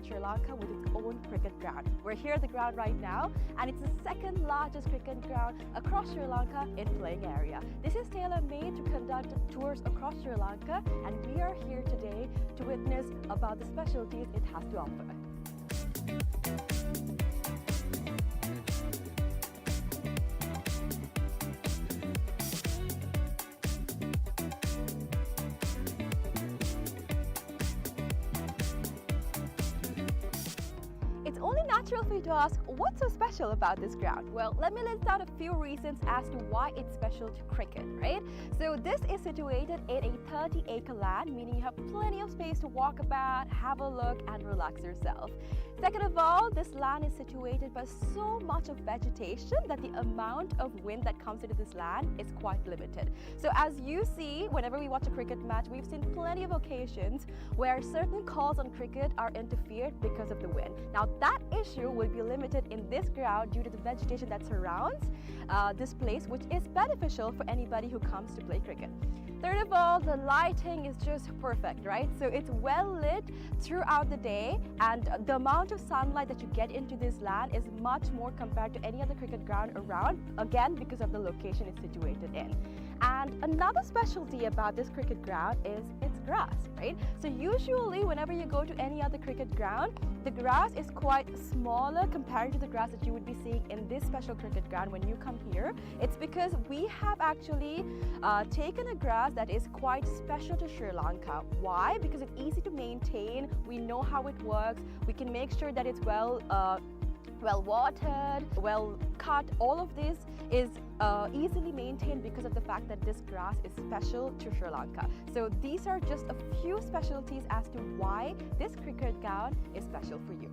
Sri Lanka with its own cricket ground. We're here at the ground right now, and it's the second largest cricket ground across Sri Lanka in playing area. This is tailor-made to conduct tours across Sri Lanka, and we are here today to witness about the specialties it has to offer. It's only natural for you to ask, what's so special about this ground? Well, let me list out a few reasons as to why it's special to cricket, right? So this is situated in a 30-acre land, meaning you have plenty of space to walk about, have a look and relax yourself. Second of all, this land is situated by so much of vegetation that the amount of wind that comes into this land is quite limited. So as you see, whenever we watch a cricket match, we've seen plenty of occasions where certain calls on cricket are interfered because of the wind. Now that issue will be limited in this ground due to the vegetation that surrounds this place, which is beneficial for anybody who comes to play cricket. Third of all, the lighting is just perfect, right? So it's well lit throughout the day, and the amount of sunlight that you get into this land is much more compared to any other cricket ground around, again because of the location it's situated in. And another specialty about this cricket ground is its grass, right? So usually whenever you go to any other cricket ground, the grass is quite smaller compared to the grass that you would be seeing in this special cricket ground when you come here. It's because we have actually taken a grass that is quite special to Sri Lanka. Why? Because it's easy to maintain, we know how it works, we can make sure that it's well watered, well cut. All of this is easily maintained because of the fact that this grass is special to Sri Lanka. So these are just a few specialties as to why this cricket ground is special for you.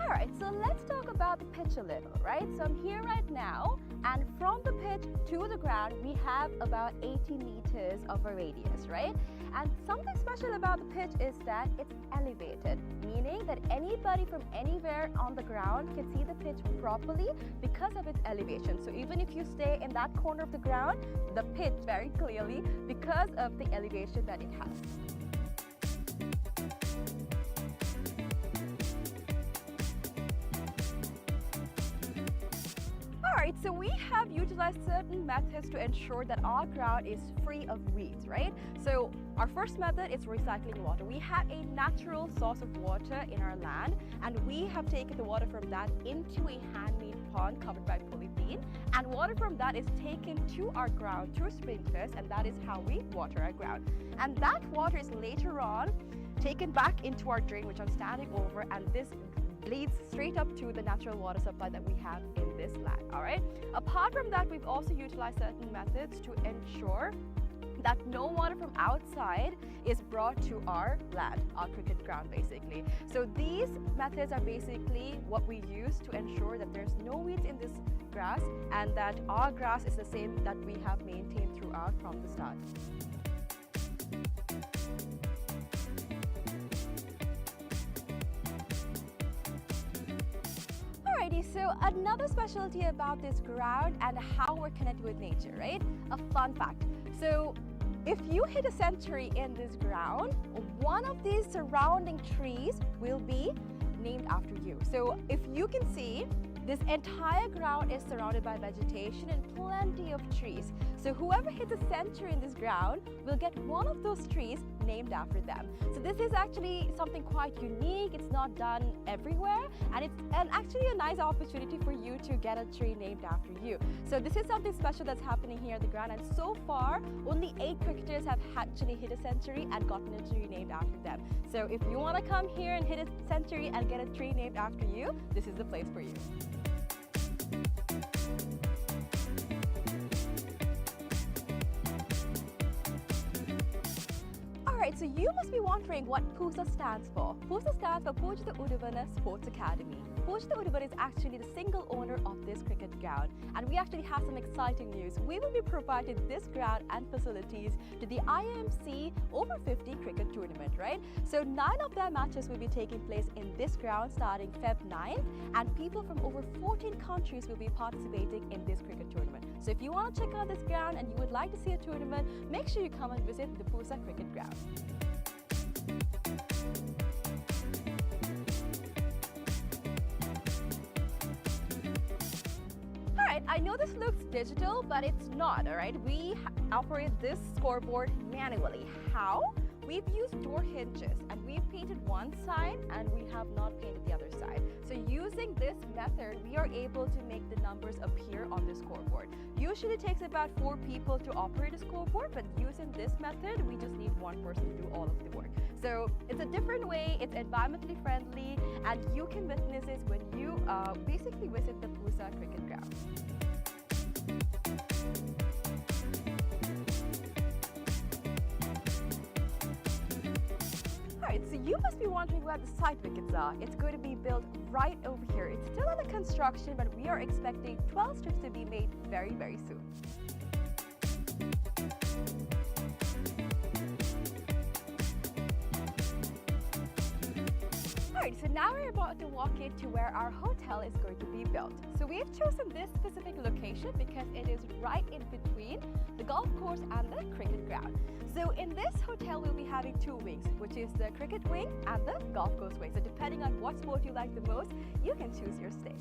Alright, so let's talk about the pitch a little, right? So I'm here right now, and from the pitch to the ground, we have about 80 meters of a radius, right? And something special about the pitch is that it's elevated, meaning that anybody from anywhere on the ground can see the pitch properly because of its elevation. So even if you stay in that corner of the ground, the pitch very clearly because of the elevation that it has. Alright, so we have utilized certain methods to ensure that our ground is free of weeds, right? So our first method is recycling water. We have a natural source of water in our land, and we have taken the water from that into a handmade pond covered by polythene, and water from that is taken to our ground through sprinklers, and that is how we water our ground. And that water is later on taken back into our drain, which I'm standing over, and this leads straight up to the natural water supply that we have in this land. All right. Apart from that, we've also utilized certain methods to ensure that no water from outside is brought to our land, our cricket ground basically. So these methods are basically what we use to ensure that there's no weeds in this grass and that our grass is the same that we have maintained throughout from the start. Alrighty, so another specialty about this ground and how we're connected with nature, right? A fun fact. So if you hit a century in this ground, one of these surrounding trees will be named after you. So if you can see, this entire ground is surrounded by vegetation and plenty of trees. So whoever hits a century in this ground will get one of those trees named after them. So this is actually something quite unique. It's not done everywhere, and it's actually a nice opportunity for you to get a tree named after you. So this is something special that's happening here at the ground, and so far only 8 cricketers have actually hit a century and gotten a tree named after them. So if you want to come here and hit a century and get a tree named after you, this is the place for you. Alright, so you must be wondering what PUSA stands for. PUSA stands for Pujita Uduvana Sports Academy. Pujita Uduvana is actually the single owner of this cricket ground, and we actually have some exciting news. We will be providing this ground and facilities to the IMC Over-50 cricket tournament, right? So 9 of their matches will be taking place in this ground starting Feb 9th, and people from over 14 countries will be participating in this cricket tournament. So if you want to check out this ground and you would like to see a tournament, make sure you come and visit the PUSA cricket ground. Alright, I know this looks digital, but it's not, alright? We operate this scoreboard manually. How? We've used door hinges and we've painted one side and we have not painted the other side. So using this method, we are able to make the numbers appear on the scoreboard. Usually it takes about 4 people to operate a scoreboard, but using this method, we just need one person to do all of the work. So it's a different way, it's environmentally friendly, and you can witness this when you basically visit the PUSA cricket ground. Alright, so you must be wondering where the side wickets are. It's going to be built right over here. It's still under construction, but we are expecting 12 strips to be made very, very soon. Alright, so now we're about to walk into where our hotel is going to be built. So we've chosen this specific location because it is right in between the golf course and the cricket ground. So in this hotel, we'll be having 2 wings, which is the cricket wing and the golf course wing. So depending on what sport you like the most, you can choose your stay.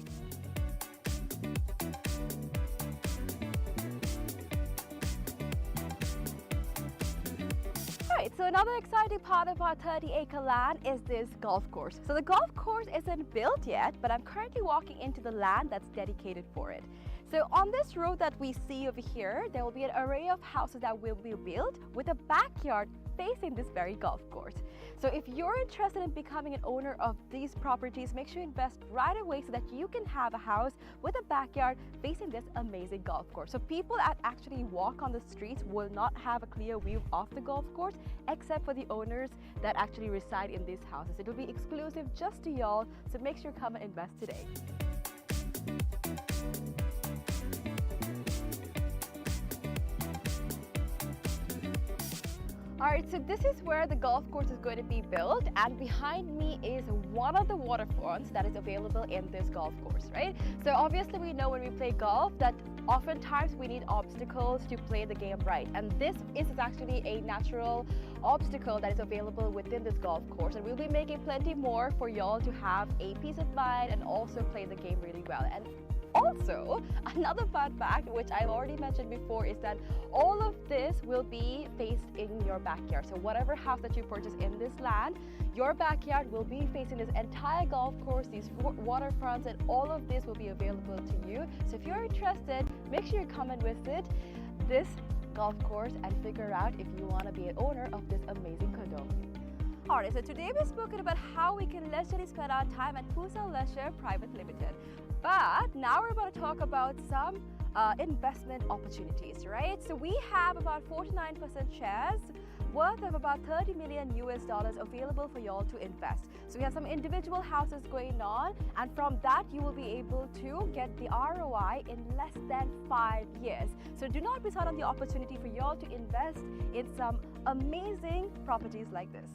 Alright, so another exciting part of our 30-acre land is this golf course. So the golf course isn't built yet, but I'm currently walking into the land that's dedicated for it. So on this road that we see over here, there will be an array of houses that will be built with a backyard facing this very golf course. So if you're interested in becoming an owner of these properties, make sure you invest right away so that you can have a house with a backyard facing this amazing golf course. So people that actually walk on the streets will not have a clear view of the golf course, except for the owners that actually reside in these houses. It will be exclusive just to y'all, so make sure you come and invest today. Alright, so this is where the golf course is going to be built, and behind me is one of the waterfronts that is available in this golf course, right? So obviously we know when we play golf that oftentimes we need obstacles to play the game right, and this is actually a natural obstacle that is available within this golf course, and we'll be making plenty more for y'all to have a peace of mind and also play the game really well. And also, another fun fact, which I've already mentioned before, is that all of this will be faced in your backyard. So whatever house that you purchase in this land, your backyard will be facing this entire golf course, these waterfronts, and all of this will be available to you. So if you're interested, make sure you come and visit this golf course and figure out if you want to be an owner of this amazing condo. Alright, so today we've spoken about how we can leisurely spend our time at PUSA Leisure Private Limited. But now we're about to talk about some investment opportunities, right? So we have about 49% shares worth of about $30 million available for y'all to invest. So we have some individual houses going on, and from that you will be able to get the ROI in less than 5 years. So do not miss out on the opportunity for y'all to invest in some amazing properties like this.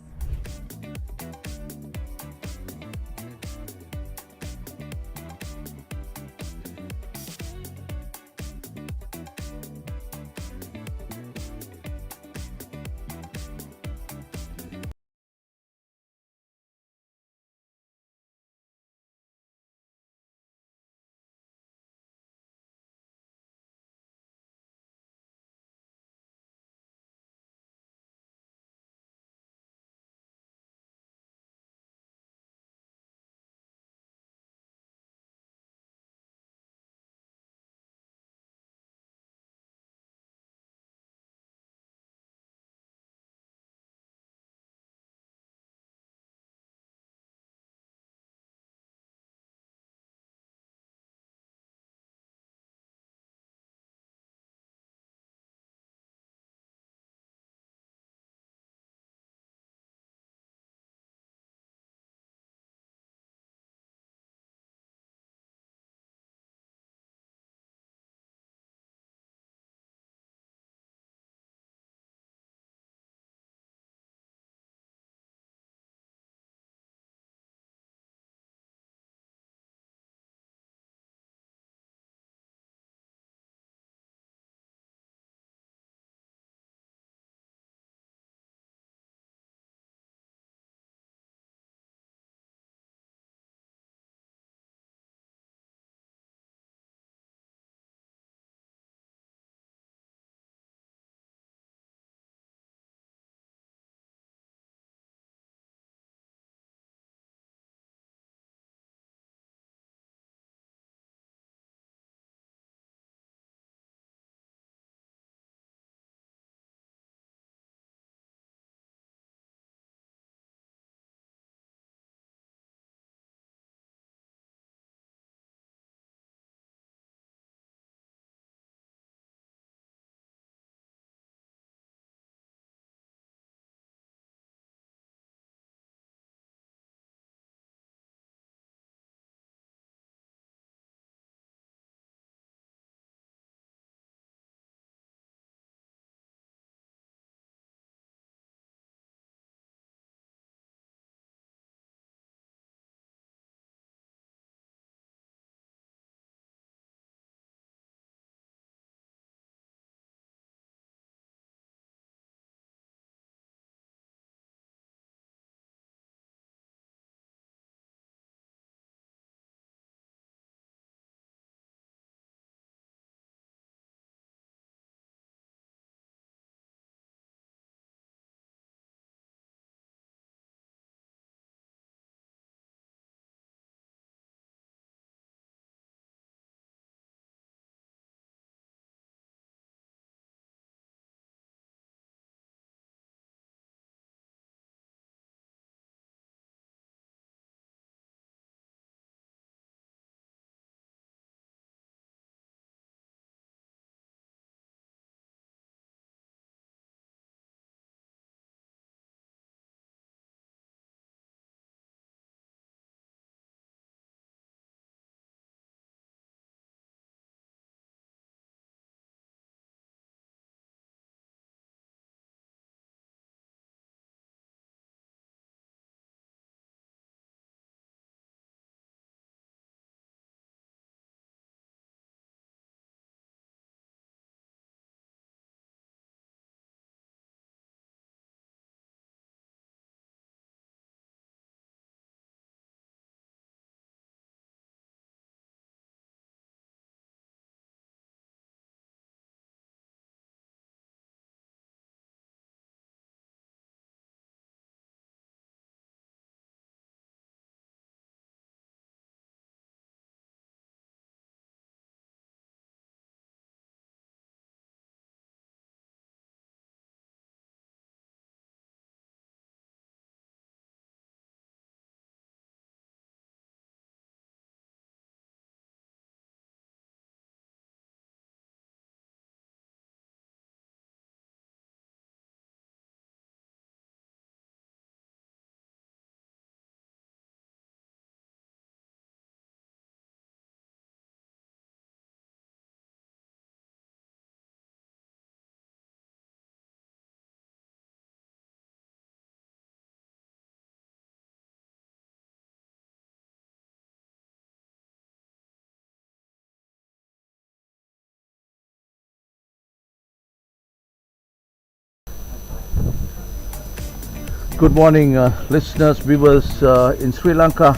Good morning, listeners, viewers in Sri Lanka,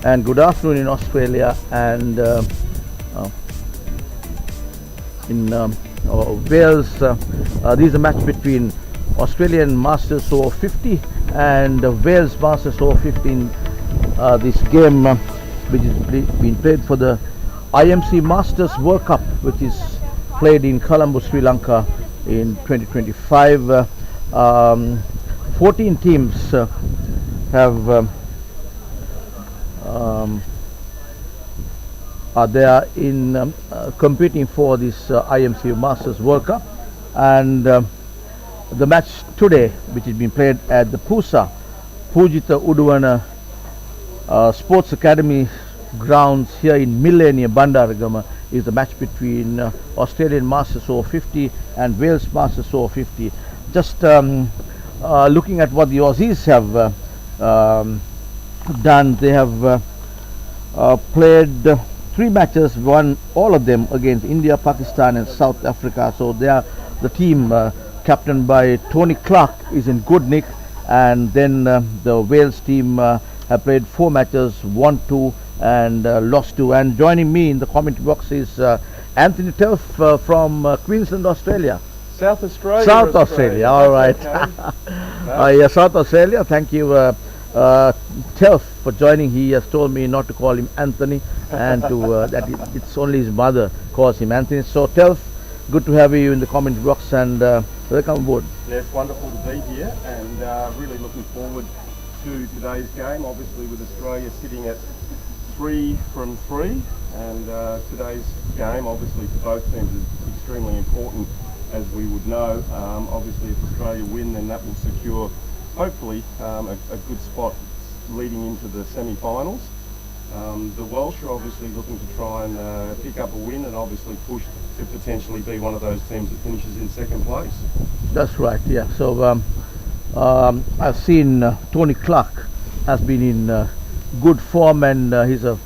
and good afternoon in Australia, and in Wales. This is a match between Australian Masters Over-50 and Wales Masters Over-15. This game, which is being played for the IMC Masters World Cup, which is played in Colombo, Sri Lanka in 2025. 14 teams are there in competing for this IMC Masters World Cup, and the match today, which is being played at the PUSA Uduvana Sports Academy grounds here in Millennium, Bandaragama, is the match between Australian Masters Over-50 and Wales Masters Over-50. Just looking at what the Aussies have done, they have played 3 matches, won all of them against India, Pakistan and South Africa. So they are the team captained by Tony Clark is in good nick, and then the Wales team have played 4 matches, won 2 and lost 2. And joining me in the commentary box is Anthony Telf from Queensland, Australia. South Australia. South Australia, all right. Okay. Yeah, South Australia. Thank you, Telf, for joining. He has told me not to call him Anthony, and to that it's only his mother calls him Anthony. So, Telf, good to have you in the comment box, and welcome aboard. Yeah, it's wonderful to be here, and really looking forward to today's game. Obviously, with Australia sitting at 3 from 3, and today's game, obviously, for both teams is extremely important. As we would know, obviously if Australia win, then that will secure, hopefully, a good spot leading into the semi-finals. The Welsh are obviously looking to try and pick up a win, and obviously push to potentially be one of those teams that finishes in second place. That's right, yeah. So I've seen Tony Clark has been in good form, and he's a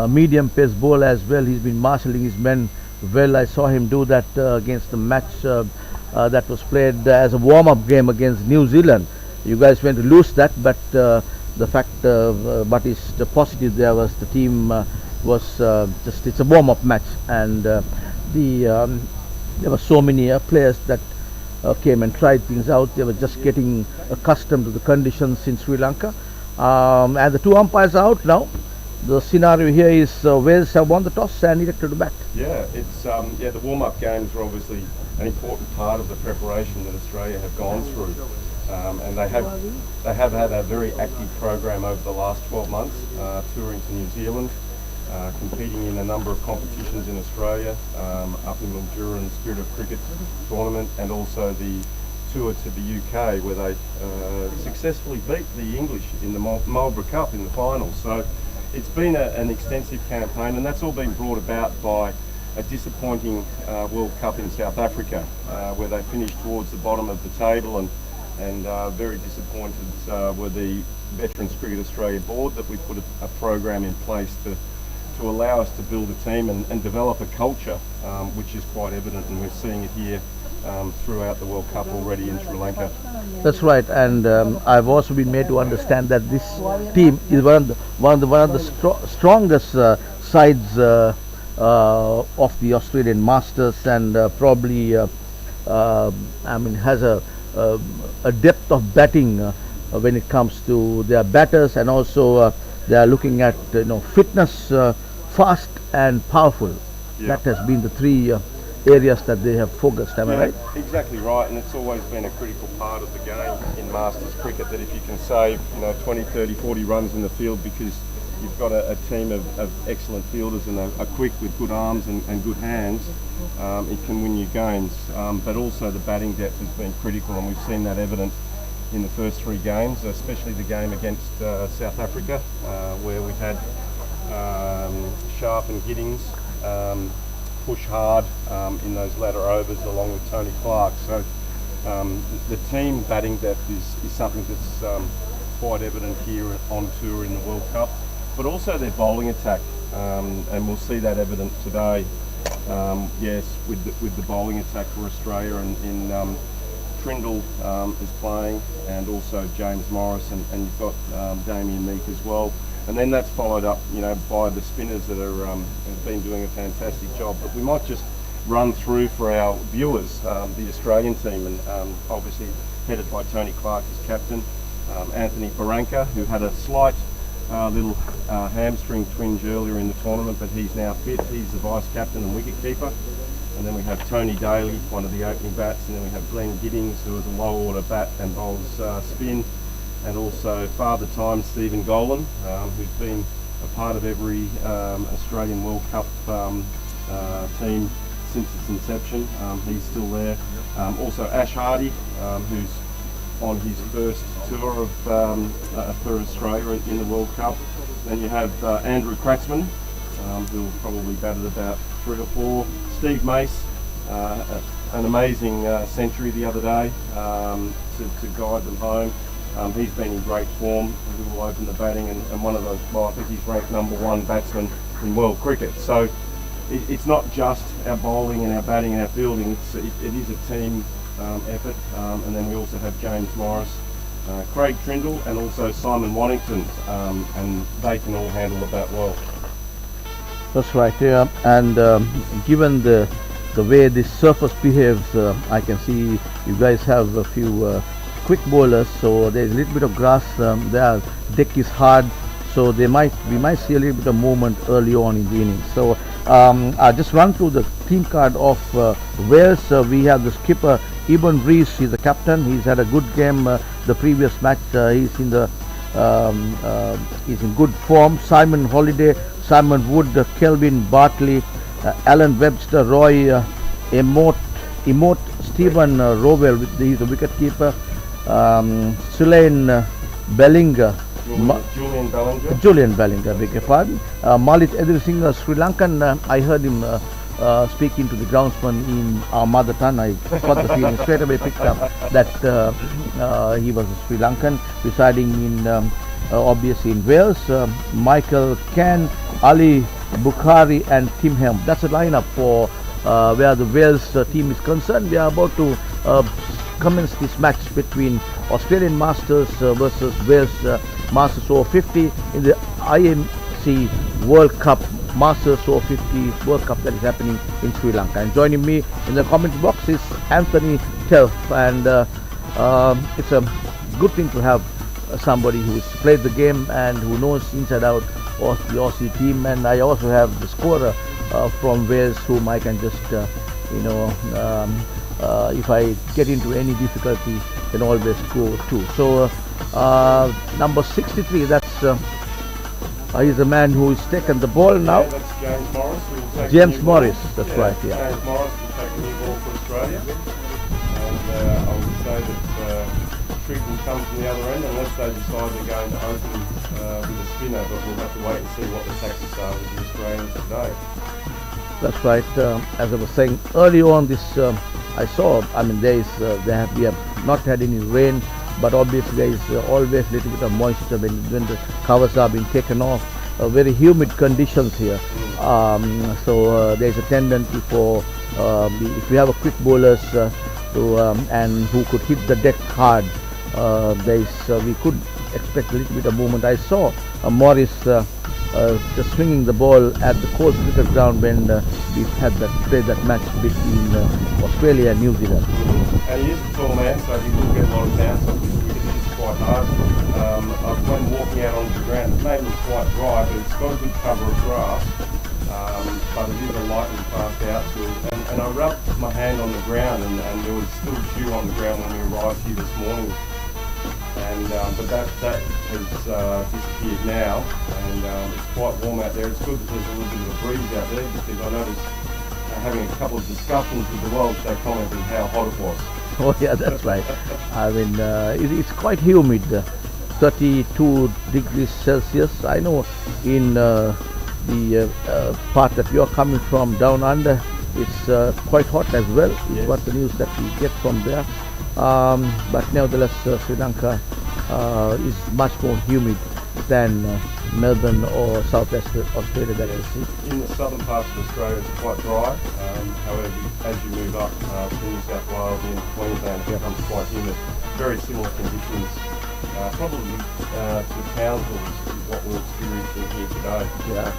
medium pace bowler as well. He's been marshalling his men well. I saw him do that against the match that was played as a warm-up game against New Zealand. You guys went to lose that, but the fact, but the positive there was the team was just, it's a warm-up match, and there were so many players that came and tried things out. They were just getting accustomed to the conditions in Sri Lanka, and the 2 umpires are out now. The scenario here is Wales have won the toss and elected to bat. Yeah, it's the warm-up games are obviously an important part of the preparation that Australia have gone through, and they have had a very active program over the last 12 months, touring to New Zealand, competing in a number of competitions in Australia, up in Mildura and Spirit of Cricket tournament, and also the tour to the UK, where they successfully beat the English in the Marlborough Cup in the finals. So it's been an extensive campaign, and that's all been brought about by a disappointing World Cup in South Africa, where they finished towards the bottom of the table, and very disappointed were the Veterans Cricket Australia board that we put a program in place to allow us to build a team and develop a culture, which is quite evident, and we're seeing it here throughout the World Cup already in Sri Lanka. That's right, and I've also been made to understand that this team is one of the strongest sides of the Australian Masters, and probably has a depth of batting when it comes to their batters, and also they are looking at fitness, fast and powerful. Yeah. That has been the 3 areas that they have focused, am I right? Exactly right, and it's always been a critical part of the game in Masters cricket, that if you can save 20, 30, 40 runs in the field because you've got a team of excellent fielders and are quick with good arms and good hands, it can win you games. But also the batting depth has been critical, and we've seen that evident in the first 3 games, especially the game against South Africa, where we've had Sharp and Giddings push hard in those latter overs along with Tony Clark. So the team batting depth is something that's quite evident here on tour in the World Cup, but also their bowling attack, and we'll see that evident today. Yes, with the bowling attack for Australia, and in Trindle is playing, and also James Morris, and you've got Damien Meek as well. And then that's followed up, by the spinners that are have been doing a fantastic job. But we might just run through for our viewers the Australian team, and obviously headed by Tony Clark as captain, Anthony Barranca, who had a slight little hamstring twinge earlier in the tournament, but he's now fit. He's the vice captain and wicket keeper. And then we have Tony Daly, one of the opening bats, and then we have Glenn Giddings, who is a low order bat and bowls spin, and also Father Time Stephen Golan, who's been a part of every Australian World Cup team since its inception. He's still there. Also Ash Hardy, who's on his first tour of for Australia in the World Cup. Then you have Andrew Kratzman, who'll probably bat at about 3 or 4. Steve Mace, an amazing century the other day to guide them home. He's been in great form. He will open the batting, and one of the, I think he's ranked #1 batsman in world cricket. So it's not just our bowling and our batting and our fielding, it is a team effort. And then we also have James Morris, Craig Trindle, and also Simon Waddington, and they can all handle the bat well. That's right, yeah. And given the way this surface behaves, I can see you guys have a few quick bowlers, so there's a little bit of grass there. Deck is hard, so we might see a little bit of movement early on in the innings. So I'll just run through the team card of Wales. We have the skipper Eben Rees. He's the captain. He's had a good game the previous match. He's in good form. Simon Holliday, Simon Wood, Kelvin Bartley, Alan Webster, Roy Emote, Stephen Rowell, he's a wicket keeper. Sulain Bellinger, Julian Bellinger, beg your pardon. Malit Edrisingh, Sri Lankan. I heard him speaking to the groundsman in our mother tongue. I got the feeling, straight away picked up that he was a Sri Lankan residing in obviously in Wales. Michael Can, Ali Bukhari and Tim Helm. That's a lineup for where the Wales team is concerned. We are about to commence this match between Australian Masters versus Wales Masters Over-50 in the IMC World Cup, Masters Over-50s World Cup that is happening in Sri Lanka. And joining me in the comment box is Anthony Telf, and it's a good thing to have somebody who's played the game and who knows inside out of the Aussie team. And I also have the scorer from Wales, whom I can just if I get into any difficulty, can always go to. So number 63, that's he's the man who is taken the ball now. Yeah, that's James Morris. James Morris, that's right, yeah. James Morris will take the new ball for Australia. And I would say that Trick will come from the other end unless they decide they're going to open with a spinner, but we'll have to wait and see what the tactics are with the Australians today. That's right. As I was saying early on, this I saw. I mean, we have not had any rain, but obviously there is always a little bit of moisture when the covers are being taken off. Very humid conditions here, so there is a tendency for if we have a quick bowlers and who could hit the deck hard, we could expect a little bit of movement. I saw Morris just swinging the ball at the course cricket ground when we had played that match between Australia and New Zealand. And he is a tall man, so he will get a lot of bounce off this wicket. It is quite hard. When walking out onto the ground, it may look quite dry, but it's got a good cover of grass. But it is a lightning fast outfield. And I rubbed my hand on the ground, and there was still dew on the ground when we arrived here this morning. And but that has disappeared now, and it's quite warm out there. It's good that there's a little bit of a breeze out there, because I noticed having a couple of discussions with the Welsh, they commented how hot it was. Oh yeah, that's right. I mean, it's quite humid, 32 degrees Celsius. I know in the part that you're coming from down under, it's quite hot as well. Yes. Is what the news that we get from there. But nevertheless, Sri Lanka is much more humid than Melbourne or Southwest Australia that you see. In the southern parts of Australia it's quite dry. However, as you move up to New South Wales and into Queensland, it becomes quite humid. Very similar conditions, probably to Townsville is what we're experiencing here today. Yeah.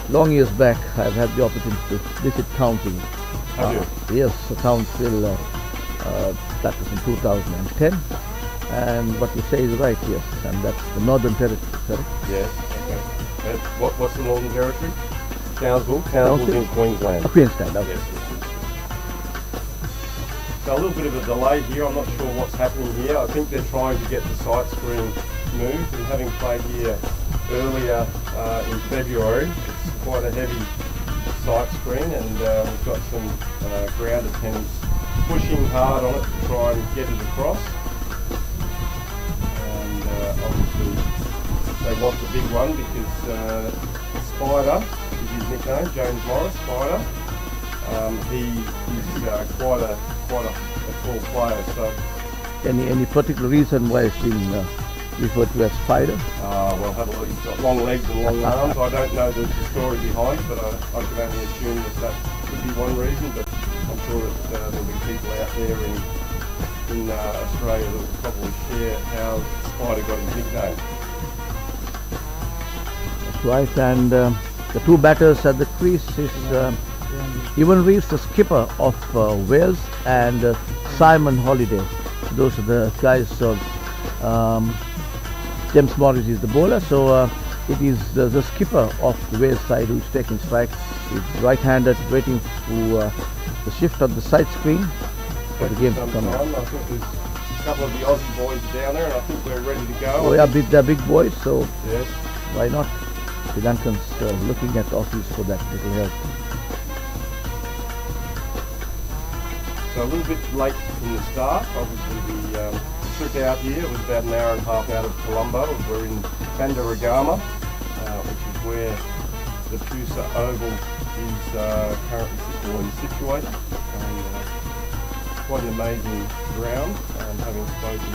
Long years back, I've had the opportunity to visit Townsville. Have you? Yes, Townsville. That was in 2010. And what you say is right, yes, and that's the Northern Territory, correct? Yes, okay. What's the Northern Territory? Townsville? Townsville's in Queensland. Queensland, okay. Yes. So a little bit of a delay here, I'm not sure what's happening here. I think they're trying to get the sight screen moved, and having played here earlier in February, it's quite a heavy sight screen, and we've got some ground attendants pushing hard on it to try and get it across. Obviously they want the big one because Spider is his nickname, James Morris, Spider. He is quite a tall player. So any particular reason why it's been referred to as Spider? well, have a look. He's got long legs and long arms. I don't know the story behind, but I can only assume that could be one reason. But I'm sure that there'll be people out there in Australia that will probably share how Spider got his nickname. That's right, and the two batters at the crease is Ewan Reeves, the skipper of Wales, and Simon Holliday. Those are the guys. James Morris is the bowler, so it is the skipper of the Wales side who is taking strike. He's right-handed, waiting for the shift of the side screen for the game to come out. I think there's a couple of the Aussie boys down there, and I think we're ready to go. Oh yeah, they're big boys, so yes. Why not? Sri Lankans looking at Aussies for that little help. So a little bit late from the start. Obviously the trip out here was about an hour and a half out of Colombo. We're in Bandaragama, which is where the PUSA Oval is currently situated. And, quite an amazing ground, having spoken to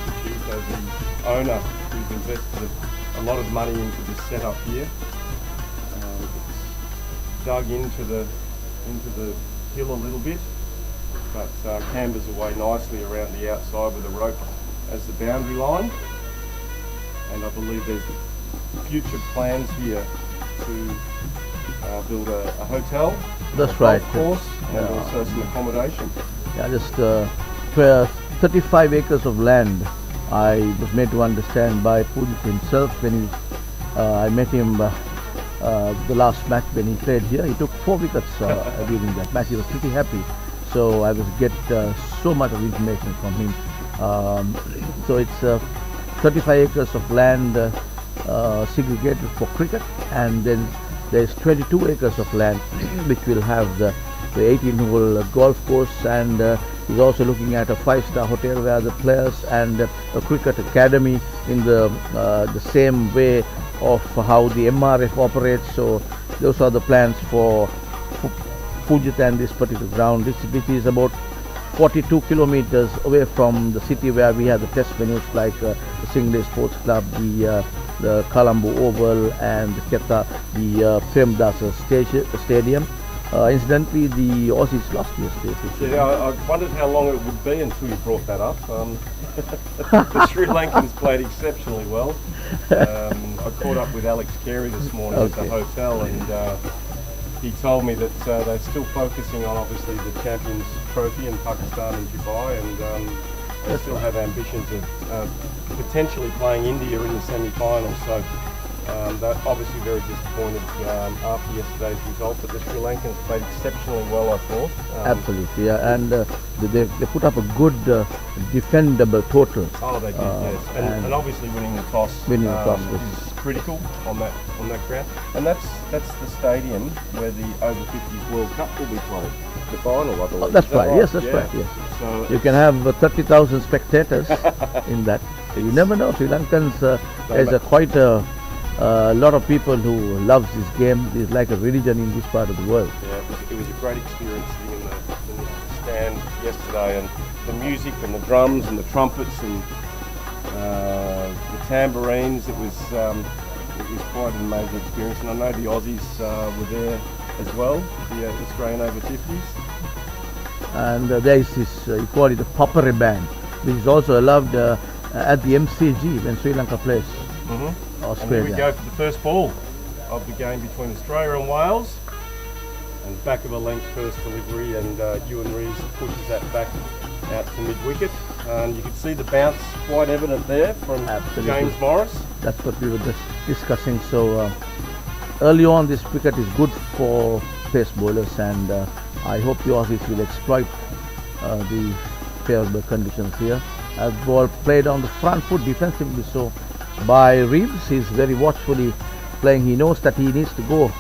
Pachuco, the owner, who's invested a lot of money into this setup here. It's dug into the hill a little bit, but cambers away nicely around the outside with a rope as the boundary line. And I believe there's future plans here to build a hotel, That's right. golf course, and also some accommodation. Yeah, just 35 acres of land. I was made to understand by Pujit himself when I met him the last match when he played here. He took 4 wickets during that match. He was pretty happy. So I was get so much of information from him. So it's 35 acres of land segregated for cricket, and then there's 22 acres of land which will have the 18-hole golf course, and he's also looking at a 5-star hotel where the players and a cricket academy in the same way of how the MRF operates. So those are the plans for Pujit and this particular ground, which is about 42 kilometers away from the city where we have the test venues like the Singley Sports Club, the Colombo Oval, and the Premdasa Stadium. Incidentally, the Aussies lost yesterday. Yeah, I wondered how long it would be until you brought that up. The Sri Lankans played exceptionally well. I caught up with Alex Carey this morning at the hotel, and he told me that they're still focusing on obviously the Champions Trophy in Pakistan and Dubai, and they still have ambitions of potentially playing India in the semi-finals. So they're obviously very disappointed after yesterday's result, but the Sri Lankans played exceptionally well, I thought. Absolutely, yeah, and they put up a good defendable total. Oh, they did, yes, and obviously winning the toss, is critical on that ground, and that's the stadium where the Over-50s World Cup will be played. The final, I believe. That's right. Yes, that's right. Yes. So you can have 30,000 spectators in that. You never know. Sri Lankans, there's quite a lot of people who loves this game. It's like a religion in this part of the world. Yeah, it was a great experience sitting in the stand yesterday, and the music and the drums and the trumpets and the tambourines. It was quite an amazing experience, and I know the Aussies were there as well, the Australian Over-50s. And there is this, you call it the Papare band, which is also allowed at the MCG when Sri Lanka plays Australia. And here we go for the first ball of the game between Australia and Wales. And back of a length first delivery, and Ewan Rees pushes that back out to mid-wicket. And you can see the bounce quite evident there from James Morris. That's what we were just discussing. So early on, this wicket is good for pace bowlers, and I hope the Aussies will exploit the favourable conditions here. As ball played on the front foot defensively, so by Reeves, he's very watchfully playing. He knows that he needs to go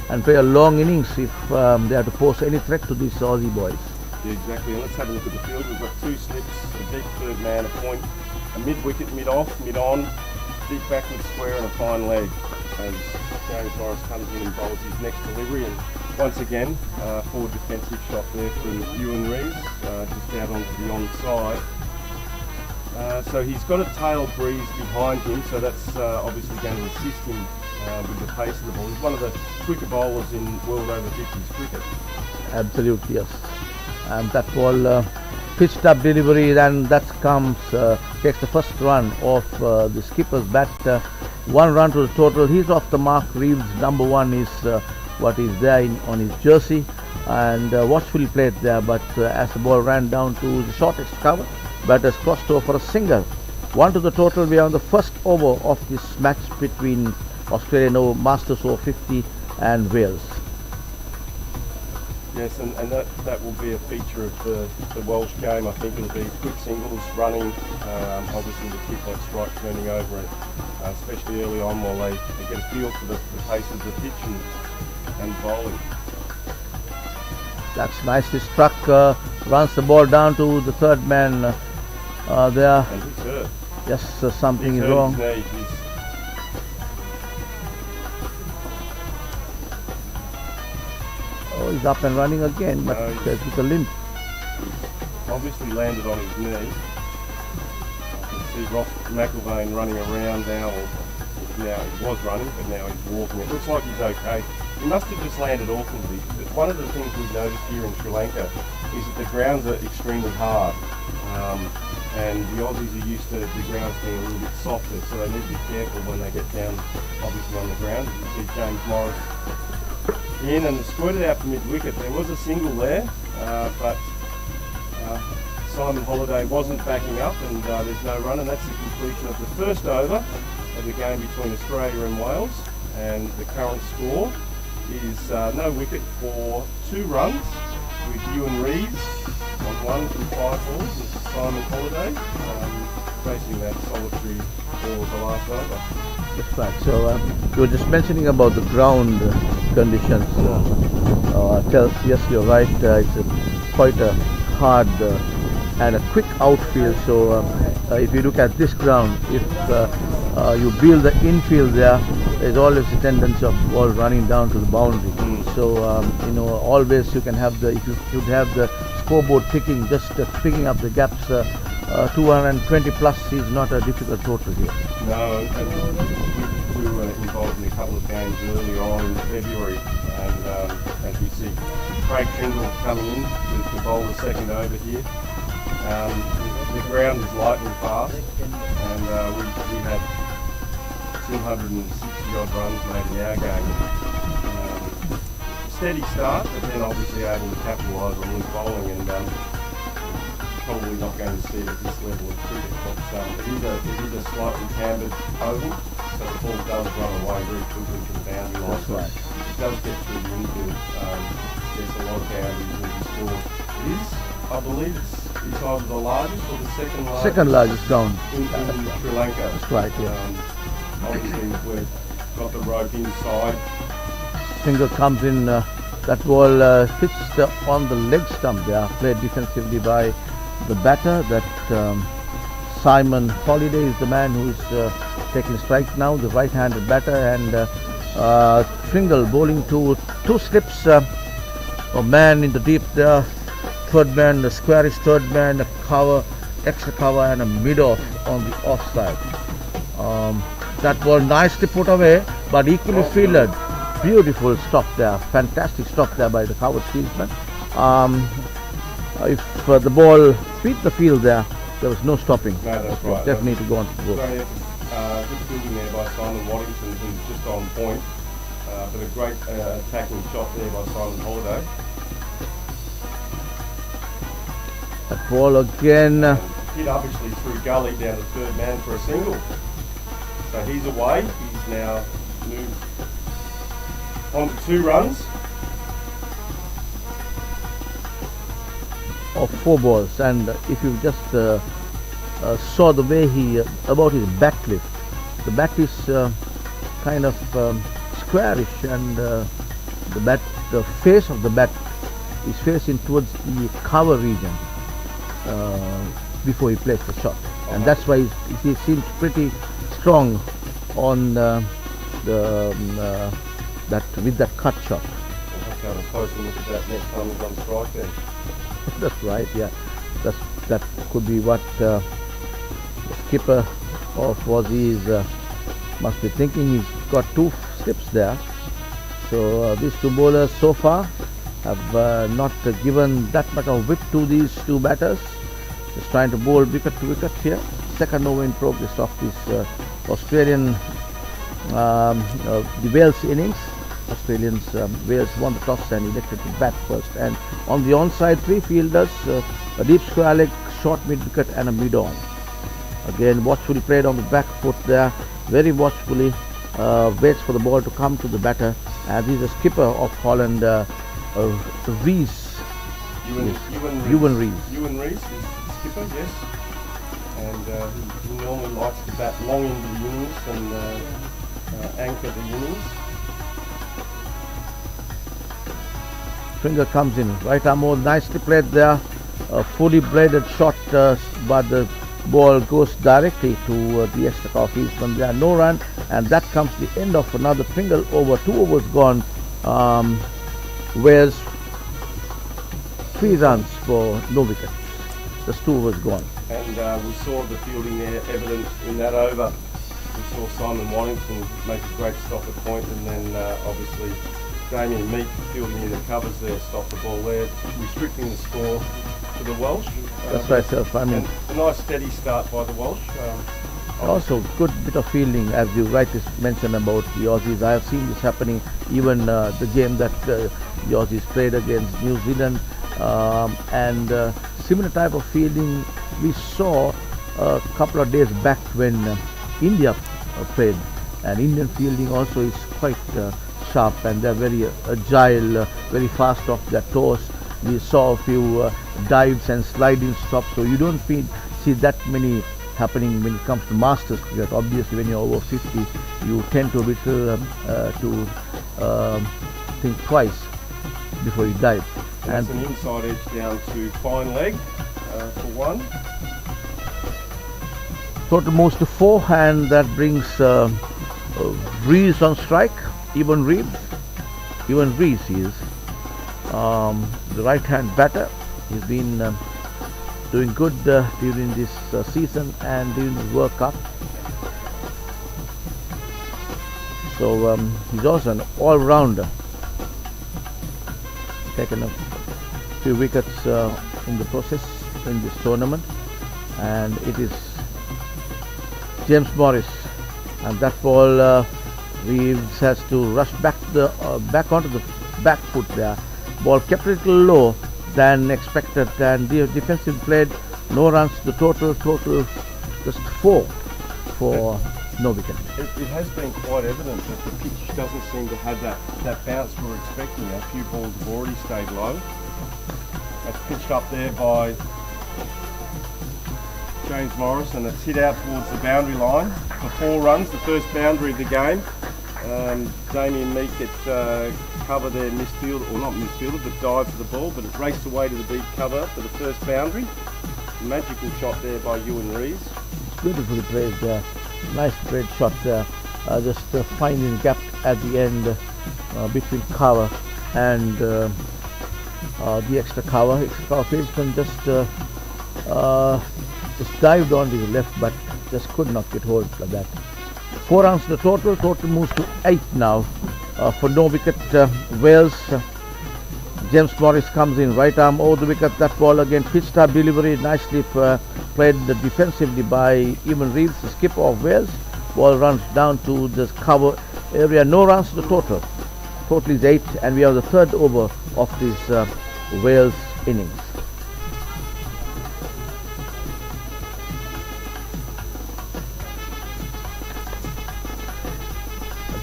and play a long innings if they have to pose any threat to these Aussie boys. Yeah, exactly. And let's have a look at the field. We've got two slips, a deep third man, a point, a mid-wicket, mid-off, mid-on, deep backward square, and a fine leg. As James Morris comes in and bowls his next delivery, and once again, forward defensive shot there from Ewan Rees, just out onto the onside. So he's got a tail breeze behind him, so that's obviously going to assist him with the pace of the ball. He's one of the quicker bowlers in World Over-50s cricket. Absolutely, yes. And that ball pitched up delivery, and that comes, takes the first run off the skipper's bat. 1 run to the total. He's off the mark. Reeves number 1 is what is there on his jersey, and watchfully played there, but as the ball ran down to the shortest cover, batters crossed over for a single. 1 to the total. We are on the first over of this match between Australian Masters Over-50 and Wales. Yes, and that will be a feature of the Welsh game. I think it'll be quick singles, running, obviously to keep that strike turning over, especially early on while they get a feel for the pace of the pitch and bowling. That's nicely struck, runs the ball down to the third man there. And he's hurt. Yes, something He's is hurt wrong. his knee. Oh, he's up and running again, but with a limp. Obviously landed on his knee. I can see Ross McIlvaine running around now. Now he was running, but now he's walking. It looks like he's okay. He must have just landed awkwardly. But one of the things we've noticed here in Sri Lanka is that the grounds are extremely hard. And the Aussies are used to the grounds being a little bit softer, so they need to be careful when they get down, obviously, on the ground. You can see James Morris in and squirted out for mid-wicket. There was a single there, but Simon Holliday wasn't backing up, and there's no run, and that's the completion of the first over of the game between Australia and Wales. And the current score is no wicket for 2 runs, with Ewan Rees on 1 from 5 balls, and Simon Holliday facing that solitary ball of the last over. That's right. So you were just mentioning about the ground conditions. Yes, you're right. It's quite a hard and a quick outfield. So if you look at this ground, if you build the infield there's always a tendency of ball running down to the boundary. So always you can have if you should have the scoreboard ticking, just picking up the gaps. 220 plus is not a difficult total here. No, and we were involved in a couple of games earlier on in February, and as we see Craig Trindle coming in to bowl the second over here. The ground is lightning fast, and we had 260 odd runs made in our game. Steady start, but then obviously able to capitalise on loose bowling, and probably not going to see it at this level of cricket. But it is a slightly cambered oval, so the ball does run away very quickly to the boundary line. That's right. It does get through the infield. There's a lot of boundaries will be scored. It is, I believe it's either the largest or the second largest. Second largest ground in Sri Lanka. That's right, yeah. Obviously we've got the rope inside. Single comes in, that ball pitched on the leg stump there, played defensively by the batter. That Simon Holliday is the man who is taking strike now, the right-handed batter, and Tringle bowling to 2 slips, a man in the deep there, third man, the squarish third man, a cover, extra cover, and a mid-off on the offside. That ball nicely put away, but equally fielded. Beautiful stop there. Fantastic stop there by the covered fieldsman. If the ball beat the field there was no stopping. No, that's right. Definitely gone to the book. Good fielding there by Simon Waddington, who's just on point. But a great attacking shot there by Simon Holiday. That ball again. Hit obviously through gully down to third man for a single. So he's away. He's now moved on to 2 runs. Of 4 balls, and if you just saw the way he about his back lift, the bat is kind of squarish, and the face of the bat is facing towards the cover region before he plays the shot, and that's why he seems pretty strong on that with that cut shot. I'll have to have a closer look at that next time he's on strike then. That's right, yeah. That could be what the skipper of Aussies must be thinking. He's got 2 slips there. So these 2 bowlers so far have not given that much of whip to these 2 batters. Just trying to bowl wicket to wicket here. Second over in progress of this Australian the Wales innings. Wales won the toss and elected to bat first, and on the onside 3 fielders, a deep square leg, short mid wicket and a mid on. Again watchfully played on the back foot there, very watchfully waits for the ball to come to the batter, and he's the skipper of Holland, Rees. Ewan Rees. Ewan Rees is the skipper, yes. And he normally likes to bat long into the innings and anchor the innings. Finger comes in, right arm more nicely played there, a fully bladed shot, but the ball goes directly to the extra cover fieldsman. There are no run, and that comes the end of another single over. 2 overs gone. Wales 3 runs for no wickets. Just 2 overs gone. And we saw the fielding there evident in that over. We saw Simon Waddington make a great stop at point, and then obviously Damien Meek fielding in the covers there, stopped the ball there, restricting the score to the Welsh. That's right, sir. I mean, a nice steady start by the Welsh. Also, good bit of fielding, as you rightly mentioned about the Aussies. I have seen this happening even the game that the Aussies played against New Zealand, and similar type of fielding we saw a couple of days back when India played, and Indian fielding also is quite sharp, and they're very agile, very fast off their toes. We saw a few dives and sliding stops, so you don't see that many happening when it comes to Masters cricket. Obviously, when you're over 50, you tend to think twice before you dive. And that's an inside edge down to fine leg for 1. Total moves to 4, and that brings Rees on strike. Ewan Rees he is the right hand batter. He's been doing good during this season and during the World Cup. So he's also an all-rounder. Taken a few wickets in the process in this tournament, and it is James Morris, and that ball Reeves has to rush back back onto the back foot there. Ball kept a little low than expected, and the defensive played, no runs. The total just 4 for no wicket. It has been quite evident that the pitch doesn't seem to have that bounce we're expecting. A few balls have already stayed low. That's pitched up there by James Morris, and it's hit out towards the boundary line for 4 runs, the first boundary of the game. Damien Meek gets cover there, misfield, or not misfielded, but dived for the ball, but it raced away to the deep cover for the first boundary. Magical shot there by Ewan Rees. Beautifully played there. Nice great shot there. Just finding gap at the end between cover and the extra cover. Extra cover batsman just dived on to the left, but just could not get hold of that. 4 runs the total. Total moves to 8 now for no wicket. Wales. James Morris comes in, right arm over the wicket. That ball again, pitched up delivery, nicely played defensively by Ewan Reeves, the skipper of Wales. Ball runs down to the cover area. No runs to the total. Total is 8, and we have the third over of this Wales innings.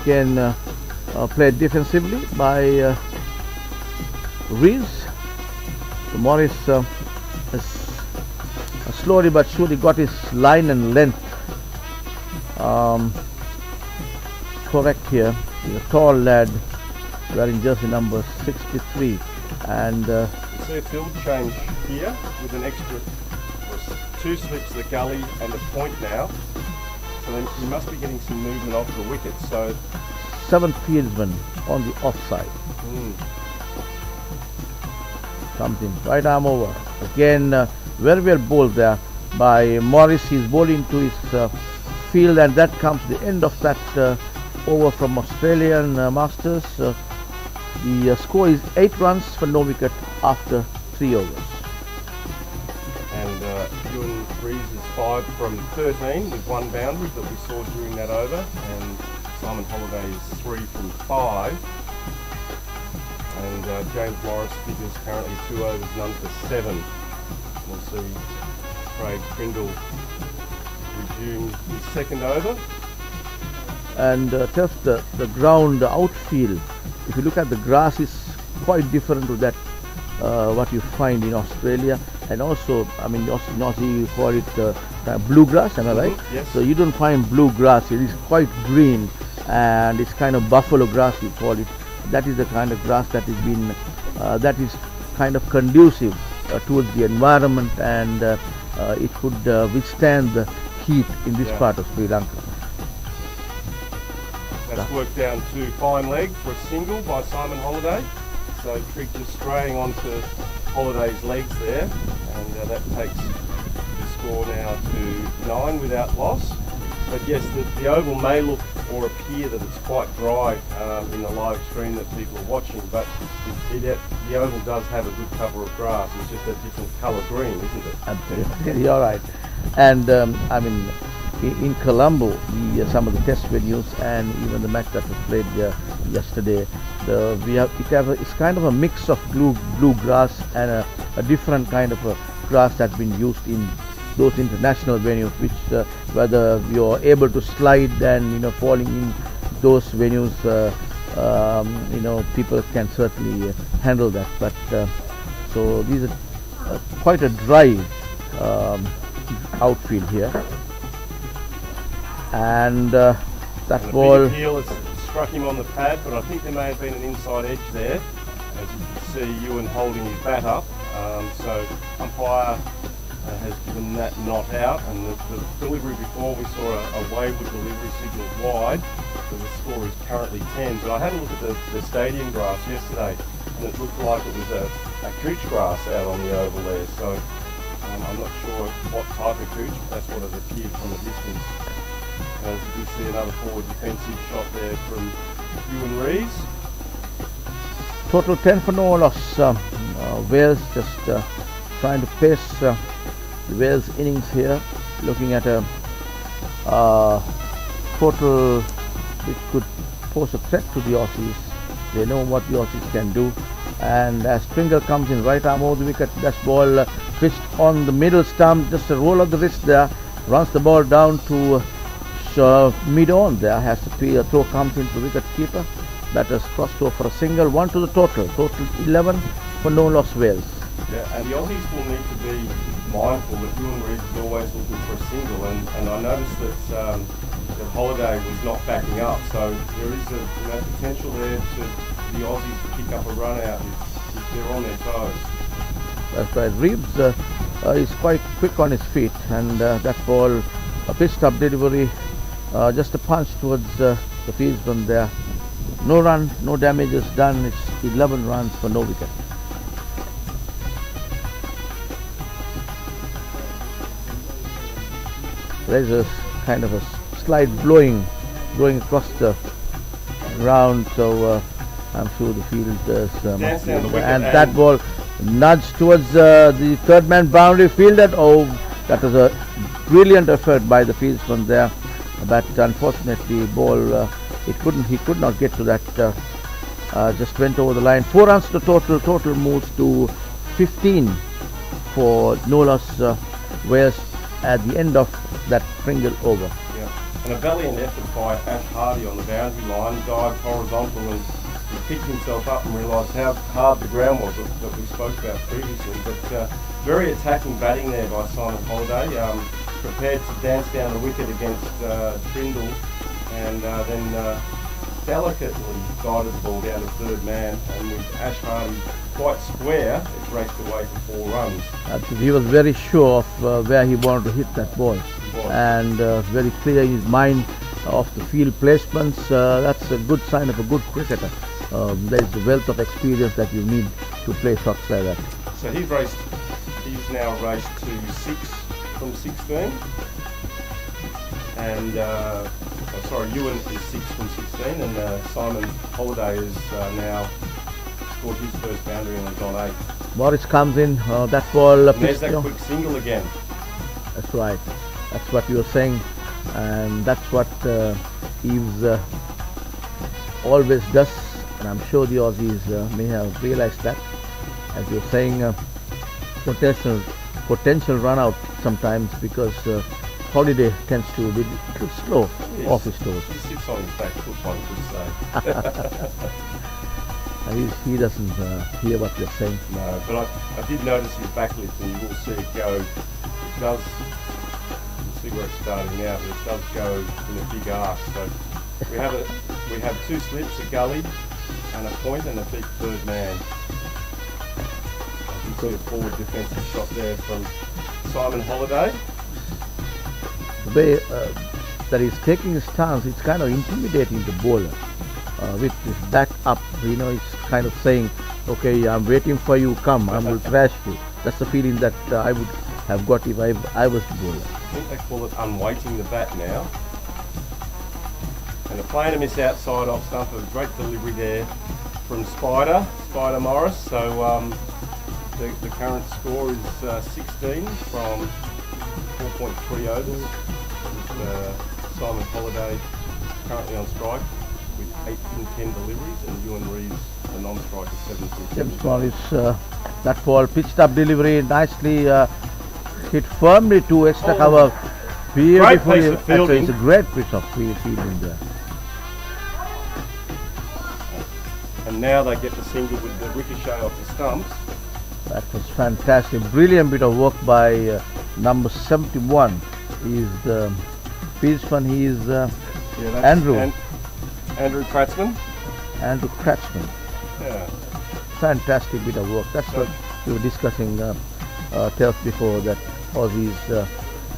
Again, played defensively by Reeves. So Morris has slowly but surely got his line and length correct here. He's a tall lad wearing jersey number 63, and see a field change here with an extra 2 slips the gully and a point now. So then he must be getting some movement off the wicket. So 7th fieldsman on the offside. Comes in, right arm over. Again, very well bowled there by Morris. He's bowling to his field, and that comes the end of that over from Australian Masters. The score is 8 runs for no wicket after 3 overs. And Ewan Reeves is 5 from 13 with 1 boundary that we saw during that over, and Simon Holliday is 3 from 5. And James Morris figures currently 2 overs, none for 7. We'll see Craig Prindle resume his second over. And Tef, the ground, the outfield, if you look at the grass, is quite different to that what you find in Australia. And also, I mean, in Aussie you call it bluegrass, am I right? Yes. So you don't find bluegrass, it is quite green, and it's kind of buffalo grass you call it. That is the kind of grass that has been, that is kind of conducive towards the environment, and it could withstand the heat in this part of Sri Lanka. That's worked down to fine leg for a single by Simon Holliday. So Trigg just straying onto Holliday's legs there, and that takes the score now to 9 without loss. But yes, the oval may look or appear that it's quite dry in the live stream that people are watching, but the oval does have a good cover of grass. It's just a different colour green, isn't it? Absolutely, you're right. And I mean, in Colombo, some of the test venues and even the match that was played yesterday, it's kind of a mix of blue grass and a different kind of a grass that's been used in those international venues, which whether you're able to slide and falling in those venues, people can certainly handle that. But so these are quite a dry outfield here, and that ball. The heel has struck him on the pad, but I think there may have been an inside edge there. As you can see, Ewan holding his bat up, so umpire has given that not out, and the delivery before we saw a wayward delivery signal wide, so the score is currently 10. But I had a look at the stadium grass yesterday, and it looked like it was a couch grass out on the oval there, so I'm not sure what type of couch, but that's what it appeared from a distance. As you can see, another forward defensive shot there from Ewan Reeves. Total 10 for no loss. Wales just trying to pace the Wales innings here, looking at a total which could pose a threat to the Aussies. They know what the Aussies can do, and as Pringle comes in, right arm over the wicket, that ball pitched on the middle stump, just a roll of the wrist there, runs the ball down to mid-on there, has to be a throw, comes into wicket keeper. Batters crossed over for a single, 1 to the total 11 for no loss Wales. Yeah, and the Aussies will need to be mindful that Ewan Reeves is always looking for a single, and I noticed that Holliday was not backing up, so there is a potential there for the Aussies to pick up a run out if they're on their toes. That's right. Reeves is quite quick on his feet, and that ball, a pitched up delivery, just a punch towards the fieldsman there. No run, no damages done. It's 11 runs for no wicket. There's a kind of a slight blowing going across the ground, so I'm sure the fielders must be down the wicket and that ball nudged towards the third man boundary fielded. Oh, that was a brilliant effort by the fieldsman there, but unfortunately ball he could not get to that, just went over the line. 4 runs to total moves to 15 for no loss Wales at the end of that single over. Yeah. And a valiant effort by Ash Hardy on the boundary line, dived horizontal and he picked himself up and realised how hard the ground was that we spoke about previously. But very attacking batting there by Simon Holliday, prepared to dance down the wicket against Trindle, and then delicately guided the ball down to third man, and with Ash Hardy quite square, it raced away for 4 runs. He was very sure of where he wanted to hit that ball, and very clear in his mind of the field placements. That's a good sign of a good cricketer. There is a wealth of experience that you need to play shots like that. So he's now raced to 6 from 16, and Ewan is 6 from 16, and Simon Holliday is now scored his first boundary and is on 8. Morris comes in, that ball. There's that quick single again. That's right. That's what you were saying, and that's what Eves always does, and I'm sure the Aussies may have realised that. As you're saying, potential run out sometimes, because Holiday tends to be a little slow off his toes. He sits on his back foot, one could say. He doesn't hear what you're saying. No, but I did notice his back lift, and you will see it go. It does. You see where it's starting now, but it does go in a big arc. So we have 2 slips, a gully, and a point, and a big third man. You see a forward defensive shot there from Simon Holliday. The way that he's taking his stance, it's kind of intimidating the bowler. With his back up, he's kind of saying, okay, I'm waiting for you, come, I will thrash you. That's the feeling that I would have got if I was the bowler. I think they call it unweighting the bat now. And a play to miss outside off stump, a great delivery there from Spider Morris. So the current score is 16 from 4.3 overs. With Simon Holliday currently on strike with 8 from 10 deliveries, and Ewan Reeves, the non-striker, 7 from 10. James Morris, that ball pitched up delivery, nicely hit firmly to extra cover. Great piece of fielding. It's a great piece of fielding there. And now they get the single with the ricochet off the stumps. That was fantastic. Brilliant bit of work by number 71. He's the fieldsman. He is Andrew. Andrew Kratzman. Andrew Kratzman. Yeah. Fantastic bit of work. That's what we were discussing Telf before, that Aussie's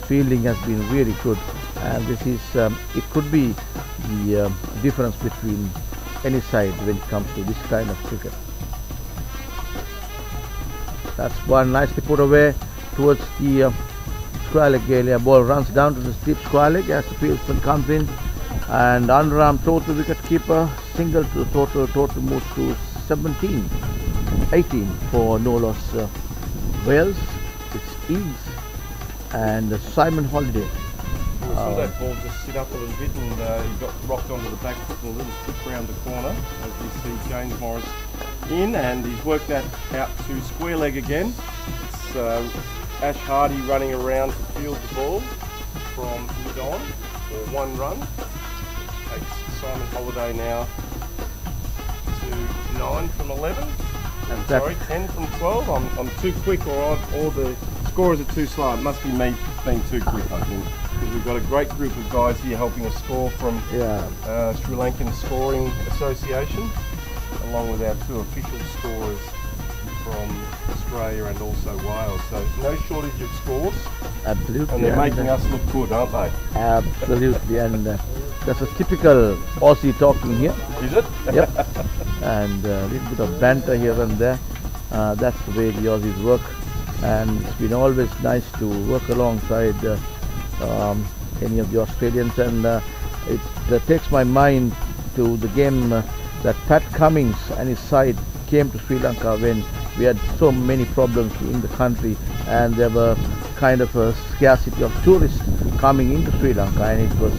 fielding has been really good, and this is it could be the difference between any side when it comes to this kind of cricket. That's one nicely put away towards the square leg area. Ball runs down to the steep square leg as the fieldsman comes in, and underarm throw to wicket keeper, single to the total moves to 18 for no loss Wales. It's Eves and Simon Holliday. We saw that ball just sit up a little bit, and he got rocked onto the back foot and a little flip round the corner. As we see James Morris in, and he's worked that out to square leg again. It's Ash Hardy running around to field the ball from mid-on for 1 run. Takes Simon Holliday now to 9 from 11. I'm sorry, 10 from 12. I'm too quick, or the scorers are too slow. It must be me being too quick, I think. Because we've got a great group of guys here helping us score from Sri Lankan Scoring Association, along with our 2 official scorers from Australia and also Wales. So no shortage of scores. Absolutely. And they're making us look good, aren't they? Absolutely. And that's a typical Aussie talking here. Is it? Yep. And a little bit of banter here and there. That's the way the Aussies work. And it's been always nice to work alongside any of the Australians, and takes my mind to the game that Pat Cummins and his side came to Sri Lanka when we had so many problems in the country, and there were kind of a scarcity of tourists coming into Sri Lanka, and it was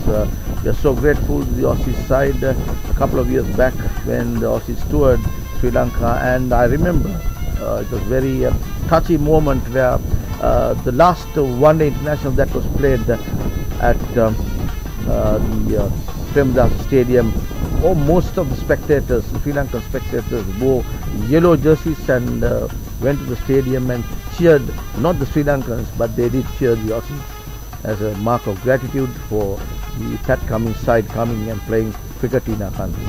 we are so grateful to the Aussies side a couple of years back when the Aussies toured Sri Lanka. And I remember it was very touchy moment where the last one-day international that was played at the Premdas Stadium, most of the spectators, Sri Lankan spectators, wore yellow jerseys and went to the stadium and cheered, not the Sri Lankans, but they did cheer the Aussies as a mark of gratitude for the Pat Cummins side coming and playing cricket in our country.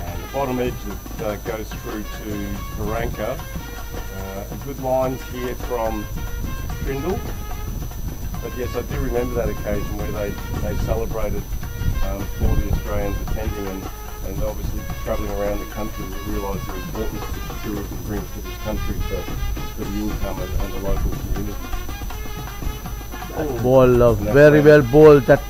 And the bottom edge that goes through to Baranka. Good lines here from Trindle. But yes, I do remember that occasion where they celebrated for the Australians attending, and obviously travelling around the country, we realise the importance that tourism brings to this country for the income and the local community. Ball very well bowled. That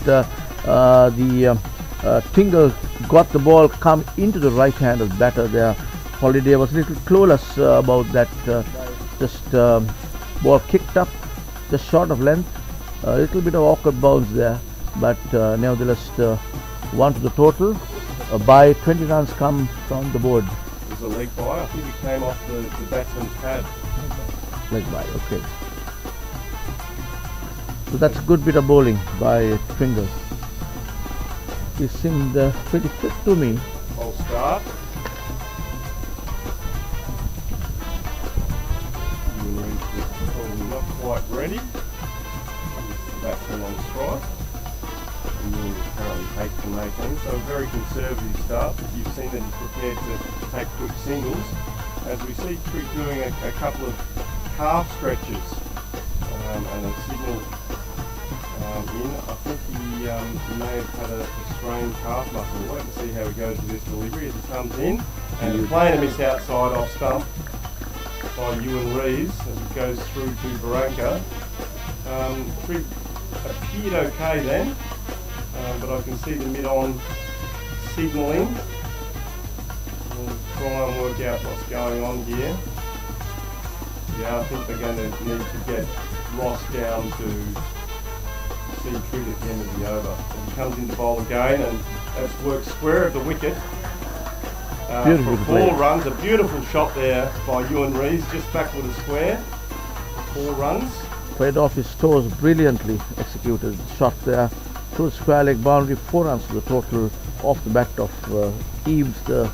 Tingle got the ball come into the right-handed batter there. Holiday was a little clueless about that. Just ball kicked up, just short of length. A little bit of awkward bounce there, but nevertheless 1 to the total. By 20 runs come from the board. It was a leg by. I think it came off the batsman's pad. Leg by, okay. So that's a good bit of bowling by Twinkle. He seemed pretty quick to me. Full start. Probably not quite ready. Batsman on strike. And then currently 8 from 18, so a very conservative start. But you've seen that he's prepared to take quick singles. As we see Trick doing a couple of calf stretches and a signal in. I think he may have had a strained calf muscle. We'll wait and see how he goes with this delivery as he comes in. And playing a miss outside off stump by Ewan Reeves as it goes through to Baranka. Trick appeared okay then, but I can see the mid-on signalling. We'll try and work out what's going on here. Yeah, I think they're going to need to get Ross down to see Trick at the end of the over. And he comes into bowl again, and that's worked square of the wicket. For 4 runs, a beautiful shot there by Ewan Reeves, just back with a square. 4 runs. Played off his toes, brilliantly executed shot there. To the square leg boundary, 4 runs to the total off the bat of Eaves, the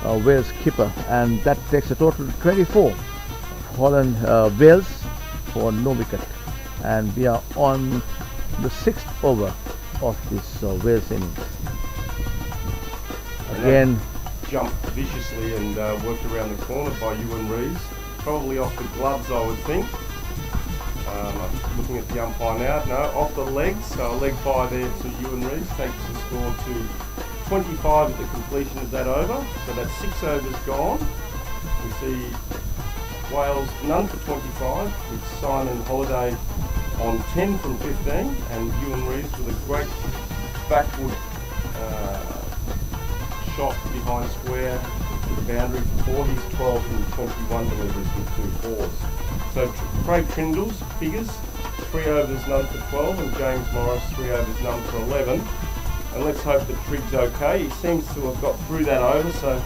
Wales keeper, and that takes a total of 24. Holland, Wales for no wicket, and we are on the 6th over of this Wales innings. Again, jumped viciously and worked around the corner by Ewan Reeves, probably off the gloves, I would think. Looking at the umpire now, no, off the legs, so a leg by there to Ewan Reeves takes the score to 25 at the completion of that over, so that's 6 overs gone. We see Wales none for 25 with Simon Holiday on 10 from 15, and Ewan Reeves with a great backward shot behind square to the boundary for 4. He's 12 from 21 deliveries with 2 fours. So Craig Trindle's figures, 3 overs none for 12, and James Morris 3 overs none for 11. And let's hope that Trig's okay. He seems to have got through that over, so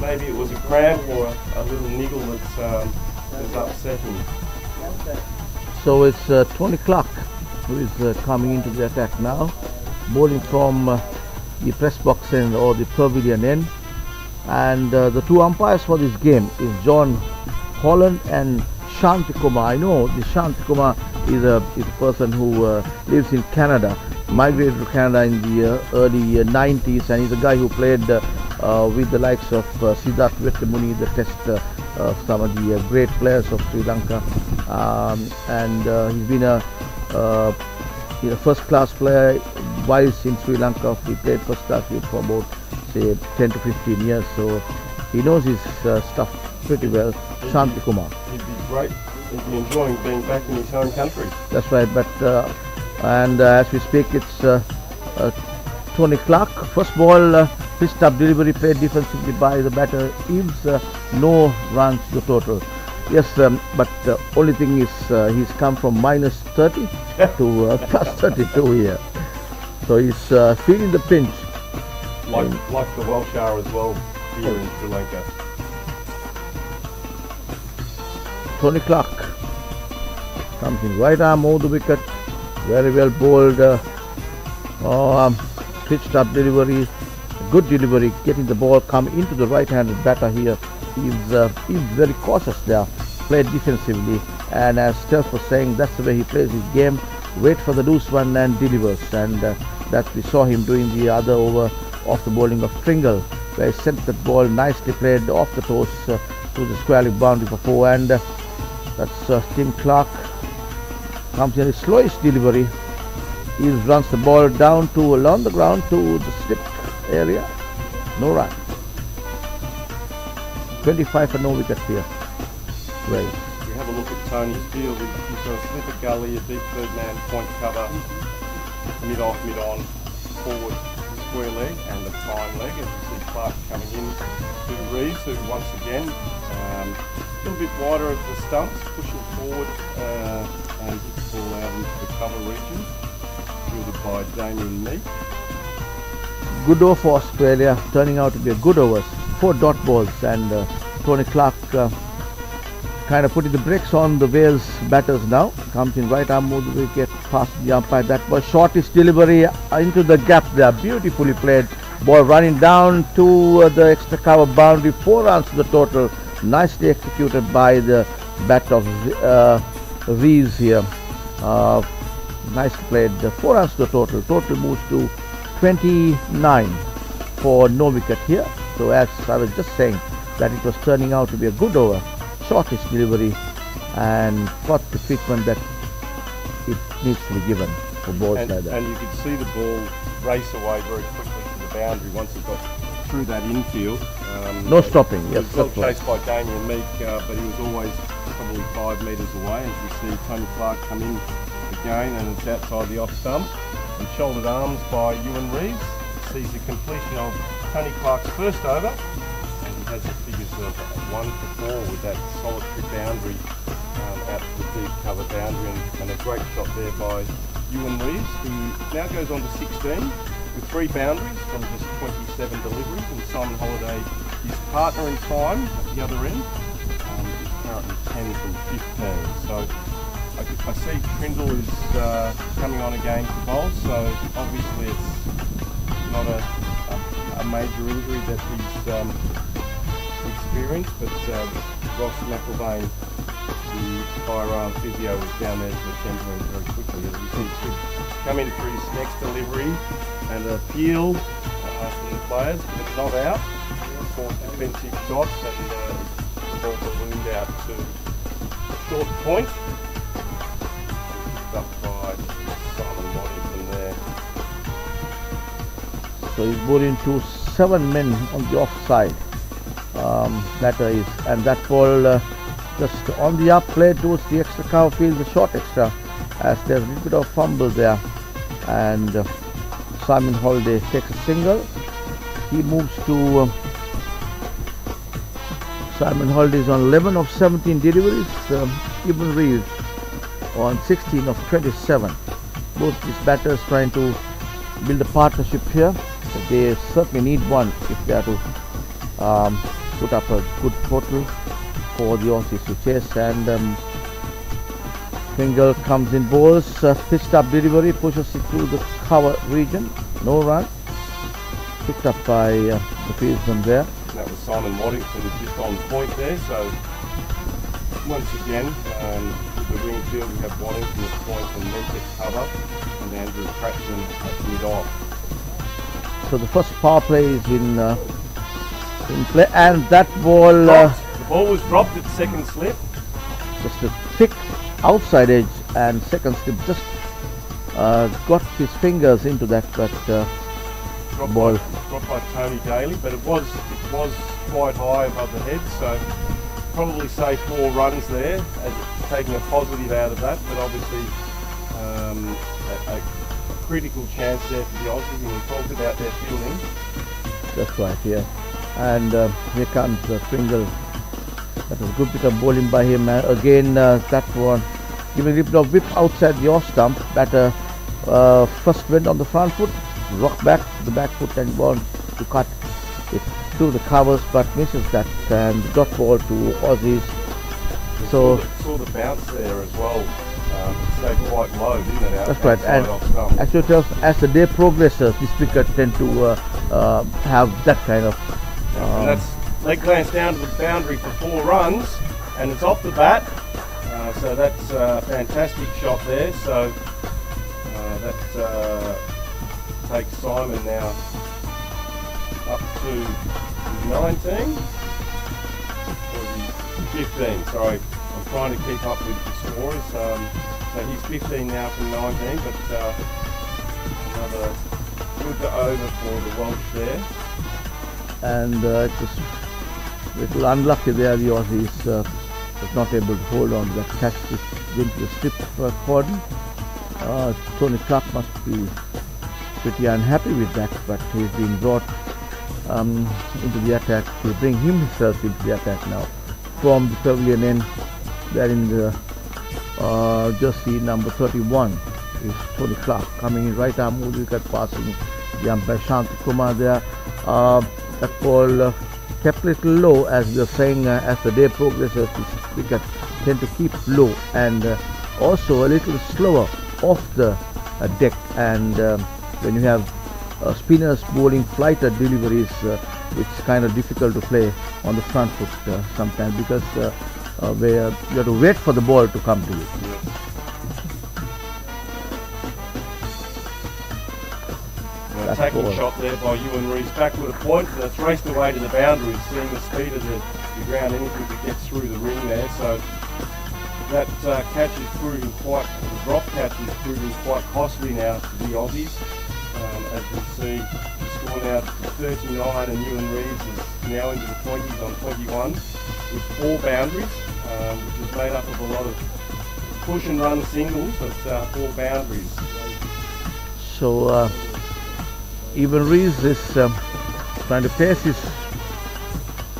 maybe it was a cramp or a little niggle that's upset him. so it's Tony Clark who is coming into the attack now, bowling from the press box end or the pavilion end. And the 2 umpires for this game is John Holland and Shanti Kumar. I know the Shanti Kumar is a person who lives in Canada, migrated to Canada in the early 90s, and he's a guy who played with the likes of Siddharth Vetamuni, the test some of the great players of Sri Lanka, and he's been a first-class player whilst in Sri Lanka. He played first-class for about say 10 to 15 years, so he knows his stuff pretty well. Shanti Kumar. He'd be great. He'd be enjoying being back in his home country. That's right, but And as we speak, it's Tony Clark. First ball, pitched up delivery, played defensively by the batter Eaves. No runs to total. Yes, but the only thing is he's come from minus 30 to plus 32 here. So he's feeling the pinch. Like the Welsh are as well here in Sri Lanka. Tony Clark comes in right arm over the wicket. Very well bowled. Pitched up delivery. Good delivery. Getting the ball come into the right-handed batter here. He's very cautious there. Played defensively. And as Steph was saying, that's the way he plays his game. Wait for the loose one and delivers. And that we saw him doing the other over off the bowling of Pringle, where he sent that ball nicely played off the toes to the square leg boundary for 4. And that's Tim Clark. Comes in his slowest delivery. He runs the ball down to along the ground to the slip area. No run. 25 for no wicket here. Right. We have a look at Tony's field. He's got a slipper gully, a deep third man, point cover, mid off, mid on, forward square leg and the time leg. As you see Clark coming in to Reeves, who once again a little bit wider of the stumps, pushing forward and hits the ball out into the cover region, fielded by Damien Meek. Good over for Australia, turning out to be a good overs. 4 dot balls, and Tony Clark kind of putting the brakes on the Wales batters now. Comes in right arm move the wicket, past the umpire. That was shortest delivery into the gap there. Beautifully played. Ball running down to the extra cover boundary. 4 runs to the total. Nicely executed by the bat of Reeves here. Nicely played. 4 runs to the total. Total moves to 29 for no wicket here. So as I was just saying, that it was turning out to be a good over. Shortest delivery and got the treatment that it needs to be given for balls like that. And you could see the ball race away very quickly to the boundary once it got through that infield. No stopping. Yes, he was well chased by Damien Meek, but he was always probably 5 metres away. As we see Tony Clark come in again, and it's outside the off stump and shouldered arms by Ewan Reeves. Sees the completion of Tony Clark's first over. Has the figures of 1 for 4 with that solitary boundary out to the deep cover boundary, and a great shot there by Ewan Reeves, who now goes on to 16 with 3 boundaries from just 27 deliveries, and Simon Holliday, his partner in time at the other end, is currently 10 from 15. So I see Trindle is coming on again to bowl, so obviously it's not a major injury that he's experience, but Ross McIlvain, the firearm physio, was down there to attend to him very quickly. As you see, come in for his next delivery and appeal from the players, but not out. 4 defensive shots, and the ball ballooned out to a short point. Picked up by Simon Waddington there. So he's brought into 7 men on the offside. Batter is, and that ball just on the up play towards the extra cover field, the short extra, as there's a little bit of fumble there, and Simon Holliday takes a single. He moves to Simon Holliday is on 11 of 17 deliveries. Ewan Reeves on 16 of 27. Both these batters trying to build a partnership here. But they certainly need one if they are to put up a good total for the Aussies to chase. And Pringle comes in, bowls, pitched up delivery, pushes it through the cover region. No run. Picked up by the fieldsman there. That was Simon Waddington just on point there. So once again, with the wing field, we have Waddington at point and Meek at cover, and Andrew Cratchit at mid off. So the first power play is in play, and that ball the ball was dropped at second slip. Just a thick outside edge, and second slip just got his fingers into that, but ball dropped by Tony Daly, but it was quite high above the head, so probably say 4 runs there, as taking a positive out of that. But obviously a critical chance there for the Aussies, and we talked about their fielding. That's right, yeah. And here comes Pringle. That was a good bit of bowling by him. Again, that one giving a little bit of whip outside the off stump. Batter first went on the front foot, rock back to the back foot and ball to cut it through the covers, but misses that, and dot ball to Aussies. So saw the bounce there as well. It stayed quite low, didn't it? That's right. And actually, as the day progresses, this wicket tend to have that kind of. And that's leg glance down to the boundary for 4 runs, and it's off the bat. So that's a fantastic shot there. So that takes Simon now up to 19 or 15. Sorry, I'm trying to keep up with the scores. So he's 15 now from 19, but another good over for the Welsh there. And it was a little unlucky there. The Aussies was not able to hold on to that catch. This went to the slip cordon. Tony Clark must be pretty unhappy with that, but he's been brought into the attack to bring himself into the attack now from the pavilion end. There in the jersey number 31 is Tony Clark coming in right arm wicket, passing the umpire Shanti Kumar there. That ball kept a little low, as we are saying, as the day progresses. This wicket tend to keep low and also a little slower off the deck, and when you have spinners bowling flighted deliveries, it's kind of difficult to play on the front foot sometimes, because where you have to wait for the ball to come to you. Attacking shot there by Ewan Reeves back with a point, and it's raced away to the boundary, seeing the speed of the ground, anything that gets through the ring there. So that catch is proving quite, the drop catch is proving quite costly now to the Aussies. As we see, the score now to 39, and Ewan Reeves is now into the 20s on 21 with 4 boundaries, which is made up of a lot of push and run singles, but 4 boundaries. So even Reeves is trying to pace his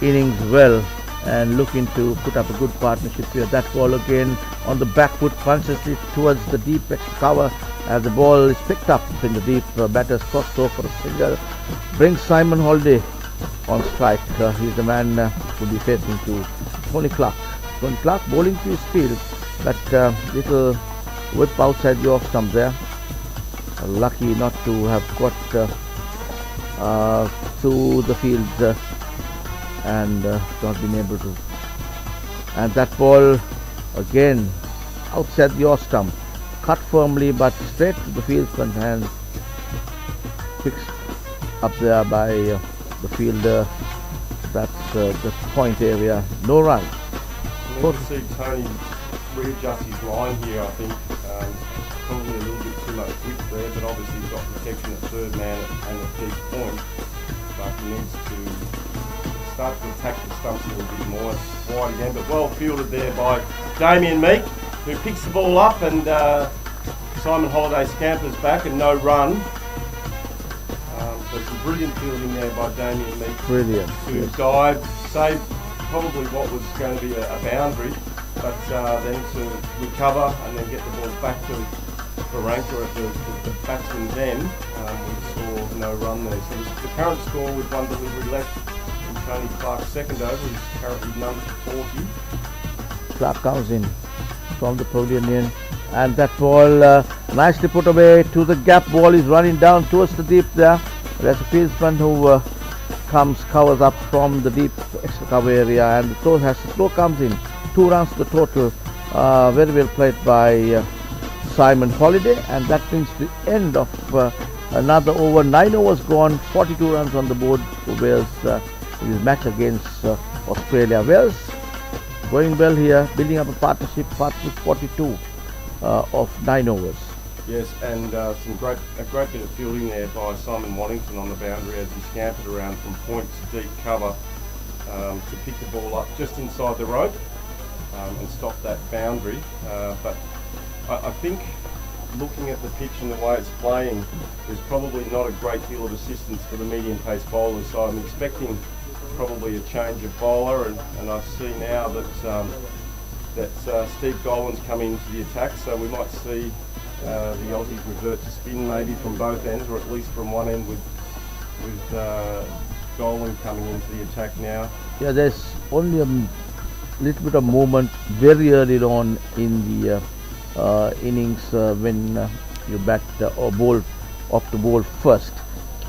innings well and looking to put up a good partnership here. That ball again on the back foot, punches it towards the deep extra cover, as the ball is picked up in the deep. Batter's crossed over for a single, brings Simon Holiday on strike. He's the man who will be facing to Tony Clark. Tony Clark bowling to his field, but little whip outside the off stump there. Lucky not to have got through the field and not been able to. And that ball again outside the off stump, cut firmly but straight to the field front hand, fixed up there by the fielder. That's the point area, no run. We need to see Tony readjust his line here, I think. Probably a little bit too much width there, but obviously he's got protection at third man and at deep point. But he needs to start to attack the stumps a little bit more. It's wide again, but well fielded there by Damien Meek, who picks the ball up, and Simon Holiday scampers back and no run. So some brilliant fielding there by Damien Meek. Brilliant. To dive, save probably what was going to be a boundary, but then to recover and then get the ball back to Baranka at the batsman's end. We saw no run there. So the current score with 1 delivery left in Tony Clark's second over is currently none for 40. Clark comes in from the pavilion end, and that ball nicely put away to the gap. Ball is running down towards the deep there. There's a fieldsman who covers up from the deep extra cover area, and the throw comes in. 2 runs to the total. Very well played by Simon Holiday, and that brings the end of another over. 9 overs gone, 42 runs on the board for Wales in his match against Australia. Wales going well here, building up a partnership 42 of 9 overs. Yes, and a great bit of fielding there by Simon Waddington on the boundary as he scampered around from point to deep cover to pick the ball up just inside the rope and stop that boundary. But I think looking at the pitch and the way it's playing, there's probably not a great deal of assistance for the medium pace bowlers. So I'm expecting probably a change of bowler, and I see now that Steve Golan's coming into the attack, so we might see the Aussies revert to spin maybe from both ends, or at least from one end with Golan coming into the attack now. Yeah, there's only a little bit of movement very early on in the innings when you bat or bowl off the ball first,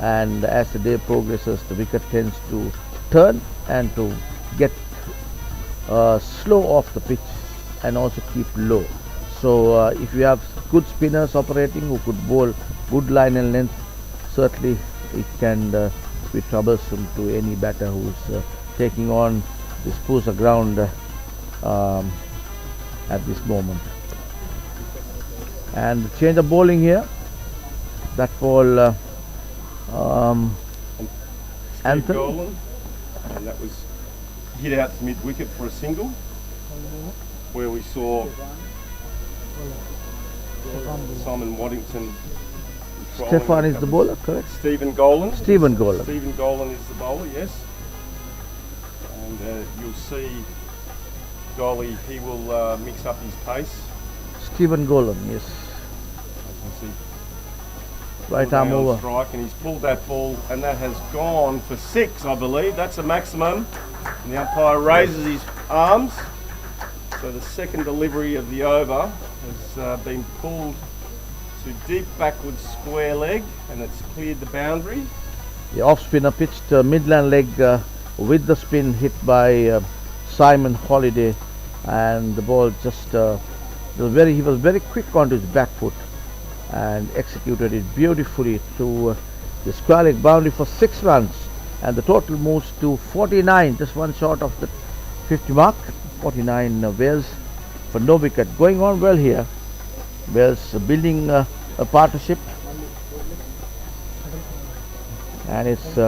and as the day progresses the wicket tends to turn and to get slow off the pitch and also keep low. So if you have good spinners operating who could bowl good line and length, certainly it can be troublesome to any batter who's taking on this PUSA ground at this moment. And the change of bowling here, that ball Anthony Golan, and that was hit out to mid wicket for a single, where we saw Simon Waddington. Stefan is the bowler, correct? Stephen Golan. Stephen Golan. Stephen Golan is the bowler, yes. And you'll see Golly, he will mix up his pace. Stephen Golan, yes. As you can see, Right arm over. Strike, and he's pulled that ball, and that has gone for 6, I believe. That's a maximum. And the umpire raises his arms. So the second delivery of the over has been pulled to deep backwards square leg, and it's cleared the boundary. The off spinner pitched midland leg with the spin hit by Simon Holiday, and the ball just he was very quick onto his back foot and executed it beautifully to the square leg boundary for 6 runs, and the total moves to 49, just one short of the 50 mark. 49 Wales for no wicket. Going on well here. Wales building a partnership, and it's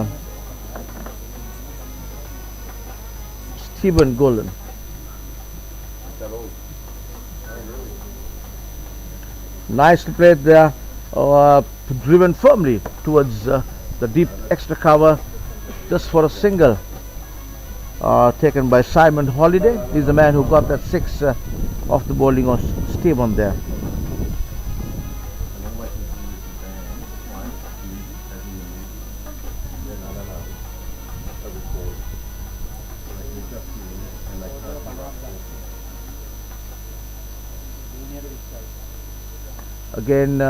Stephen Golan. Nicely played there, driven firmly towards the deep extra cover just for a single. Taken by Simon Holiday. He's the man who got that 6 off the bowling of Stephen there. Again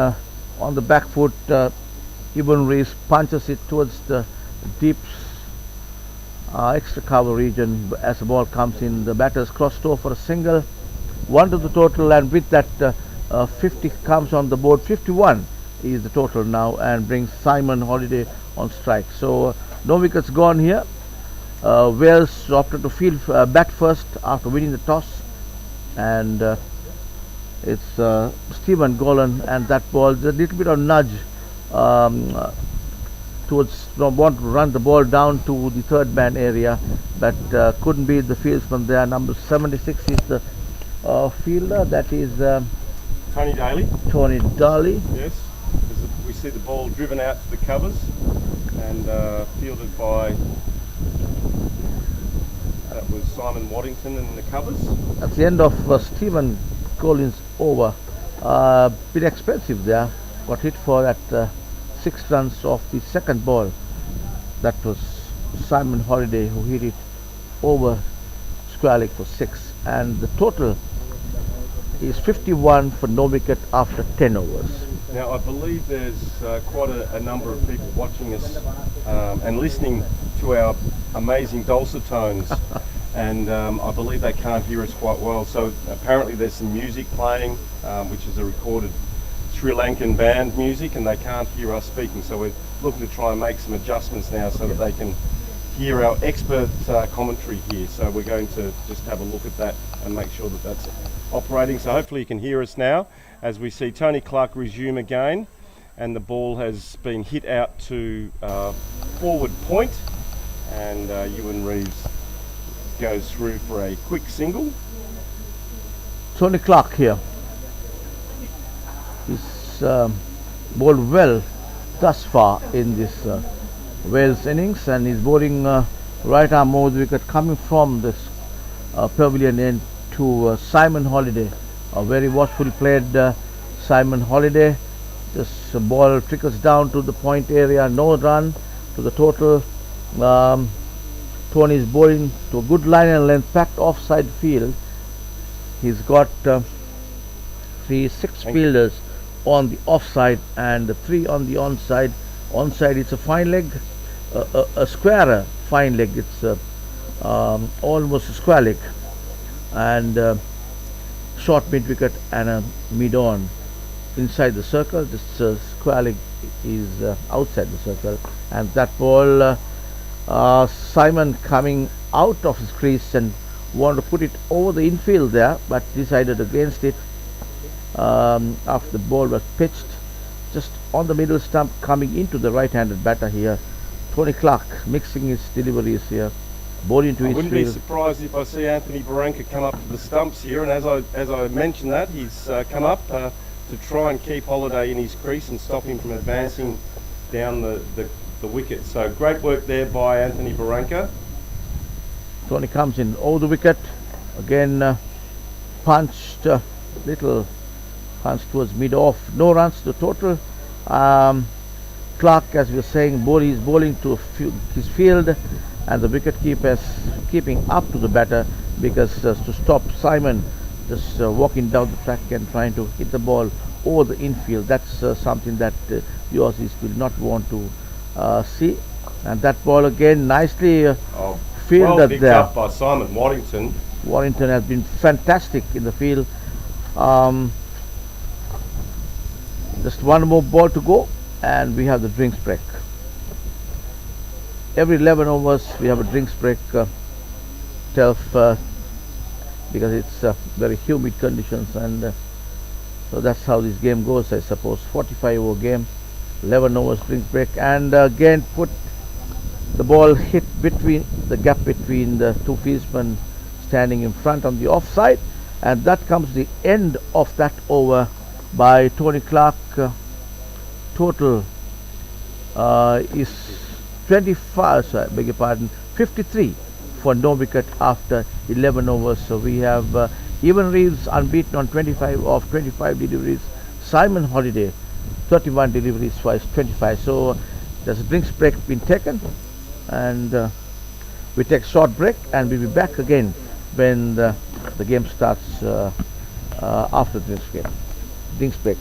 on the back foot, Ibn Rees punches it towards the deep extra cover region. As the ball comes in, the batters crossed over for a single, 1 to the total, and with that 50 comes on the board. 51 is the total now, and brings Simon Holiday on strike. So no wickets gone here. Wales opted to bat first after winning the toss, and it's Stephen Golan, and that ball, a little bit of nudge towards want to run the ball down to the third man area, but couldn't beat the fieldsman there. Number 76 is the fielder, that is Tony Daly. Tony Daly. Yes, we see the ball driven out to the covers and fielded by, that was Simon Waddington in the covers. That's the end of Stephen Golan's over. Bit expensive there, got hit for that 6 runs off the second ball. That was Simon Holiday who hit it over square leg for 6, and the total is 51 for no wicket after 10 overs. Now I believe there's quite a number of people watching us and listening to our amazing dulcet tones, and I believe they can't hear us quite well, so apparently there's some music playing, which is a recorded Sri Lankan band music, and they can't hear us speaking, so we're looking to try and make some adjustments now so that they can hear our expert commentary here. So we're going to just have a look at that and make sure that that's operating. So hopefully you can hear us now as we see Tony Clark resume again, and the ball has been hit out to forward point, and Ewan Reeves goes through for a quick single. Tony Clark here. He's has bowled well thus far in this Wales innings, and he's bowling right arm over the wicket coming from this pavilion end to Simon Holiday. A very watchfully played Simon Holiday. This ball trickles down to the point area, no run to the total. Tony is bowling to a good line and length, packed offside field. He's got six fielders on the offside and three on the onside. Onside, it's a fine leg, a square fine leg. It's almost a square leg, and short mid wicket and a mid on inside the circle. This square leg is outside the circle, and that ball, Simon coming out of his crease and wanted to put it over the infield there, but decided against it after the ball was pitched just on the middle stump, coming into the right-handed batter here. Tony Clark mixing his deliveries here, bowling into his field. I wouldn't be surprised if I see Anthony Barranca come up to the stumps here, and as I mentioned that, he's come up to try and keep Holiday in his crease and stop him from advancing down the wicket. So great work there by Anthony Barranca. Tony comes in over the wicket again, punched little punch towards mid off, no runs to total. Clark, as we were saying, is bowling to his field, and the wicket keeper is keeping up to the batter because to stop Simon just walking down the track and trying to hit the ball over the infield. That's something that the Aussies will not want to see. And that ball again nicely fielded picked there. Up by Simon Waddington. Waddington has been fantastic in the field. Just one more ball to go, and we have the drinks break. Every 11 overs we have a drinks break, because it's very humid conditions, and so that's how this game goes, I suppose. 45 over game, 11 overs drinks break, and again put the ball hit between the gap between the two fieldsmen standing in front on the offside, and that comes the end of that over by Tony Clark. Total is 25, sorry, beg your pardon, 53 for no wicket after 11 overs. So we have Evan Reeves unbeaten on 25 of 25 deliveries. Simon Holiday 31 deliveries for his 25. So there's a drinks break been taken, and we take a short break, and we'll be back again when the game starts after the drinks break.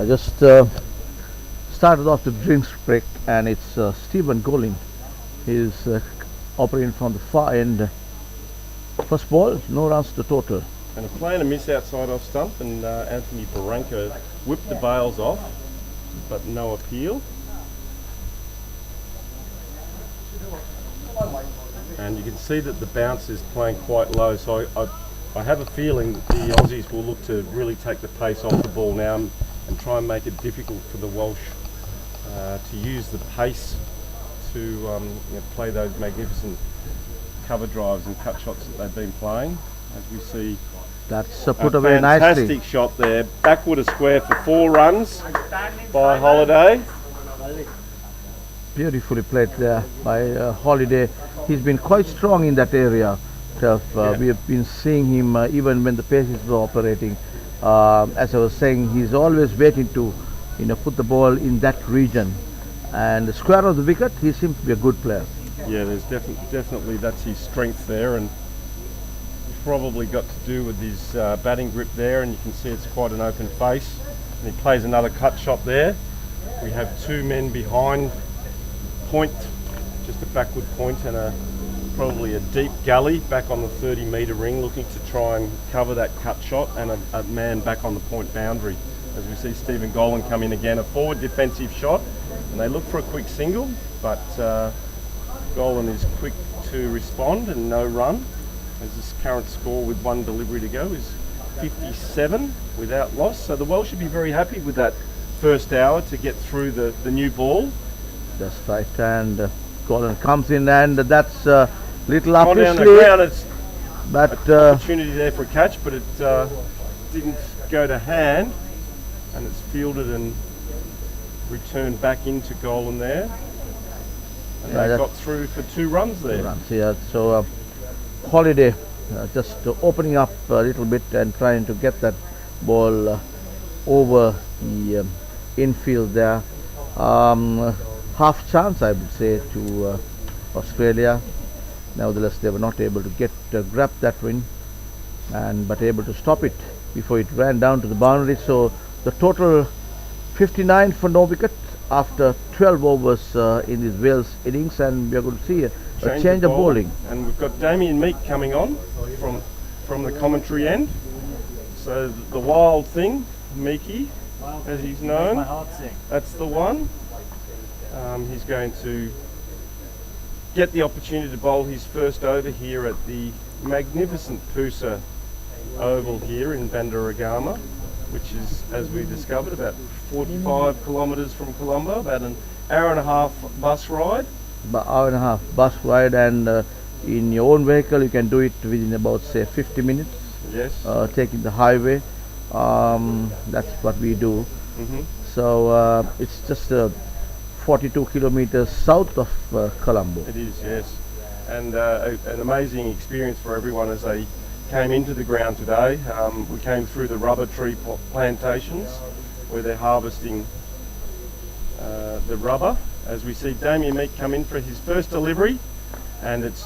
I just started off the drinks break, and it's Stephen Golin. He's operating from the far end. First ball, no runs to total. And a play and a miss outside off stump, and Anthony Barranca whipped the bails off, but no appeal. And you can see that the bounce is playing quite low, so I have a feeling that the Aussies will look to really take the pace off the ball now and try and make it difficult for the Welsh to use the pace to play those magnificent cover drives and cut shots that they've been playing. As we see, that's put away nicely. Fantastic shot there. Backward a square for 4 runs by Holiday. Beautifully played there by Holiday. He's been quite strong in that area. We have been seeing him even when the paces were operating. As I was saying, he's always waiting to put the ball in that region. And the square of the wicket, he seems to be a good player. Yeah, there's definitely that's his strength there, and it's probably got to do with his batting grip there, and you can see it's quite an open face. And he plays another cut shot there. We have 2 men behind point, just a backward point and probably a deep gully back on the 30-metre ring, looking to try and cover that cut shot, and a man back on the point boundary. As we see Stephen Golin come in again, a forward defensive shot, and they look for a quick single, but Golin is quick to respond and no run. As this current score with 1 delivery to go is 57 without loss, so the Welsh should be very happy with that first hour to get through the new ball. That's right, and Golin comes in, and that's little up his down the sleeve. ground, it's But opportunity there for a catch, but it didn't go to hand, and it's fielded and returned back into Golin there. And they got through for 2 runs there. 2 runs, yeah. So Holiday just opening up a little bit and trying to get that ball over the infield there. Half chance, I would say, to Australia. Nevertheless, they were not able to grab that win, but able to stop it before it ran down to the boundary. So the total 59 for no wicket after 12 overs in this Wales innings, and we are going to see a change of bowling. And we've got Damien Meek coming on from the commentary end. So the wild thing, Meekie, as he's known, that's the one. He's going to get the opportunity to bowl his first over here at the magnificent PUSA Oval here in Bandaragama, which is, as we discovered, about 45 kilometres from Colombo, about an hour and a half bus ride. About hour and a half bus ride, and in your own vehicle you can do it within about, say, 50 minutes. Yes. Taking the highway. That's what we do. So it's just 42 kilometers south of Colombo. It is, yes. And an amazing experience for everyone as they came into the ground today. We came through the rubber tree plantations where they're harvesting the rubber. As we see Damien Meek come in for his first delivery, and it's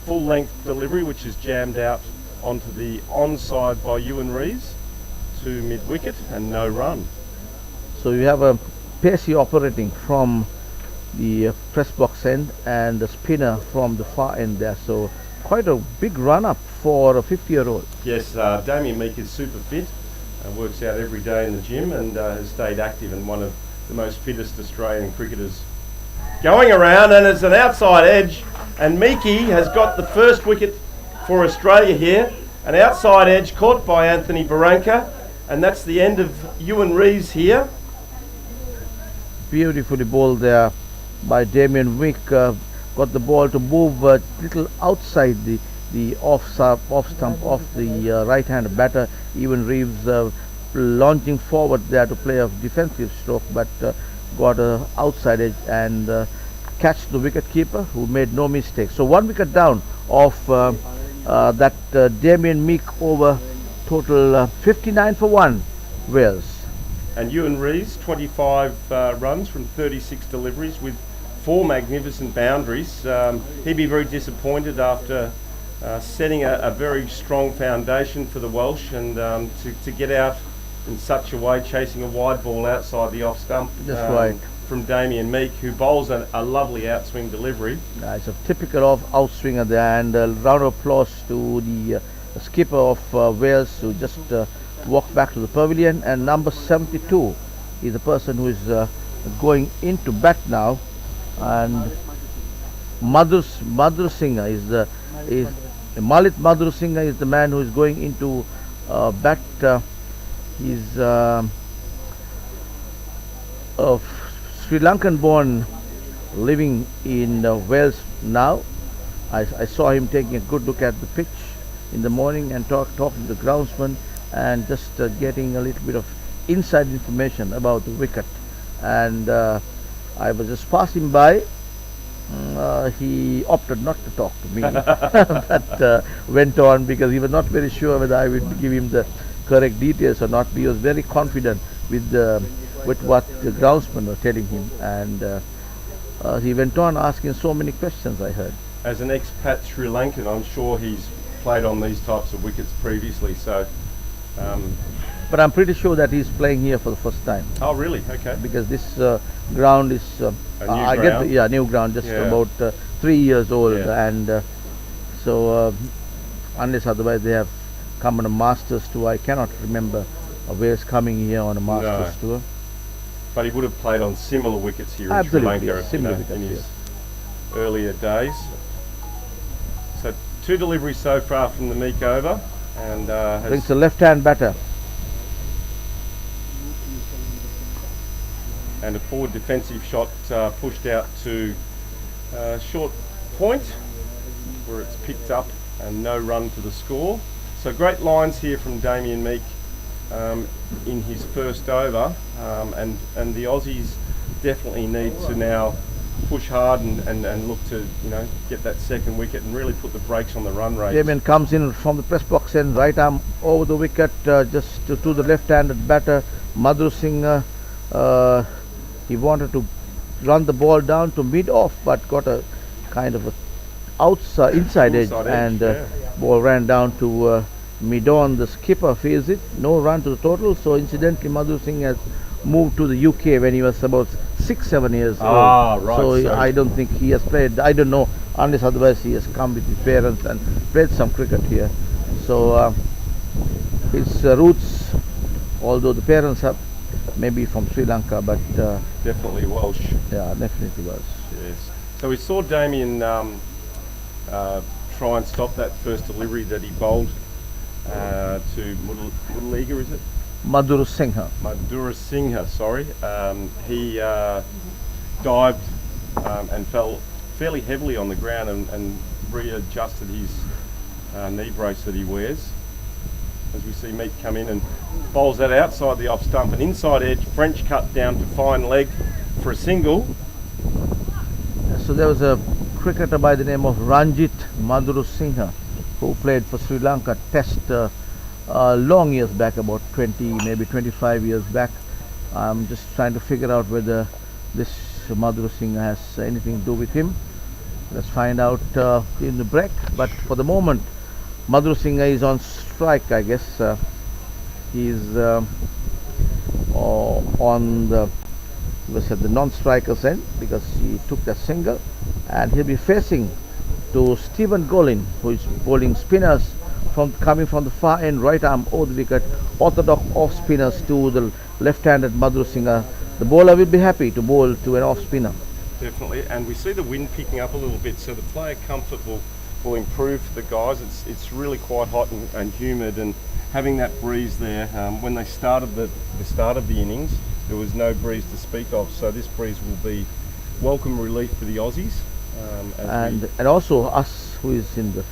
full length delivery, which is jammed out onto the onside by Ewan Rees to mid wicket and no run. So you have a pacey operating from the press box end and the spinner from the far end there. So quite a big run up for a 50-year-old. Yes, Damien Meek is super fit and works out every day in the gym, and has stayed active, and one of the most fittest Australian cricketers going around. And it's an outside edge, and Meekie has got the first wicket for Australia here. An outside edge caught by Anthony Barranca, and that's the end of Ewan Rees here. Beautifully bowled there by Damien Meek. Got the ball to move a little outside the off stump of the right-handed batter. Ewan Reeves launching forward there to play a defensive stroke, but got a outside edge and catch the wicket keeper, who made no mistake. So 1 wicket down of that Damien Meek over. Total 59 for 1 Wales. And Ewan Rees 25 runs from 36 deliveries with 4 magnificent boundaries. He'd be very disappointed after setting a very strong foundation for the Welsh, and to get out in such a way, chasing a wide ball outside the off stump. That's right. From Damien Meek, who bowls a lovely outswing delivery. It's a typical of outswinger there, and a round of applause to the skipper of Wales, who just walked back to the pavilion. And number 72 is the person who is going into bat now, and Madhur Singh is Malit Madhur Singh is the man who is going into bat. He's of Sri Lankan born, living in Wales now. I saw him taking a good look at the pitch in the morning and talking to the groundsman, and just getting a little bit of inside information about the wicket. And I was just passing by. He opted not to talk to me, but went on because he was not very sure whether I would give him the correct details or not. He was very confident with what the groundsmen were telling him, and he went on asking so many questions, I heard. As an expat Sri Lankan, I'm sure he's played on these types of wickets previously, so... but I'm pretty sure that he's playing here for the first time. Oh really? Okay. Because this ground is a new ground? New ground, just about 3 years old, and so unless otherwise they have come on a Masters tour. I cannot remember Wales coming here on a Masters tour. But he would have played on similar wickets here Absolutely, in Sri Lanka, similar in his wickets, earlier days. So 2 deliveries so far from the Meek over, and it's a left-hand batter. And a forward defensive shot pushed out to short point, where it's picked up, and no run to the score. So great lines here from Damien Meek in his first over, and the Aussies definitely need to now push hard and look to get that second wicket and really put the brakes on the run rate. Damien comes in from the press box and right arm over the wicket, just to the left-handed batter Madhur Singh. He wanted to run the ball down to mid-off, but got a kind of a inside edge, and ball ran down to mid-on. The skipper feels it, no run to the total. So incidentally, Madhur Singh has moved to the UK when he was about 6-7 years old. Right. So I don't think he has played. I don't know, unless otherwise he has come with his parents and played some cricket here. So his roots, although the parents have maybe from Sri Lanka, but definitely Welsh. Yeah, definitely Welsh. Yes. So we saw Damien try and stop that first delivery that he bowled to Mudaliga, is it? Madhur Singh. Madhur Singh, sorry. He dived and fell fairly heavily on the ground and readjusted his knee brace that he wears. As we see Meek come in and bowls that outside the off stump, an inside edge French cut down to fine leg for a single. So there was a cricketer by the name of Ranjit Madhur Singh who played for Sri Lanka Test long years back, about 20, maybe 25 years back. I'm just trying to figure out whether this Madhur Singh has anything to do with him. Let's find out in the break. But for the moment, Madhur Singh is on strike, I guess. He's on the non-striker's end because he took that single, and he'll be facing to Stephen Golin, who is bowling spinners coming from the far end, right arm over the wicket, orthodox off spinners to the left-handed Madhur Singh. The bowler will be happy to bowl to an off spinner. Definitely, and we see the wind picking up a little bit, so the player comfort will improve for the guys. It's really quite hot and humid, and having that breeze there. When they started the start of the innings, there was no breeze to speak of, so this breeze will be welcome relief for the Aussies. And also us who is in the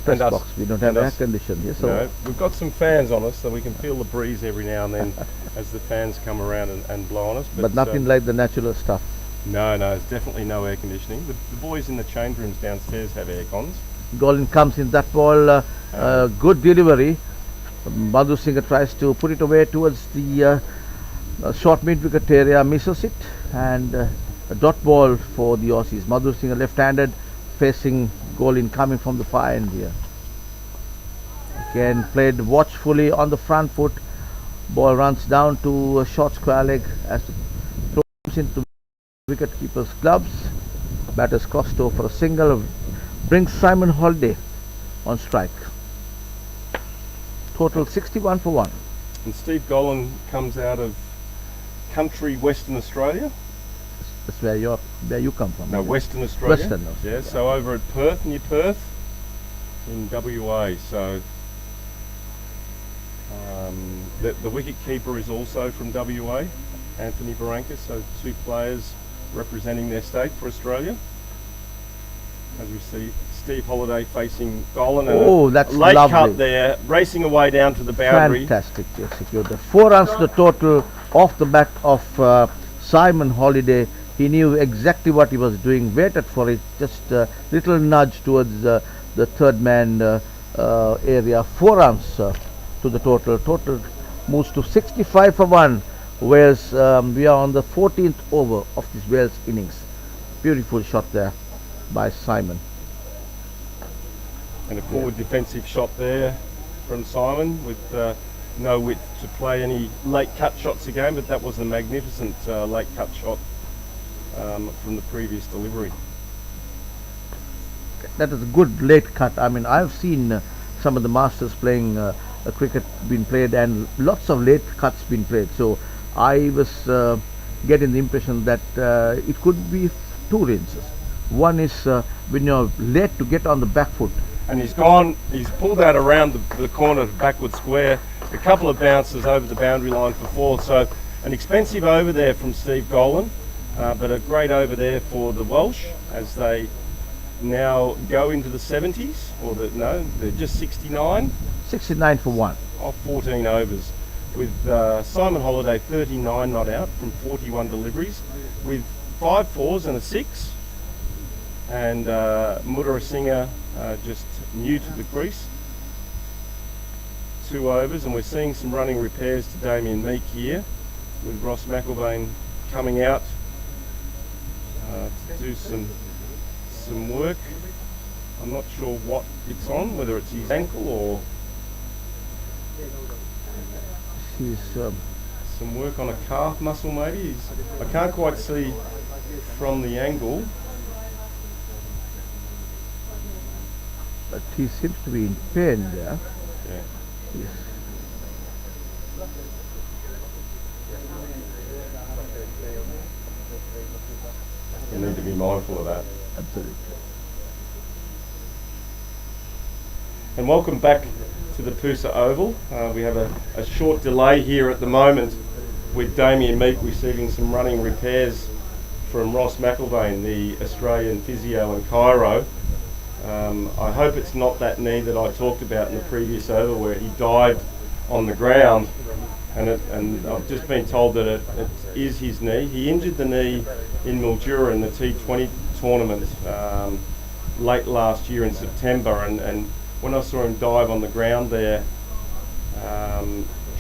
press box, we don't have air conditioning here, so no, we've got some fans on us, so we can feel the breeze every now and then as the fans come around and blow on us. But nothing like the natural stuff. No, it's definitely no air conditioning. The boys in the change rooms downstairs have air cons. Golin comes in that ball, good delivery. Madhur Singh tries to put it away towards the short mid-wicket area, misses it, and a dot ball for the Aussies. Madhur Singh left-handed, facing Golin coming from the far end here. Again played watchfully on the front foot. Ball runs down to a short square leg as it comes into wicket keeper's gloves. Batters crossed over for a single, brings Simon Holiday on strike. Total 61 for 1. And Steve Gollan comes out of country Western Australia. That's where you come from. No, Western Australia. Western Australia. Yeah, so over at Perth, near Perth, in WA. So the wicket keeper is also from WA, Anthony Barranca. So 2 players representing their state for Australia. As we see Steve Holiday facing Gollan, and that's a late lovely. cut there, racing away down to the boundary. Fantastic executed. 4 runs to the total off the bat of Simon Holiday. He knew exactly what he was doing, waited for it, just a little nudge towards the third man area. 4 runs to the total. Total moves to 65 for 1. Wales, we are on the 14th over of this Wales innings. Beautiful shot there by Simon. And a forward defensive shot there from Simon with no width to play any late cut shots again, but that was a magnificent late cut shot from the previous delivery. That is a good late cut. I mean, I've seen some of the masters playing cricket being played, and lots of late cuts being played. So I was getting the impression that it could be 2 reasons. One is when you're late to get on the back foot. And he's pulled that around the corner of backward square, a couple of bounces over the boundary line for 4. So an expensive over there from Steve Gollan, but a great over there for the Welsh as they now go into the 70s, they're just 69. 69 for 1. Off 14 overs, with Simon Holiday 39 not out from 41 deliveries, with 5 fours and a 6, and Mudara just new to the crease. 2 overs, and we're seeing some running repairs to Damien Meek here, with Ross McIlvaine coming out to do some work. I'm not sure what it's on, whether it's his ankle or some work on a calf muscle maybe. I can't quite see from the angle. But he seems to be in pain there. Yeah. Yes. You need to be mindful of that. Absolutely. And welcome back to the PUSA Oval. We have a short delay here at the moment with Damien Meek receiving some running repairs from Ross McIlvaine, the Australian physio in Cairo. I hope it's not that knee that I talked about in the previous over where he dived on the ground, and I've just been told that it is his knee. He injured the knee in Mildura in the T20 tournament late last year in September, and when I saw him dive on the ground there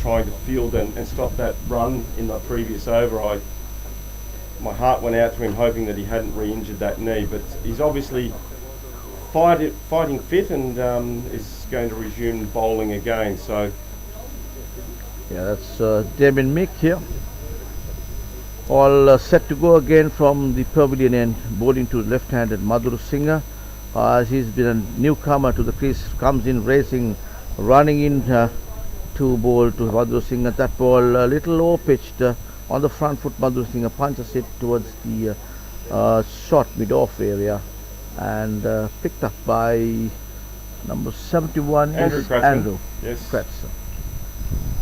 trying to field and stop that run in the previous over, my heart went out to him hoping that he hadn't re-injured that knee, but he's obviously fighting fit and is going to resume bowling again. So yeah, that's Damien Meek here. All set to go again from the pavilion end, bowling to left-handed Madhur Singh. He's been a newcomer to the crease, comes in racing, running in to bowl to Madhur Singh. That ball a little low pitched on the front foot. Madhur Singh punches it towards the short mid-off area, and picked up by number 71 Andrew is Cratson. Andrew Yes. Cratson.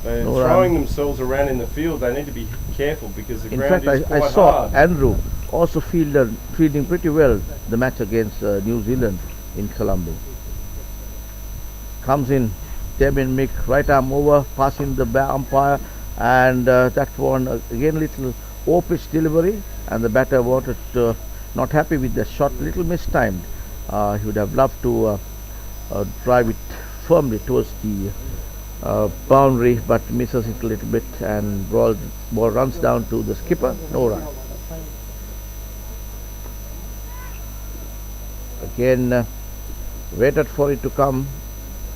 They're throwing themselves around in the field. They need to be careful because the In ground fact, is quite I saw hard. Andrew also fielding pretty well the match against New Zealand in Colombo. Comes in Damien Meek, right arm over, passing the umpire, and that one again little off-pitch delivery, and the batter wanted not happy with the shot, little mistimed. He would have loved to drive it firmly towards the boundary, but misses it a little bit, and ball runs down to the skipper, no run. Again, waited for it to come,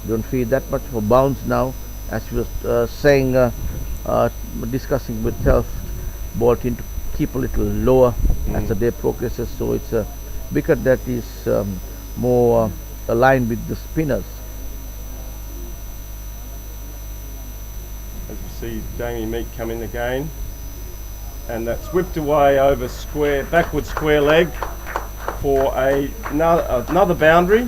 don't feel that much of a bounce now. As he was saying, discussing with Telf ball team to keep a little lower as the day progresses. So it's a wicket that is more aligned with the spinners. As we see Damien Meek come in again, and that's whipped away over square, backward square leg for another boundary.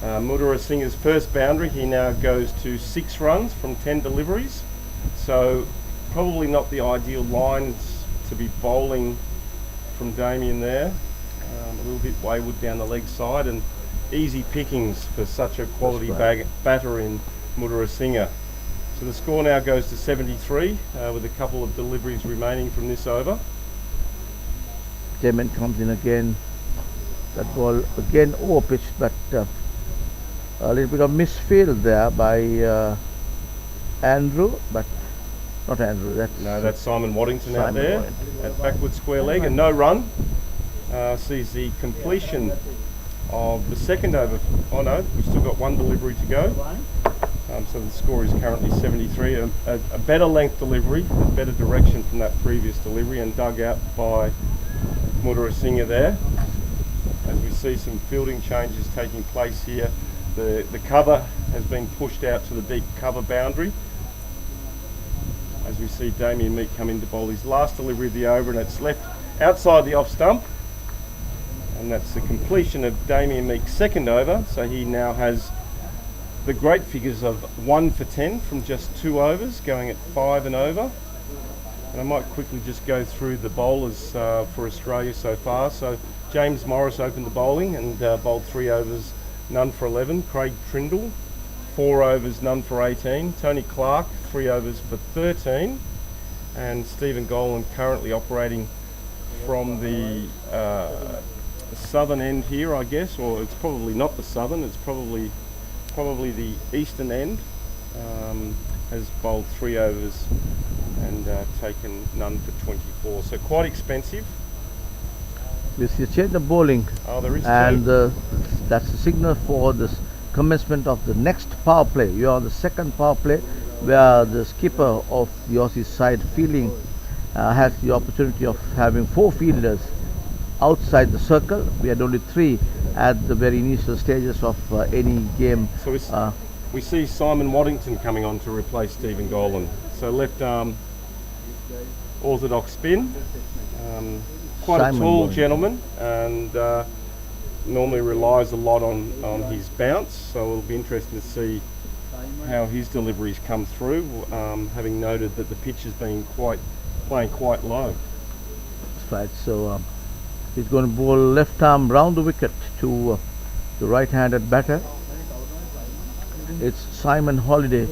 Mudra Singh's first boundary. He now goes to 6 runs from 10 deliveries. So probably not the ideal lines to be bowling from Damien there. A little bit wayward down the leg side, and easy pickings for such a quality batter in Mudra Singh. So the score now goes to 73 with a couple of deliveries remaining from this over. Damien comes in again. That ball again over pitched, but a little bit of misfield there by Andrew, but not Andrew. That's Simon Waddington out Simon there Waddington. at backward square leg, and no run. Sees the completion of the second over. Oh no, we've still got one delivery to go. So the score is currently 73. A better length delivery, a better direction from that previous delivery, and dug out by Mudra Singh there. As we see some fielding changes taking place here. The cover has been pushed out to the deep cover boundary. As we see Damien Meek come in to bowl his last delivery of the over, and it's left outside the off stump. And that's the completion of Damien Meek's second over. So he now has the great figures of 1 for 10 from just 2 overs, going at 5 and over. And I might quickly just go through the bowlers for Australia so far. So James Morris opened the bowling and bowled 3 overs, none for 11. Craig Trindle, 4 overs, none for 18. Tony Clark, 3 overs for 13. And Stephen Golan currently operating from the southern end here, I guess, or it's probably not the southern, it's probably the eastern end. Has bowled 3 overs and taken none for 24. So quite expensive. We see a change of bowling, Oh, there is and two. that's the signal for the commencement of the next power play. You are on the second power play, where the skipper of the Aussie side fielding has the opportunity of having 4 fielders outside the circle. We had only 3 at the very initial stages of any game. So we see Simon Waddington coming on to replace Stephen Golan. So left arm orthodox spin. Quite Simon a tall Waddington. gentleman, and normally relies a lot on his bounce. So it'll be interesting to see how his deliveries come through, having noted that the pitch has been playing quite low. That's right. So he's going to bowl left arm round the wicket to the right-handed batter. It's Simon Holiday.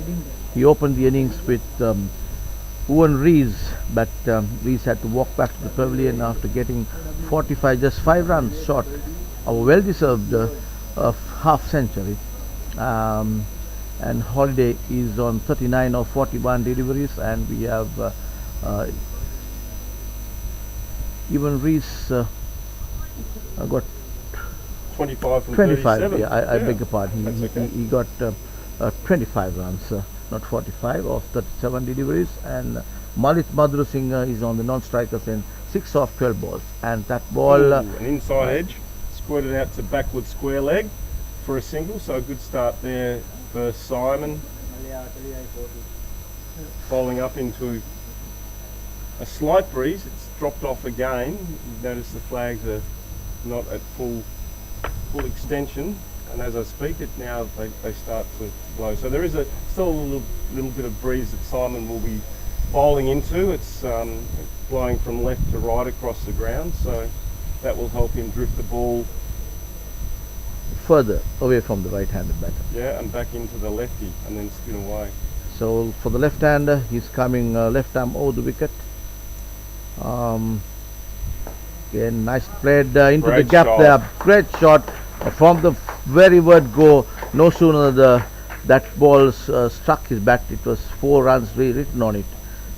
He opened the innings with Owen Rees, but Rees had to walk back to the pavilion after getting 45, just 5 runs short of a well-deserved half century. And Holiday is on 39 of 41 deliveries, and we have even Rees got 25 from 25. 37. Yeah, I beg your pardon. That's okay. He got 25 runs, not 45 of 37 deliveries, and Malit Madhur Singh is on the non-strikers in 6 of 12 balls, and that ball an inside edge, squirted out to backward square leg for a single. So a good start there for Simon. Bowling up into a slight breeze. It's dropped off again. You notice the flags are not at full extension, and as I speak it now they start to blow. So there is still a little bit of breeze that Simon will be bowling into. It's blowing from left to right across the ground, so that will help him drift the ball further away from the right-handed batter. yeah, and back into the lefty and then spin away. So for the left-hander, he's coming left arm over the wicket. Again, nice played into the Great gap shot. there. Great shot from the very word go. No sooner that ball struck his bat, it was 4 runs written on it.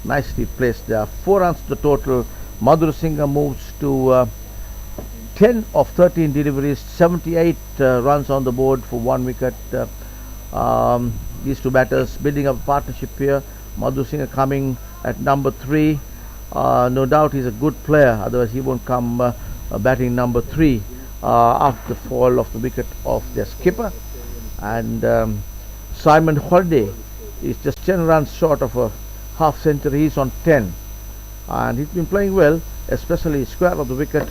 Nicely placed there. 4 runs to the total. Madhur Singh moves to 10 of 13 deliveries, 78 runs on the board for 1 wicket. These two batters building up a partnership here. Madhu Singh coming at number 3. No doubt he's a good player, otherwise he won't come batting number 3 after the fall of the wicket of their skipper. And Simon Holiday is just 10 runs short of a half century. He's on 10 and he's been playing well, especially square of the wicket.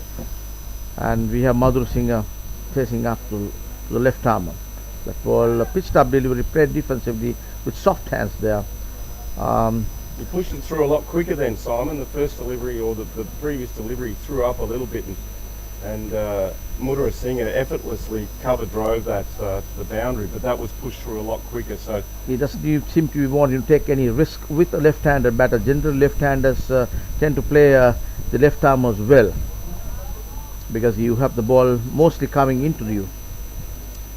And we have Madhu Singh facing up to the left arm. That ball pitched up delivery, played defensively with soft hands there. He pushed it through a lot quicker than Simon. The first delivery, or the previous delivery, threw up a little bit, and Mudra Singh effortlessly cover drove that to the boundary, but that was pushed through a lot quicker. So he doesn't seem to be wanting to take any risk with a left-handed batter. Generally, left-handers tend to play the left arm as well, because you have the ball mostly coming into you.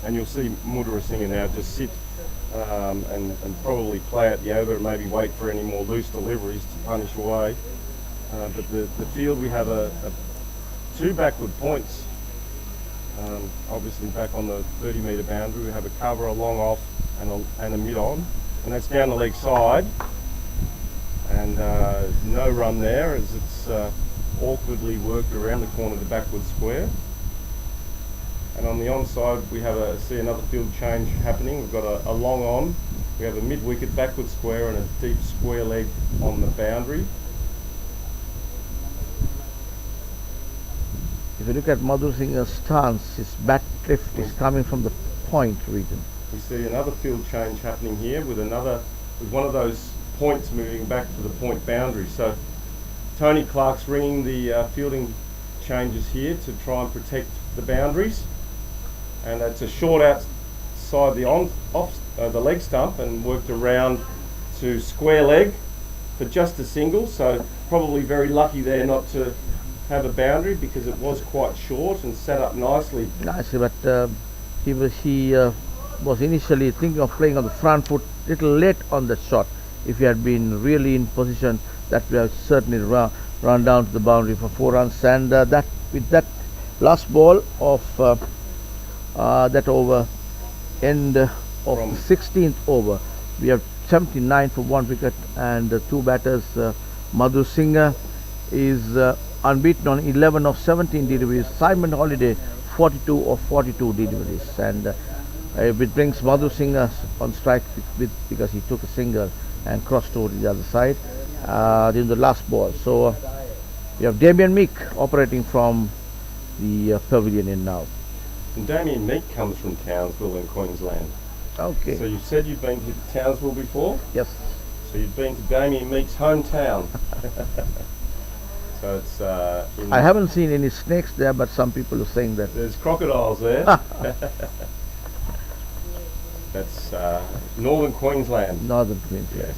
And you'll see Mudra Singh now just sit and probably play at the over and maybe wait for any more loose deliveries to punish away. But the field, we have two backward points. Obviously back on the 30-metre boundary, we have a cover, a long off and a mid-on, and that's down the leg side. And no run there as it's awkwardly worked around the corner of the backward square. And on the onside, we have see another field change happening. We've got a long on, we have a mid-wicket backward square and a deep square leg on the boundary. If you look at Madhu Singh's stance, his bat lift is coming from the point region. We see another field change happening here with one of those points moving back to the point boundary. So Tony Clark's ringing the fielding changes here to try and protect the boundaries. And it's a short outside the leg stump and worked around to square leg for just a single. So probably very lucky there not to have a boundary because it was quite short and set up nicely. But he was initially thinking of playing on the front foot, little late on the shot. If he had been really in position, that would have certainly run down to the boundary for 4 runs. And that with that last ball of that over, end of the 16th over, we have 79 for 1 wicket, and 2 batters. Madhu Singh is unbeaten on 11 of 17 deliveries. Simon Holiday 42 of 42 deliveries, and it brings Madhu Singh on strike because he took a single and crossed over to the other side in the last ball. So we have Damien Meek operating from the pavilion in now. And Damien Meek comes from Townsville in Queensland. Okay. So you said you've been to Townsville before? Yes. So you've been to Damien Meek's hometown. So it's I haven't seen any snakes there, but some people are saying that there's crocodiles there. That's northern Queensland. Northern Queensland. Yes.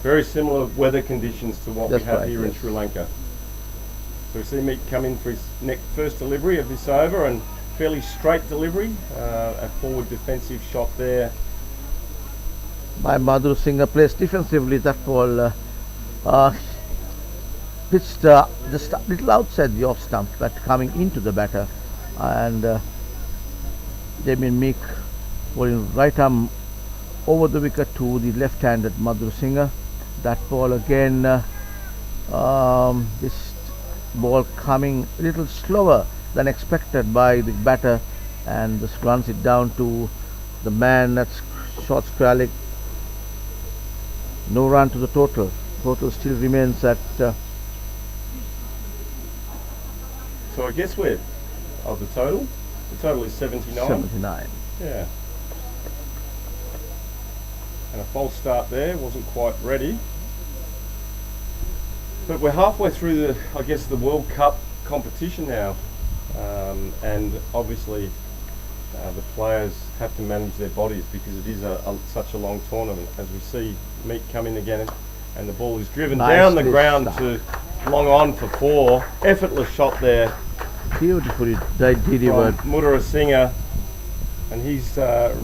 Very similar weather conditions to what we have right, here in Sri Lanka. So we see Meek come in for his first delivery of this over, and fairly straight delivery, a forward defensive shot there. By Madhu Singh plays defensively. That ball pitched just a little outside the off stump, but coming into the batter, and Damien Meek bowling right arm over the wicket to the left-handed Madhu Singh. That ball again, this ball coming a little slower than expected by the batter, and just runs it down to the man. That's short square leg. No run to the total. Total still remains at so I guess we're of the total. The total is 79. 79. Yeah. And a false start there, wasn't quite ready. But we're halfway through the World Cup competition now, and obviously the players have to manage their bodies because it is such a long tournament. As we see Meek come in again, and the ball is driven down the ground to long on for 4. Effortless shot there. Beautifully delivered. Mudra Singh, and he's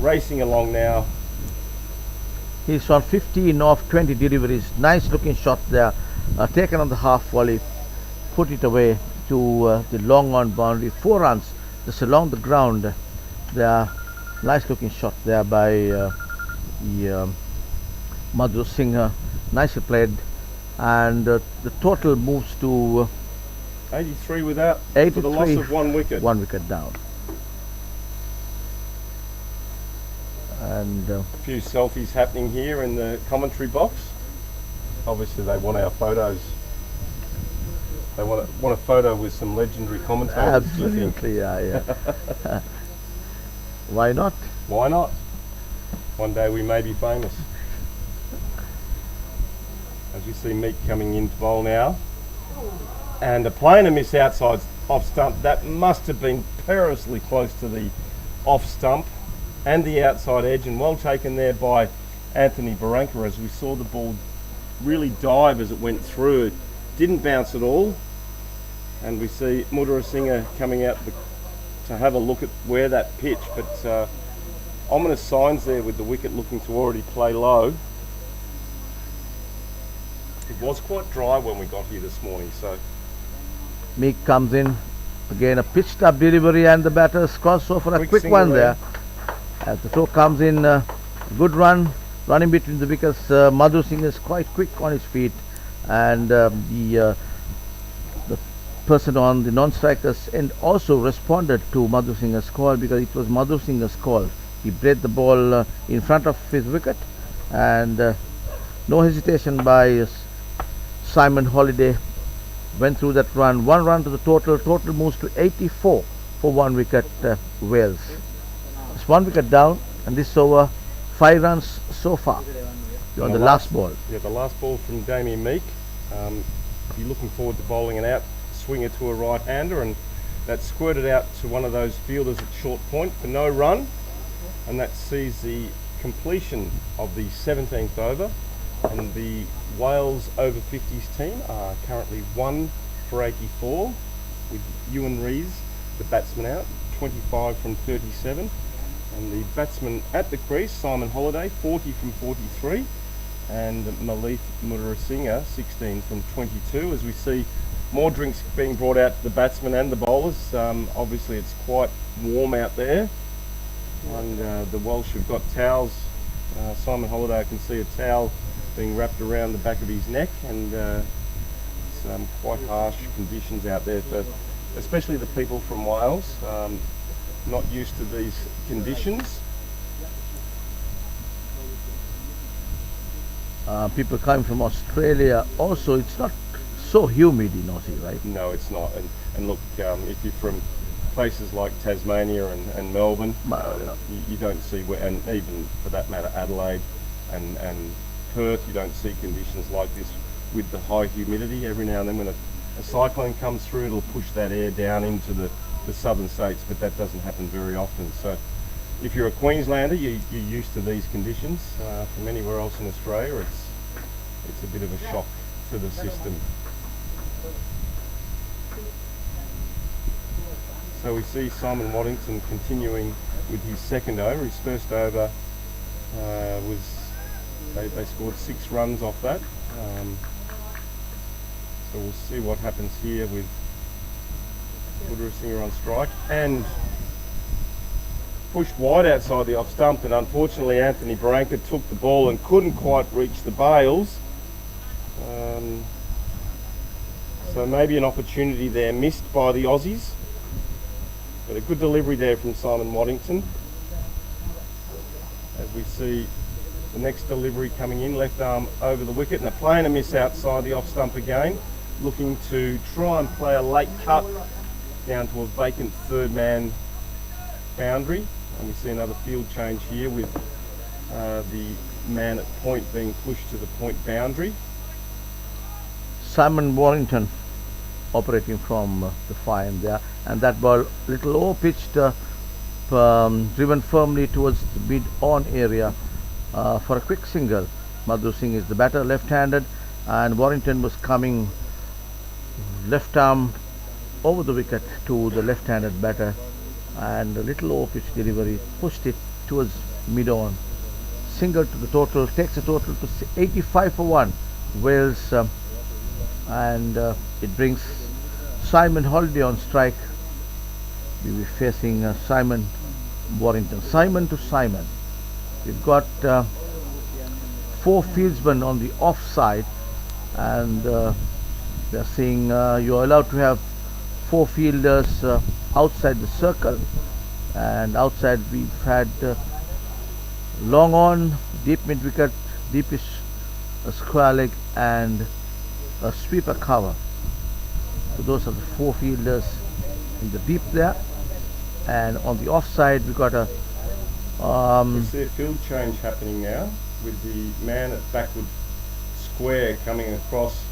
racing along now. He's on 15 of 20 deliveries. Nice looking shot there. Taken on the half volley, put it away to the long on boundary. 4 runs just along the ground there. Nice looking shot there by the Madhu Singh, nicely played, and the total moves to 83 without, for 83, the loss of 1 wicket. 1 wicket down. And A few selfies happening here in the commentary box. Obviously they want our photos. They want a photo with some legendary commentators. absolutely, yeah. Why not? Why not? One day we may be famous. As we see Meek coming in to bowl now. And a plainer miss outside off stump. That must have been perilously close to the off stump and the outside edge, and well taken there by Anthony Barranca, as we saw the ball really dive as it went through. It didn't bounce at all. And we see Mudarrisinghe coming out to have a look at where that pitch, but ominous signs there with the wicket looking to already play low. It was quite dry when we got here this morning, so Meek comes in, again a pitched up delivery, and the batter scores so for a quick one there. As the throw comes in, good run, running between the wickets. Madhu Singh is quite quick on his feet, and the person on the non-strikers end also responded to Madhu Singh's call, because it was Madhu Singh's call. He bred the ball in front of his wicket, and no hesitation by Simon Holiday went through that run. 1 run to the total. Total moves to 84 for 1 wicket Wales. It's 1 wicket down, and this over 5 runs so far on the last ball. Yeah, the last ball from Damien Meek. You're looking forward to bowling an out swinger to a right-hander, and that squirted out to one of those fielders at short point for no run, and that sees the completion of the 17th over, and the Wales Over-50s team are currently 1 for 84, with Ewan Rees, the batsman, out 25 from 37, and the batsman at the crease, Simon Holiday, 40 from 43, and Maleeth Mudarrisinghe, 16 from 22. As we see more drinks being brought out to the batsmen and the bowlers. Obviously it's quite warm out there, and the Welsh have got towels. Simon Holiday, I can see a towel being wrapped around the back of his neck, and it's quite harsh conditions out there for especially the people from Wales, not used to these conditions. People coming from Australia also, it's not so humid in Aussie, right? No, it's not. And look, if you're from places like Tasmania and Melbourne, you don't see, and even for that matter Adelaide and Perth, you don't see conditions like this with the high humidity. Every now and then when a cyclone comes through, it'll push that air down into the southern states, but that doesn't happen very often. So if you're a Queenslander, you're used to these conditions. From anywhere else in Australia, it's a bit of a shock to the system. So we see Simon Waddington continuing with his second over. His first over they scored 6 runs off that. So we'll see what happens here with Mudarrisinghe on strike, and pushed wide outside the off stump, and unfortunately Anthony Barranca took the ball and couldn't quite reach the bails. So maybe an opportunity there missed by the Aussies, but a good delivery there from Simon Waddington. As we see the next delivery coming in, left arm over the wicket, and a plainer miss outside the off stump again, looking to try and play a late cut down to a vacant third man boundary. And we see another field change here with the man at point being pushed to the point boundary. Simon Warrington operating from the fine there, and that ball little over pitched, driven firmly towards the mid-on area for a quick single. Madhu Singh is the batter, left-handed, and Warrington was coming left arm over the wicket to the left-handed batter, and a little over pitch delivery pushed it towards mid-on. Single to the total, takes the total to 85 for 1 Wales, and it brings Simon Holiday on strike. We'll be facing Simon Warrington. Simon to Simon. We've got 4 fieldsmen on the offside, and they're saying you're allowed to have 4 fielders outside the circle, and outside we've had long on, deep mid wicket, deepish square leg, and a sweeper cover. So those are the 4 fielders in the deep there, and on the offside we got a You see a field change happening now with the man at backward square coming across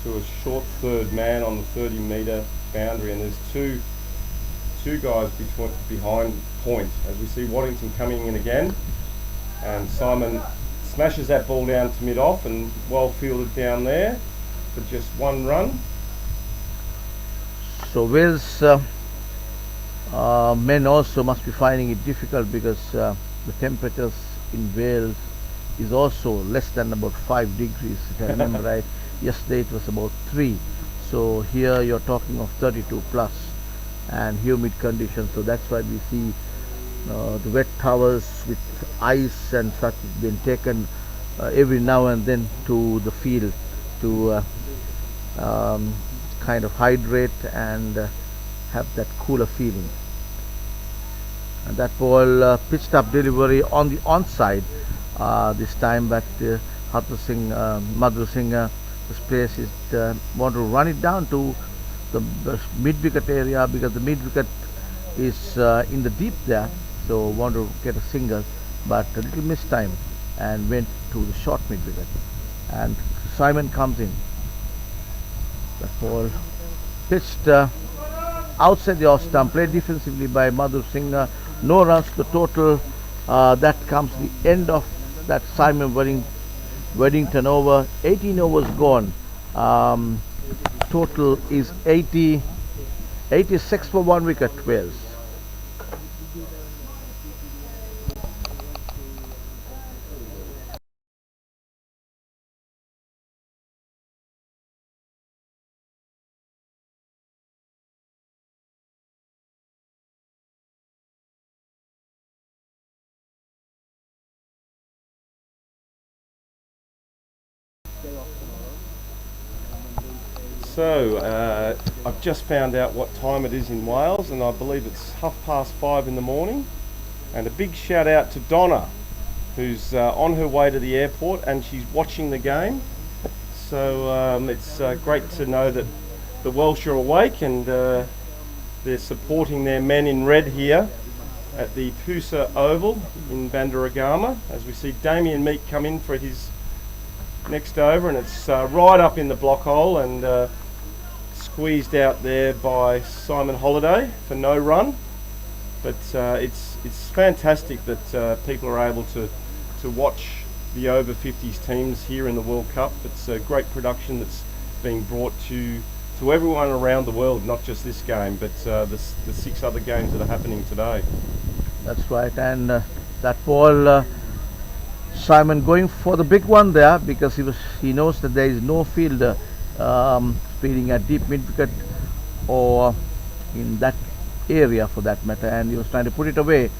to a short third man on the 30-metre boundary, and there's two guys behind point as we see Waddington coming in again, and Simon smashes that ball down to mid-off and well fielded down there for just 1 run. So Wales men also must be finding it difficult because the temperatures in Wales is also less than about 5 degrees. If I remember right, yesterday it was about 3. So here you're talking of 32 plus and humid conditions. So that's why we see the wet towels with ice and such being taken every now and then to the field to kind of hydrate and have that cooler feeling. And that ball pitched up delivery on the onside this time, but Madhu Singh, this place is want to run it down to the mid wicket area because the mid wicket is in the deep there, so want to get a single, but a little missed time and went to the short mid wicket, and Simon comes in. That ball pitched outside the off stump, played defensively by Madhu Singh. No runs to the total. That comes the end of that Simon Weddington over. 18 overs gone. Total is 86 for 1 wicket, Wales. So I've just found out what time it is in Wales, and I believe it's 5:30 in the morning. And a big shout out to Donna, who's on her way to the airport and she's watching the game. So it's great to know that the Welsh are awake and they're supporting their men in red here at the PUSA Oval in Bandaragama, as we see Damien Meek come in for his next over, and it's right up in the block hole and squeezed out there by Simon Holliday for no run. But it's fantastic that people are able to watch the over-50s teams here in the World Cup. It's a great production that's being brought to everyone around the world, not just this game, but the 6 other games that are happening today. That's right, and that ball, Simon going for the big one there because he knows that there is no fielder fielding at deep mid wicket or in that area for that matter, and he was trying to put it away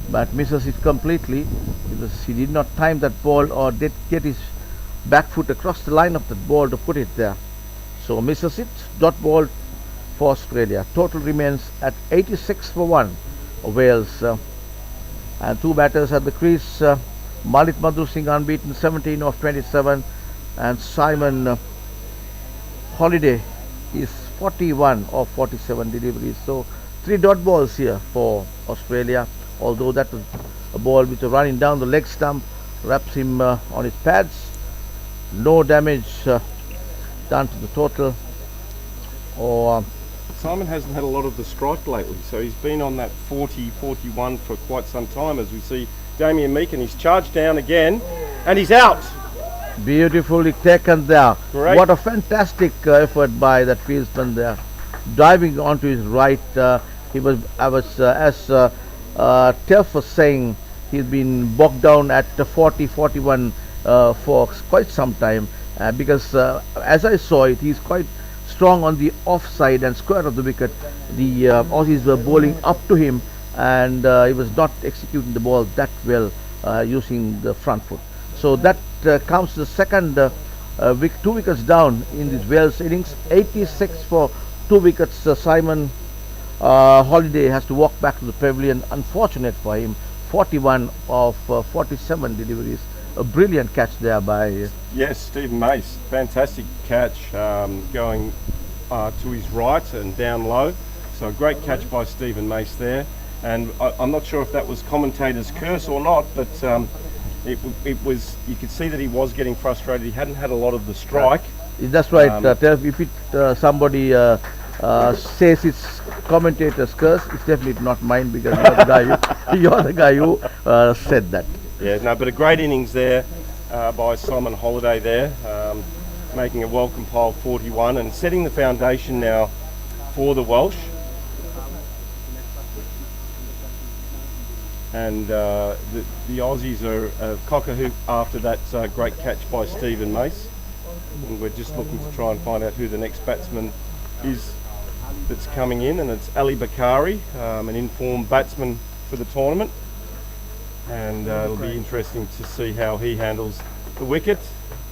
but misses it completely because he did not time that ball or did get his back foot across the line of that ball to put it there. So misses it. Dot ball for Australia. Total remains at 86 for 1 Wales, and 2 batters at the crease. Malik Madhu Singh unbeaten, 17 of 27, and Simon Holiday is 41 of 47 deliveries. So 3 dot balls here for Australia, although that was a ball which was running down the leg stump, wraps him on his pads. No damage done to the total. Simon hasn't had a lot of the strike lately, so he's been on that 40-41 for quite some time, as we see Damien Meek, and he's charged down again and he's out. Beautifully taken there. Great. What a fantastic effort by that fieldsman there, diving onto his right. As Telf was saying, he's been bogged down at 40-41 for quite some time because as I saw it, he's quite strong on the offside and square of the wicket. The Aussies were bowling up to him and he was not executing the ball that well using the front foot. So that comes the second 2 wickets down in this Wales innings. 86 for 2 wickets. Simon Holiday has to walk back to the pavilion. Unfortunate for him. 41 of 47 deliveries. A brilliant catch there by Yes, Stephen Mace. Fantastic catch, going to his right and down low. So a great catch by Stephen Mace there. And I'm not sure if that was commentator's curse or not, but it was. You could see that he was getting frustrated. He hadn't had a lot of the strike. That's right. If somebody says it's commentator's curse, it's definitely not mine, because you're the guy who said that. Yeah, no, but a great innings there by Simon Holiday there, making a well-compiled 41 and setting the foundation now for the Welsh. And the Aussies are cock-a-hoop after that great catch by Stephen Mace. And we're just looking to try and find out who the next batsman is that's coming in, and it's Ali Bakari, an informed batsman for the tournament. And it'll be interesting to see how he handles the wicket.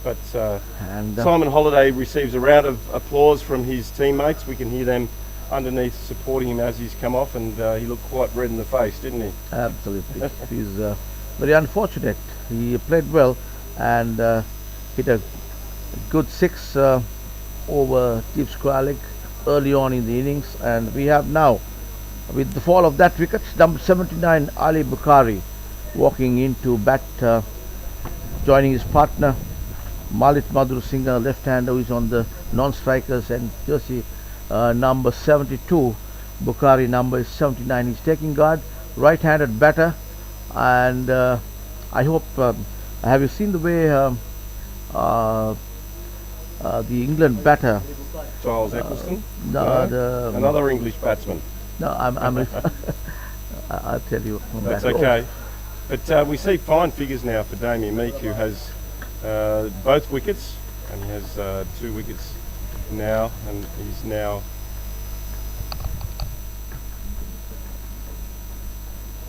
But Simon Holiday receives a round of applause from his teammates. We can hear them underneath supporting him as he's come off, and he looked quite red in the face, didn't he? Absolutely. He's very unfortunate. He played well and hit a good 6 over Steve Squalick early on in the innings, and we have now, with the fall of that wicket, number 79 Ali Bukhari walking into bat, joining his partner Malit Madhur Singh, left-hander, who is on the non-strikers, and jersey number 72. Bukhari number is 79. He's taking guard, right-handed batter, and I hope. Have you seen the way the England batter? Giles Eccleston? No, another English batsman. No, I'm I'll tell you. That's okay. But we see fine figures now for Damien Meek, who has both wickets, and he has 2 wickets now, and he's now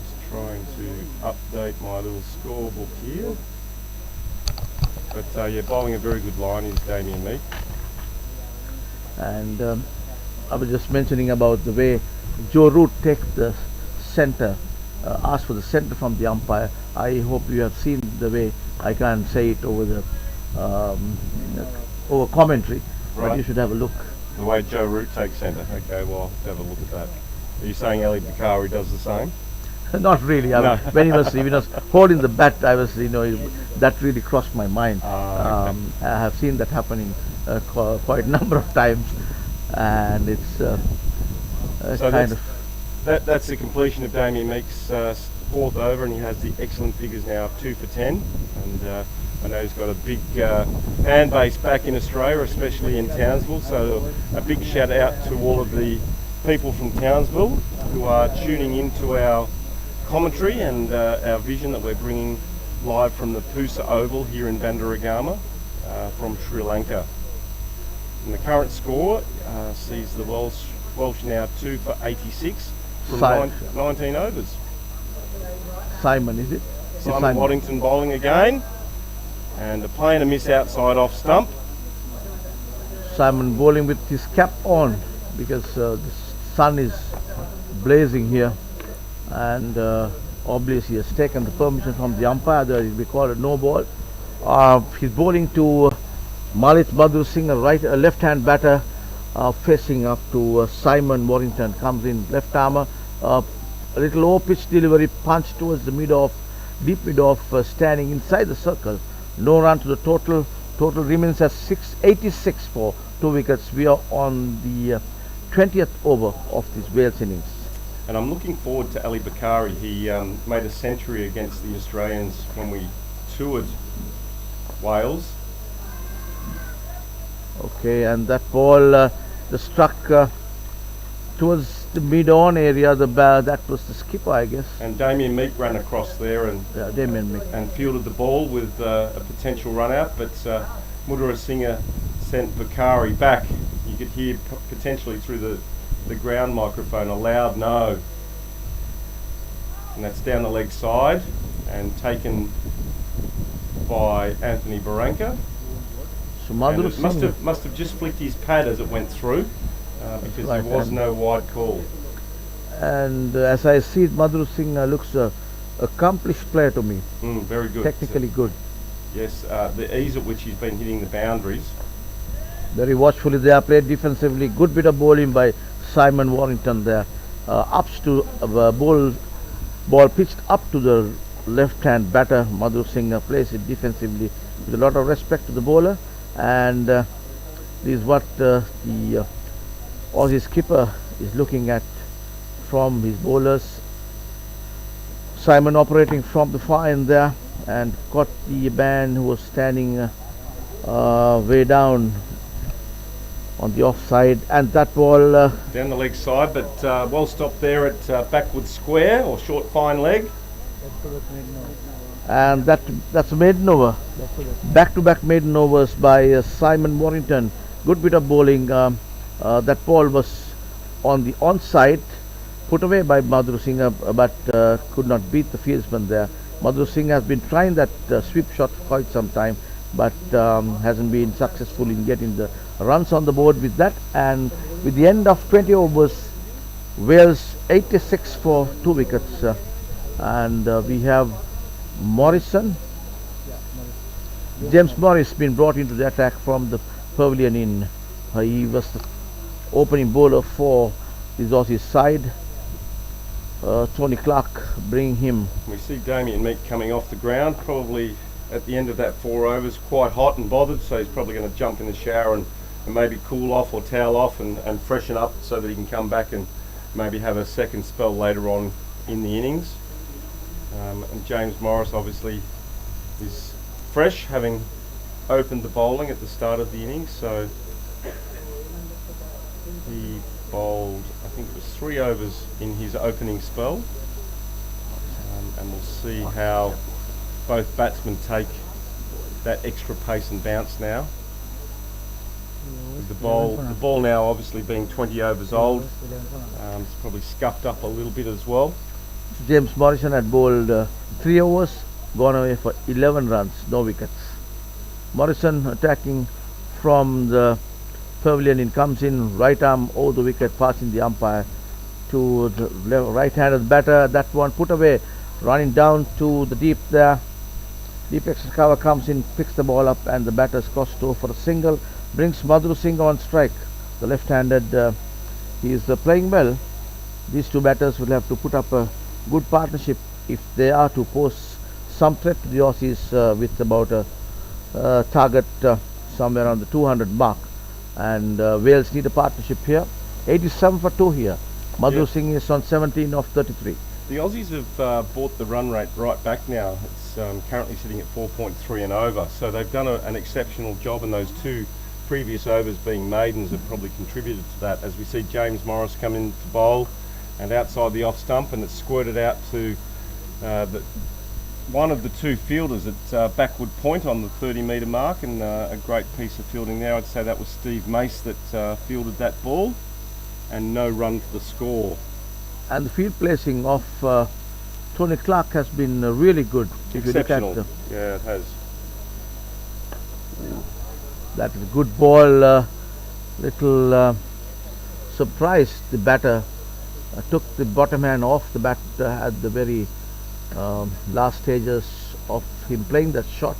just trying to update my little scorebook here. But yeah, bowling a very good line is Damien Meek. And I was just mentioning about the way Joe Root takes the centre, asked for the centre from the umpire. I hope you have seen the way, I can't say it over the over commentary, Right. but you should have a look. The way Joe Root takes centre. Okay, well, I'll have a look at that. Are you saying Ali Bakari does the same? Not really. No. When he was holding the bat, I was, that really crossed my mind. Okay. I have seen that happening quite a number of times, and it's So kind of. That's the completion of Damien Meek's 4th over, and he has the excellent figures now of 2 for 10. And I know he's got a big fan base back in Australia, especially in Townsville. So a big shout out to all of the people from Townsville who are tuning into our commentary and our vision that we're bringing live from the PUSA Oval here in Bandaragama from Sri Lanka. And the current score sees the Welsh now 2 for 86 from 19 overs. Simon, is it? Simon Waddington bowling again, and a play and a miss outside off stump. Simon bowling with his cap on, because the sun is blazing here, and obviously he has taken the permission from the umpire that it will be called a no ball. He's bowling to Malit Madhur Singh, a left hand batter, facing up to Simon Warrington. Comes in left armour, a little low pitch delivery, punch towards the deep mid off, standing inside the circle. No run to the total. Total remains at 86 for 2 wickets. We are on the 20th over of this Wales innings. And I'm looking forward to Ali Bakari. He made a century against the Australians when we toured Wales. Okay, and that ball struck towards the mid-on area. That was the skipper, I guess. And Damien Meek ran across there and Damien Meek, and fielded the ball with a potential run out, but Mudra Singh sent Bakari back. You could hear potentially through the ground microphone a loud no. And that's down the leg side, and taken by Anthony Baranka. So And Madhur it must Singh, have just flicked his pad as it went through, because Right, there was and- no wide call. and as I see it, Madhur Singh looks a accomplished player to me, Very good. technically good. Yes, the ease at which he's been hitting the boundaries. Very watchfully they are played defensively. Good bit of bowling by Simon Warrington there. Ups to ball pitched up to the left hand batter. Madhur Singh plays it defensively with a lot of respect to the bowler, and this is what the Aussie skipper is looking at from his bowlers. Simon operating from the far end there and caught the man who was standing way down on the offside, and that ball Down the leg side, but well stopped there at backward square or short fine leg. and that's a maiden over. Back-to-back maiden overs by Simon Warrington. Good bit of bowling. That ball was on the onside, put away by Madhur Singh, but could not beat the fieldsman there. Madhur Singh has been trying that sweep shot for quite some time, but hasn't been successful in getting the runs on the board with that. And with the end of 20 overs, Wales 86 for 2 wickets, and we have Morrison. James Morris been brought into the attack from the pavilion in. He was the opening bowler for the Aussies side. Tony Clark bringing him. We see Damien Meek coming off the ground, probably at the end of that 4 overs, quite hot and bothered, so he's probably going to jump in the shower and maybe cool off or towel off and freshen up so that he can come back and maybe have a second spell later on in the innings. And James Morris obviously is fresh, having opened the bowling at the start of the innings, so he bowled, I think it was 3 overs in his opening spell, and we'll see how both batsmen take that extra pace and bounce now. With the ball now obviously being 20 overs old, it's probably scuffed up a little bit as well. James Morrison had bowled 3 overs, gone away for 11 runs, no wickets. Morrison attacking from the pavilion in, comes in, right arm over the wicket, passing the umpire to the right-handed batter. That one put away, running down to the deep there. Deep extra cover comes in, picks the ball up, and the batter scores 2 for a single. Brings Madhur Singh on strike. The left-handed, he is playing well. These 2 batters will have to put up a good partnership if they are to pose some threat to the Aussies with about a target somewhere around the 200 mark. And Wales need a partnership here. 87 for 2 here. Madhur Singh is on 17 of 33. The Aussies have brought the run rate right back now. It's currently sitting at 4.3 and over, so they've done an exceptional job, and those 2 previous overs being maidens have probably contributed to that, as we see James Morris come in to bowl and outside the off stump, and it's squirted out to one of the 2 fielders at backward point on the 30-metre mark, and a great piece of fielding there. I'd say that was Steve Mace that fielded that ball, and no run for the score. And the field placing of Tony Clark has been really good. If you look at Exceptional. Yeah, it has. that good ball, little surprised the batter took the bottom hand off the bat at the very last stages of him playing that shot.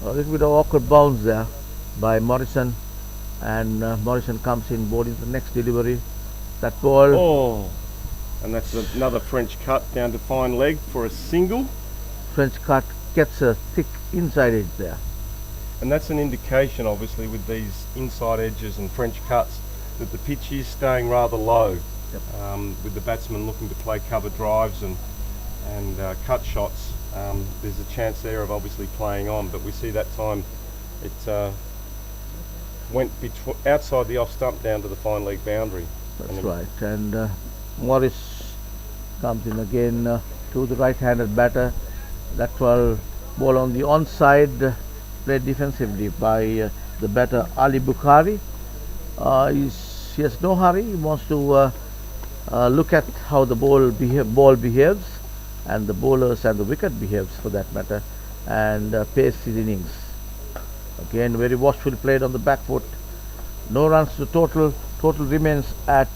A little bit of awkward bounce there by Morrison, and Morrison comes in boarding the next delivery. That ball. Oh, and that's another French cut down to fine leg for a single. French cut gets a thick inside edge there. And that's an indication, obviously, with these inside edges and French cuts, that the pitch is staying rather low. Yep. With the batsman looking to play cover drives and cut shots, there's a chance there of obviously playing on. But we see that time it went outside the off stump down to the fine leg boundary. That's right. And Morris comes in again to the right-handed batter. That ball on the onside, played defensively by the batter Ali Bukhari. He has no hurry. He wants to look at how the ball behaves. and the bowlers and the wicket behaves for that matter, and pace his innings. Again, very watchfully played on the back foot. No runs to total. Total remains at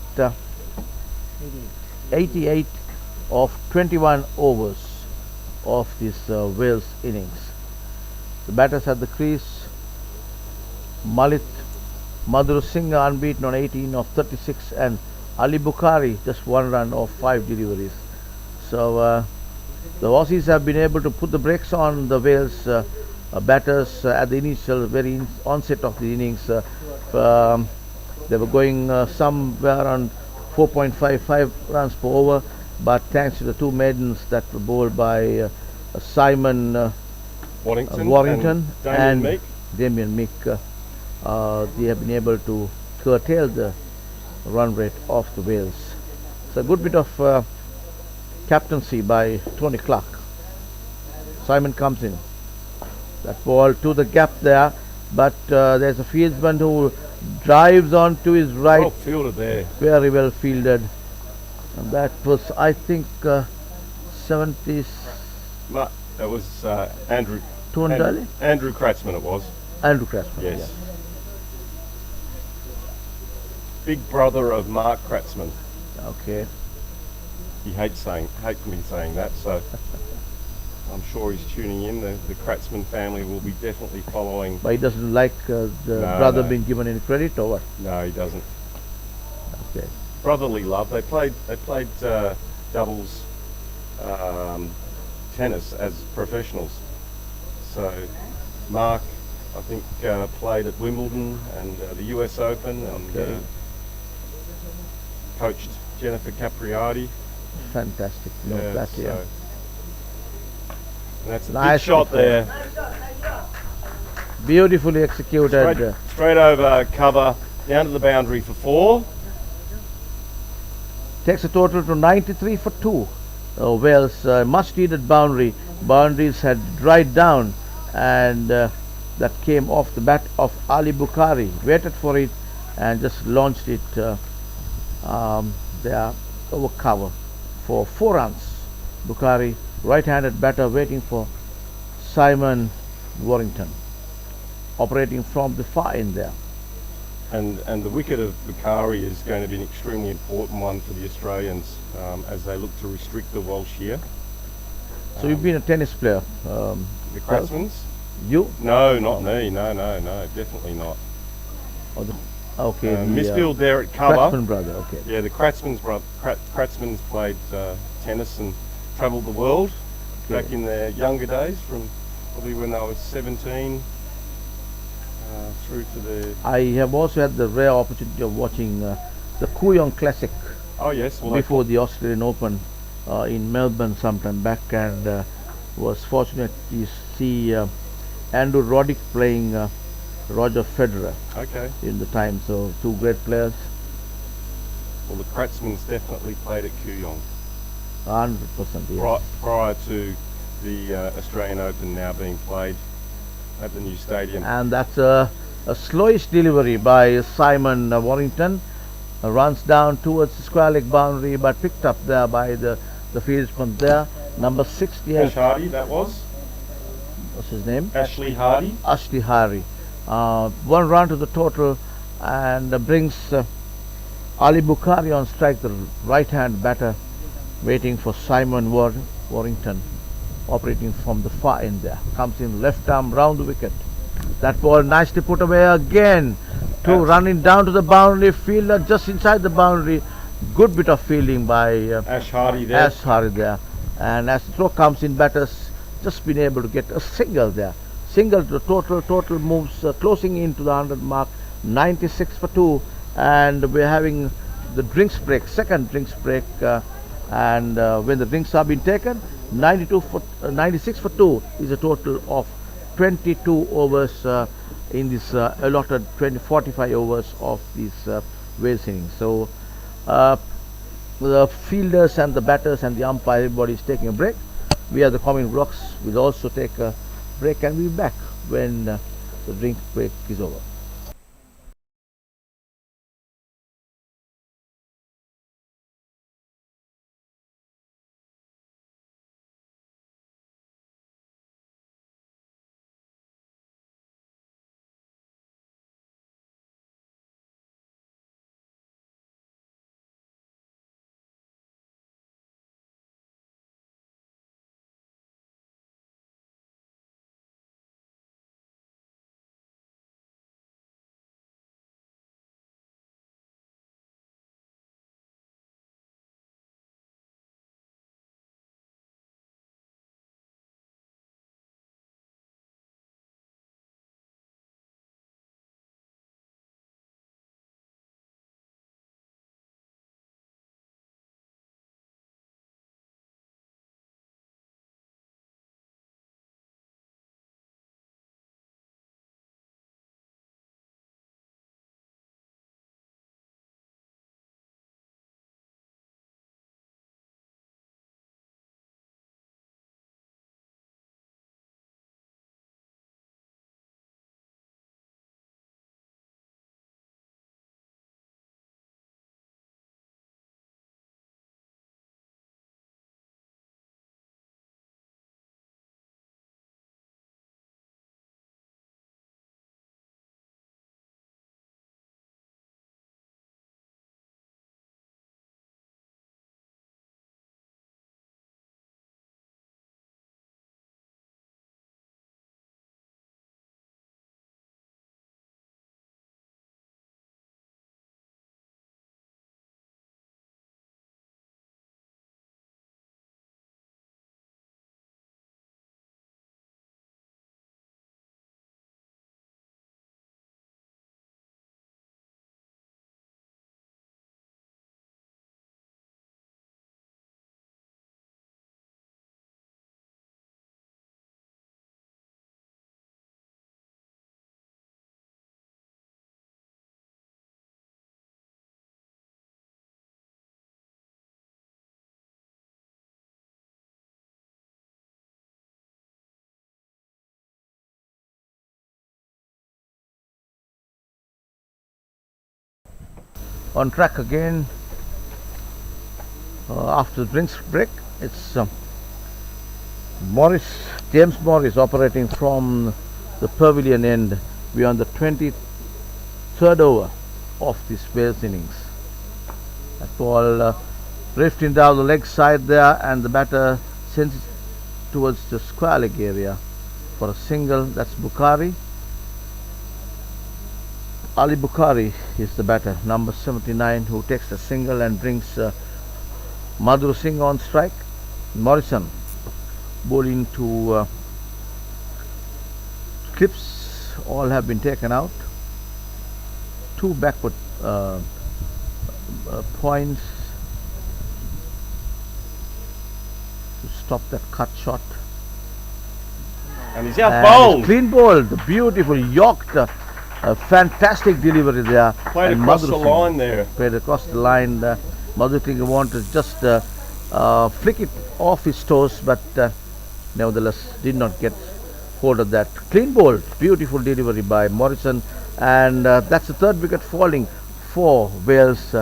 88 of 21 overs of this Wales innings. The batters at the crease: Malit Madhur Singh unbeaten on 18 of 36, and Ali Bukhari just 1 run of 5 deliveries. So the Aussies have been able to put the brakes on the Wales batters at the initial very onset of the innings. They were going somewhere around 4.55 runs per over, but thanks to the two maidens that were bowled by Simon Warrington and Damien Meek, they have been able to curtail the run rate of the Wales. It's a good bit of captaincy by Tony Clark. Simon comes in. That ball to the gap there, but there's a fieldsman who drives on to his right. Well fielded there. Very well fielded. And that was, I think, 70s. That was Andrew Kratzman it was. Andrew Kratzman, yes. Big brother of Mark Kratzman. Okay. He hates me saying that, so I'm sure he's tuning in. The Kratzman family will be definitely following. But he doesn't like the brother being given any credit, or what? No, he doesn't. Okay. Brotherly love. They played doubles tennis as professionals. So Mark, I think, played at Wimbledon and the US Open, and coached Jennifer Capriati. Fantastic. No, that's so that's a nice big shot there. Beautifully executed. Straight over cover, down to the boundary for 4. Takes a total to 93 for 2. Wales much needed boundary. Boundaries had dried down, and that came off the bat of Ali Bukhari. Waited for it and just launched it there over cover for 4 runs. Bukhari, right-handed batter, waiting for Simon Warrington, operating from the far end there. And the wicket of Bukhari is going to be an extremely important one for the Australians as they look to restrict the Welsh here. So you've been a tennis player. The Kratzmans? You? No, not me. No, definitely not. Okay. Misfield there at cover. Kratzman brother. Okay. Yeah, the Kratzmans played tennis and travelled the world back in their younger days, from probably when they were 17 through to the... I have also had the rare opportunity of watching the Kooyong Classic. Oh yes, well, before the Australian Open in Melbourne sometime back, and was fortunate to see Andrew Roddick playing Roger Federer in the time. So 2 great players. Well, the Kratzmans definitely played at Kooyong. 100%. Yes. Prior to the Australian Open now being played at the new stadium. And that's a slowish delivery by Simon Warrington. Runs down towards the square leg boundary, but picked up there by the fieldsman there. Number 68. Ash Hardy, that was. What's his name? Ashley Hardy. Ashley Hardy. 1 run to the total, and brings Ali Bukhari on strike, the right-hand batter, waiting for Simon Warrington, operating from the far end there. Comes in left arm round the wicket. That ball nicely put away again. Running down to the boundary, fielder just inside the boundary. Good bit of fielding by Ash Hardy there. And as the throw comes in, batters just been able to get a single there. Single to the total. Total moves closing into the 100 mark. 96 for 2. And we're having the drinks break, second drinks break. And when the drinks are being taken, 96 for 2 is a total of 22 overs in this allotted 45 overs of this Wales innings. So the fielders and the batters and the umpire, everybody is taking a break. We are the comment blocks will also take a break, and we'll be back when the drink break is over. on track again after the drinks break. It's James Morris operating from the pavilion end. We are on the 23rd over of this Wales innings. That ball drifting down the leg side there, and the batter sends it towards the square leg area for a single. That's Bukhari. Ali Bukhari is the batter, number 79, who takes a single and brings Madhur Singh on strike. Morrison bowling to clips, all have been taken out. 2 backward points to stop that cut shot. And he's out bowled. Clean bowled, beautiful, yorked, a fantastic delivery there. Played and across Madhur the Singh line there. Played across the line. Madhur Singh wanted to just flick it off his toes, but nevertheless did not get hold of that. Clean bowled, beautiful delivery by Morrison, and that's the 3rd wicket falling for Wales.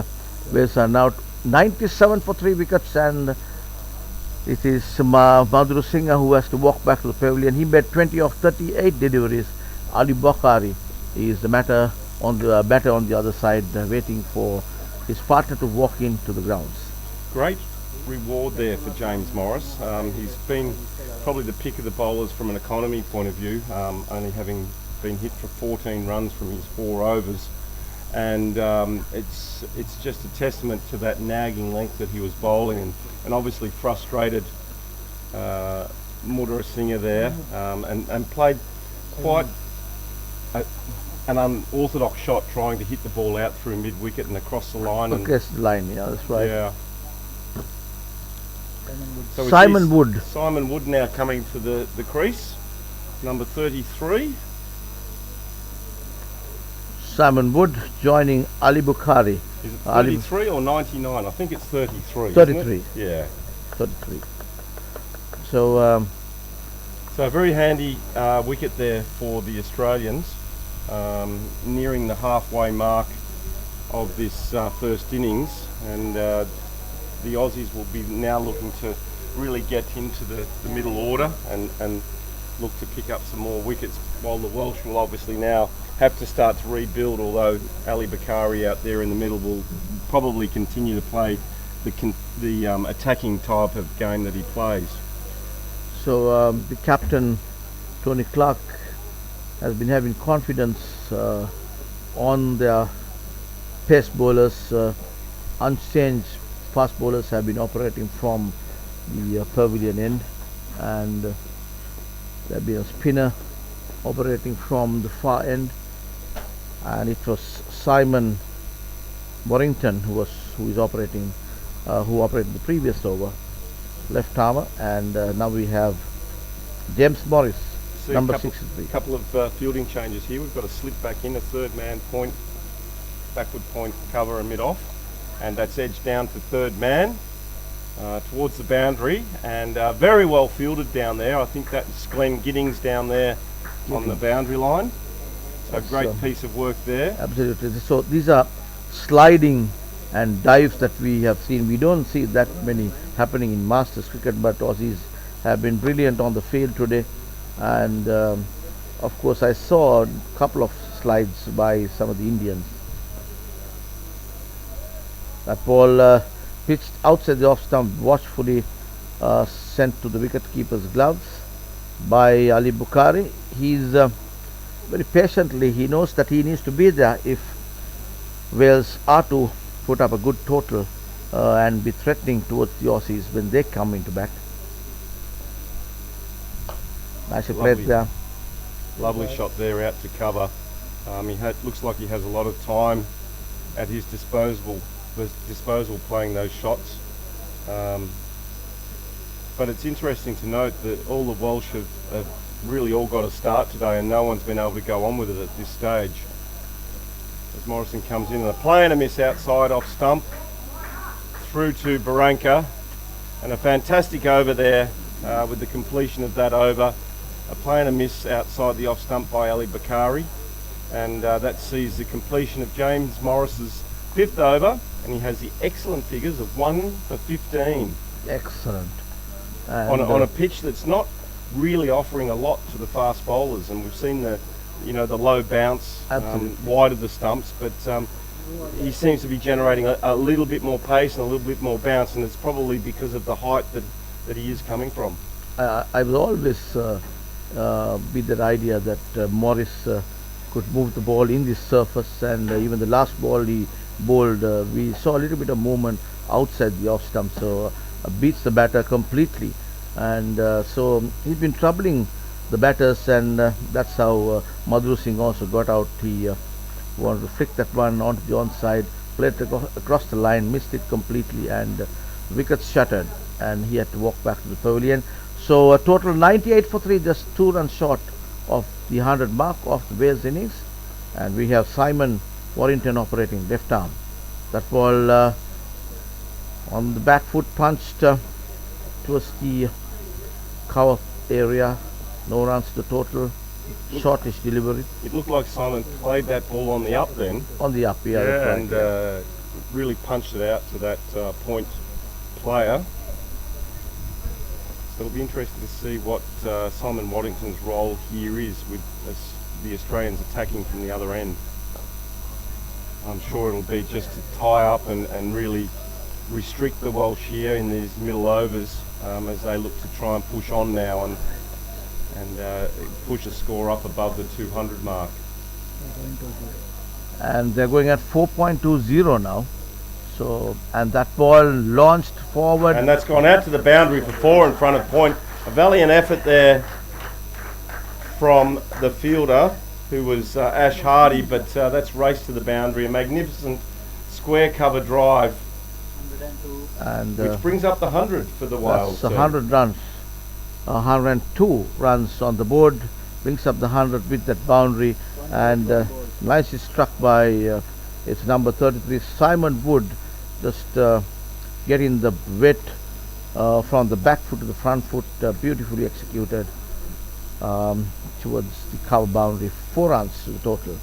Wales are now 97 for 3 wickets, and it is Madhur Singh who has to walk back to the pavilion. He made 20 of 38 deliveries. Ali Bukhari is the batter on the other side, waiting for his partner to walk into the grounds. Great reward there for James Morris. He's been probably the pick of the bowlers from an economy point of view, only having been hit for 14 runs from his 4 overs, and it's just a testament to that nagging length that he was bowling, and obviously frustrated Madhur Singh there, and played quite an unorthodox shot, trying to hit the ball out through mid-wicket and across the line. Across the line, yeah, that's right. Yeah. So Simon Wood. Simon Wood now coming to the crease, number 33. Simon Wood joining Ali Bukhari. Is it 33 or 99? I think it's 33. 33. Isn't it? Yeah. 33. So so a very handy wicket there for the Australians, nearing the halfway mark of this first innings, and the Aussies will be now looking to really get into the middle order and look to pick up some more wickets, while the Welsh will obviously now have to start to rebuild, although Ali Bukhari out there in the middle will probably continue to play the attacking type of game that he plays. So the captain, Tony Clark, has been having confidence on their pace bowlers. Unchanged fast bowlers have been operating from the pavilion end, and there have been a spinner operating from the far end, and it was Simon Warrington who operated the previous over, left armour, and now we have James Morris, number 63. A couple of fielding changes here. We've got a slip back in, a 3rd man point, backward point cover and mid off, and that's edged down to 3rd man towards the boundary, and very well fielded down there. I think that's Glenn Giddings down there on the boundary line. So great piece of work there. Absolutely. So these are sliding and dives that we have seen. We don't see that many happening in Masters cricket, but Aussies have been brilliant on the field today, and of course I saw a couple of slides by some of the Indians. That ball pitched outside the off stump, watchfully sent to the wicket keeper's gloves by Ali Bukhari. He's very patiently, he knows that he needs to be there if Wales are to put up a good total and be threatening towards the Aussies when they come into bat. Nicely played there. Lovely shot there out to cover. Looks like he has a lot of time at his disposal playing those shots. But it's interesting to note that all the Welsh have really all got a start today, and no one's been able to go on with it at this stage. As Morrison comes in, and a play and a miss outside off stump through to Baranka, and a fantastic over there with the completion of that over. A play and a miss outside the off stump by Ali Bukhari, and that sees the completion of James Morris's 5th over, and he has the excellent figures of 1 for 15 Excellent. And, on a pitch that's not really offering a lot to the fast bowlers, and we've seen the low bounce wide of the stumps, but he seems to be generating a little bit more pace and a little bit more bounce, and it's probably because of the height that he is coming from. I will always be that idea that Morris could move the ball in this surface, and even the last ball he bowled, we saw a little bit of movement outside the off stump, so beats the batter completely, and so he's been troubling the batters, and that's how Madhur Singh also got out. He wanted to flick that one onto the onside, played it across the line, missed it completely, and wickets shattered, and he had to walk back to the pavilion. So a total 98 for 3, just 2 runs short of the 100 mark of the Wales innings, and we have Simon Warrington operating left arm. That ball on the back foot punched towards the cover area. No runs to the total. Shortish delivery. It looked like Simon played that ball on the up then. On the up, yeah. Yeah, and really punched it out to that point player. So it'll be interesting to see what Simon Waddington's role here is with the Australians attacking from the other end. I'm sure it'll be just to tie up and really restrict the Welsh here in these middle overs as they look to try and push on now and push a score up above the 200 mark. And they're going at 4.20 now. So, and that ball launched forward. And that's gone out to the boundary for 4 in front of point. A valiant effort there from the fielder, who was Ash Hardy, but that's raced to the boundary. A magnificent square cover drive, and which brings up the 100 for the Wales. That's 100 runs. 102 runs on the board, brings up the 100 with that boundary, and nicely struck by its number 33 Simon Wood, just getting the wet from the back foot to the front foot, beautifully executed towards the cover boundary. 4 runs to the total.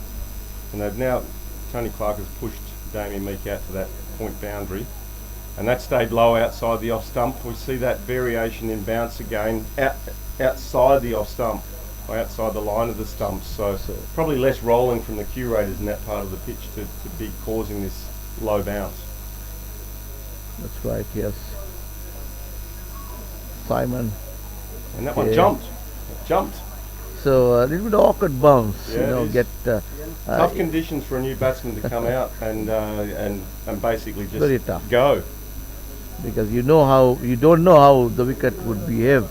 And they've now, Tony Clark has pushed Damien Meek out to that point boundary, and that stayed low outside the off stump. We see that variation in bounce again outside the off stump, or outside the line of the stumps. So probably less rolling from the curators in that part of the pitch to be causing this low bounce. That's right, yes. Simon. And that one jumped. It jumped. So a little bit awkward bounce, yeah, tough conditions for a new batsman to come out and basically just very tough. Go. Because you don't know how the wicket would behave,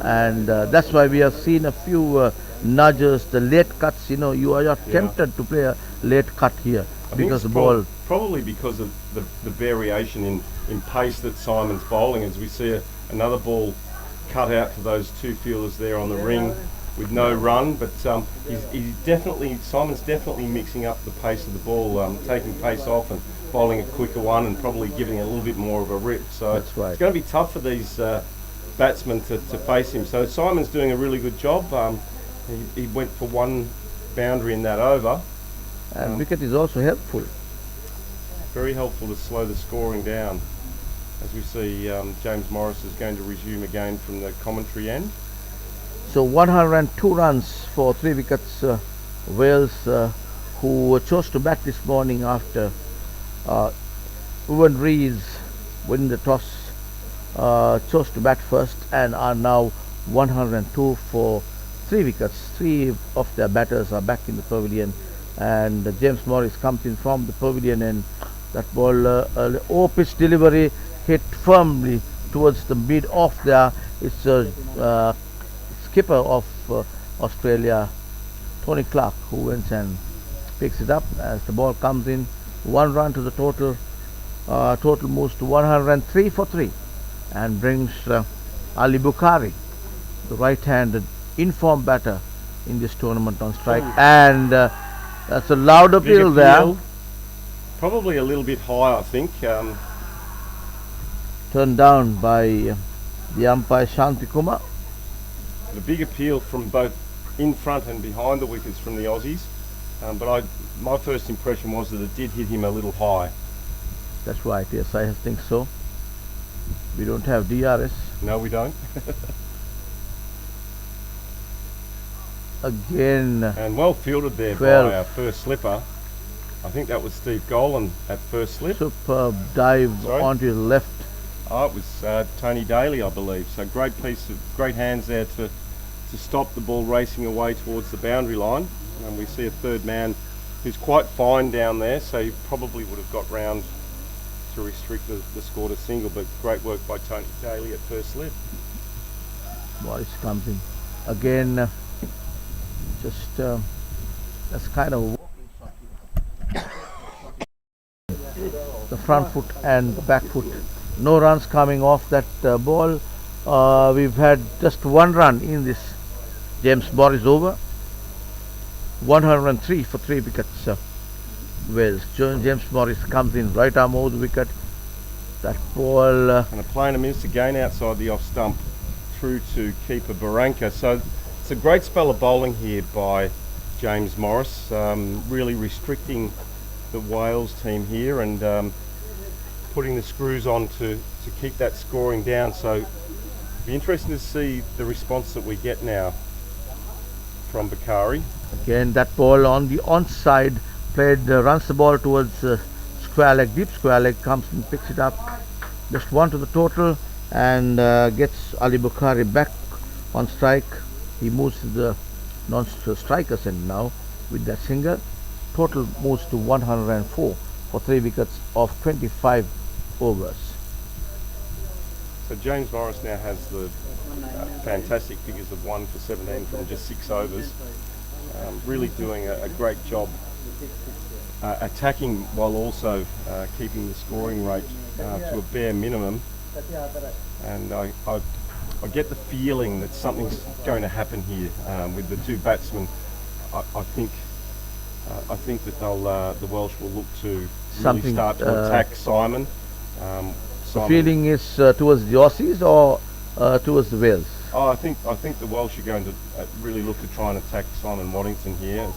and that's why we have seen a few nudges, the late cuts. You are tempted to play a late cut here because the ball. Probably because of the variation in pace that Simon's bowling, as we see another ball cut out to those 2 fielders there on the ring with no run, but Simon's definitely mixing up the pace of the ball, taking pace off and bowling a quicker one and probably giving it a little bit more of a rip. So that's right. It's going to be tough for these batsmen to face him. So Simon's doing a really good job. He went for 1 boundary in that over. And wicket is also helpful. Very helpful to slow the scoring down. As we see, James Morris is going to resume again from the commentary end. So 102 runs for 3 wickets. Wales, who chose to bat this morning after Ewan Rees winning the toss, chose to bat first, and are now 102 for 3 wickets. 3 of their batters are back in the pavilion, and James Morris comes in from the pavilion, and that ball, over-pitch delivery, hit firmly towards the mid off there. It's skipper of Australia, Tony Clark, who went and picks it up as the ball comes in. 1 run to the total. Total moves to 103 for 3, and brings Ali Bukhari, the right-handed informed batter in this tournament, on strike. And that's a loud appeal there. Probably a little bit high, I think. Turned down by the umpire Shanti Kumar. The big appeal from both in front and behind the wickets from the Aussies. But my first impression was that it did hit him a little high. That's right, yes, I think so. We don't have DRS. No, we don't. Again, And well fielded there 12. by our first slipper. I think that was Steve Golan at first slip. superb dive Sorry? onto his left. Oh, it was Tony Daly, I believe. So great hands there to stop the ball racing away towards the boundary line. And we see a third man who's quite fine down there, so he probably would have got round to restrict the score to single, but great work by Tony Daly at first slip. Boris comes in. Again, that's kind of the front foot and the back foot. No runs coming off that ball. We've had just one run in this James Morris over. 103 for 3 wickets. Wales. James Morris comes in, right arm over the wicket. That ball. And a plainer miss again outside the off stump through to keeper Barranca. So it's a great spell of bowling here by James Morris, really restricting the Wales team here and putting the screws on to keep that scoring down. So it'll be interesting to see the response that we get now from Papare. Again, that ball on the onside played, runs the ball towards square leg, deep square leg, comes and picks it up. Just one to the total and gets Ali Bukhari back on strike. He moves to the non-strikers end now with that single. Total moves to 104 for 3 wickets of 25 overs. So James Morris now has the fantastic figures of 1 for 17 from just 6 overs. Really doing a great job attacking while also keeping the scoring rate to a bare minimum. And I get the feeling that something's going to happen here with the two batsmen. I think that the Welsh will look to really start to attack Simon. The feeling is towards the Aussies or towards the Wales? Oh, I think the Welsh are going to really look to try and attack Simon Waddington here,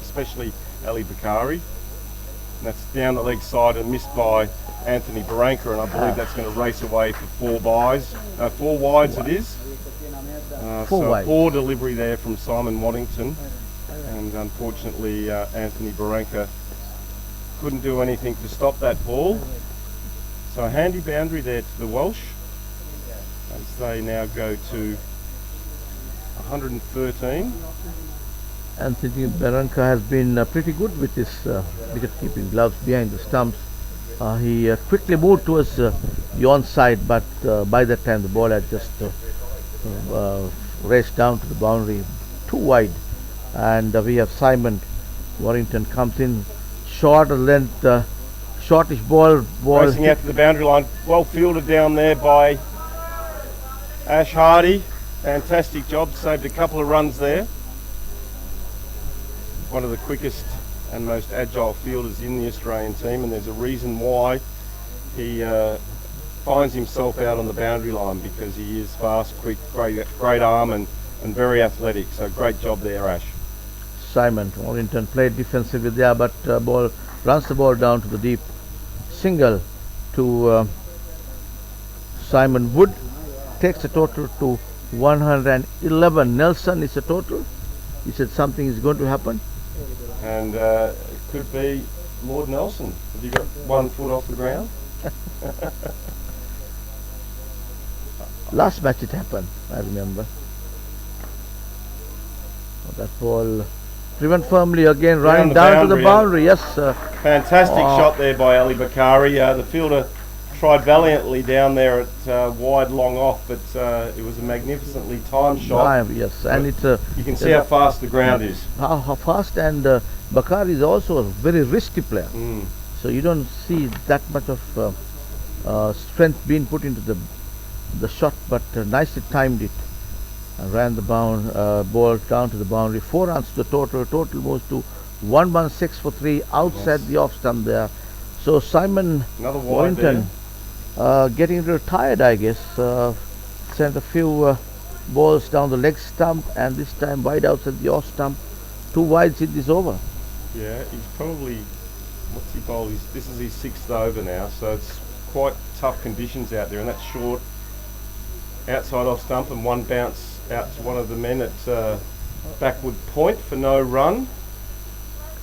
especially Ali Bukhari. And that's down the leg side and missed by Anthony Barranca, and I believe that's going to race away for 4 wides it is. So wides. Poor delivery there from Simon Waddington, and unfortunately Anthony Barranca couldn't do anything to stop that ball. So a handy boundary there to the Welsh as they now go to 113. Anthony Barranca has been pretty good with his wicket-keeping gloves behind the stumps. He quickly moved towards the onside, but by that time the ball had just raced down to the boundary, too wide. And we have Simon Warrington comes in, short length, shortish ball. Racing out to the boundary line, well fielded down there by Ash Hardy. Fantastic job, saved a couple of runs there. One of the quickest and most agile fielders in the Australian team, and there's a reason why he finds himself out on the boundary line, because he is fast, quick, great arm and very athletic. So great job there, Ash. Simon Warrington played defensively there, but ball runs the ball down to the deep. Single to Simon Wood, takes the total to 111. Nelson is the total. He said something is going to happen. And it could be Lord Nelson. Have you got 1 foot off the ground? Last match it happened, I remember. That ball driven firmly again, running down to the boundary. Yes. Fantastic shot there by Ali Bukhari. The fielder tried valiantly down there at wide long off, but it was a magnificently timed shot. Yes, and it's you can see how fast the ground is. How fast, and Bukhari is also a very risky player. So you don't see that much of strength being put into the shot, but nicely timed it and ran the ball down to the boundary. 4 runs to the total. Total moves to 116 for 3 outside the off stump there. So Simon Warrington getting a little tired, I guess. Sent a few balls down the leg stump, and this time wide outside the off stump. 2 wides in this over. Yeah, he's probably, what's he bowled? This is his 6th over now, so it's quite tough conditions out there, and that's short outside off stump and one bounce out to one of the men at backward point for no run.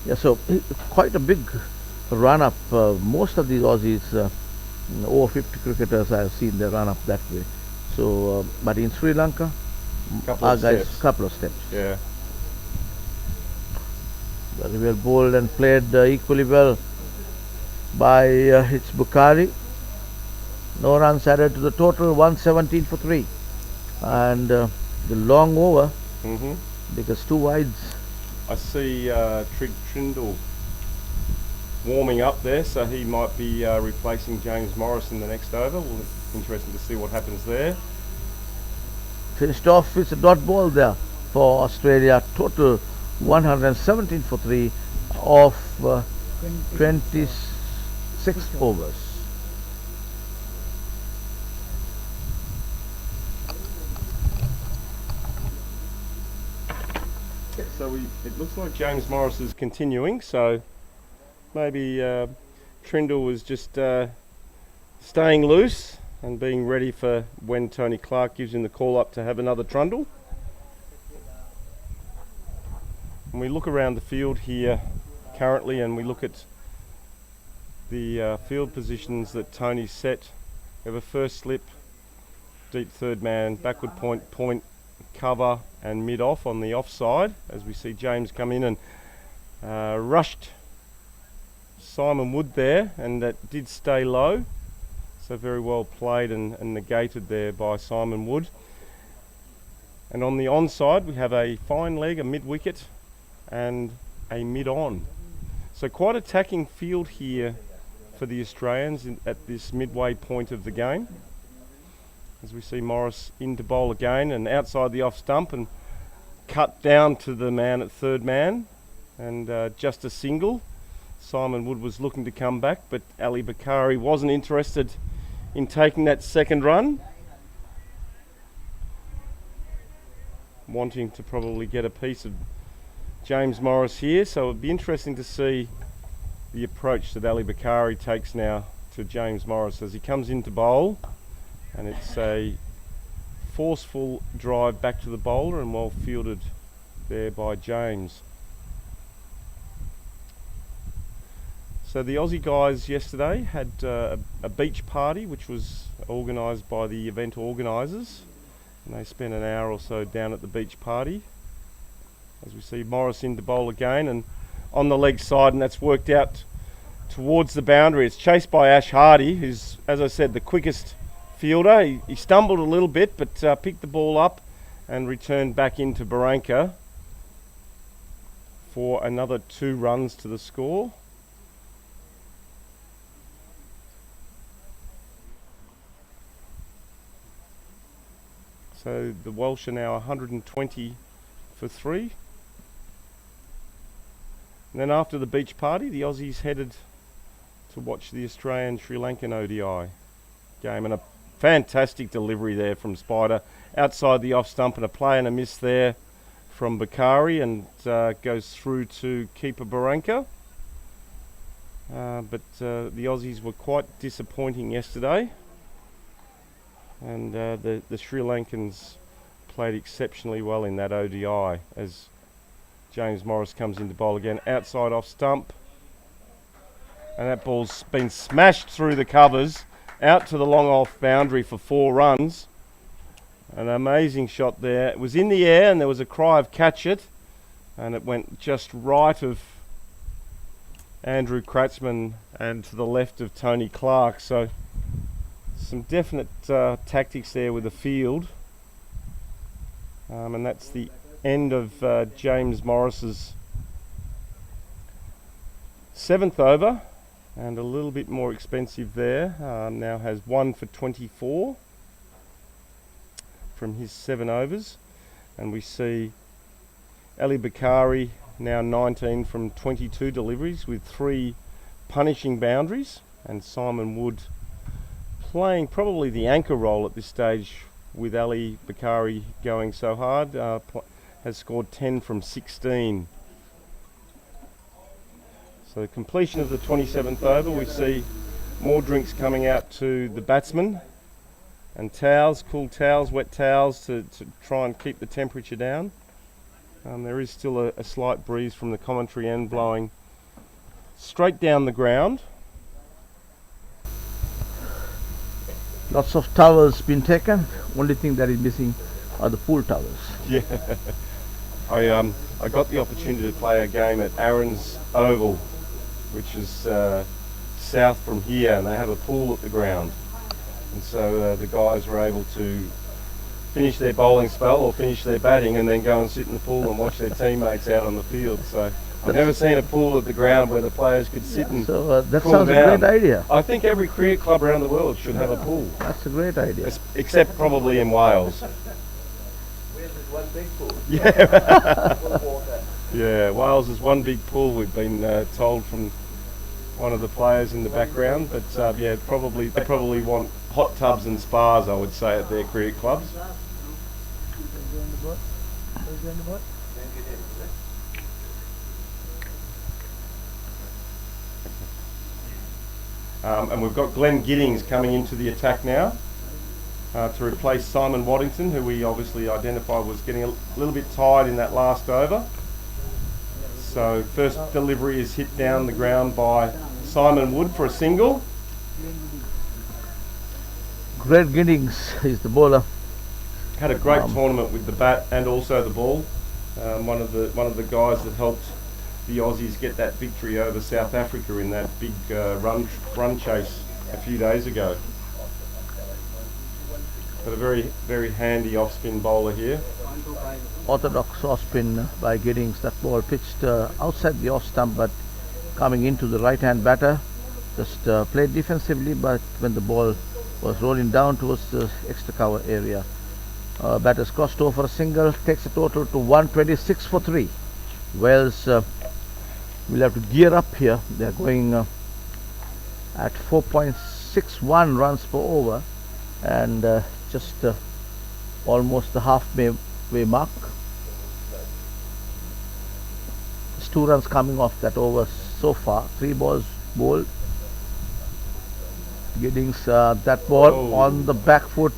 Yeah, so quite a big run up. Most of these Aussies, over 50 cricketers, I have seen they run up that way. So, but in Sri Lanka, Couple our of guys, steps. couple of steps. Yeah. Very well bowled and played equally well by it's Bukhari. No runs added to the total, 117 for 3. And the long over, because 2 wides. I see Trindle warming up there, so he might be replacing James Morris in the next over. Well, interesting to see what happens there. Finished off with a dot ball there for Australia. Total 117 for 3 of 26 overs. So it looks like James Morris is continuing, so maybe Trindle was just staying loose and being ready for when Tony Clark gives him the call up to have another trundle. And we look around the field here currently, and we look at the field positions that Tony set. We have a first slip, deep third man, backward point, point, cover and mid off on the offside, as we see James come in and rushed Simon Wood there, and that did stay low, so very well played and negated there by Simon Wood. And on the onside we have a fine leg, a mid wicket and a mid on, so quite attacking field here for the Australians at this midway point of the game. As we see Morris in to bowl again and outside the off stump and cut down to the man at third man, and just a single. Simon Wood was looking to come back, but Ali Bakari wasn't interested in taking that second run, wanting to probably get a piece of James Morris here. So it'd be interesting to see the approach that Ali Bakari takes now to James Morris as he comes into bowl. And it's a forceful drive back to the bowler and well fielded there by James. So the Aussie guys yesterday had a beach party which was organised by the event organisers, and they spent an hour or so down at the beach party. As we see Morris in to bowl again and on the leg side, and that's worked out towards the boundary. It's chased by Ash Hardy, who's, as I said, the quickest fielder. He stumbled a little bit, but picked the ball up and returned back into Barranca for another 2 runs to the score. So the Welsh are now 120 for 3. And then after the beach party, the Aussies headed to watch the Australian-Sri Lankan ODI game, and a fantastic delivery there from Spider outside the off stump, and a play and a miss there from Bakari, and goes through to keeper Barranca. But the Aussies were quite disappointing yesterday, and the Sri Lankans played exceptionally well in that ODI as James Morris comes into bowl again outside off stump, and that ball's been smashed through the covers out to the long off boundary for 4 runs. An amazing shot there. It was in the air and there was a cry of catch it, and it went just right of Andrew Kratzman and to the left of Tony Clark. So some definite tactics there with the field, and that's the end of James Morris's 7th over. And a little bit more expensive there, now has 1 for 24 from his 7 overs. And we see Ali Bakari now 19 from 22 deliveries with 3 punishing boundaries, and Simon Wood playing probably the anchor role at this stage with Ali Bakari going so hard, has scored 10 from 16. So completion of the 27th over, we see more drinks coming out to the batsmen and towels, cool towels, wet towels to try and keep the temperature down. There is still a slight breeze from the commentary end blowing straight down the ground. Lots of towels been taken. Only thing that is missing are the pool towels. Yeah, I got the opportunity to play a game at Aaron's Oval, which is south from here, and they have a pool at the ground. And so the guys were able to finish their bowling spell or finish their batting and then go and sit in the pool and watch their teammates out on the field. So I've never seen a pool at the ground where the players could sit and that cool sounds down. a great idea. I think every cricket club around the world should have a pool. That's a great idea. Except probably in Wales. One big pool. Yeah. Full of water. Yeah, Wales is one big pool, we've been told from one of the players in the background, but yeah, they probably want hot tubs and spas, I would say, at their cricket clubs. And we've got Glenn Giddings coming into the attack now to replace Simon Waddington, who we obviously identified was getting a little bit tired in that last over. So first delivery is hit down the ground by Simon Wood for a single. Greg Giddings is the bowler. Had a great tournament with the bat and also the ball. One of the guys that helped the Aussies get that victory over South Africa in that big run chase a few days ago. But a very handy off-spin bowler here. Orthodox off-spin by Giddings. That ball pitched outside the off stump, but coming into the right-hand batter. Just played defensively, but when the ball was rolling down towards the extra cover area, batters crossed over for a single, takes a total to 126 for 3. Wales will have to gear up here. They are going at 4.61 runs per over, and just almost the halfway mark. There's 2 runs coming off that over so far. 3 balls bowled. Giddings, that ball on the back foot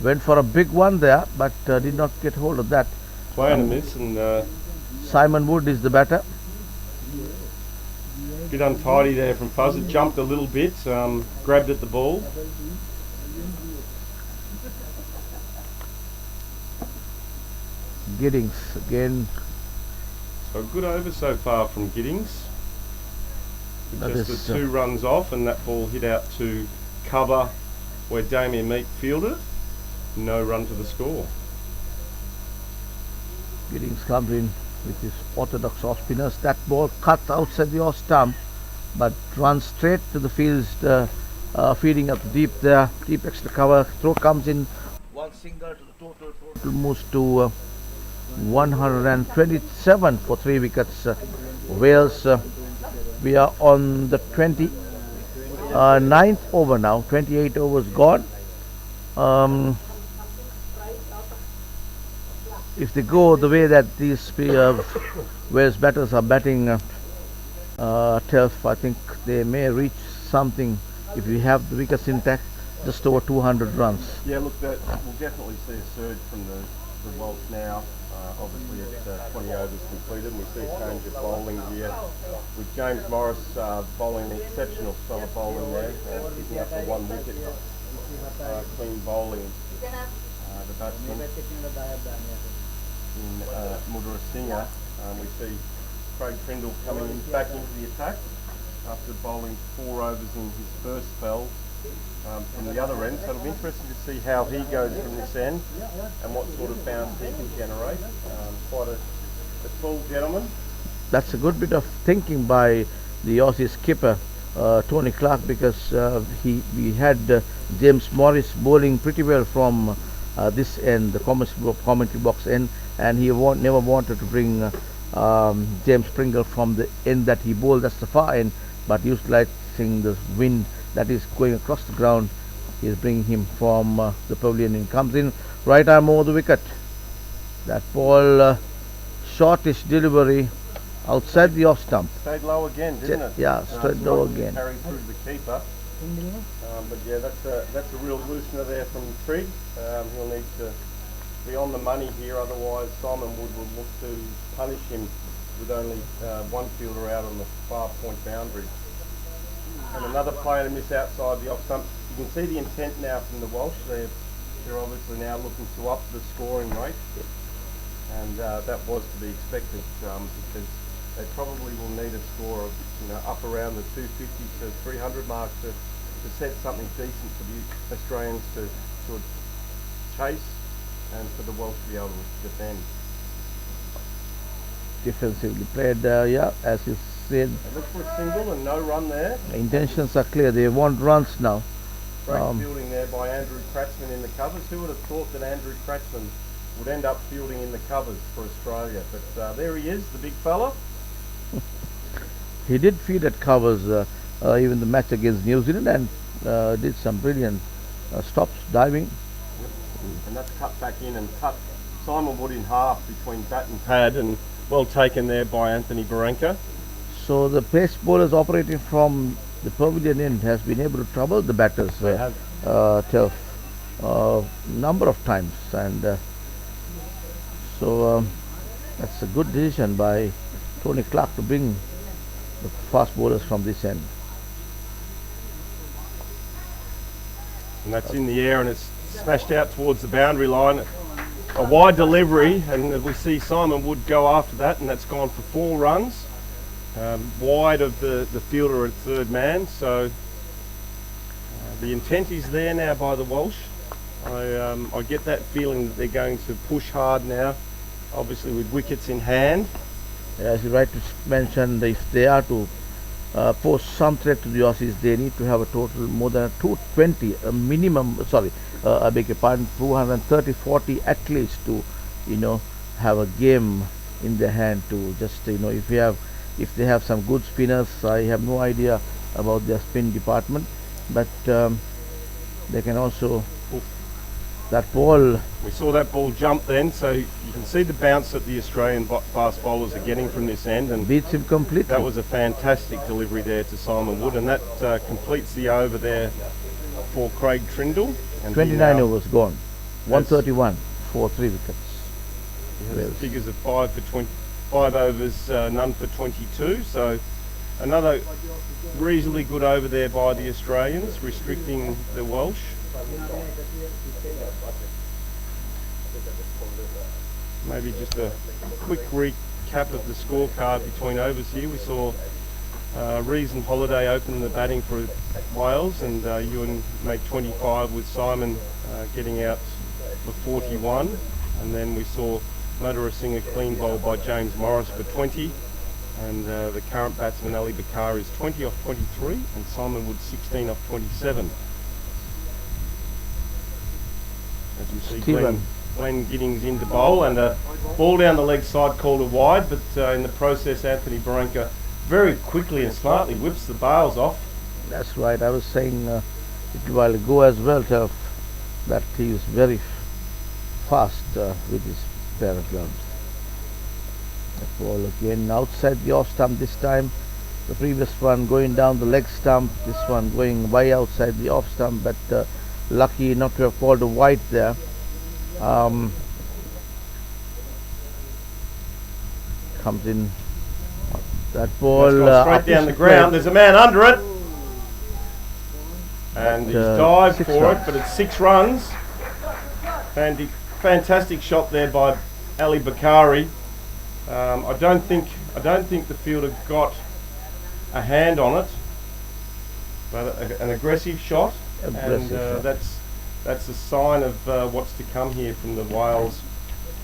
went for a big one there, but did not get hold of that. Playing a miss, and Simon Wood is the batter. bit untidy there from Fuzz. It jumped a little bit, grabbed at the ball. Giddings again. So a good over so far from Giddings. That Just is, the 2 runs off, and that ball hit out to cover where Damien Meek fielded it. No run to the score. Giddings comes in with his orthodox off spinners. That ball cuts outside the off stump, but runs straight to the field, feeding up deep there, deep extra cover. Throw comes in. 1 single to the total. Total moves to 127 for 3 wickets. Wales, we are on the 29th over now. 28 overs gone. If they go the way that these Wales batters are batting, Telf, I think they may reach something, if we have the wickets intact, just over 200 runs. Yeah, look, we'll definitely see a surge from the Welsh now. Obviously it's 20 overs completed, and we see a change of bowling here with James Morris bowling an exceptional style of bowling there, picking up the 1 wicket, clean bowling. The batsman in Mudra Singh. We see Craig Trindle coming back into the attack after bowling 4 overs in his first spell from the other end. So it'll be interesting to see how he goes from this end and what sort of bounce he can generate. Quite a tall gentleman. That's a good bit of thinking by the Aussie skipper Tony Clark, because we had James Morris bowling pretty well from this end, the commentary box end, and he never wanted to bring James Pringle from the end that he bowled, that's the far end, but utilizing the wind that is going across the ground, he is bringing him from the pavilion, and comes in right arm over the wicket. That ball, shortish delivery, outside the off stump. Stayed low again, didn't it? Yeah, straight low again. Carried through the keeper. But yeah, that's a real loosener there from Trigg. He'll need to be on the money here, otherwise Simon Wood will look to punish him with only one fielder out on the far point boundary. And another player to miss outside the off stump. You can see the intent now from the Welsh. They're obviously now looking to up the scoring rate, and that was to be expected because they probably will need a score of up around the 250 to 300 mark to set something decent for the Australians to chase and for the Welsh to be able to defend. Defensively played, yeah, as you said. They look for a single and no run there. The intentions are clear. They want runs now. Great fielding there by Andrew Cratsman in the covers. Who would have thought that Andrew Cratsman would end up fielding in the covers for Australia? But there he is, the big fella. He did feed at covers even the match against New Zealand, and did some brilliant stops, diving. And that's cut back in and cut Simon Wood in half between bat and pad, and well taken there by Anthony Baranka. So the pace bowlers operating from the pavilion end has been able to trouble the batters till number of times, and so that's a good decision by Tony Clark to bring the fast bowlers from this end. And that's in the air and it's smashed out towards the boundary line. A wide delivery, and we see Simon Wood go after that, and that's gone for 4 runs. Wide of the fielder at third man, so the intent is there now by the Welsh. I get that feeling that they're going to push hard now, obviously with wickets in hand. As you rightly mentioned, if they are to pose some threat to the Aussies, they need to have a total more than a 220, a minimum, I beg your pardon, 230-40 at least to, have a game in their hand to just, if they have some good spinners. I have no idea about their spin department, but they can also, that ball. We saw that ball jump then, so you can see the bounce that the Australian fast bowlers are getting from this end, and beats him completely. That was a fantastic delivery there to Simon Wood, and that completes the over there for Craig Trindle. And 29 overs gone, 131 for 3 wickets. He has figures of 5 overs, none for 22, so another reasonably good over there by the Australians, restricting the Welsh. Maybe just a quick recap of the scorecard between overs here. We saw Rees and Holiday open the batting for Wales, and Ewan made 25 with Simon getting out for 41, and then we saw Madhura Singh a clean bowl by James Morris for 20, and the current batsman Ali Bakar is 20 off 23, and Simon Wood 16 off 27. As you see, Glenn Giddings into bowl, and a ball down the leg side called a wide, but in the process Anthony Baranka very quickly and smartly whips the bails off. That's right. I was saying a little while ago as well that he was very fast with his pair of gloves. The ball again outside the off stump this time. The previous one going down the leg stump, this one going way outside the off stump, but lucky not to have called a wide there. Comes in that ball straight down the ground. There's a man under it, and he's dived for it, but it's 6 runs. Fantastic shot there by Ali Bakari. I don't think the fielder got a hand on it, but an aggressive shot, and that's a sign of what's to come here from the Wales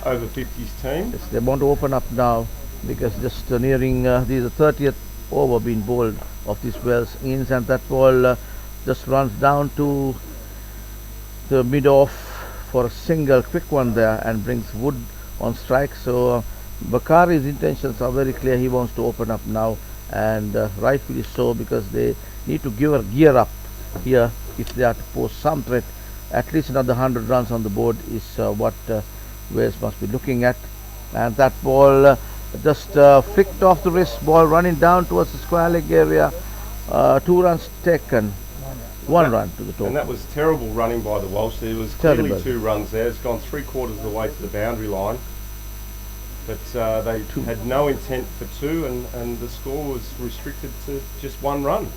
Over-50s team. Yes, they want to open up now, because just nearing the 30th over being bowled of this Wales innings, and that ball just runs down to the mid-off for a single quick one there and brings Wood on strike. So Bakari's intentions are very clear. He wants to open up now, and rightfully so, because they need to gear up here if they are to pose some threat. At least another 100 runs on the board is what Wales must be looking at. And that ball Just flicked off the wrist, ball running down towards the square leg area. 2 runs taken, 1 run to the total. And that was terrible running by the Welsh. There was Terrible. clearly 2 runs there. It's gone 3/4 of the way to the boundary line. But they had no intent for 2, and the score was restricted to just 1 run.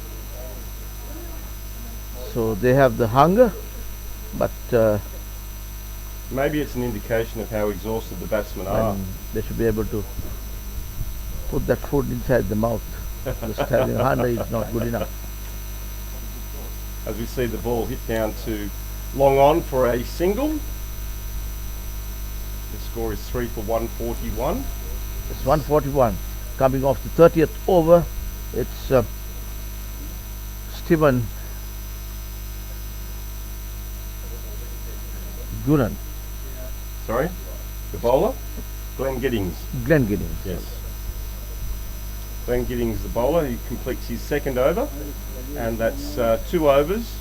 So they have the hunger, but Maybe it's an indication of how exhausted the batsmen are. and they should be able to put that food inside the mouth. Just having hunger is not good enough. As we see the ball hit down to long on for a single. The score is 3 for 141. It's 141. Coming off the 30th over, it's Stephen Gunan, Sorry? The bowler? Glenn Giddings. Glenn Giddings. Yes. Glenn Giddings, the bowler, he completes his 2nd over, and that's 2 overs,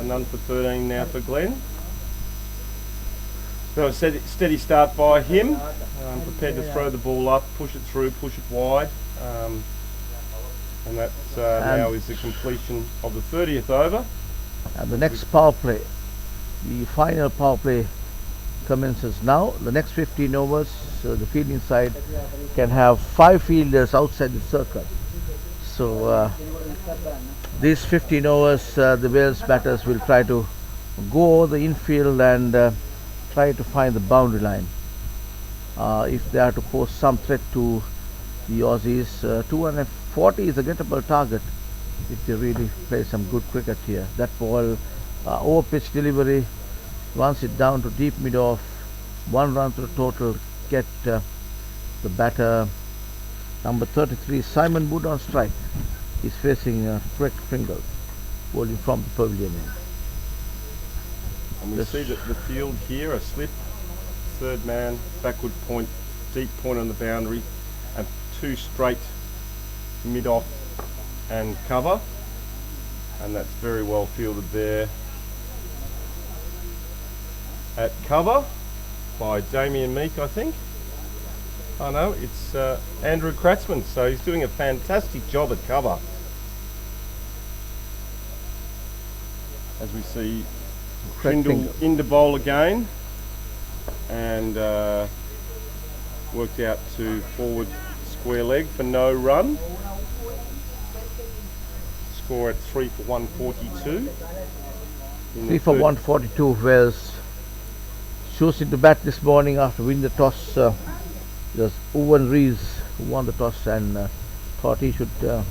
none for 13 now for Glenn. So a steady start by him, prepared to throw the ball up, push it through, push it wide, and that now is the completion of the 30th over. And the next power play, the final power play commences now. The next 15 overs, the fielding side can have 5 fielders outside the circle. So these 15 overs, the Wales batters will try to go over the infield and try to find the boundary line. If they are to pose some threat to the Aussies, 240 is a gettable target if they really play some good cricket here. That ball, over pitch delivery, runs it down to deep mid off, 1 run to the total, get the batter number 33 Simon Wood on strike. He's facing Greg Pringle, bowling from the pavilion end. And we see that the field here, a slip, 3rd man, backward point, deep point on the boundary, and 2 straight mid off and cover, and that's very well fielded there at cover by Damien Meek, I think. Oh no, it's Andrew Kratzman, so he's doing a fantastic job at cover. As we see Trindle into bowl again, and worked out to forward square leg for no run. Score at 3 for 142. 3 for 142. Wales choosing to bat this morning after winning the toss. It was Owen Rees who won the toss and thought he should go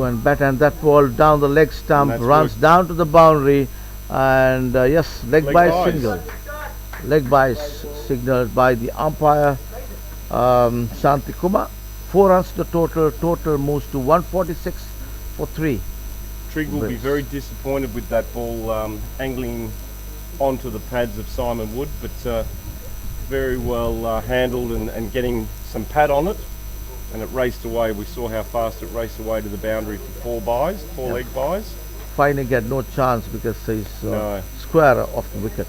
and bat, and that ball down the leg stump runs down to the boundary, and yes, leg by single. Leg by signaled by the umpire Shanti Kumar. 4 runs to the total. Total moves to 146 for 3. Trigg will be very disappointed with that ball angling onto the pads of Simon Wood, but very well handled and getting some pad on it, and it raced away. We saw how fast it raced away to the boundary for 4 leg buys. Finding had no chance because he's square off the wicket.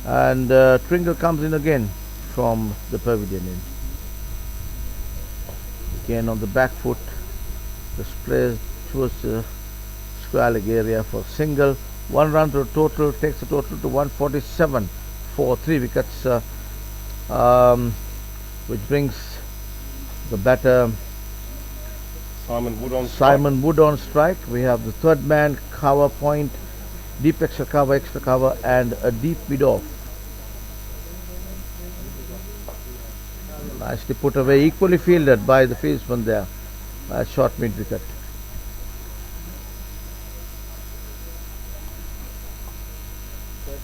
And Tringle comes in again from the pavilion end. Again on the back foot, displays towards the square leg area for single. 1 run to the total, takes the total to 147 for 3 wickets, which brings the batter Simon Wood on strike. We have the 3rd man, cover point, deep extra cover, and a deep mid off. Nicely put away, equally fielded by the fieldsman there, short mid wicket.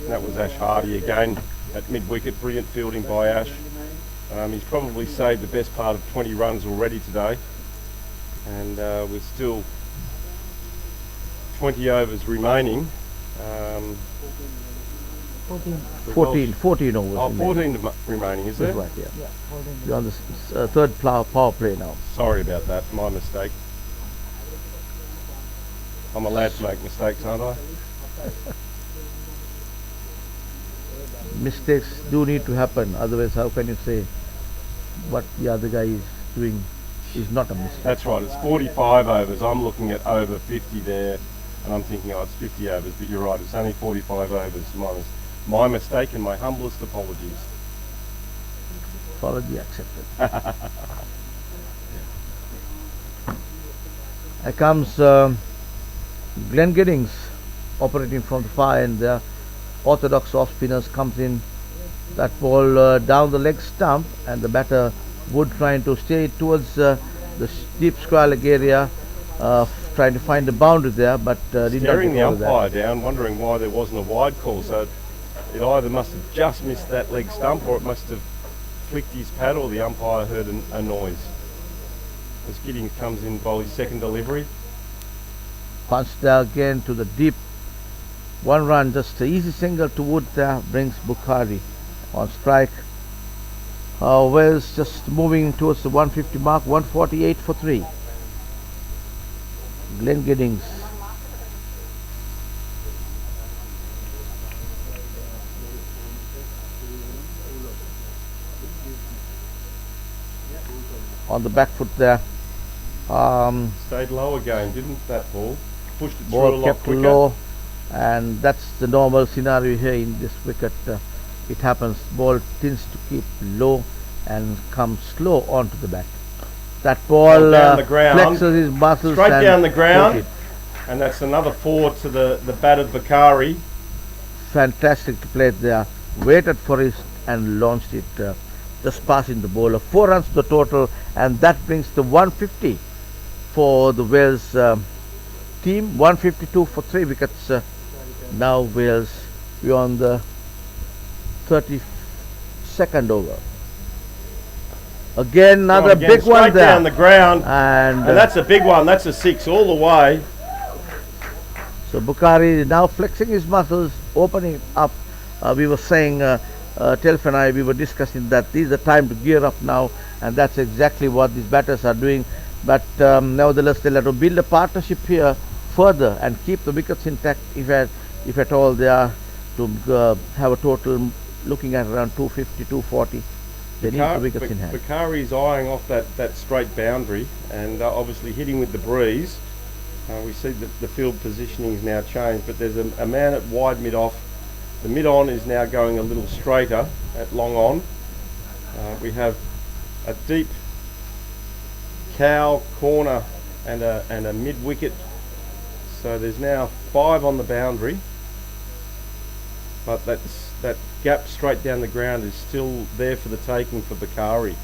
That was Ash Hardy again at mid wicket. Brilliant fielding by Ash. He's probably saved the best part of 20 runs already today, and with still 20 overs remaining. 14 overs. Oh, 14 remaining, is there? That's right, yeah. We're on the 3rd power play now. Sorry about that, my mistake. I'm allowed to make mistakes, aren't I? mistakes do need to happen. Otherwise, how can you say what the other guy is doing is not a mistake? That's right, it's 45 overs. I'm looking at over 50 there, and I'm thinking, oh, it's 50 overs, but you're right, it's only 45 overs. My mistake and my humblest apologies. Apology accepted. Here comes Glenn Giddings operating from the far end there. Orthodox off spinners comes in. That ball down the leg stump, and the batter Wood trying to stay towards the deep square leg area, trying to find the boundary there, but did not Staring the get over umpire that. down, wondering why there wasn't a wide call. So it either must have just missed that leg stump, or it must have flicked his pad, or the umpire heard a noise. As Giddings comes in by his second delivery. Punch there again to the deep. One run, just an easy single to Wood there, brings Bukhari on strike. Wells just moving towards the 150 mark, 148 for 3. Glenn Giddings. On the back foot there. Stayed low again, didn't that ball? Pushed it through a Ball lot kept quicker. low, and that's the normal scenario here in this wicket. It happens, ball tends to keep low and come slow onto the bat. That ball down the ground, flexes his muscles straight and down the ground, took it. and that's another 4 to the battered Papare. Fantastic to play it there. Waited for it and launched it, just passing the bowler. 4 runs to the total, and that brings the 150 for the Wales team. 152 for 3 wickets. Now Wales beyond the 32nd over. Again, another Again, big one straight there. down the ground, And and that's a big one. That's a 6 all the way. so Bukhari is now flexing his muscles, opening up. We were saying, Telf and I, we were discussing that this is the time to gear up now, and that's exactly what these batters are doing. But nevertheless, they'll have to build a partnership here further and keep the wickets intact if at all they are to have a total looking at around 250, 240. They need the wickets in hand. Bukhari's eyeing off that straight boundary, and obviously hitting with the breeze. We see that the field positioning is now changed, but there's a man at wide mid-off. The mid-on is now going a little straighter at long on. We have a deep cow corner and a mid-wicket. So there's now 5 on the boundary, but that gap straight down the ground is still there for the taking for Bukhari.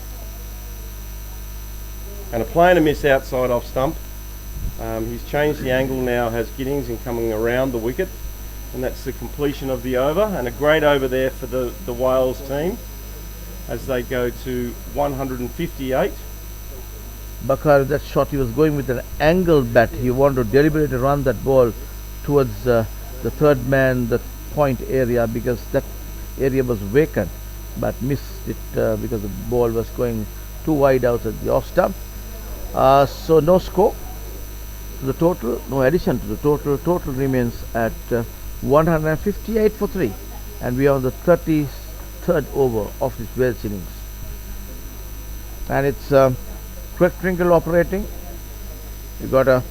And a plain a miss outside off stump. He's changed the angle now, has Giddings, and coming around the wicket, and that's the completion of the over, and a great over there for the Wales team as they go to 158. Bukhari, that shot, he was going with an angled bat. He wanted to deliberately run that ball towards the third man, the point area, because that area was vacant, but missed it because the ball was going too wide out at the off stump. So no score to the total, no addition to the total. Total remains at 158 for 3, and we are on the 33rd over of this Wales innings. And it's Craig Trinkle operating. We got a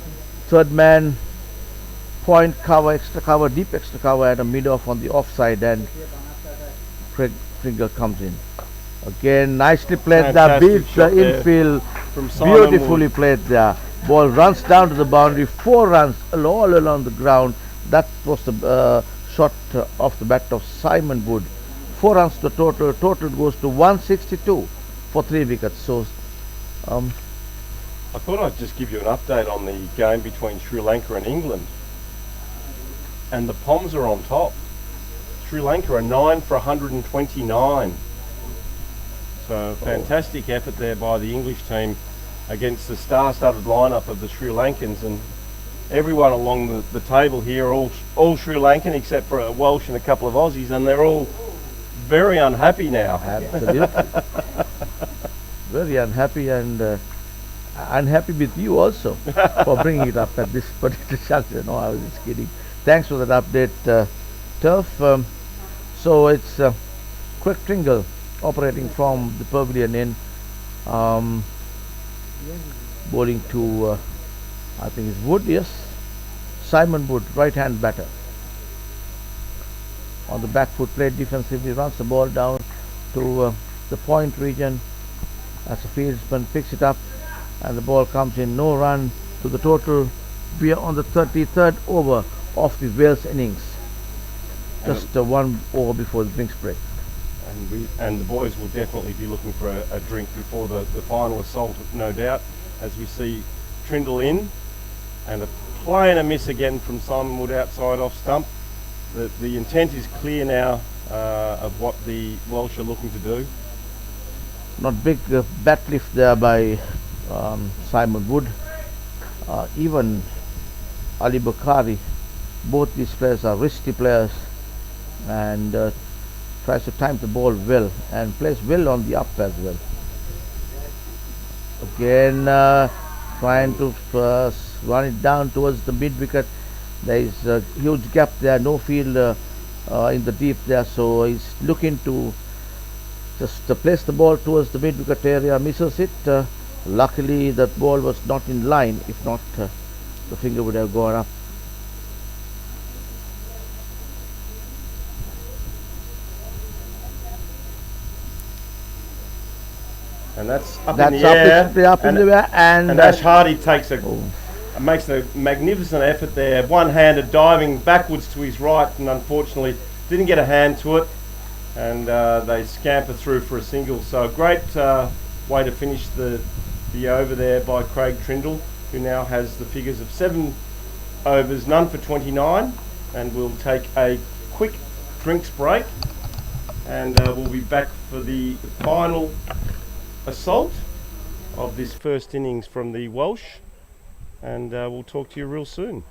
third man, point cover, extra cover, deep extra cover at a mid-off on the offside, and Craig Trinkle comes in. Again, nicely played there, Fantastic beats the shot there infield, from Simon beautifully Wood. played there. Ball runs down to the boundary, 4 runs all along the ground. That was the shot off the bat of Simon Wood. 4 runs to the total. Total goes to 162 for 3 wickets. So I thought I'd just give you an update on the game between Sri Lanka and England. And the Poms are on top. Sri Lanka are 9 for 129. So fantastic effort there by the English team against the star-studded lineup of the Sri Lankans, and everyone along the table here are all Sri Lankan except for a Welsh and a couple of Aussies, and they're all very unhappy now. absolutely. Very unhappy, and unhappy with you also for bringing it up at this particular juncture. No, I was just kidding. Thanks for that update, Turf. So it's Craig Tringle operating from the pavilion in, um, bowling to I think it's Wood, yes, Simon Wood, right hand batter. On the back foot, played defensively, runs the ball down to the point region as the fieldsman picks it up, and the ball comes in, no run to the total. We are on the 33rd over of the Wales innings, just 1 over before the drinks break. And the boys will definitely be looking for a drink before the final assault, no doubt, as we see Trindle in, and a play and a miss again from Simon Wood outside off stump. The intent is clear now of what the Welsh are looking to do. Not big bat lift there by Simon Wood. Even Ali Bakari, both these players are risky players, and tries to time the ball well and plays well on the up as well. Again trying to run it down towards the mid wicket. There is a huge gap there, no field in the deep there, so he's looking to just place the ball towards the mid wicket area, misses it. Luckily that ball was not in line, if not the finger would have gone up. And that's up in the air, and Ash Hardy makes a magnificent effort there, one-handed diving backwards to his right, and unfortunately didn't get a hand to it, and they scamper through for a single. So a great way to finish the over there by Craig Trindle, who now has the figures of 7 overs, none for 29, and we'll take a quick drinks break, and we'll be back for the final assault of this first innings from the Welsh, and we'll talk to you real soon.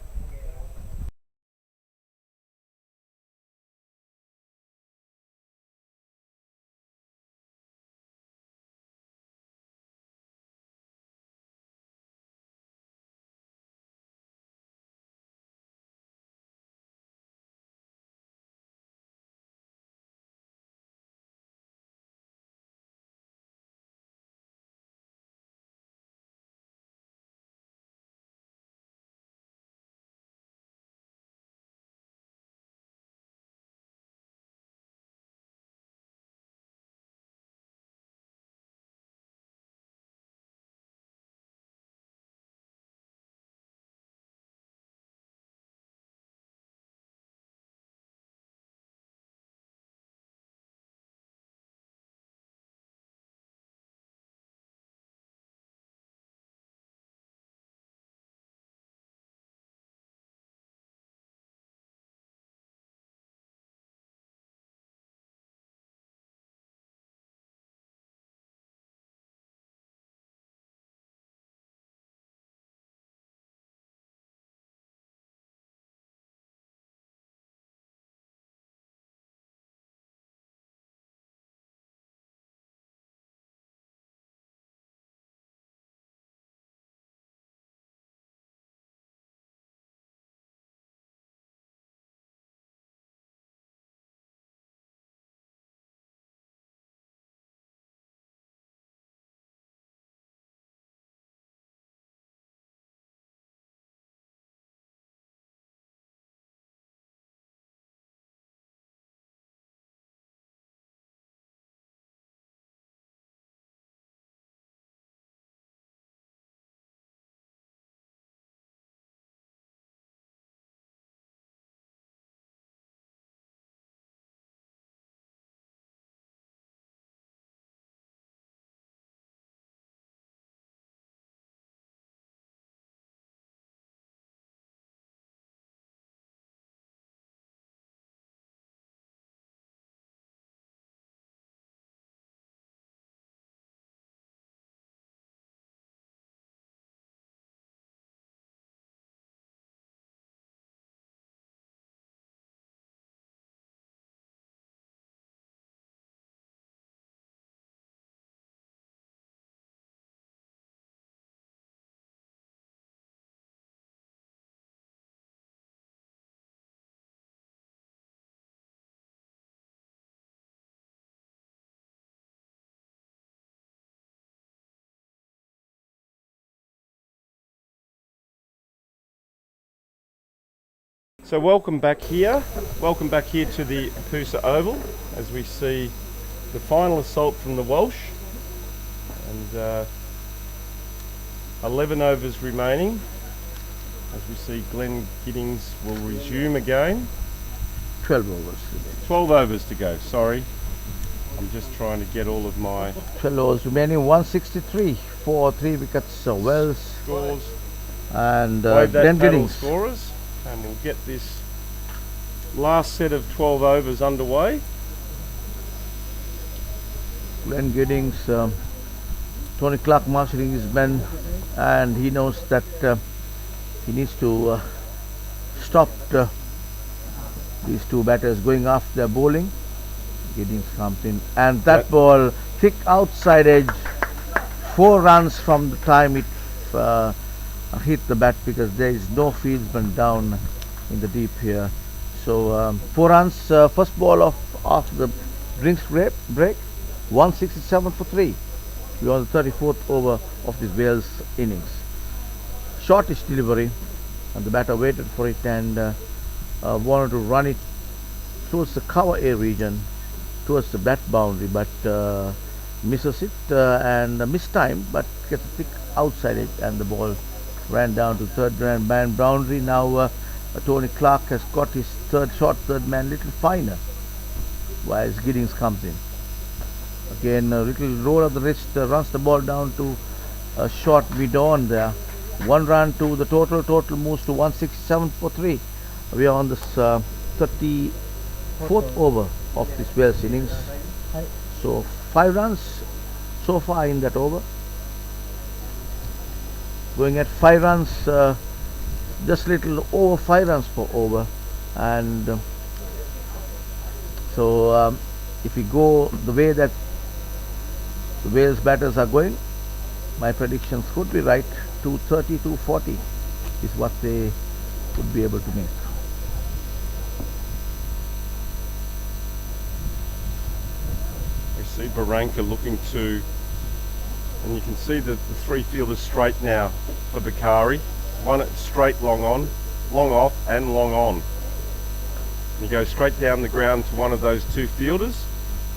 So welcome back here. Welcome back here to the PUSA Oval as we see the final assault from the Welsh. And 11 overs remaining. As we see, Glenn Giddings will resume again. 12 overs. 12 overs to go, sorry. I'm just trying to get all of my 12 overs remaining, 163 for 3 wickets. Wells scores. and Wave that Glenn paddle Giddings. scorers, and we'll get this last set of 12 overs underway. Glenn Giddings, Tony Clark marshalling his men, and he knows that he needs to stop these two batters going after their bowling. Giddings comes in, and that ball thick outside edge, 4 runs from the time it hit the bat, because there is no fieldsman down in the deep here. So 4 runs, first ball of after the drinks break, 167 for 3. We are on the 34th over of this Wales innings. Shortish delivery, and the batter waited for it and wanted to run it towards the cover A region, towards the bat boundary, but misses it and mistime, but gets a thick outside it, and the ball ran down to third man boundary. Now Tony Clark has got his third man little finer, whilst Giddings comes in. Again, a little roll of the wrist, runs the ball down to a short mid-on there. 1 run to the total moves to 167 for 3. We are on this 34th over of this Wales innings. So 5 runs so far in that over. Going at 5 runs, just little over 5 runs per over, and so if we go the way that the Wales batters are going, my predictions could be right. 230, 240 is what they would be able to make. We see Barranca looking to, and you can see that the 3 fielders straight now for Papare. One straight, long on, long off and long on. And you go straight down the ground to one of those 2 fielders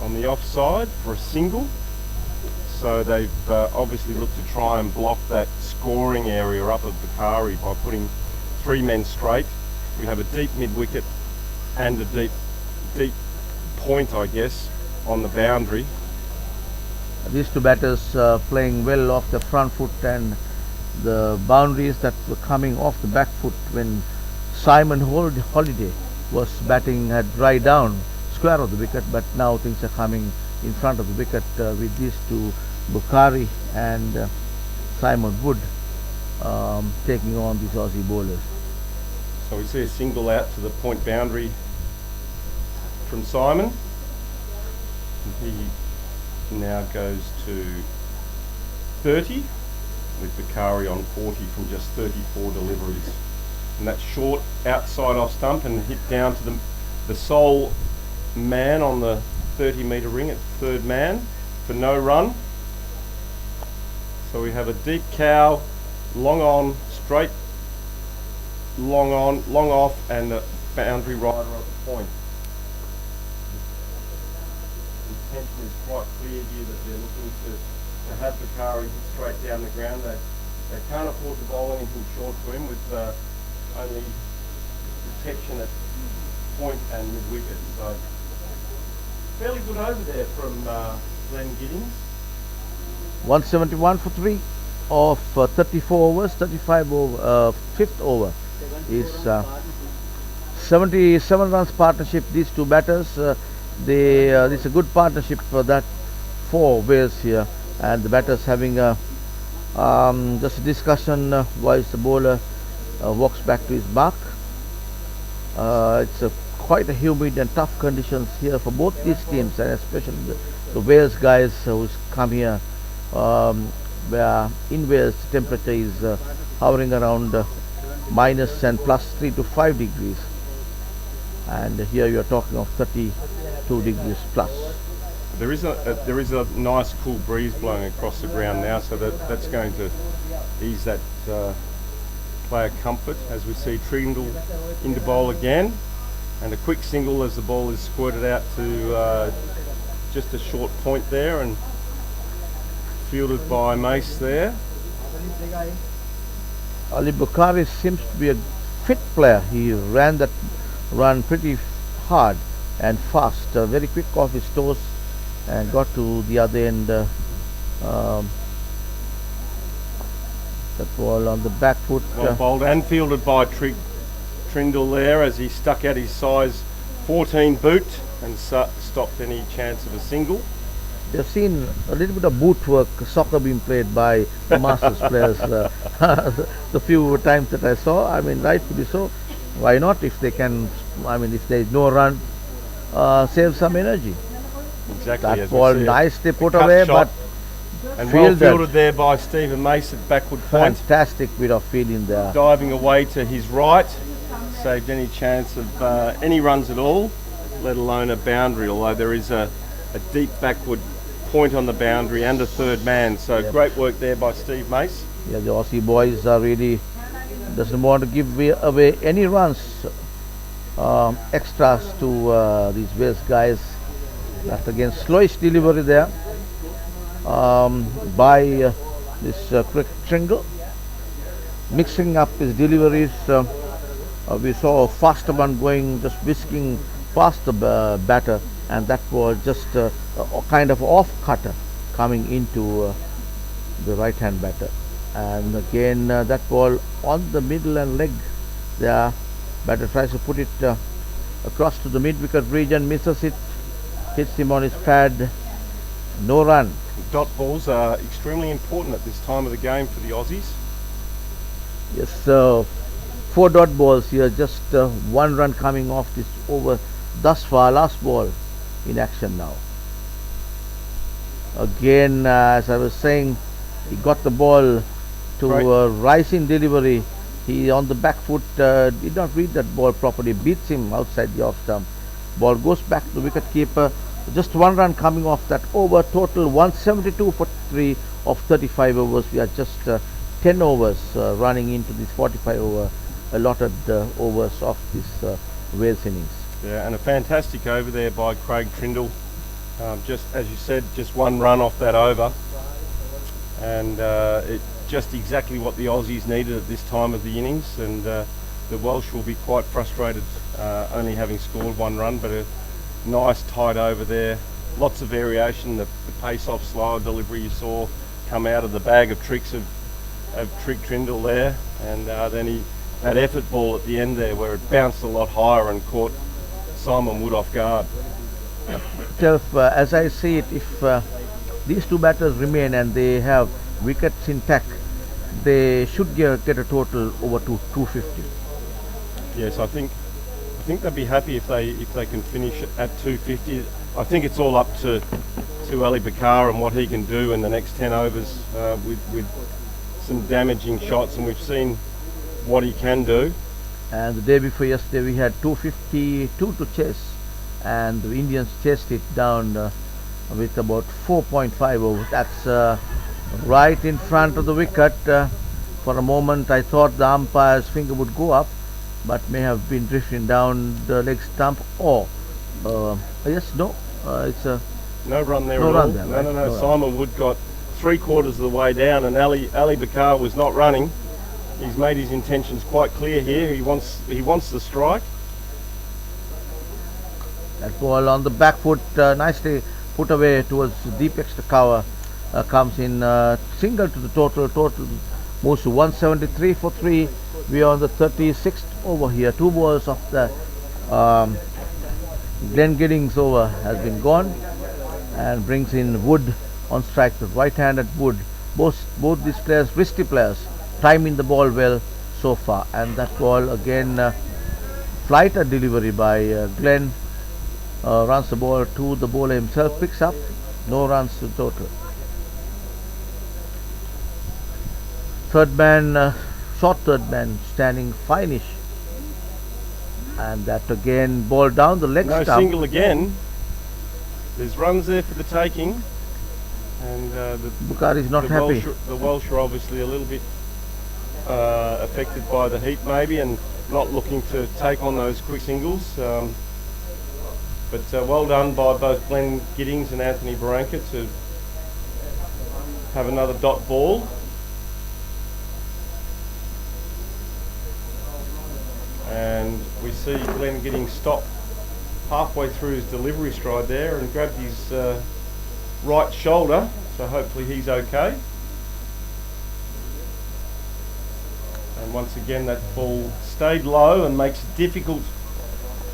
on the offside for a single. So they've obviously looked to try and block that scoring area up of Papare by putting 3 men straight. We have a deep mid-wicket and a deep point, I guess, on the boundary. These 2 batters playing well off the front foot, and the boundaries that were coming off the back foot when Simon Holiday was batting had dried down square of the wicket, but now things are coming in front of the wicket with these 2, Bukhari and Simon Wood, taking on these Aussie bowlers. So we see a single out to the point boundary from Simon. He now goes to 30 with Papare on 40 from just 34 deliveries. And that's short outside off stump and hit down to the sole man on the 30-metre ring at third man for no run. So we have a deep cow, long on, straight, long on, long off, and a boundary rider at the point. The intention is quite clear here that they're looking to have Papare hit straight down the ground. They can't afford to bowl anything short to him with only protection at point and mid-wicket. So fairly good over there from Glenn Giddings. 171 for 3 of 34 overs, 35 over, 5th over is 77 runs partnership. These 2 batters, this is a good partnership for that for Wales here, and the batters having a just a discussion whilst the bowler walks back to his mark. It's quite a humid and tough conditions here for both these teams, and especially the Wales guys who's come here, where in Wales the temperature is hovering around minus and plus 3 to 5 degrees, and here you are talking of 32 degrees plus. There is a nice cool breeze blowing across the ground now, so that's going to ease that player comfort as we see Trindle into bowl again, and a quick single as the ball is squirted out to just a short point there and fielded by Mace there. Ali Bukhari seems to be a fit player. He ran that run pretty hard and fast, very quick off his toes, and got to the other end. That ball on the back foot. Well bowled and fielded by Trindle there as he stuck out his size 14 boot and stopped any chance of a single. You've seen a little bit of boot work, soccer being played by the Masters players. The few times that I saw, I mean, rightfully so. Why not? If they can, I mean, if there is no run, save some energy. Exactly. That ball nice they put cut away, shot, but and well fielded there by Stephen Mace at backward point. Fantastic bit of fielding there. Diving away to his right, saved any chance of any runs at all, let alone a boundary, although there is a deep backward point on the boundary and a third man. So great work there by Steve Mace. Yeah, the Aussie boys are really doesn't want to give away any runs extras to these Wales guys. That's again slowish delivery there by this Tringle, mixing up his deliveries. We saw a faster one going, just whisking past the batter, and that was just a kind of off cutter coming into the right hand batter. And again that ball on the middle and leg there. Batter tries to put it across to the mid wicket region, misses it, hits him on his pad, no run. Dot balls are extremely important at this time of the game for the Aussies. Yes, 4 dot balls here, just 1 run coming off this over thus far. Last ball in action now. Again, as I was saying, he got the ball to rising delivery. He on the back foot did not read that ball properly, beats him outside the off stump. Ball goes back to the wicket keeper. Just 1 run coming off that over. Total 172 for 3 of 35 overs. We are just 10 overs running into this 45 over allotted overs of this Wales innings. Yeah, and a fantastic over there by Craig Trindle. Just as you said, just 1 run off that over, and it just exactly what the Aussies needed at this time of the innings. And the Welsh will be quite frustrated only having scored 1 run, but a nice tight over there. Lots of variation. The pace off slower delivery you saw come out of the bag of tricks of Trig Trindle there, and then that effort ball at the end there where it bounced a lot higher and caught Simon Wood off guard. As I see it, if these 2 batters remain and they have wickets intact, they should get a total over to 250. Yes, I think they'd be happy if they can finish at 250. I think it's all up to Ali Bakar and what he can do in the next 10 overs with some damaging shots, and we've seen what he can do. And the day before yesterday we had 252 to chase, and the Indians chased it down with about 4.5 overs. That's right in front of the wicket. For a moment I thought the umpire's finger would go up, but may have been drifting down the leg stump. Or it's a no run there no at run all. there, No, right? no. No Simon run. Wood got 3/4 of the way down, and Ali Bakar was not running. He's made his intentions quite clear here. He wants the strike. That ball on the back foot, nicely put away towards deep extra cover, comes in single to the total. Total moves to 173 for 3. We are on the 36th over here. 2 balls of the Glenn Giddings over has been gone, and brings in Wood on strike. The right-handed Wood. Both these players, wristy players, timing the ball well so far. And that ball again, flighter delivery by Glenn. Runs the ball to the bowler himself, picks up, no runs to total. Third man, short third man, standing finish, and that again ball down the leg No stump. single again. There's runs there for the taking, and Bukhari is not happy. The Welsh are obviously a little bit affected by the heat maybe, and not looking to take on those quick singles. But well done by both Glenn Giddings and Anthony Barranca to have another dot ball. And we see Glenn Giddings stop halfway through his delivery stride there and grabbed his right shoulder, so hopefully he's okay. And once again that ball stayed low and makes it difficult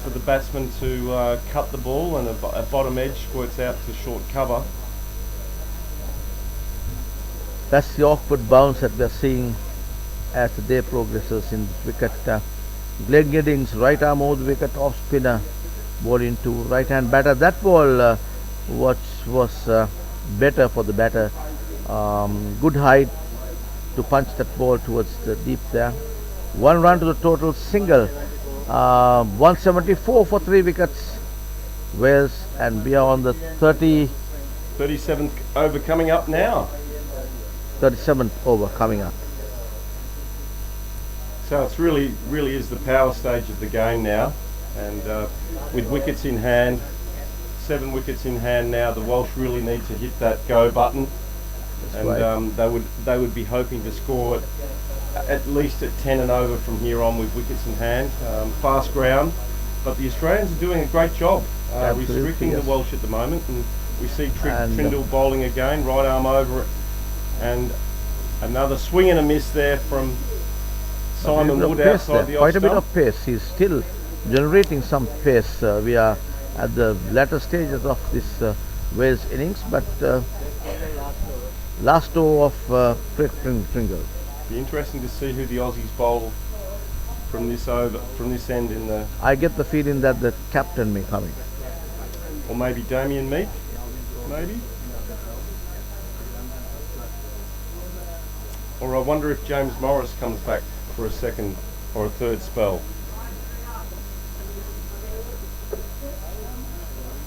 for the batsman to cut the ball, and a bottom edge squirts out to short cover. That's the awkward bounce that we're seeing as the day progresses in this wicket. Glenn Giddings, right arm over the wicket, off spinner, ball into right hand batter. That ball was better for the batter. Good height to punch that ball towards the deep there. 1 run to the total, single. 174 for 3 wickets. Wales, and we are on the 37th over coming up now. 37th over coming up. So it's really is the power stage of the game now, and with wickets in hand, 7 wickets in hand now, the Welsh really need to hit that go button. That's and right. they would be hoping to score at least at 10 and over from here on with wickets in hand. Fast ground, but the Australians are doing a great job restricting the Welsh at the moment, and we see Trindle bowling again, right arm over it, and another swing and a miss there from Simon Wood outside the off Quite a bit stump. of pace. He's still generating some pace. We are at the latter stages of this Wales innings, but last over of Pringle. Be interesting to see who the Aussies bowl from this end in the, I get the feeling that the captain may come in. or maybe Damien Meek, maybe. Or I wonder if James Morris comes back for a second or a third spell.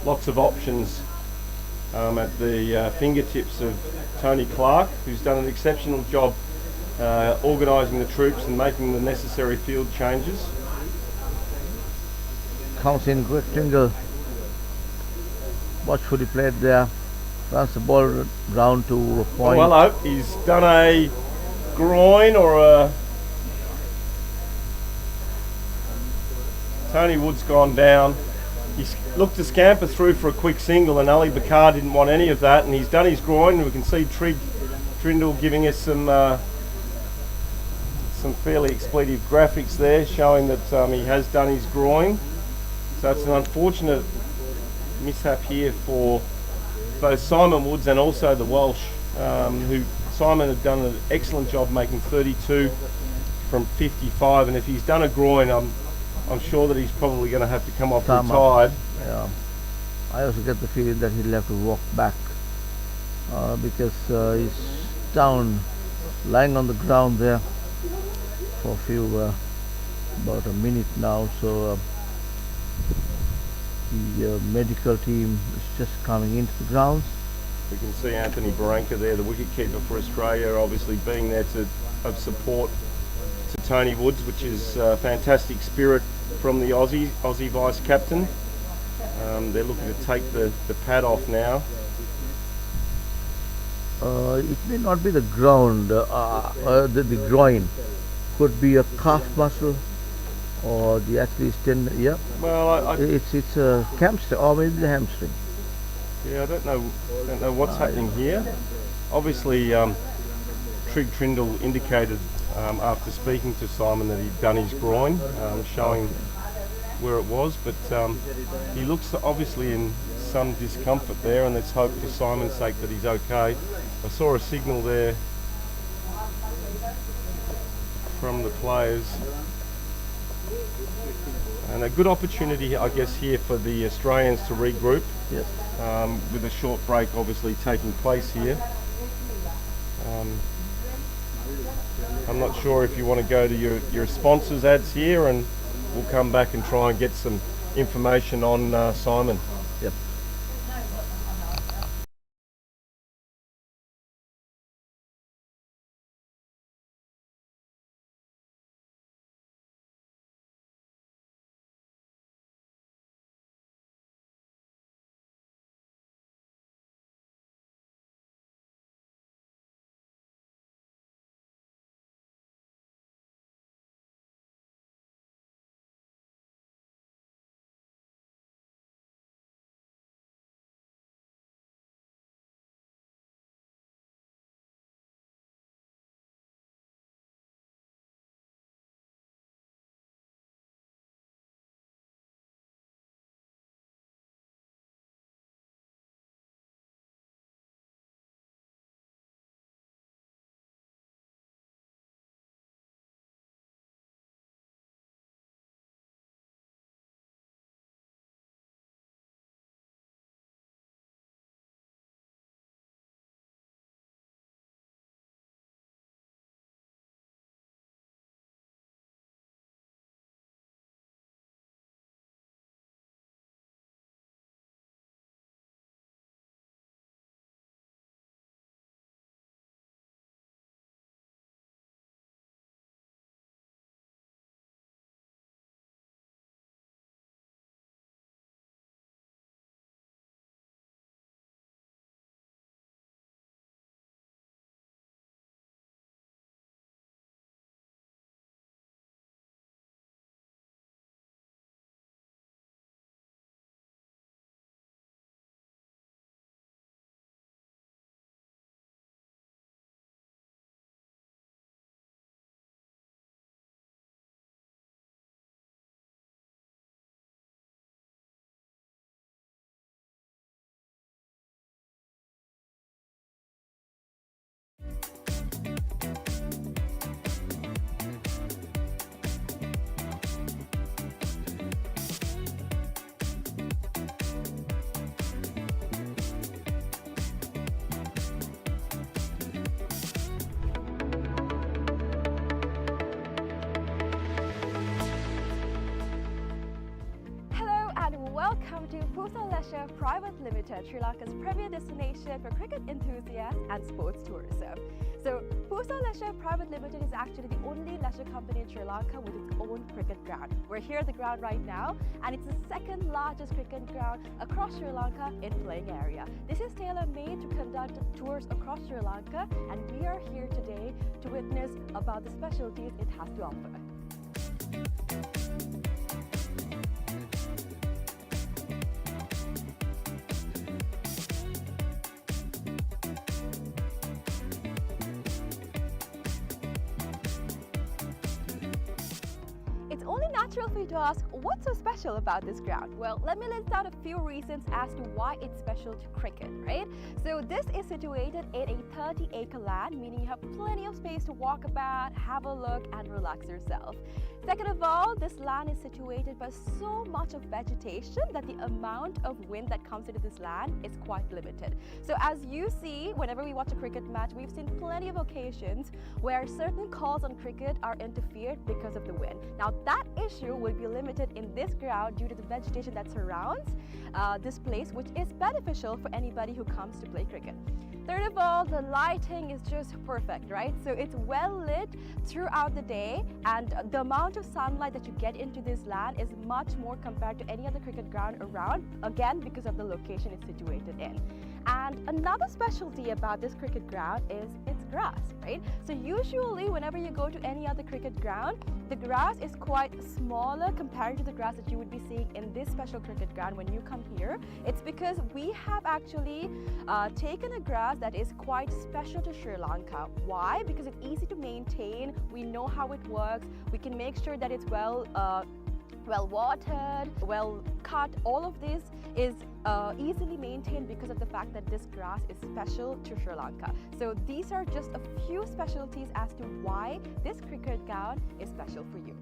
Lots of options at the fingertips of Tony Clark, who's done an exceptional job organising the troops and making the necessary field changes. Comes in Greg Tringle. Watchfully played there. Runs the ball round to a point. Oh, hello. He's done a groin or a... Tony Wood's gone down. He's looked to scamper through for a quick single, and Ali Bakar didn't want any of that, and he's done his groin, and we can see Trindle giving us some fairly expletive graphics there showing that he has done his groin. So it's an unfortunate mishap here for both Simon Woods and also the Welsh, who Simon had done an excellent job making 32 from 55, and if he's done a groin, I'm sure that he's probably going to have to come off retired. Yeah. I also get the feeling that he'll have to walk back because he's down, lying on the ground there for a few, about a minute now. So the medical team is just coming into the grounds. We can see Anthony Barranca there, the wicketkeeper for Australia, obviously being there to have support to Tony Woods, which is fantastic spirit from the Aussie vice captain. They're looking to take the pad off now. It may not be the ground, the groin. Could be a calf muscle or the Achilles tendon. Yeah. Well, it's a hamstring or maybe the hamstring. Yeah, I don't know what's happening here. Obviously, Trig Trindle indicated after speaking to Simon that he'd done his groin, showing where it was, but he looks obviously in some discomfort there, and let's hope for Simon's sake that he's okay. I saw a signal there from the players, and a good opportunity, I guess, here for the Australians to regroup. Yes. With a short break obviously taking place here. I'm not sure if you want to go to your sponsors ads here, and we'll come back and try and get some information on Simon. Yep. Leisure Private Limited, Sri Lanka's premier destination for cricket enthusiasts and sports tourism. So, PUSA Leisure Private Limited is actually the only leisure company in Sri Lanka with its own cricket ground. We're here at the ground right now, and it's the second largest cricket ground across Sri Lanka in playing area. This is tailor-made to conduct tours across Sri Lanka, and we are here today to witness about the specialties it has to offer. It's only natural for you to ask, what's so special about this ground? Well, let me list out a few reasons as to why it's special to cricket, right? So this is situated in a 30-acre land, meaning you have plenty of space to walk about, have a look and relax yourself. Second of all, this land is situated by so much of vegetation that the amount of wind that comes into this land is quite limited. So as you see, whenever we watch a cricket match, we've seen plenty of occasions where certain calls on cricket are interfered because of the wind. Now that issue will be limited in this ground due to the vegetation that surrounds this place, which is beneficial for anybody who comes to play cricket. Third of all, the lighting is just perfect, right? So it's well lit throughout the day, and the amount of sunlight that you get into this land is much more compared to any other cricket ground around, again because of the location it's situated in. And another specialty about this cricket ground is its grass, right? So usually whenever you go to any other cricket ground, the grass is quite smaller compared to the grass that you would be seeing in this special cricket ground when you come here. It's because we have actually taken a grass that is quite special to Sri Lanka. Why? Because it's easy to maintain, we know how it works, we can make sure that it's well watered, well cut. All of this is easily maintained because of the fact that this grass is special to Sri Lanka. So these are just a few specialties as to why this cricket ground is special for you.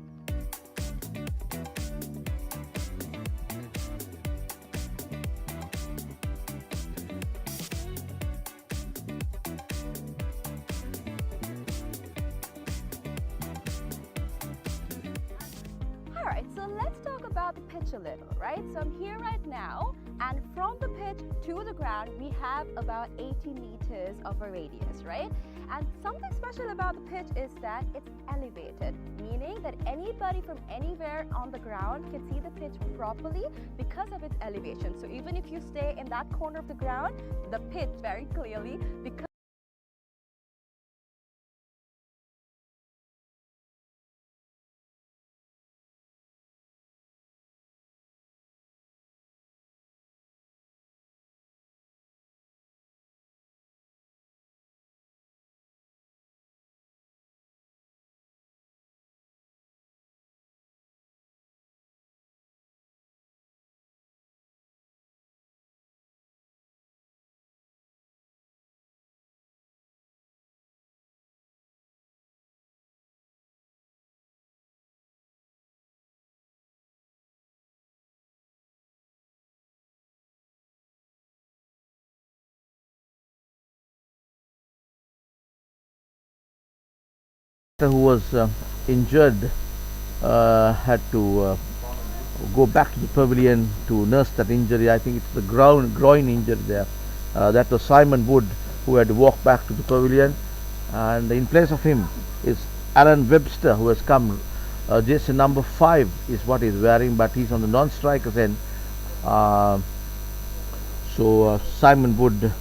Alright, so let's talk about the pitch a little, right? So I'm here right now, and from the pitch to the ground, we have about 80 meters of a radius, right? And something special about the pitch is that it's elevated, meaning that anybody from anywhere on the ground can see the pitch properly because of its elevation. So even if you stay in that corner of the ground, the pitch very clearly, because who was injured had to go back to the pavilion to nurse that injury. I think it's the groin injury there. That was Simon Wood, who had to walk back to the pavilion, and in place of him is Alan Webster, who has come. Jersey number 5 is what he's wearing, but he's on the non-strikers end. So Simon Wood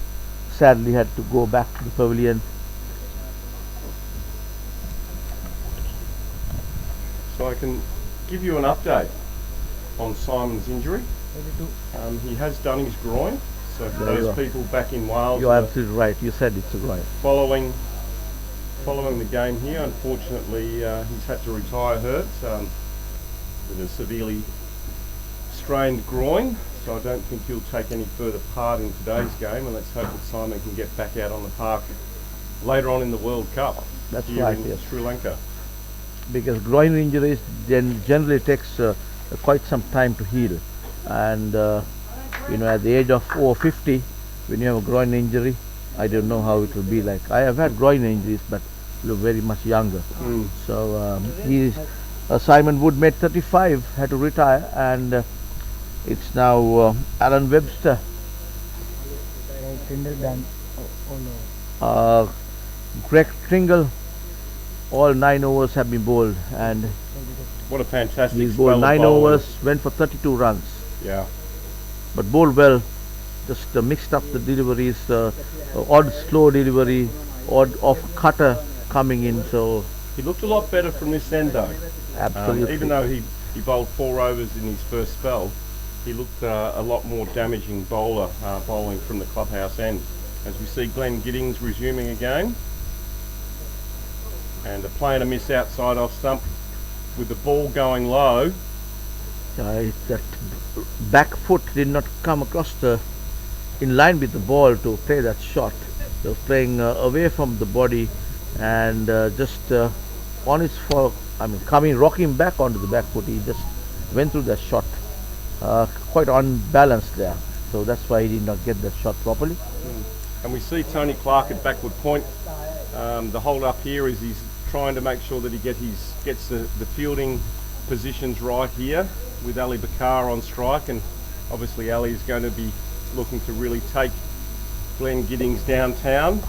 sadly had to go back to the pavilion. So I can give you an update on Simon's injury. He has done his groin. So for those people back in Wales, you're absolutely right. You said it's a groin. Following the game here, unfortunately, he's had to retire hurt with a severely strained groin. So I don't think he'll take any further part in today's game, and let's hope that Simon can get back out on the park later on in the World Cup. That's here right, in yes. Sri Lanka. Because groin injuries generally takes quite some time to heal, and you know, at the age of over 50, when you have a groin injury, I don't know how it will be like. I have had groin injuries, but look very much younger. So Simon Wood made 35, had to retire, and It's now Alan Webster. Greg Tringle. All 9 overs have been bowled, and What a fantastic he's spell bowled of 9 bowling. overs, went for 32 runs. Yeah. But bowled well, just mixed up the deliveries, odd slow delivery, odd off cutter coming in, so He looked a lot better from this end though. absolutely. Even though he bowled 4 overs in his first spell, he looked a lot more damaging bowler bowling from the clubhouse end. As we see Glenn Giddings resuming again. And a play and a miss outside off stump with the ball going low. That back foot did not come across in line with the ball to play that shot. They were playing away from the body and just on his rocking back onto the back foot. He just went through that shot quite unbalanced there. So that's why he did not get that shot properly. And we see Tony Clark at backward point. The hold up here is he's trying to make sure that he gets the fielding positions right here with Ali Bakar on strike, and obviously Ali is going to be looking to really take Glenn Giddings downtown.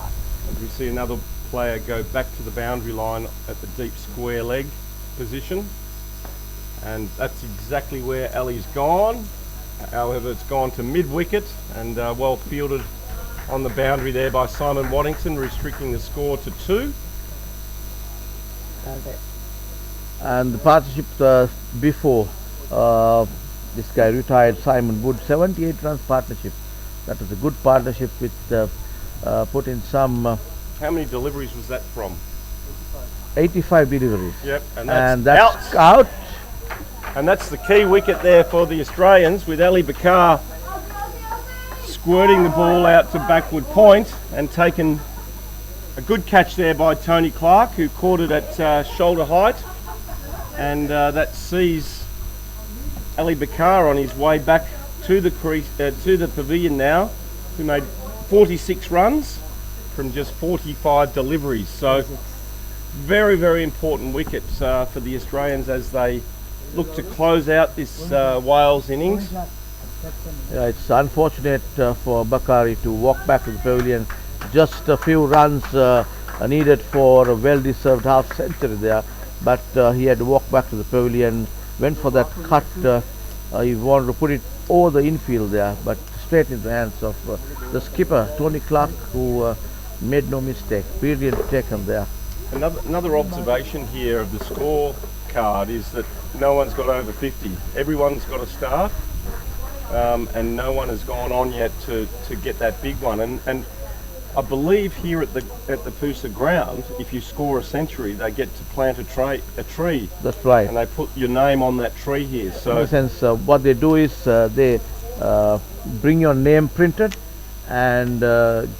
As we see another player go back to the boundary line at the deep square leg position, and that's exactly where Ali's gone. However, it's gone to mid wicket and well fielded on the boundary there by Simon Waddington, restricting the score to 2. And the partnership before this guy retired, Simon Wood, 78 runs partnership. That was a good partnership with put in some How many deliveries was that from? 85 deliveries. Yep, And that's out. And that's the key wicket there for the Australians, with Ali Bakar squirting the ball out to backward point and taken a good catch there by Tony Clark, who caught it at shoulder height, and that sees Ali Bakar on his way back to the crease, to the pavilion now, who made 46 runs from just 45 deliveries. So very, very important wicket for the Australians as they look to close out this Wales innings. Yeah, it's unfortunate for Bakari to walk back to the pavilion. Just a few runs needed for a well-deserved half century there, but he had to walk back to the pavilion, went for that cut. He wanted to put it over the infield there, but straight into the hands of the skipper, Tony Clark, who made no mistake. Brilliant taken there. Another observation here of the scorecard is that no one's got over 50. Everyone's got a start, and no one has gone on yet to get that big one. And I believe here at the PUSA Grounds, if you score a century, they get to plant a tree. That's right. And they put your name on that tree here. So in a sense, what they do is they bring your name printed and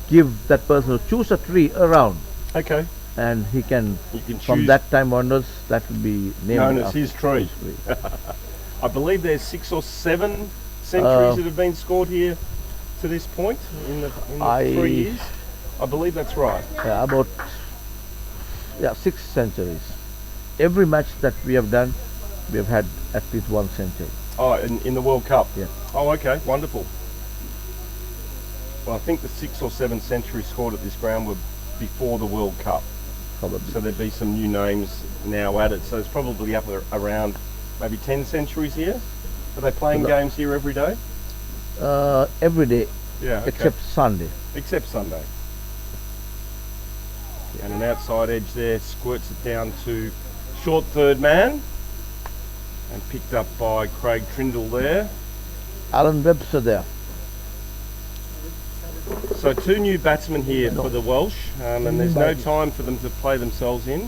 give that person to choose a tree around. okay, And he can, you can from choose that time onwards, that will be named known as after his tree. I believe there's 6 or 7 centuries that have been scored here to this point in the 3 years. I believe that's right. Yeah, about 6 centuries. Every match that we have done, we have had at least 1 century. Oh, in the World Cup? Yeah. Oh, okay, wonderful. Well, I think the 6 or 7 centuries scored at this ground were before the World Cup. Probably. So there'd be some new names now added. So it's probably up around maybe 10 centuries here. Are they playing games here every day? Every day, Yeah, okay. except Sunday. Except Sunday. And an outside edge there squirts it down to short third man, and picked up by Craig Trindle there. Alan Webster there. So 2 new batsmen here for the Welsh, and there's no time for them to play themselves in.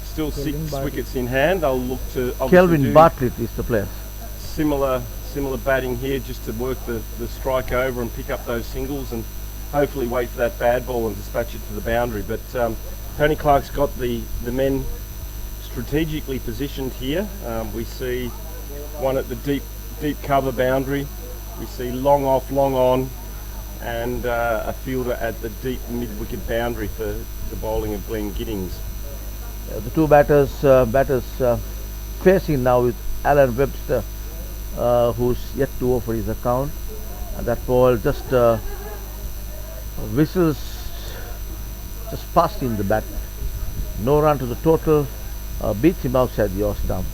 Still 6 wickets in hand. They'll look to obviously Kelvin do Bartlett is the player. similar batting here, just to work the strike over and pick up those singles, and hopefully wait for that bad ball and dispatch it to the boundary. But Tony Clark's got the men strategically positioned here. We see one at the deep cover boundary. We see long off, long on, and a fielder at the deep mid-wicket boundary for the bowling of Glenn Giddings. The two batters facing now with Alan Webster who's yet to offer his account. And that ball just whistles just past him the bat. No run to the total, beats him outside the off stump.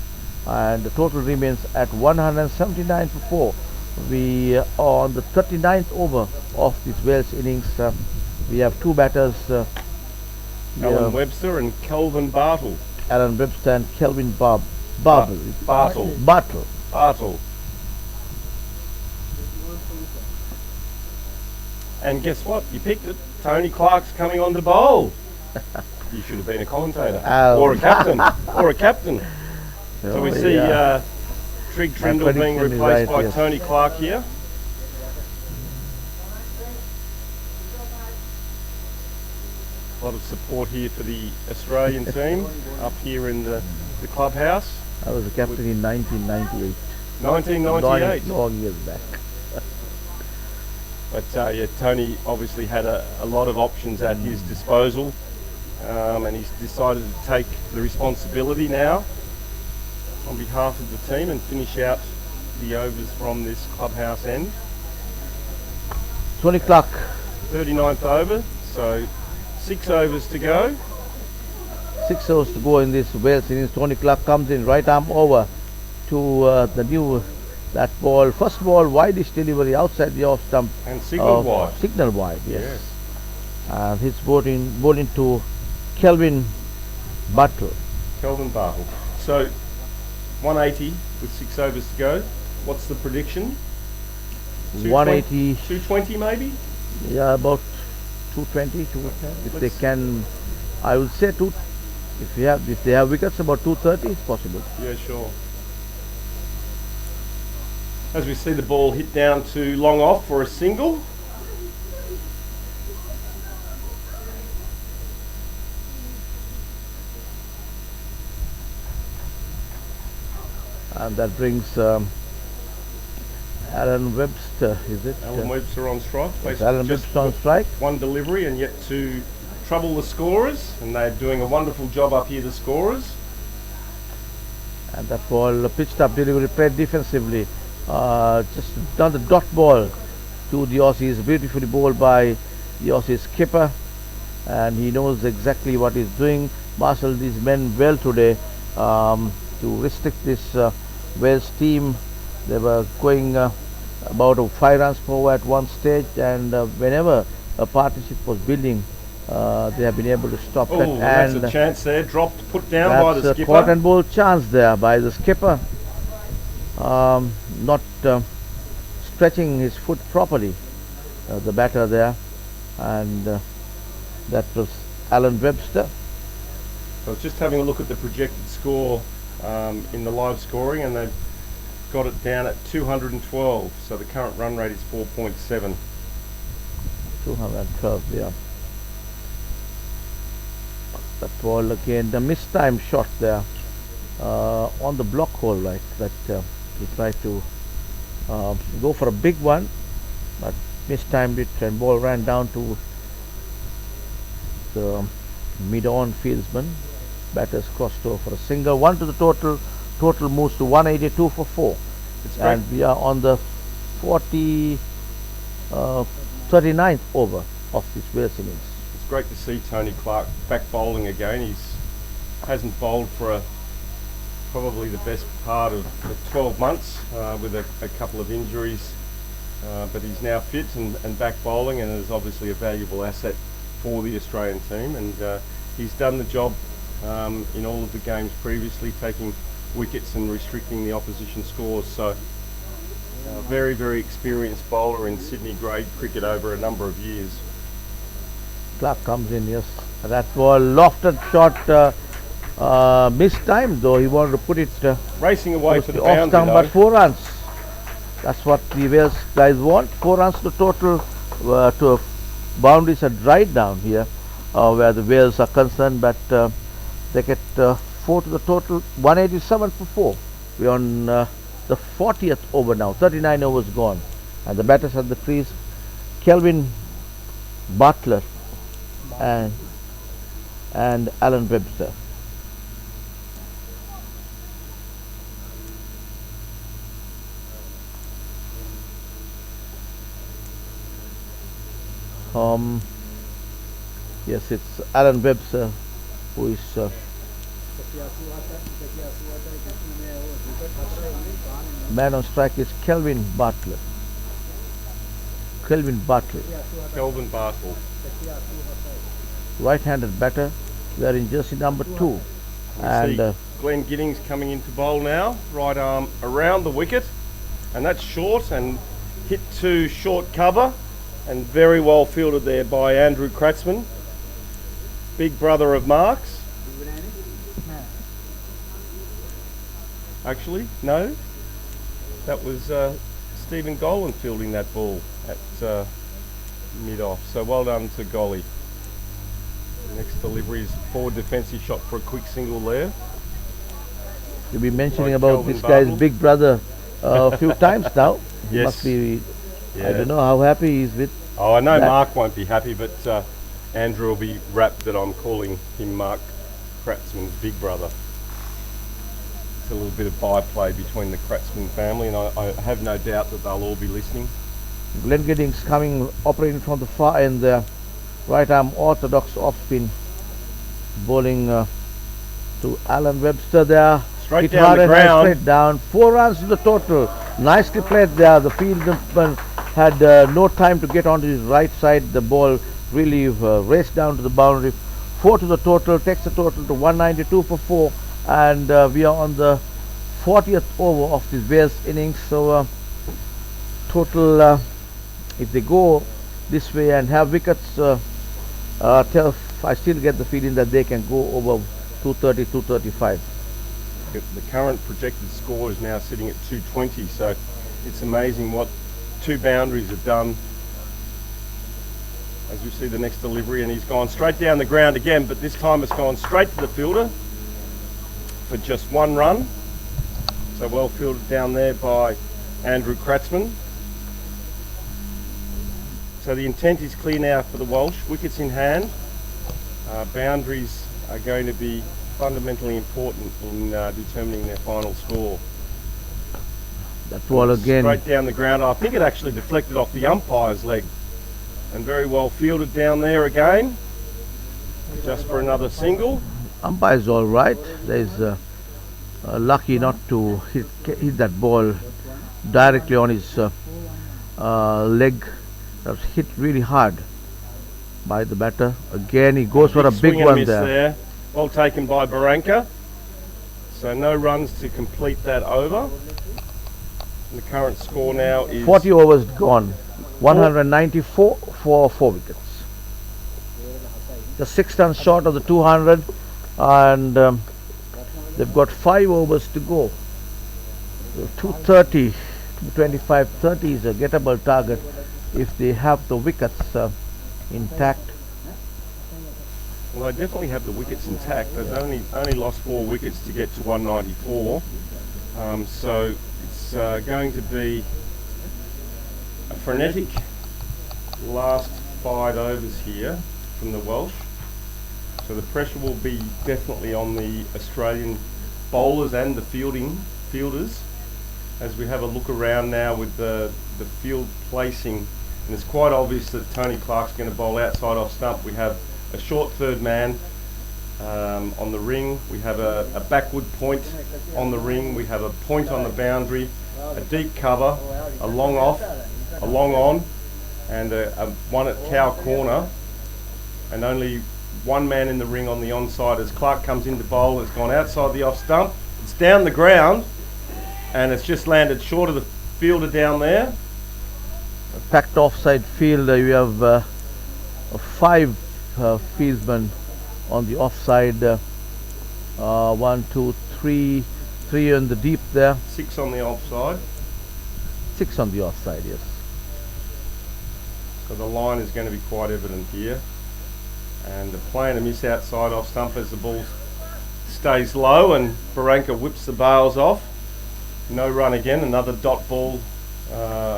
And the total remains at 179 for 4. We are on the 39th over of this Wales innings. We have two batters, Alan Webster and Kelvin Bartle. Alan Webster and Kelvin Bartle. And guess what? You picked it. Tony Clark's coming on to bowl. You should have been a commentator or a captain. So we see Trig Trindle being replaced by Tony Clark here. A lot of support here for the Australian team up here in the clubhouse. I was a captain in 1998. 1998. Long years back. But yeah, Tony obviously had a lot of options at his disposal, and he's decided to take the responsibility now on behalf of the team and finish out the overs from this clubhouse end. 20 Clark. 39th over, so 6 overs to go. 6 overs to go in this Wales innings. Tony Clark comes in, right arm over to the new that ball. First ball, wideish delivery outside the off stump. And signal wide. Signal wide, yes. And his bowling to Kelvin Bartle. Kelvin Bartle. So 180 with 6 overs to go. What's the prediction? 180. 220 maybe? Yeah, about 220, 210. If they can, I would say if they have wickets, about 230 is possible. Yeah, sure. As we see the ball hit down to long off for a single. And that brings Alan Webster, is it? Alan Webster on strike. Alan Webster on strike. One delivery and yet to trouble the scorers, and they're doing a wonderful job up here, the scorers. And that ball pitched up delivery, played defensively. Just done the dot ball to the Aussies, beautifully bowled by the Aussie skipper, and he knows exactly what he's doing. Marshaled these men well today to restrict this Wales team. They were going about 5 runs per over at one stage, and whenever a partnership was building, they have been able to stop that. And that's a chance there, dropped, put down by the skipper. That's a caught and bowled chance there by the skipper. Not stretching his foot properly, the batter there, and that was Alan Webster. So just having a look at the projected score in the live scoring, and they've got it down at 212, so the current run rate is 4.7. 212, yeah. That ball again, the mistimed shot there on the block hole, right, that he tried to go for a big one, but mistimed it, and ball ran down to the mid-on fieldsman. Batters crossed over for a single. 1 to the total. Total moves to 182 for 4. And we are on the 39th over of this Wales innings. It's great to see Tony Clark back bowling again. He hasn't bowled for probably the best part of 12 months with a couple of injuries, but he's now fit and back bowling, and is obviously a valuable asset for the Australian team, and he's done the job in all of the games previously, taking wickets and restricting the opposition scores. So a very, very experienced bowler in Sydney grade cricket over a number of years. Clark comes in, yes. That ball lofted shot, mistimed though. He wanted to put it racing away for the off boundary, stump, but 4 runs. That's what the Wales guys want. 4 runs to total. To boundaries are dried down here where the Wales are concerned, but they get 4 to the total. 187 for 4. We're on the 40th over now. 39 overs gone, and the batters at the crease: Kelvin Bartle and Alan Webster. Yes, it's Alan Webster who is man on strike is Kelvin Bartlett. Kelvin Bartlett, Kelvin Bartle. right-handed batter, wearing jersey number 2. We And see Glenn Giddings coming into bowl now, right arm around the wicket, and that's short and hit to short cover, and very well fielded there by Andrew Kratzman, big brother of Mark's. Actually, no, that was Stephen Golan fielding that ball at mid-off, so well done to Golly. Next delivery is forward defensive shot for a quick single there. you'll be mentioning Right, about Kelvin this guy's Bartle. big brother a few times now. He Yes. must be, I Yeah. don't know how happy he is with. Oh, I know that. Mark won't be happy, but Andrew will be rapt that I'm calling him Mark Kratzman's big brother. It's a little bit of byplay between the Kratzman family, and I have no doubt that they'll all be listening. Glenn Giddings coming, operating from the far end there. Right arm orthodox off spin. Bowling to Alan Webster there. Straight Hit down hard the and high, ground. straight down. 4 runs to the total. Nicely played there. The fieldsman had no time to get onto his right side. The ball really raced down to the boundary. 4 to the total. Takes the total to 192 for 4. And we are on the 40th over of this Wales innings. So total, if they go this way and have wickets, I still get the feeling that they can go over 230, 235. The current projected score is now sitting at 220, so it's amazing what 2 boundaries have done. As we see the next delivery, and he's gone straight down the ground again, but this time it's gone straight to the fielder for just 1 run. So well fielded down there by Andrew Kratzman. So the intent is clear now for the Welsh. Wickets in hand. Boundaries are going to be fundamentally important in determining their final score. That ball again. Straight down the ground. I think it actually deflected off the umpire's leg. And very well fielded down there again. Just for another single. Umpire's all right. There's lucky not to hit that ball directly on his leg. That was hit really hard by the batter. Again, he goes for a big swing and one miss there. Well taken by Barranca. So no runs to complete that over. And the current score now is 40 overs gone. 194 for 4 wickets. Just 6 runs short of the 200, and they've got 5 overs to go. So 230, 225, 30 is a gettable target if they have the wickets intact. Well, they definitely have the wickets intact. They've only lost 4 wickets to get to 194. So it's going to be a frenetic last 5 overs here from the Welsh. So the pressure will be definitely on the Australian bowlers and the fielders as we have a look around now with the field placing. And it's quite obvious that Tony Clark's going to bowl outside off stump. We have a short third man on the ring. We have a backward point on the ring. We have a point on the boundary, a deep cover, a long off, a long on, and a one at cow corner, and only one man in the ring on the onside as Clark comes into bowl. It's gone outside the off stump. It's down the ground, and it's just landed short of the fielder down there. A packed offside field. You have 5 fieldsmen on the offside. 1, 2, 3, 3 in the deep there. 6 on the offside. 6 on the offside, yes. So the line is going to be quite evident here. And playing a miss outside off stump as the ball stays low, and Barranca whips the bails off. No run again, another dot ball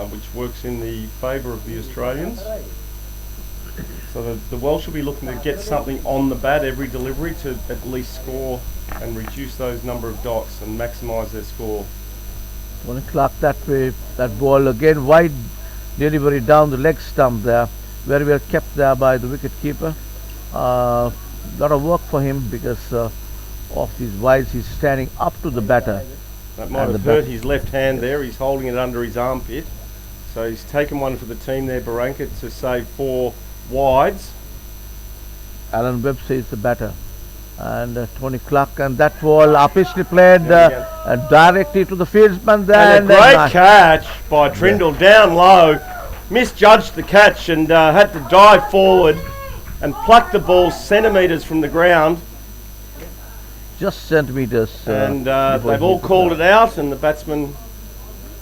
which works in the favour of the Australians. So the Welsh will be looking to get something on the bat every delivery to at least score and reduce those number of dots and maximise their score. Tony Clark that way, that ball again wide delivery down the leg stump there. very well kept there by the wicket keeper. Lot of work for him because of these wides. He's standing up to the batter. That might have hurt his left hand there. He's holding it under his armpit. So he's taken one for the team there, Barranca, to save 4 wides. Alan Webster is the batter. And Tony Clark, and that ball upishly played directly to the fieldsman there. And a great catch by Trindle down low. Misjudged the catch and had to dive forward and pluck the ball centimetres from the ground. Just centimetres. And they've all called it out, and the batsman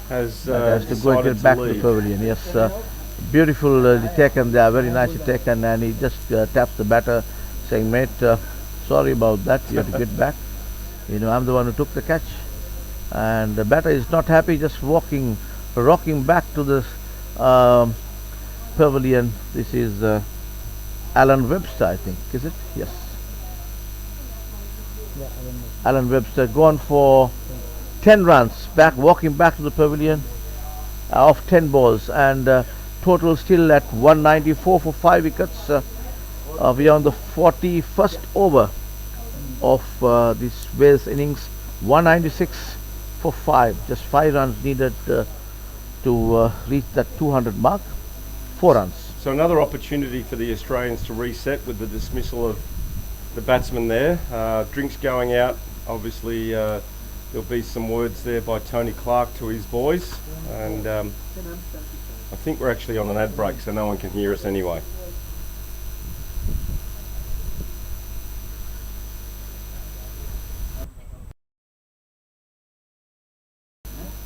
has to go and get back to the pavilion. Yes, beautiful taken there, very nicely taken, and he just taps the batter, saying, "Mate, sorry about that. You have to get back. You know, I'm the one who took the catch." And the batter is not happy, just rocking back to the pavilion. This is Alan Webster, I think, is it? Yes. Yeah, Alan Webster gone for 10 runs, walking back to the pavilion of 10 balls, and total still at 194 for 5 wickets. We are on the 41st over of this Wales innings. 196 for 5, just 5 runs needed to reach that 200 mark. 4 runs. So another opportunity for the Australians to reset with the dismissal of the batsman there. Drinks going out. Obviously there'll be some words there by Tony Clark to his boys, and I think we're actually on an ad break, so no one can hear us anyway.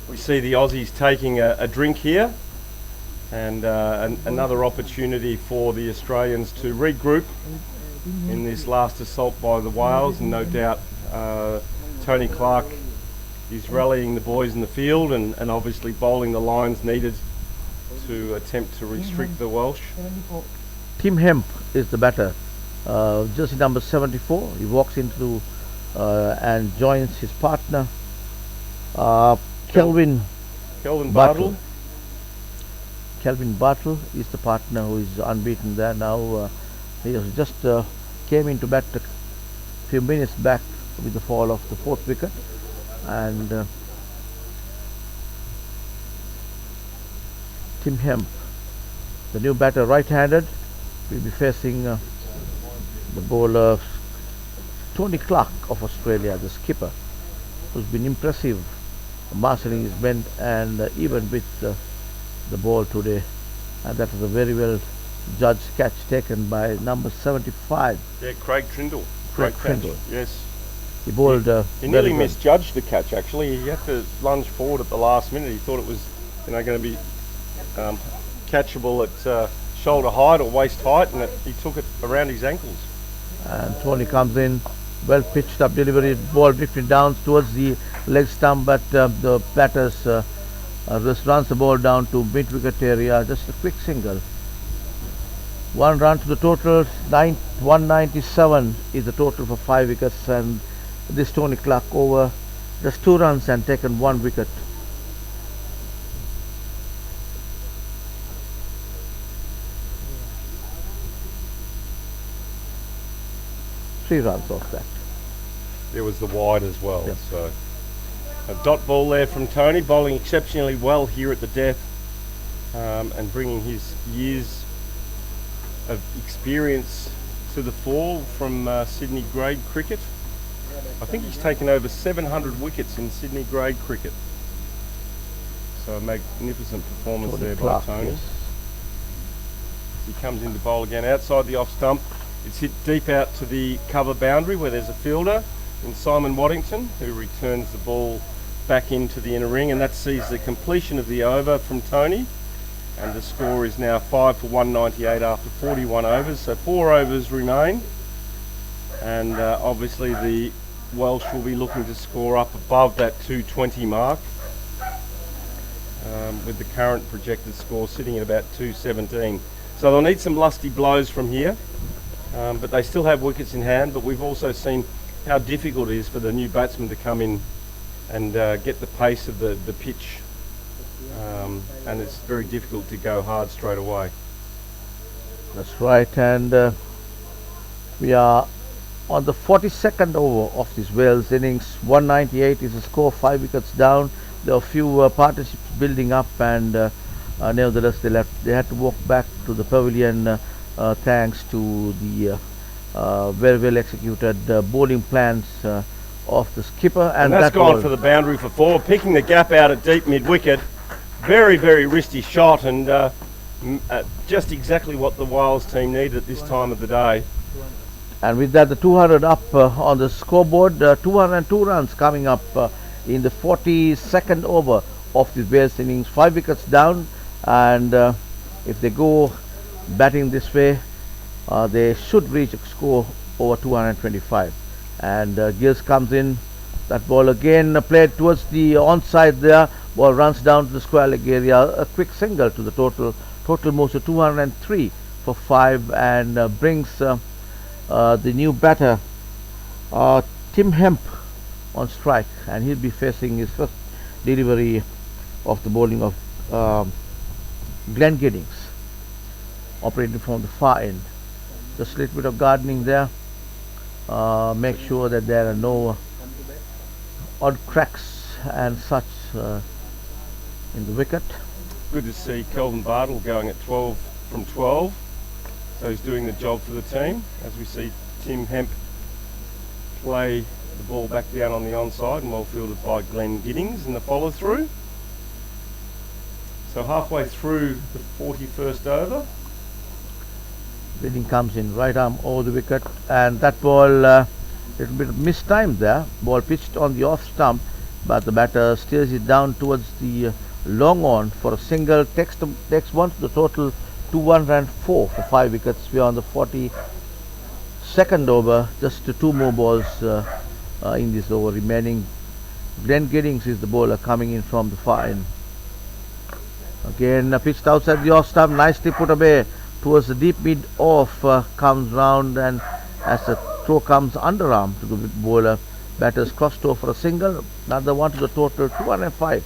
We see the Aussies taking a drink here, and another opportunity for the Australians to regroup in this last assault by the Wales, and no doubt Tony Clark is rallying the boys in the field and obviously bowling the lines needed to attempt to restrict the Welsh. Tim Hemp is the batter, jersey number 74. He walks into and joins his partner Kelvin Bartle. Kelvin Bartle is the partner who is unbeaten there now. He has just came into bat a few minutes back with the fall of the 4th wicket, and Tim Hemp, the new batter, right-handed, will be facing the bowler Tony Clark of Australia, the skipper, who's been impressive marshalling his men and even with the ball today. And that was a very well judged catch taken by number 75. Yeah, Craig Trindle. Craig Trindle. Yes. He bowled he nearly misjudged the catch, actually. He had to lunge forward at the last minute. He thought it was going to be catchable at shoulder height or waist height, and he took it around his ankles. And Tony comes in, well pitched up delivery, ball drifting down towards the leg stump, but the batters just runs the ball down to mid-wicket area, just a quick single. 1 run to the total. 197 is the total for 5 wickets, and this Tony Clark over just 2 runs and taken 1 wicket. Three runs off that. There was the wide as well. Yep. So a dot ball there from Tony, bowling exceptionally well here at the death, and bringing his years of experience to the fore from Sydney grade cricket. I think he's taken over 700 wickets in Sydney grade cricket. So a magnificent performance Tony there Clark, by Tony. yes. He comes into bowl again outside the off stump. It's hit deep out to the cover boundary where there's a fielder in Simon Waddington, who returns the ball back into the inner ring, and that sees the completion of the over from Tony. And the score is now 5 for 198 after 41 overs, so 4 overs remain. And obviously the Welsh will be looking to score up above that 220 mark, with the current projected score sitting at about 217. So they'll need some lusty blows from here, but they still have wickets in hand. But we've also seen how difficult it is for the new batsmen to come in and get the pace of the pitch. And it's very difficult to go hard straight away. That's right, and we are on the 42nd over of this Wales innings. 198 is the score, 5 wickets down. There are a few partnerships building up, and nevertheless they had to walk back to the pavilion thanks to the very well executed bowling plans of the skipper. And that's gone for the boundary for 4, picking the gap out at deep mid-wicket. Very, very risky shot, and just exactly what the Wales team needed at this time of the day. And with that, the 200 up on the scoreboard, 202 runs coming up in the 42nd over of this Wales innings. 5 wickets down, and if they go batting this way, they should reach a score over 225. And Gills comes in. That ball again played towards the onside there. Ball runs down to the square leg area. A quick single to the total. Total moves to 203 for 5, and brings the new batter Tim Hemp on strike, and he'll be facing his first delivery of the bowling of Glenn Giddings, operating from the far end. Just a little bit of gardening there. Make sure that there are no odd cracks and such in the wicket. Good to see Kelvin Bartle going at 12 from 12. So he's doing the job for the team, as we see Tim Hemp play the ball back down on the onside and well fielded by Glenn Giddings in the follow through. So halfway through the 41st over. Giddings comes in, right arm over the wicket, and that ball little bit mistimed there. Ball pitched on the off stump, but the batter steers it down towards the long on for a single. Takes one to the total 204 for 5 wickets. We are on the 42nd over. Just 2 more balls in this over remaining. Glenn Giddings is the bowler coming in from the far end. Again pitched outside the off stump, nicely put away towards the deep mid off. Comes round, and as the throw comes underarm to the bowler, batters crossed over for a single. Another one to the total 205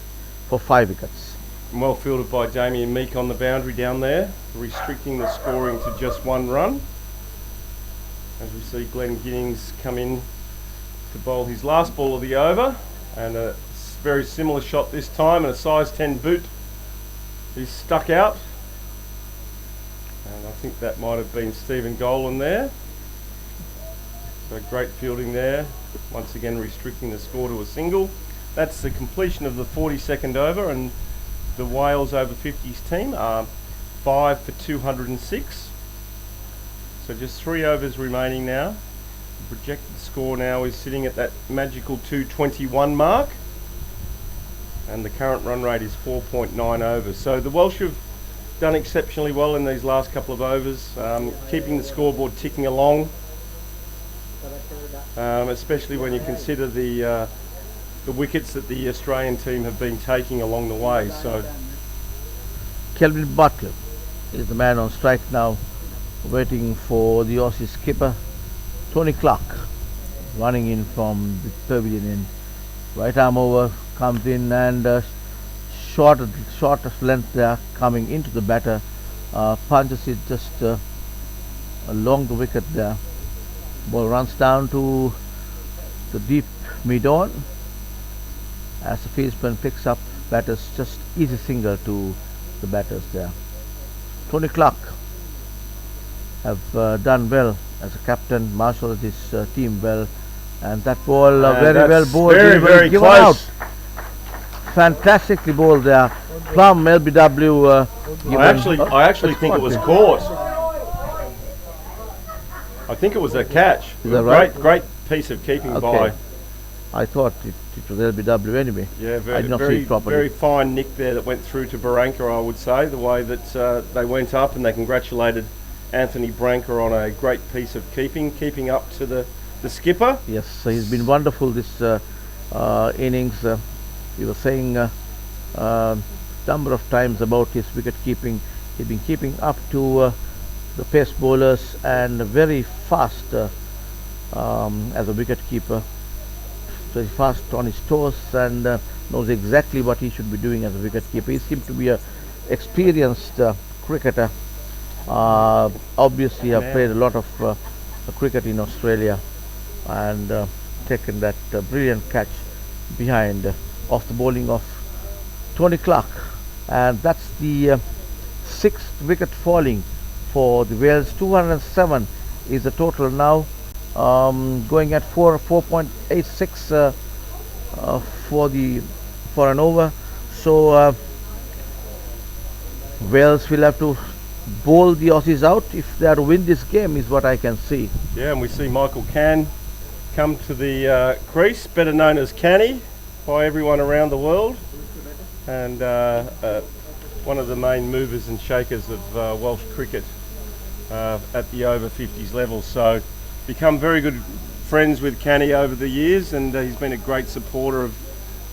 for 5 wickets. Well fielded by Jamie and Meek on the boundary down there, restricting the scoring to just 1 run. As we see Glenn Giddings come in to bowl his last ball of the over, and a very similar shot this time, and a size 10 boot is stuck out. And I think that might have been Stephen Golan there. So great fielding there, once again restricting the score to a single. That's the completion of the 42nd over, and the Wales Over-50s team are 5 for 206. So just 3 overs remaining now. The projected score now is sitting at that magical 221 mark, and the current run rate is 4.9 overs. So the Welsh have done exceptionally well in these last couple of overs, keeping the scoreboard ticking along, especially when you consider the wickets that the Australian team have been taking along the way. So Kelvin Butler is the man on strike now, waiting for the Aussie skipper Tony Clark, running in from the pavilion in. Right arm over comes in, and short of length there, coming into the batter, punches it just along the wicket there. Ball runs down to the deep mid-on. As the fieldsman picks up, batters just easy single to the batters there. Tony Clark have done well as a captain, marshalled his team well, and that ball very well bowled, very given close. out. Fantastically bowled there. Plum LBW. I actually think it was caught. I think it was a catch. Is that right? Great piece of keeping by. I thought it was LBW anyway. Yeah, I did not see it properly. Very fine nick there that went through to Barranca, I would say, the way that they went up, and they congratulated Anthony Branca on a great piece of keeping up to the skipper. Yes, so he's been wonderful this innings. We were saying number of times about his wicket keeping. He's been keeping up to the pace bowlers, and very fast as a wicket keeper. So he's fast on his toes, and knows exactly what he should be doing as a wicket keeper. He seems to be an experienced cricketer, Obviously, I've played a lot of cricket in Australia and taken that brilliant catch behind off the bowling of Tony Clark, and that's the sixth wicket falling for the Wales. 207 is the total now, going at 4.86 for an over. So Wales will have to bowl the Aussies out if they are to win this game, is what I can see. Yeah, and we see Michael Cann come to the crease, better known as Canny by everyone around the world, and one of the main movers and shakers of Welsh cricket at the over-50s level. So become very good friends with Canny over the years, and he's been a great supporter of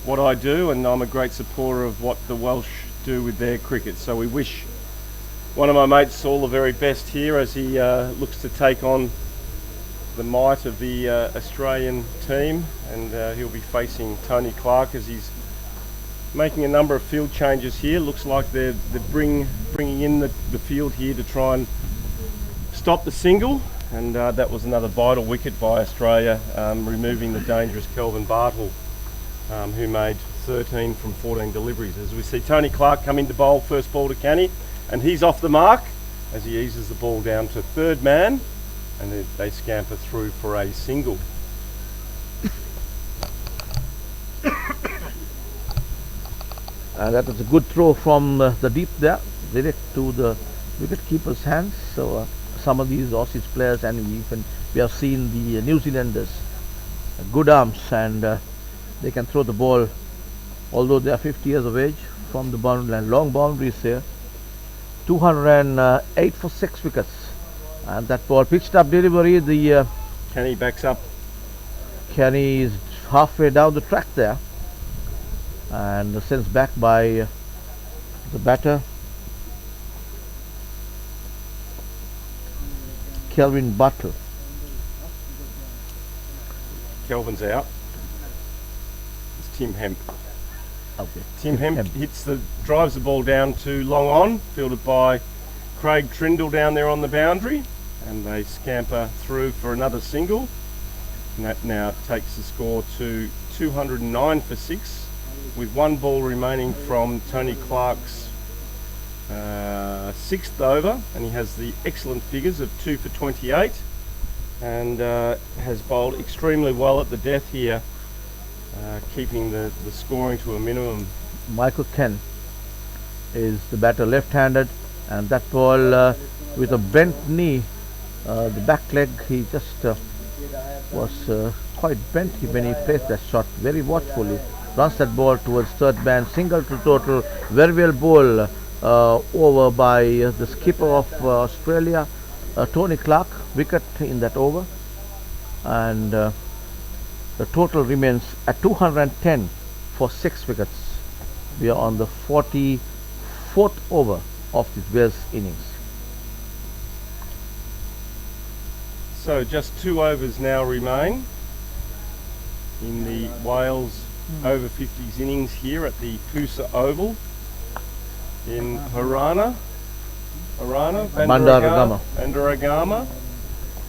what I do, and I'm a great supporter of what the Welsh do with their cricket. So we wish one of my mates all the very best here as he looks to take on the might of the Australian team, and he'll be facing Tony Clark as he's making a number of field changes here. Looks like they're bringing in the field here to try and stop the single, and that was another vital wicket by Australia, removing the dangerous Kelvin Bartle, who made 13 from 14 deliveries. As we see Tony Clark come in to bowl first ball to Canny, and he's off the mark as he eases the ball down to third man, and they scamper through for a single. That was a good throw from the deep there, direct to the wicket keeper's hands. So some of these Aussies players, and even we have seen the New Zealanders, good arms, and they can throw the ball, although they are 50 years of age, from the boundary line. Long boundaries here. 208 for 6 wickets, and that ball pitched up delivery. The Canny backs up. Canny is halfway down the track there, and sends back by the batter Kelvin Bartle. Kelvin's out. It's Tim Hemp. Okay. Tim Hemp drives the ball down to long on, fielded by Craig Trindle down there on the boundary, and they scamper through for another single, and that now takes the score to 209 for 6, with one ball remaining from Tony Clark's 6th over, and he has the excellent figures of 2 for 28, and has bowled extremely well at the death here, keeping the scoring to a minimum. Michael Cann is the batter, left-handed, and that ball with a bent knee, the back leg, he just was quite bent when he placed that shot. Very watchfully runs that ball towards third man, single to total. Very well bowled over by the skipper of Australia, Tony Clark, wicket in that over, and the total remains at 210 for 6 wickets. We are on the 44th over of this Wales innings. So just 2 overs now remain in the Wales Over-50s innings here at the PUSA Oval in Bandaragama.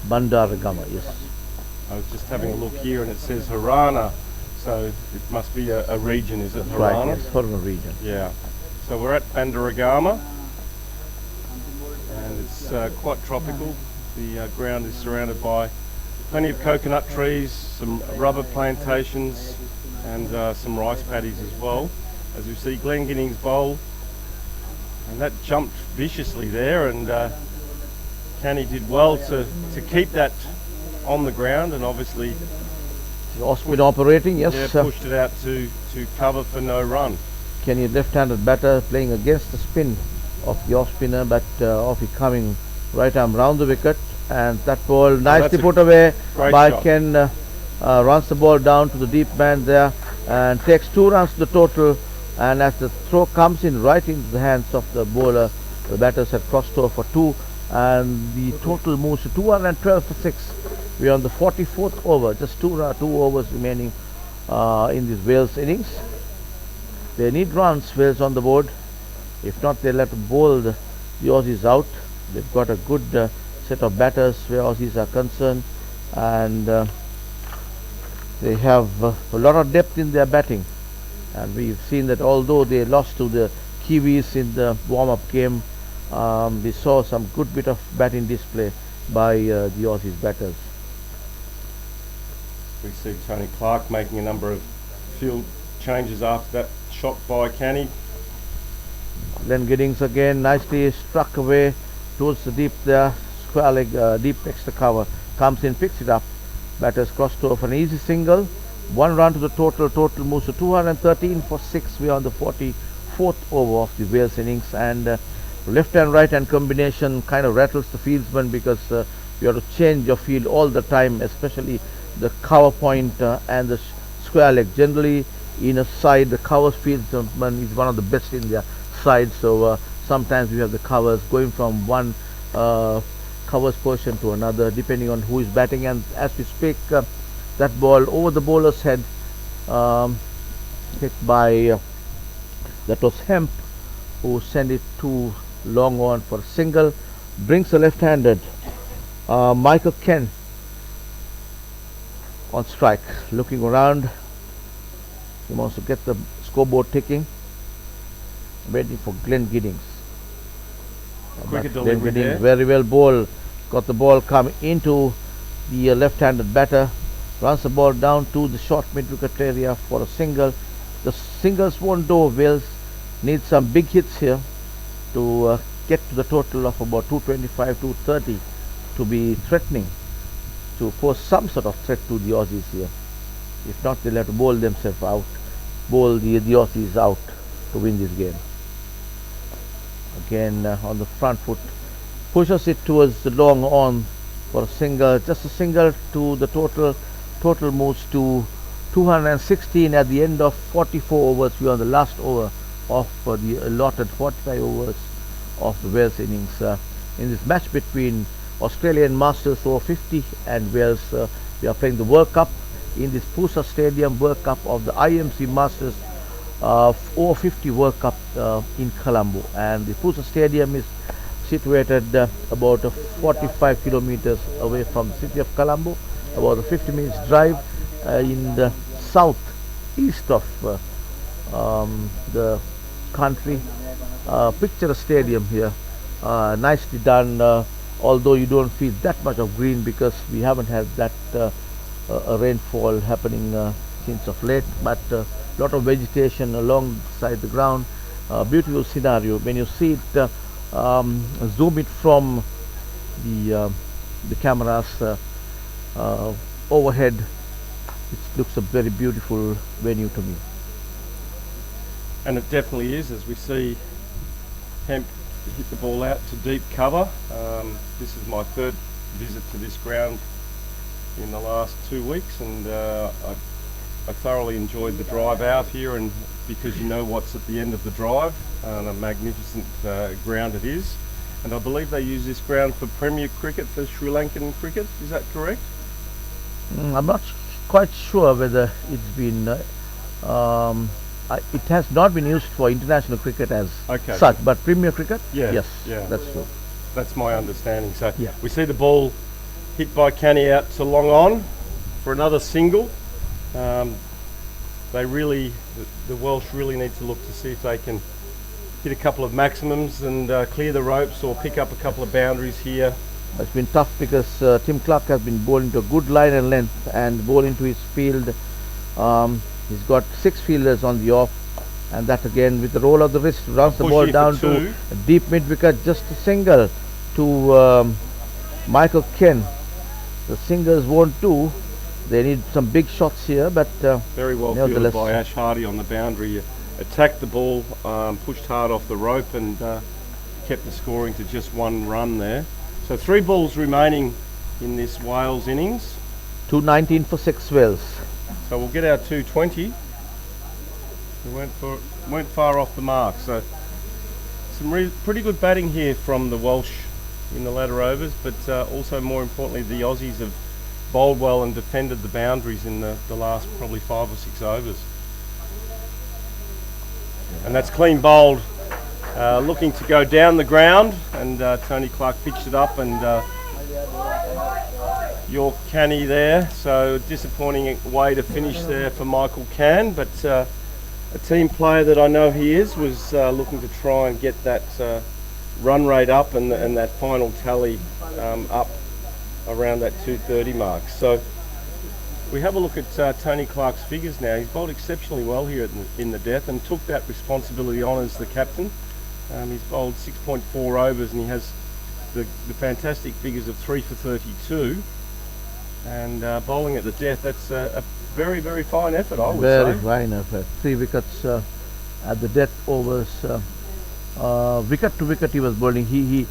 Bandaragama, Yes. I was just having a look here and it says Harana, so it must be a region, is it Harana? Right, yes, Harana region. Yeah. So we're at Bandaragama, and it's quite tropical. The ground is surrounded by plenty of coconut trees, some rubber plantations, and some rice paddies as well. As we see Glenn Ginning's bowl, and that jumped viciously there, and Canny did well to keep that on the ground, and obviously the off-spin operating, yes. Yeah, pushed it out to cover for no run. Kenny, left-handed batter, playing against the spin of the off-spinner, but off coming right arm round the wicket, and that ball nicely put away by shot. Ken. Runs the ball down to the deep man there and takes 2 runs to the total, and as the throw comes in right into the hands of the bowler, the batters had crossed over for 2, and the total moves to 212 for 6. We are on the 44th over, just 2 overs remaining in this Wales innings. They need runs, Wales on the board. If not, they'll have to bowl the Aussies out. They've got a good set of batters where Aussies are concerned, and they have a lot of depth in their batting. And we've seen that although they lost to the Kiwis in the warm-up game, we saw some good bit of batting display by the Aussies batters. We see Tony Clark making a number of field changes after that shot by Canny. Glenn Giddings again nicely struck away towards the deep there, square leg, deep extra cover, comes in, picks it up. Batters crossed over for an easy single. One run to the total moves to 213 for 6. We are on the 44th over of the Wales innings, and left and right hand combination kind of rattles the fieldsman, because you have to change your field all the time, especially the cover point and the square leg. Generally in a side, the covers fieldsman is one of the best in their side, so sometimes we have the covers going from one covers position to another depending on who is batting. And as we speak, that ball over the bowler's head, hit by that was Hemp, who sent it too long on for a single, brings the left-handed Michael Ken on strike. Looking around, he wants to get the scoreboard ticking, waiting for Glenn Giddings. Quick Glenn delivery Giddings there. very well bowled, got the ball come into the left-handed batter, runs the ball down to the short mid-wicket area for a single. The singles won't do. Wales need some big hits here to get to the total of about 225, 230 to be threatening, to pose some sort of threat to the Aussies here. If not, they'll have to bowl themselves out, bowl the Aussies out to win this game. Again on the front foot, pushes it towards the long on for a single, just a single to the total. Total moves to 216 at the end of 44 overs. We are on the last over of the allotted 45 overs of the Wales innings. In this match between Australian Masters Over-50 and Wales, we are playing the World Cup in this PUSA Stadium, World Cup of the IMC Masters Over-50 World Cup in Colombo. And the PUSA Stadium is situated about 45 kilometers away from the city of Colombo, about a 50 minutes drive in the southeast of the country. Picture a stadium here, nicely done, although you don't feel that much of green because we haven't had that rainfall happening since of late, but a lot of vegetation alongside the ground. Beautiful scenario. When you see it, zoom it from the cameras overhead, it looks a very beautiful venue to me. And it definitely is, as we see Hemp hit the ball out to deep cover. This is my third visit to this ground in the last 2 weeks, and I thoroughly enjoyed the drive out here, and because you know what's at the end of the drive, a magnificent ground it is. And I believe they use this ground for Premier cricket, for Sri Lankan cricket, is that correct? I'm not quite sure whether it's been it has not been used for international cricket as such, but Premier cricket, yes, that's true. That's my understanding. So yeah, we see the ball hit by Canny out to long on for another single. They really, the Welsh really need to look to see if they can hit a couple of maximums and clear the ropes or pick up a couple of boundaries here. It's been tough because Tim Clark has been bowling to a good line and length and bowling to his field. He's got 6 fielders on the off, and that again with the roll of the wrist runs the ball down to a deep mid wicket. Just a single to Michael Ken. The singles won't do. They need some big shots here, but very well fielded by Ash Hardy on the boundary. Attacked the ball, pushed hard off the rope, and kept the scoring to just 1 run there. So 3 balls remaining in this Wales innings. 219 for 6 Wales. So we'll get our 220. We went far off the mark. So some pretty good batting here from the Welsh in the latter overs, but also more importantly the Aussies have bowled well and defended the boundaries in the last probably 5 or 6 overs. And that's clean bowled looking to go down the ground, and Tony Clark pitched it up, and York Canny there. So disappointing way to finish there for Michael Cann, but a team player that I know he is was looking to try and get that run rate up and that final tally up around that 230 mark. So we have a look at Tony Clark's figures now. He's bowled exceptionally well here in the death and took that responsibility on as the captain. He's bowled 6.4 overs, and he has the fantastic figures of 3 for 32. And bowling at the death, that's a very, very fine effort, I would say. Very fine effort. 3 wickets at the death overs. Wicket to wicket he was bowling. He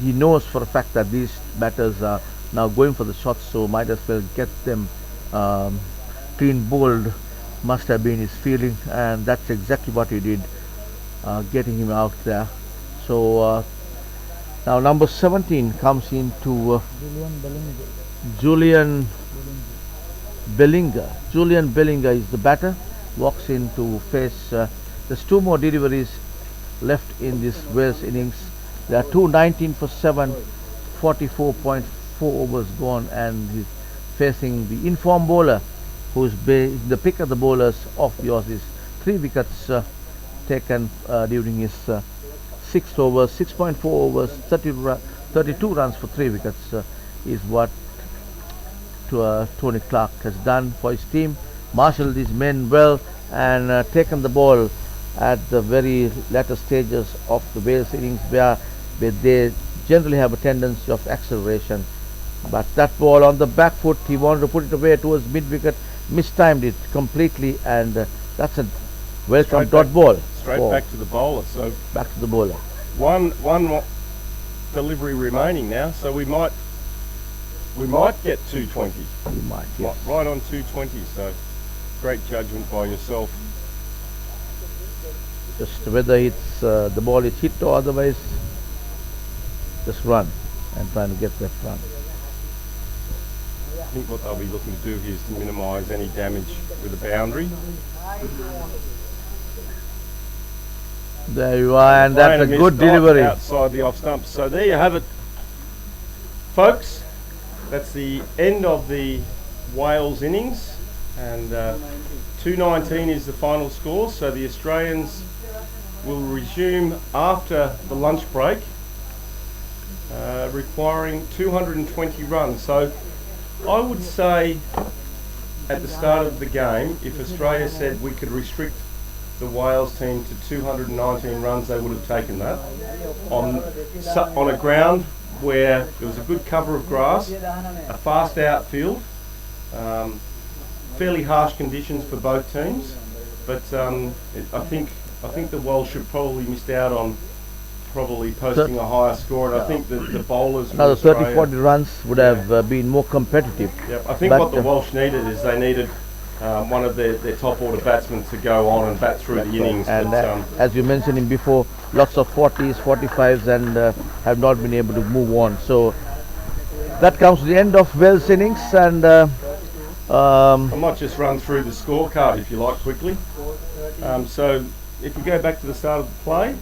knows for a fact that these batters are now going for the shots, so might as well get them clean bowled. Must have been his feeling, and that's exactly what he did, getting him out there. So now number 17 comes into Julian Bellinger. Julian Bellinger is the batter, walks in to face. There's 2 more deliveries left in this Wales innings. There are 2 for 7, 44.4 overs gone, and he's facing the informed bowler, who's the pick of the bowlers of the Aussies. 3 wickets taken during his 6th over, 6.4 overs, 32 runs for 3 wickets is what Tony Clark has done for his team. Marshalled his men well and taken the ball at the very latter stages of the Wales innings, where they generally have a tendency of acceleration. But that ball on the back foot, he wanted to put it away towards mid-wicket, mistimed it completely, and that's a welcome dot ball. Straight back to the bowler. So back to the bowler. One delivery remaining now, so we might get 220. We might, yes. Right on 220. So great judgment by yourself. Just whether it's the ball is hit or otherwise, just run and trying to get that run. I think what they'll be looking to do here is to minimise any damage with the boundary. There you are, and that's a good delivery. Outside the off stump. So there you have it, folks. That's the end of the Wales innings, and 219 is the final score. So the Australians will resume after the lunch break, requiring 220 runs. So I would say at the start of the game, if Australia said we could restrict the Wales team to 219 runs, they would have taken that on a ground where there was a good cover of grass, a fast outfield, fairly harsh conditions for both teams. But I think the Welsh should probably missed out on posting a higher score, and I think that the bowlers another 30-40 runs would have been more competitive. Yep. I think what the Welsh needed is they needed one of their top order batsmen to go on and bat through the innings. And as you mentioned before, lots of 40s, 45s, and have not been able to move on. So that comes to the end of Wales innings, and I might just run through the scorecard if you like quickly. So if you go back to the start of the play,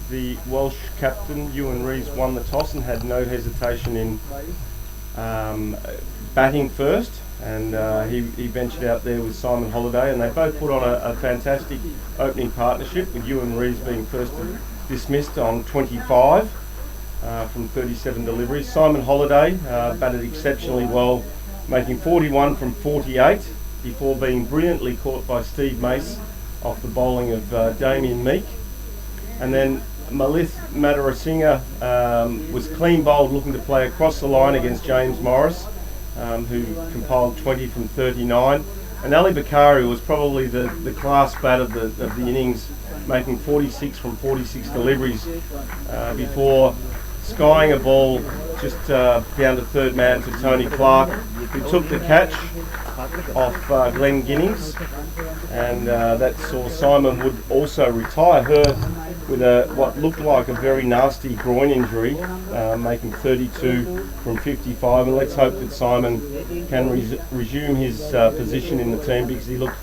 the Welsh captain Ewan Rees won the toss and had no hesitation in batting first, and he ventured out there with Simon Holliday, and they both put on a fantastic opening partnership, with Ewan Rees being first dismissed on 25 from 37 deliveries. Simon Holliday batted exceptionally well, making 41 from 48 before being brilliantly caught by Steve Mace off the bowling of Damien Meek. And then Malith Madarasinghe was clean bowled, looking to play across the line against James Morris, who compiled 20 from 39. And Ali Bakari was probably the class bat of the innings, making 46 from 46 deliveries before skying a ball just down to third man to Tony Clark, who took the catch off Glenn Ginnings, and that saw Simon Wood also retire her with what looked like a very nasty groin injury, making 32 from 55. And let's hope that Simon can resume his position in the team, because he looked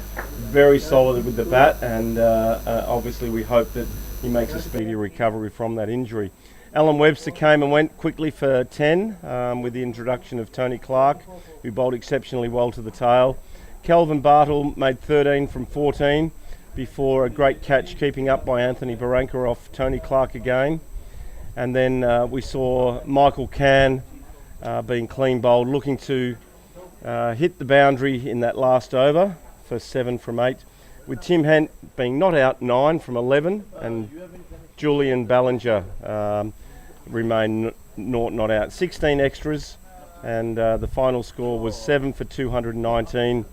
very solid with the bat, and obviously we hope that he makes a speedy recovery from that injury. Alan Webster came and went quickly for 10 with the introduction of Tony Clark, who bowled exceptionally well to the tail. Kelvin Bartle made 13 from 14 before a great catch keeping up by Anthony Barranca off Tony Clark again. And then we saw Michael Cann being clean bowled, looking to hit the boundary in that last over for 7 from 8, with Tim Hent being not out 9 from 11, and Julian Ballinger remained not out. 16 extras, and the final score was 7 for 219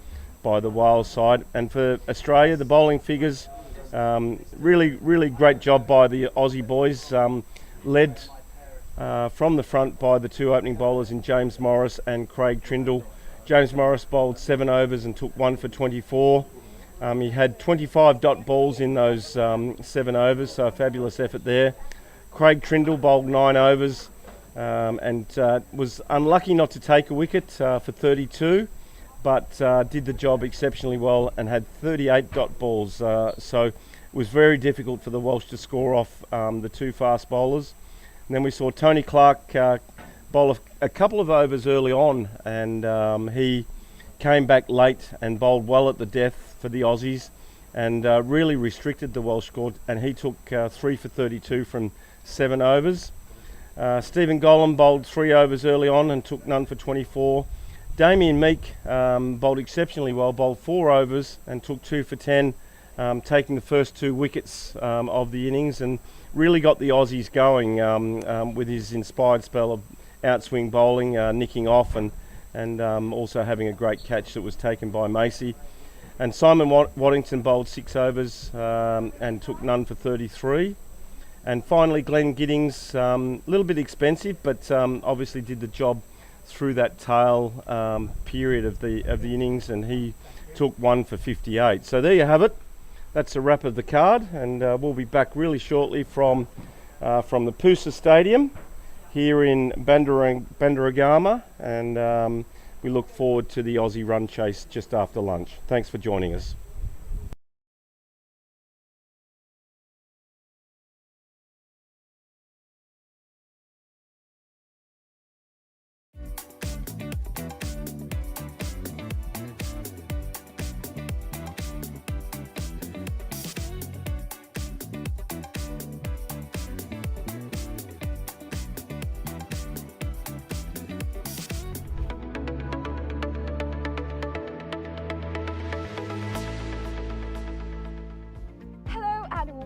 by the Wales side. And for Australia, the bowling figures, really great job by the Aussie boys, led from the front by the 2 opening bowlers in James Morris and Craig Trindle. James Morris bowled 7 overs and took 1 for 24. He had 25 dot balls in those 7 overs, so a fabulous effort there. Craig Trindle bowled 9 overs and was unlucky not to take a wicket for 32, but did the job exceptionally well and had 38 dot balls. So it was very difficult for the Welsh to score off the 2 fast bowlers. And then we saw Tony Clark bowl a couple of overs early on, and he came back late and bowled well at the death for the Aussies, and really restricted the Welsh score, and he took 3 for 32 from 7 overs. Stephen Gollan bowled 3 overs early on and took none for 24. Damien Meek bowled exceptionally well, bowled 4 overs and took 2 for 10, taking the first 2 wickets of the innings, and really got the Aussies going with his inspired spell of outswing bowling, nicking off, and also having a great catch that was taken by Macy. And Simon Waddington bowled 6 overs and took none for 33. And finally, Glenn Giddings, a little bit expensive, but obviously did the job through that tail period of the innings, and he took 1 for 58. So there you have it. That's a wrap of the card, and we'll be back really shortly from the PUSA Stadium here in Bandaragama, and we look forward to the Aussie run chase just after lunch. Thanks for joining us.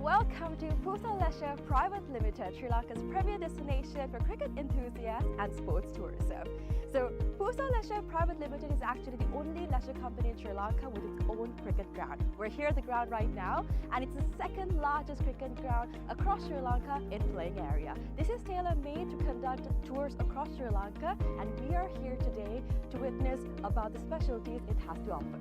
Welcome to PUSA Leisure Private Limited, Sri Lanka's premier destination for cricket enthusiasts and sports tourism. So PUSA Leisure Private Limited is actually the only leisure company in Sri Lanka with its own cricket ground. We're here at the ground right now, and it's the second largest cricket ground across Sri Lanka in playing area. This is tailor-made to conduct tours across Sri Lanka, and we are here today to witness about the specialties it has to offer.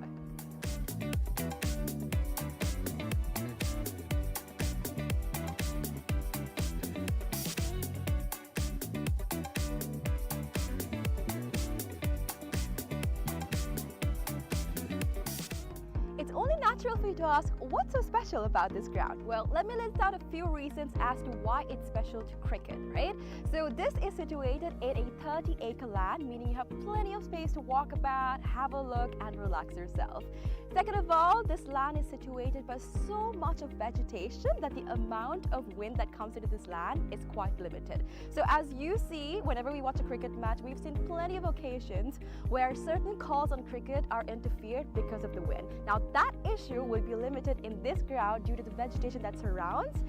It's only natural for you to ask, what's so special about this ground? Well, let me list out a few reasons as to why it's special to cricket, right? So this is situated in a 30-acre land, meaning you have plenty of space to walk about, have a look, and relax yourself. Second of all, this land is situated by so much of vegetation that the amount of wind that comes into this land is quite limited. So as you see, whenever we watch a cricket match, we've seen plenty of occasions where certain calls on cricket are interfered because of the wind. Now that issue will be limited in this ground due to the vegetation that surrounds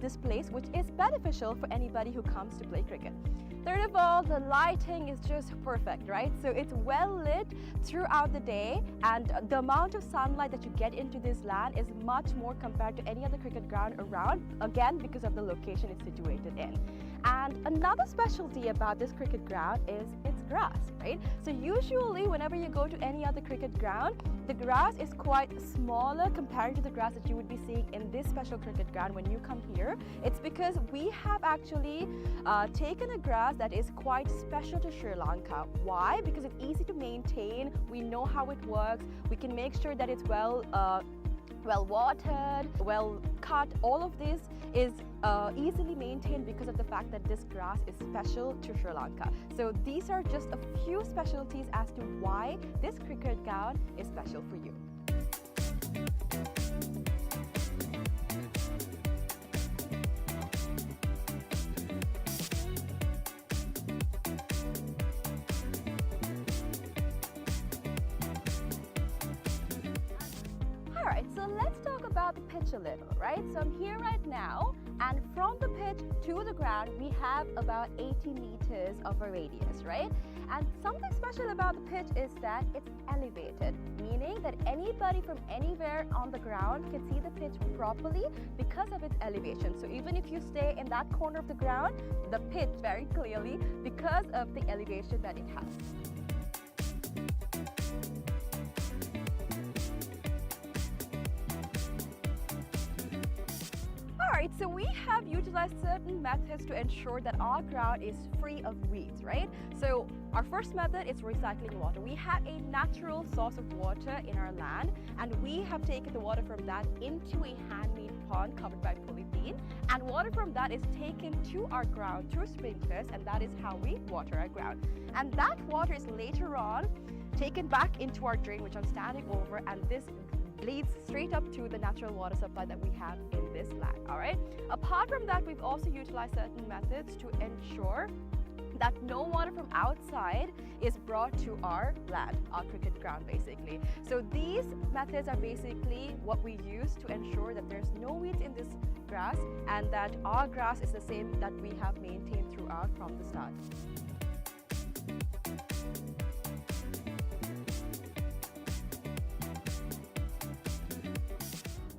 this place, which is beneficial for anybody who comes to play cricket. Third of all, the lighting is just perfect, right? So it's well lit throughout the day, and the amount of sunlight that you get into this land is much more compared to any other cricket ground around, again because of the location it's situated in. And another specialty about this cricket ground is its grass, right? So usually whenever you go to any other cricket ground, the grass is quite smaller compared to the grass that you would be seeing in this special cricket ground when you come here. It's because we have actually taken a grass that is quite special to Sri Lanka. Why? Because it's easy to maintain, we know how it works, we can make sure that it's well well watered, well cut. All of this is easily maintained because of the fact that this grass is special to Sri Lanka. So these are just a few specialties as to why this cricket ground is special for you. Alright, so let's talk about the pitch a little, right? So I'm here right now, and from the pitch to the ground, we have about 80 meters of a radius, right? And something special about the pitch is that it's elevated, meaning that anybody from anywhere on the ground can see the pitch properly because of its elevation. So even if you stay in that corner of the ground, the pitch very clearly because of the elevation that it has. Alright, so we have utilized certain methods to ensure that our ground is free of weeds, right? So our first method is recycling water. We have a natural source of water in our land, and we have taken the water from that into a handmade pond covered by polythene, and water from that is taken to our ground through sprinklers, and that is how we water our ground. And that water is later on taken back into our drain, which I'm standing over, and this leads straight up to the natural water supply that we have in this land. All right. Apart from that, we've also utilized certain methods to ensure that no water from outside is brought to our land, our cricket ground basically. So these methods are basically what we use to ensure that there's no weeds in this grass and that our grass is the same that we have maintained throughout from the start.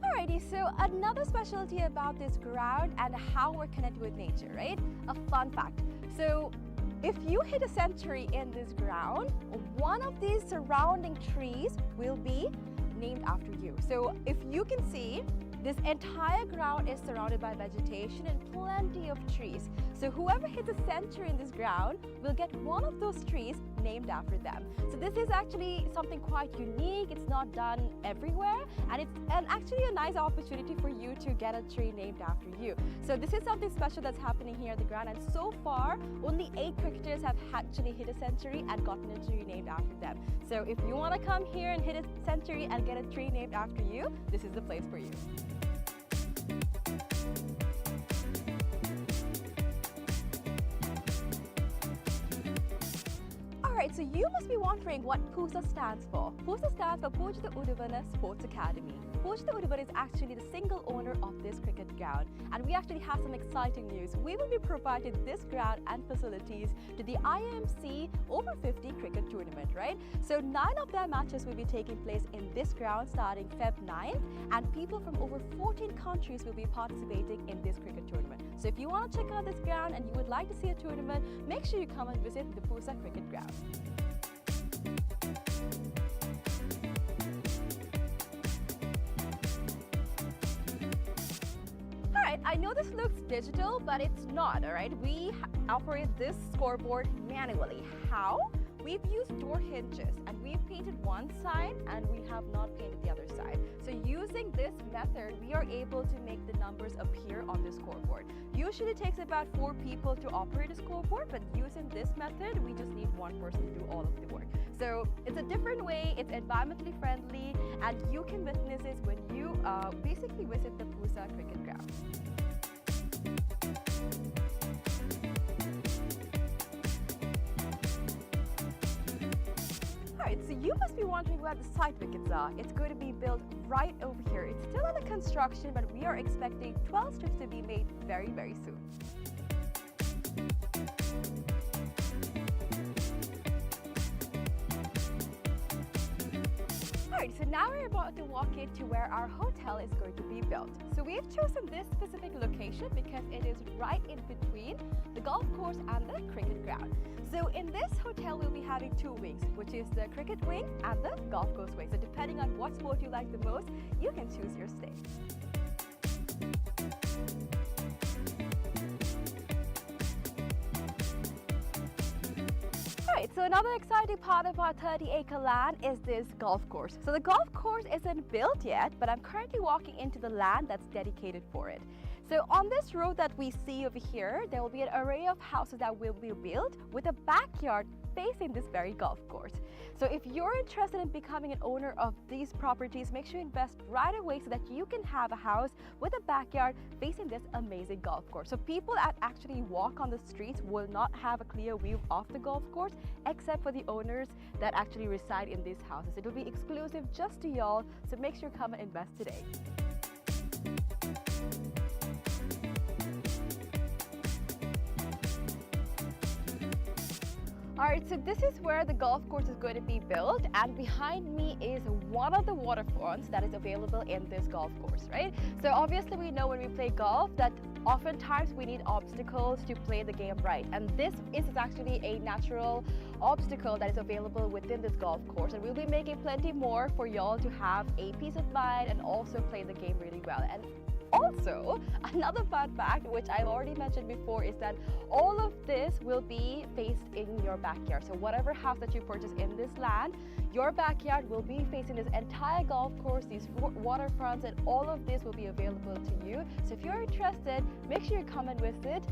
Alrighty, so another specialty about this ground and how we're connected with nature, right? A fun fact. So if you hit a century in this ground, one of these surrounding trees will be named after you. So if you can see, this entire ground is surrounded by vegetation and plenty of trees. So whoever hits a century in this ground will get one of those trees named after them. So this is actually something quite unique. It's not done everywhere, and it's actually a nice opportunity for you to get a tree named after you. So this is something special that's happening here at the ground, and so far only 8 cricketers have actually hit a century and gotten a tree named after them. So if you want to come here and hit a century and get a tree named after you, this is the place for you. Alright, so you must be wondering what PUSA stands for. PUSA stands for Pujita Udavana Sports Academy. Pujita Udavana is actually the single owner of this cricket ground, and we actually have some exciting news. We will be providing this ground and facilities to the IMC Over-50 cricket tournament, right? So 9 of their matches will be taking place in this ground starting Feb 9th, and people from over 14 countries will be participating in this cricket tournament. So if you want to check out this ground and you would like to see a tournament, make sure you come and visit the PUSA cricket ground. Alright, I know this looks digital, but it's not, alright? We operate this scoreboard manually. How? We've used door hinges, and we've painted one side and we have not painted the other side. So using this method, we are able to make the numbers appear on the scoreboard. Usually it takes about 4 people to operate a scoreboard, but using this method, we just need 1 person to do all of the work. So it's a different way, it's environmentally friendly, and you can witness this when you basically visit the PUSA cricket ground. Alright, so you must be wondering where the side wickets are. It's going to be built right over here. It's still under construction, but we are expecting 12 strips to be made very, very soon. Alright, so now we're about to walk into where our hotel is going to be built. So we've chosen this specific location because it is right in between the golf course and the cricket ground. So in this hotel, we'll be having 2 wings, which is the cricket wing and the golf course wing. So depending on what sport you like the most, you can choose your stay. Alright, so another exciting part of our 30-acre land is this golf course. So the golf course isn't built yet, but I'm currently walking into the land that's dedicated for it. So on this road that we see over here, there will be an array of houses that will be built with a backyard facing this very golf course. So if you're interested in becoming an owner of these properties, make sure you invest right away so that you can have a house with a backyard facing this amazing golf course. So people that actually walk on the streets will not have a clear view of the golf course, except for the owners that actually reside in these houses. It will be exclusive just to y'all, so make sure you come and invest today. Alright, so this is where the golf course is going to be built, and behind me is one of the waterfronts that is available in this golf course, right? So obviously we know when we play golf that oftentimes we need obstacles to play the game right, and this is actually a natural obstacle that is available within this golf course, and we'll be making plenty more for y'all to have a peace of mind and also play the game really well. And also, another fun fact, which I've already mentioned before, is that all of this will be faced in your backyard. So whatever house that you purchase in this land, your backyard will be facing this entire golf course, these waterfronts, and all of this will be available to you. So if you're interested, make sure you come and visit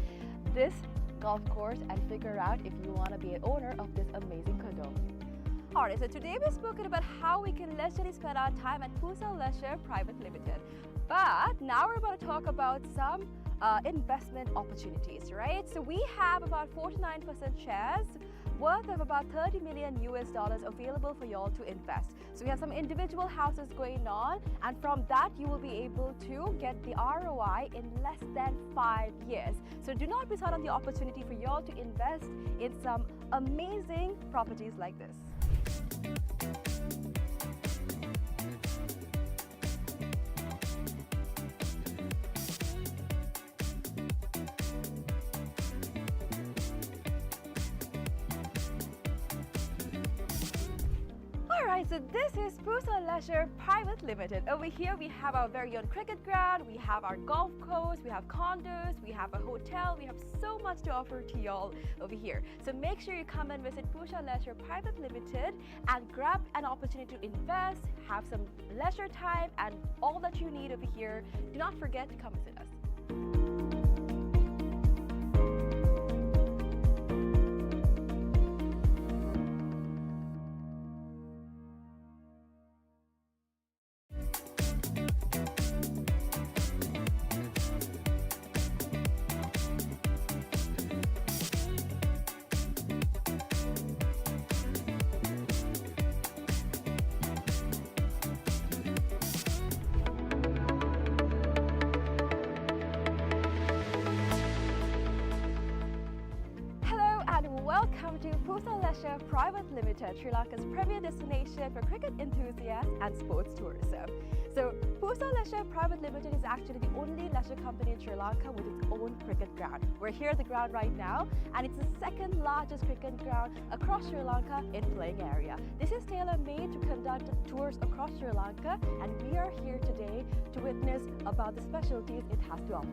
this golf course and figure out if you want to be an owner of this amazing condo. Alright, so today we've spoken about how we can leisurely spend our time at PUSA Leisure Private Limited. But now we're going to talk about some investment opportunities, right? So we have about 49% shares worth of about $30 million available for y'all to invest. So we have some individual houses going on, and from that you will be able to get the ROI in less than 5 years. So do not miss out on the opportunity for y'all to invest in some amazing properties like this. Alright, so this is PUSA Leisure Private Limited. Over here we have our very own cricket ground, we have our golf course, we have condos, we have a hotel, we have so much to offer to y'all over here. So make sure you come and visit PUSA Leisure Private Limited and grab an opportunity to invest, have some leisure time, and all that you need over here. Do not forget to come visit us. Welcome to PUSA Leisure Private Limited, Sri Lanka's premier destination for cricket enthusiasts and sports tourism. So PUSA Leisure Private Limited is actually the only leisure company in Sri Lanka with its own cricket ground. We're here at the ground right now, and it's the second largest cricket ground across Sri Lanka in playing area. This is tailor-made to conduct tours across Sri Lanka, and we are here today to witness about the specialties it has to offer.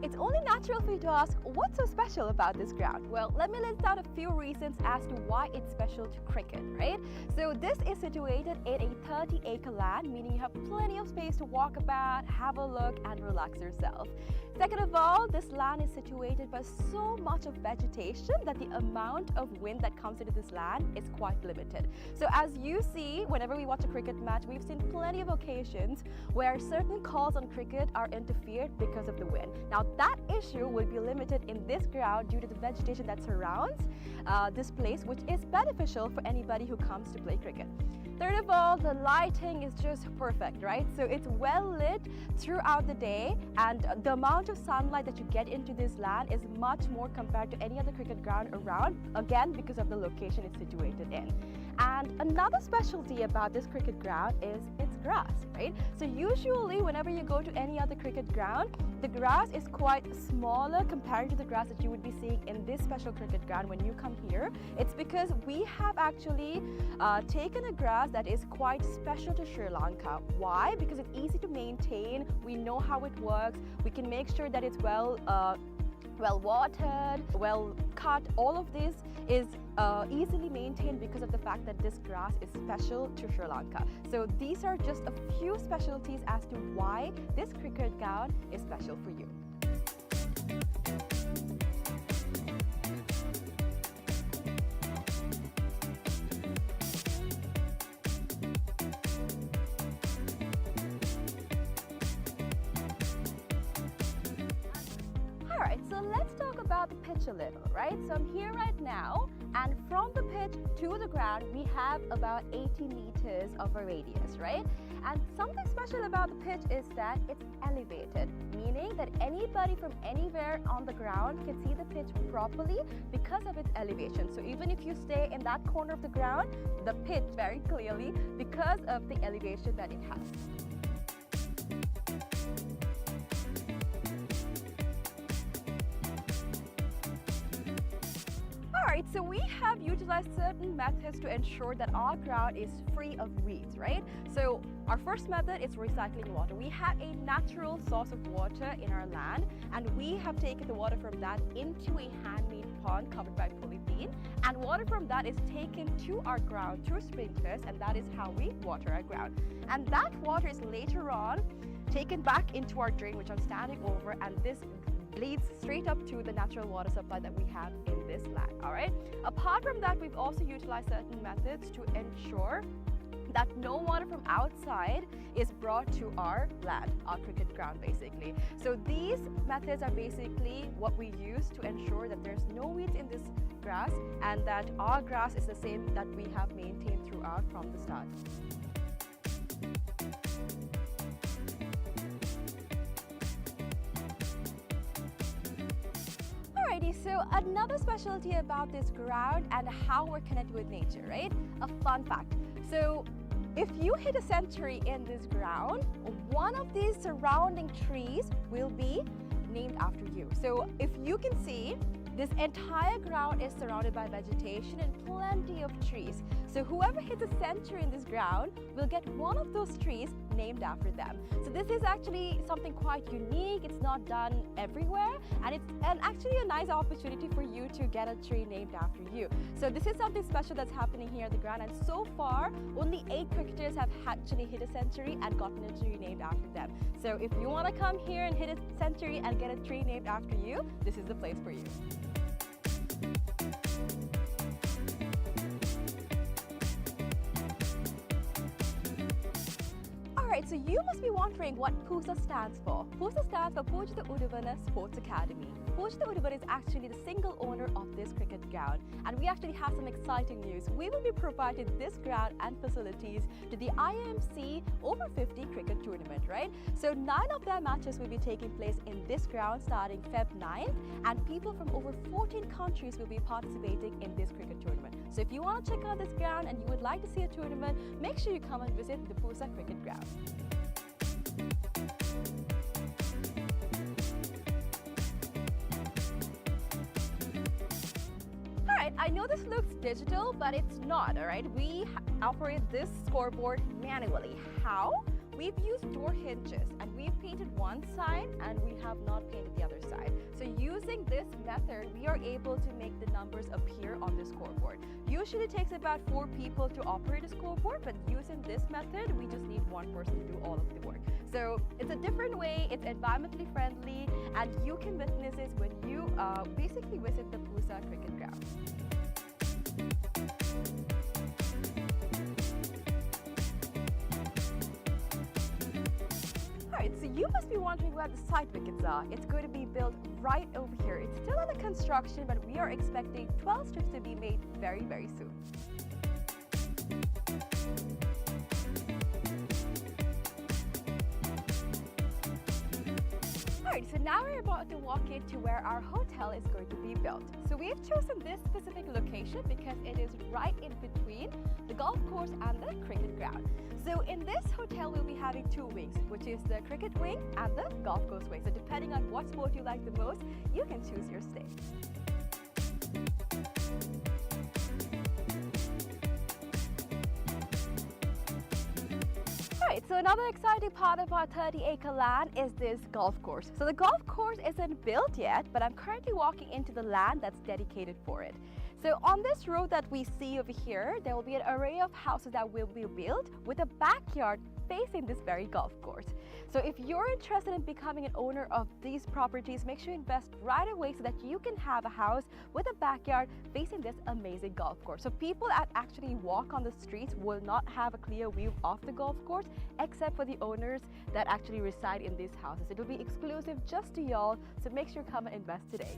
It's only natural for you to ask, what's so special about this ground? Well, let me list out a few reasons as to why it's special to cricket, right? So this is situated in a 30-acre land, meaning you have plenty of space to walk about, have a look, and relax yourself. Second of all, this land is situated by so much of vegetation that the amount of wind that comes into this land is quite limited. So as you see, whenever we watch a cricket match, we've seen plenty of occasions where certain calls on cricket are interfered because of the wind. Now that issue will be limited in this ground due to the vegetation that surrounds this place, which is beneficial for anybody who comes to play cricket. Third of all, the lighting is just perfect, right? So it's well lit throughout the day, and the amount of sunlight that you get into this land is much more compared to any other cricket ground around, again because of the location it's situated in. And another specialty about this cricket ground is its grass, right? So usually whenever you go to any other cricket ground, the grass is quite smaller compared to the grass that you would be seeing in this special cricket ground when you come here. It's because we have actually taken a grass that is quite special to Sri Lanka. Why? Because it's easy to maintain, we know how it works, we can make sure that it's well watered, well cut. All of this is easily maintained because of the fact that this grass is special to Sri Lanka. So these are just a few specialties as to why this cricket ground is special for you. Alright, so let's talk about the pitch a little, right? So I'm here right now, and from the pitch to the ground, we have about 80 meters of a radius, right? And something special about the pitch is that it's elevated, meaning that anybody from anywhere on the ground can see the pitch properly because of its elevation. So even if you stay in that corner of the ground, the pitch very clearly because of the elevation that it has. Alright, so we have utilized certain methods to ensure that our ground is free of weeds, right? So our first method is recycling water. We have a natural source of water in our land, and we have taken the water from that into a handmade pond covered by polythene, and water from that is taken to our ground through sprinklers, and that is how we water our ground. And that water is later on taken back into our drain, which I'm standing over, and this leads straight up to the natural water supply that we have in this land. All right. Apart from that, we've also utilized certain methods to ensure that no water from outside is brought to our land, our cricket ground basically. So these methods are basically what we use to ensure that there's no weeds in this grass and that our grass is the same that we have maintained throughout from the start. Alrighty, so another specialty about this ground and how we're connected with nature, right? A fun fact. So if you hit a century in this ground, one of these surrounding trees will be named after you. So if you can see, this entire ground is surrounded by vegetation and plenty of trees. So whoever hits a century in this ground will get one of those trees named after them. So this is actually something quite unique. It's not done everywhere, and it's actually a nice opportunity for you to get a tree named after you. So this is something special that's happening here at the ground, and so far only 8 cricketers have actually hit a century and gotten a tree named after them. So if you want to come here and hit a century and get a tree named after you, this is the place for you. Alright, so you must be wondering what PUSA stands for. PUSA stands for Pujita Udavana Sports Academy. Pujita Udavana is actually the single owner of this cricket ground, and we actually have some exciting news. We will be providing this ground and facilities to the IMC Over-50 cricket tournament, right? So 9 of their matches will be taking place in this ground starting Feb 9th, and people from over 14 countries will be participating in this cricket tournament. So if you want to check out this ground and you would like to see a tournament, make sure you come and visit the PUSA cricket ground. Alright, I know this looks digital, but it's not, alright? We operate this scoreboard manually. How? We've used door hinges, and we've painted one side and we have not painted the other side. So using this method, we are able to make the numbers appear on the scoreboard. Usually it takes about 4 people to operate a scoreboard, but using this method, we just need 1 person to do all of the work. So it's a different way, it's environmentally friendly, and you can witness this when you basically visit the PUSA cricket ground. Alright, so you must be wondering where the side wickets are. It's going to be built right over here. It's still under construction, but we are expecting 12 strips to be made very, very soon. Alright, Alright, so now we're about to walk into where our hotel is going to be built. So we've chosen this specific location because it is right in between the golf course and the cricket ground. So in this hotel we'll be having two wings, which is the cricket wing and the golf course wing. So depending on what sport you like the most, you can choose your stay. Alright, so another exciting part of our 30-acre land is this golf course. So the golf course isn't built yet, but I'm currently walking into the land that's dedicated for it. So on this road that we see over here, there will be an array of houses that will be built with a backyard facing this very golf course. So if you're interested in becoming an owner of these properties, make sure you invest right away so that you can have a house with a backyard facing this amazing golf course. So people that actually walk on the streets will not have a clear view of the golf course except for the owners that actually reside in these houses. It will be exclusive just to y'all, so make sure you come and invest today.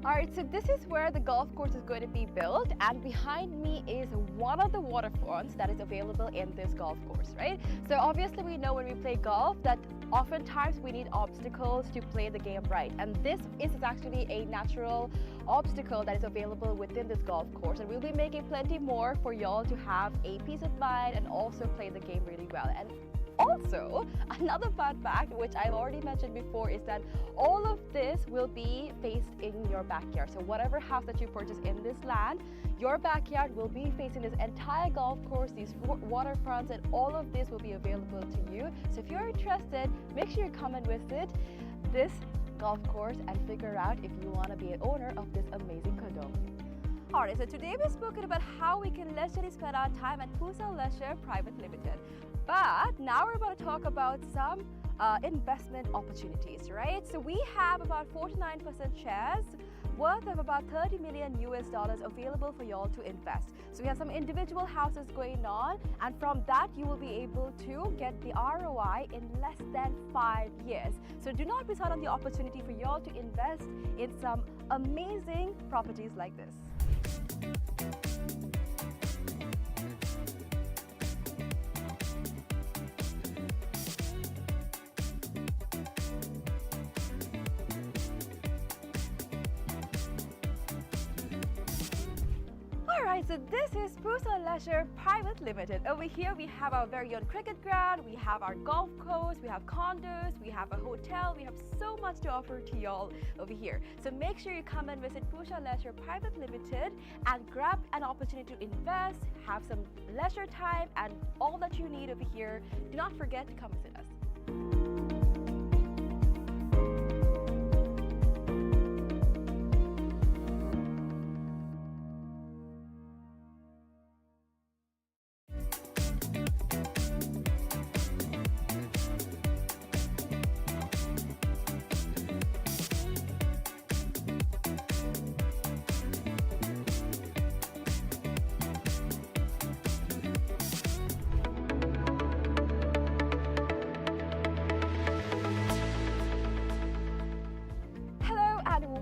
Alright, so this is where the golf course is going to be built, and behind me is one of the waterfronts that is available in this golf course, right? So obviously we know when we play golf that oftentimes we need obstacles to play the game right, and this is actually a natural obstacle that is available within this golf course, and we'll be making plenty more for y'all to have a peace of mind and also play the game really well. And also, another fun fact, which I've already mentioned before, is that all of this will be faced in your backyard. So whatever house that you purchase in this land, your backyard will be facing this entire golf course, these waterfronts, and all of this will be available to you. So if you're interested, make sure you come and visit this golf course and figure out if you want to be an owner of this amazing condo. Alright, so today we've spoken about how we can leisurely spend our time at PUSA Leisure Private Limited. But now we're about to talk about some investment opportunities, right? So we have about 49% shares worth of about $30 million available for y'all to invest. So we have some individual houses going on, and from that you will be able to get the ROI in less than 5 years. So do not miss out on the opportunity for y'all to invest in some amazing properties like this. Alright, so this is PUSA Leisure Private Limited. Over here we have our very own cricket ground, we have our golf course, we have condos, we have a hotel, we have so much to offer to y'all over here. So make sure you come and visit PUSA Leisure Private Limited and grab an opportunity to invest, have some leisure time, and all that you need over here. Do not forget to come visit us.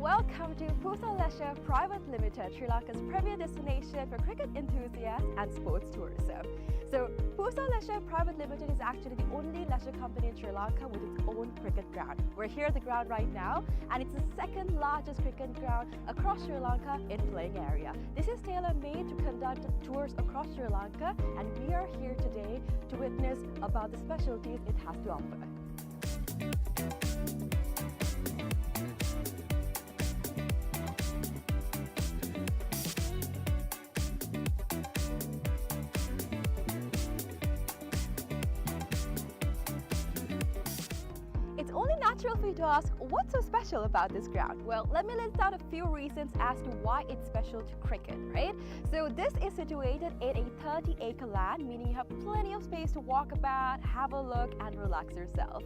Welcome to PUSA Leisure Private Limited, Sri Lanka's premier destination for cricket enthusiasts and sports tourism. So PUSA Leisure Private Limited is actually the only leisure company in Sri Lanka with its own cricket ground. We're here at the ground right now, and it's the second largest cricket ground across Sri Lanka in playing area. This is tailor-made to conduct tours across Sri Lanka, and we are here today to witness about the specialties it has to offer. It's only natural for you to ask, what's so special about this ground? Well, let me list out a few reasons as to why it's special to cricket, right? So this is situated in a 30-acre land, meaning you have plenty of space to walk about, have a look, and relax yourself.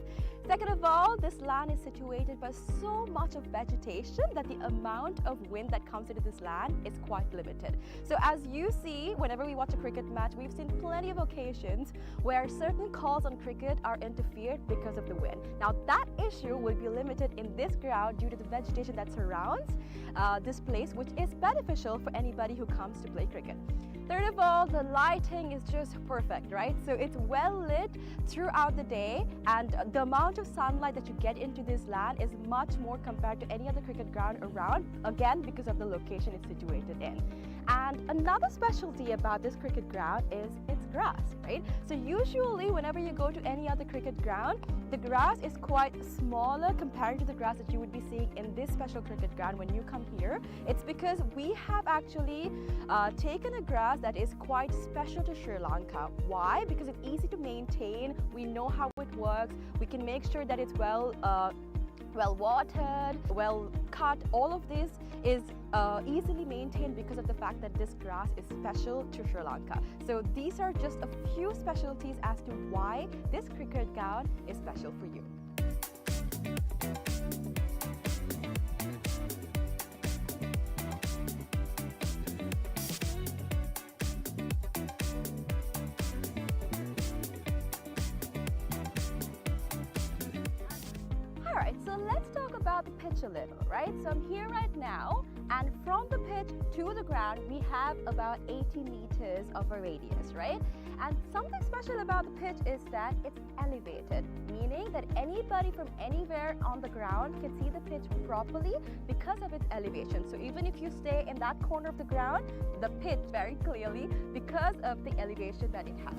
Second of all, this land is situated by so much of vegetation that the amount of wind that comes into this land is quite limited. So as you see, whenever we watch a cricket match, we've seen plenty of occasions where certain calls on cricket are interfered because of the wind. Now that issue will be limited in this ground due to the vegetation that surrounds this place, which is beneficial for anybody who comes to play cricket. Third of all, the lighting is just perfect, right? So it's well lit throughout the day, and the amount of sunlight that you get into this land is much more compared to any other cricket ground around, again because of the location it's situated in. And another specialty about this cricket ground is its grass, right? So usually whenever you go to any other cricket ground, the grass is quite smaller compared to the grass that you would be seeing in this special cricket ground when you come here. It's because we have actually taken a grass that is quite special to Sri Lanka. Why? Because it's easy to maintain, we know how it works, we can make sure that it's well watered, well cut. All of this is easily maintained because of the fact that this grass is special to Sri Lanka. So these are just a few specialties as to why this cricket ground is special for you. Alright, so let's talk about the pitch a little, right? So I'm here right now, and from the pitch to the ground we have about 80 meters of a radius, right? And something special about the pitch is that it's elevated, meaning that anybody from anywhere on the ground can see the pitch properly because of its elevation. So even if you stay in that corner of the ground, the pitch very clearly because of the elevation that it has.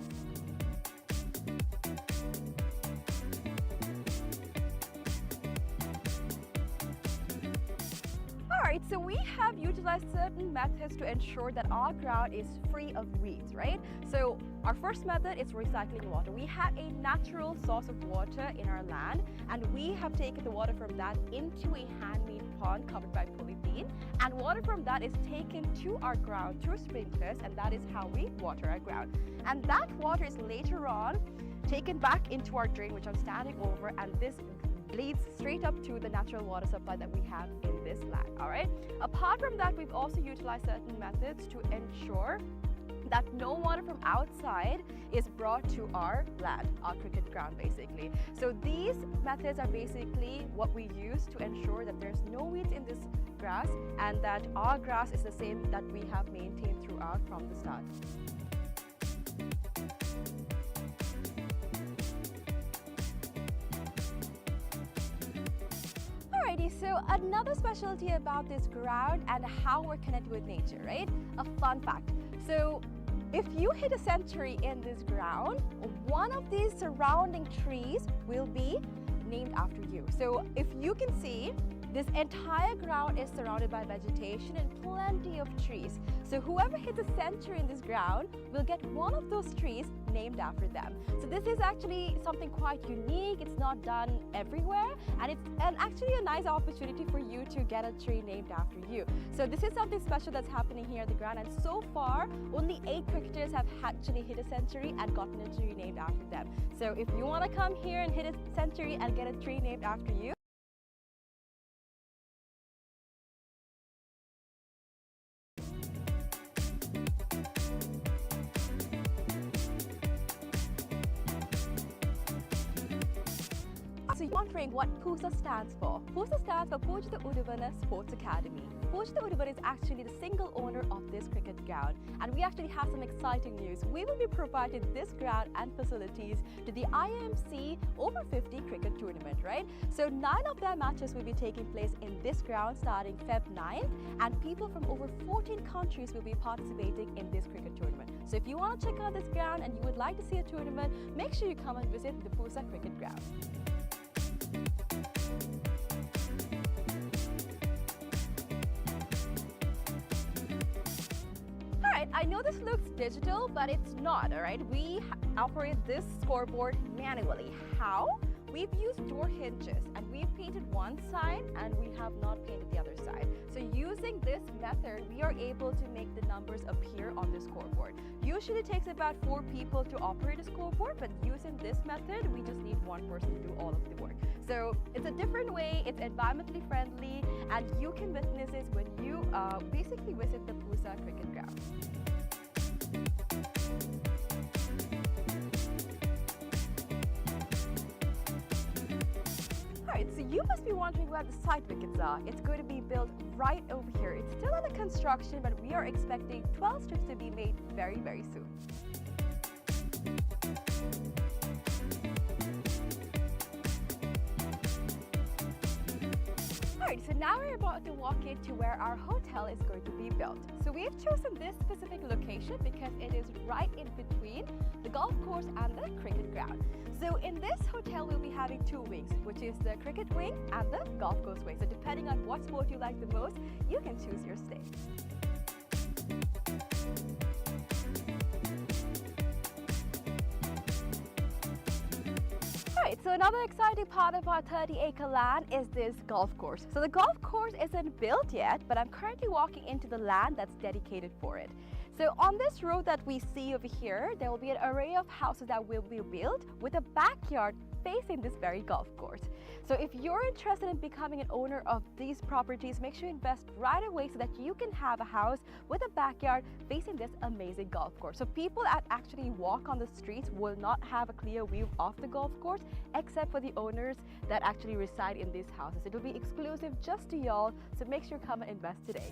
Alright, so we have utilized certain methods to ensure that our ground is free of weeds, right? So our first method is recycling water. We have a natural source of water in our land, and we have taken the water from that into a handmade pond covered by polythene, and water from that is taken to our ground through sprinklers, and that is how we water our ground. And that water is later on taken back into our drain, which I'm standing over, and this leads straight up to the natural water supply that we have in this land. All right. Apart from that, we've also utilized certain methods to ensure that no water from outside is brought to our land, our cricket ground basically. So these methods are basically what we use to ensure that there's no weeds in this grass and that our grass is the same that we have maintained throughout from the start. Alrighty, so another specialty about this ground and how we're connected with nature, right? A fun fact. So if you hit a century in this ground, one of these surrounding trees will be named after you. So if you can see, this entire ground is surrounded by vegetation and plenty of trees. So whoever hits a century in this ground will get one of those trees named after them. So this is actually something quite unique. It's not done everywhere, and it's actually a nice opportunity for you to get a tree named after you. So this is something special that's happening here at the ground, and so far only 8 cricketers have actually hit a century and gotten a tree named after them. So if you want to come here and hit a century and get a tree named after you, so you're wondering what PUSA stands for. PUSA stands for Pujita Udavana Sports Academy. Pujita Udavana is actually the single owner of this cricket ground, and we actually have some exciting news. We will be providing this ground and facilities to the IMC Over-50 cricket tournament, right? So 9 of their matches will be taking place in this ground starting Feb 9th, and people from over 14 countries will be participating in this cricket tournament. So if you want to check out this ground and you would like to see a tournament, make sure you come and visit the PUSA cricket ground. I know this looks digital, but it's not, all right? We operate this scoreboard manually. How? We've used door hinges, and we've painted one side and we have not painted the other side. So using this method, we are able to make the numbers appear on the scoreboard. Usually it takes about 4 people to operate a scoreboard, but using this method, we just need 1 person to do all of the work. So it's a different way, it's environmentally friendly, and you can witness this when you basically visit the PUSA cricket ground. Alright, so you must be wondering where the side wickets are. It's going to be built right over here. It's still under construction, but we are expecting 12 strips to be made very, very soon. Alright, so now we're about to walk into where our hotel is going to be built. So we've chosen this specific location because it is right in between the golf course and the cricket ground. So in this hotel, we'll be having two wings, which is the cricket wing and the golf course wing. So depending on what sport you like the most, you can choose your stay. Alright, so another exciting part of our 30-acre land is this golf course. So the golf course isn't built yet, but I'm currently walking into the land that's dedicated for it. So on this road that we see over here, there will be an array of houses that will be built with a backyard facing this very golf course. So if you're interested in becoming an owner of these properties, make sure you invest right away so that you can have a house with a backyard facing this amazing golf course. So people that actually walk on the streets will not have a clear view of the golf course, except for the owners that actually reside in these houses. It will be exclusive just to y'all, so make sure you come and invest today.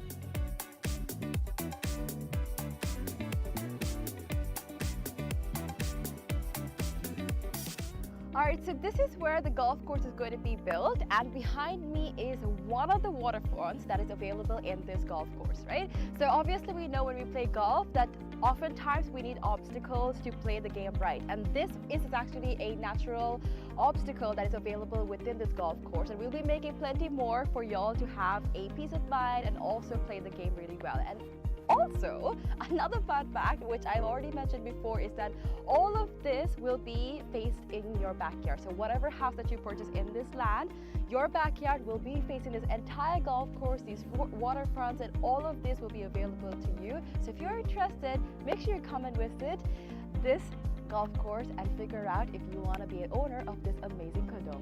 Alright, so this is where the golf course is going to be built, and behind me is one of the waterfronts that is available in this golf course, right? So obviously we know when we play golf that oftentimes we need obstacles to play the game right, and this is actually a natural obstacle that is available within this golf course, and we'll be making plenty more for y'all to have a peace of mind and also play the game really well. And also, another fun fact, which I've already mentioned before, is that all of this will be faced in your backyard. So whatever house that you purchase in this land, your backyard will be facing this entire golf course, these waterfronts, and all of this will be available to you. So if you're interested, make sure you come and visit this golf course and figure out if you want to be an owner of this amazing condo.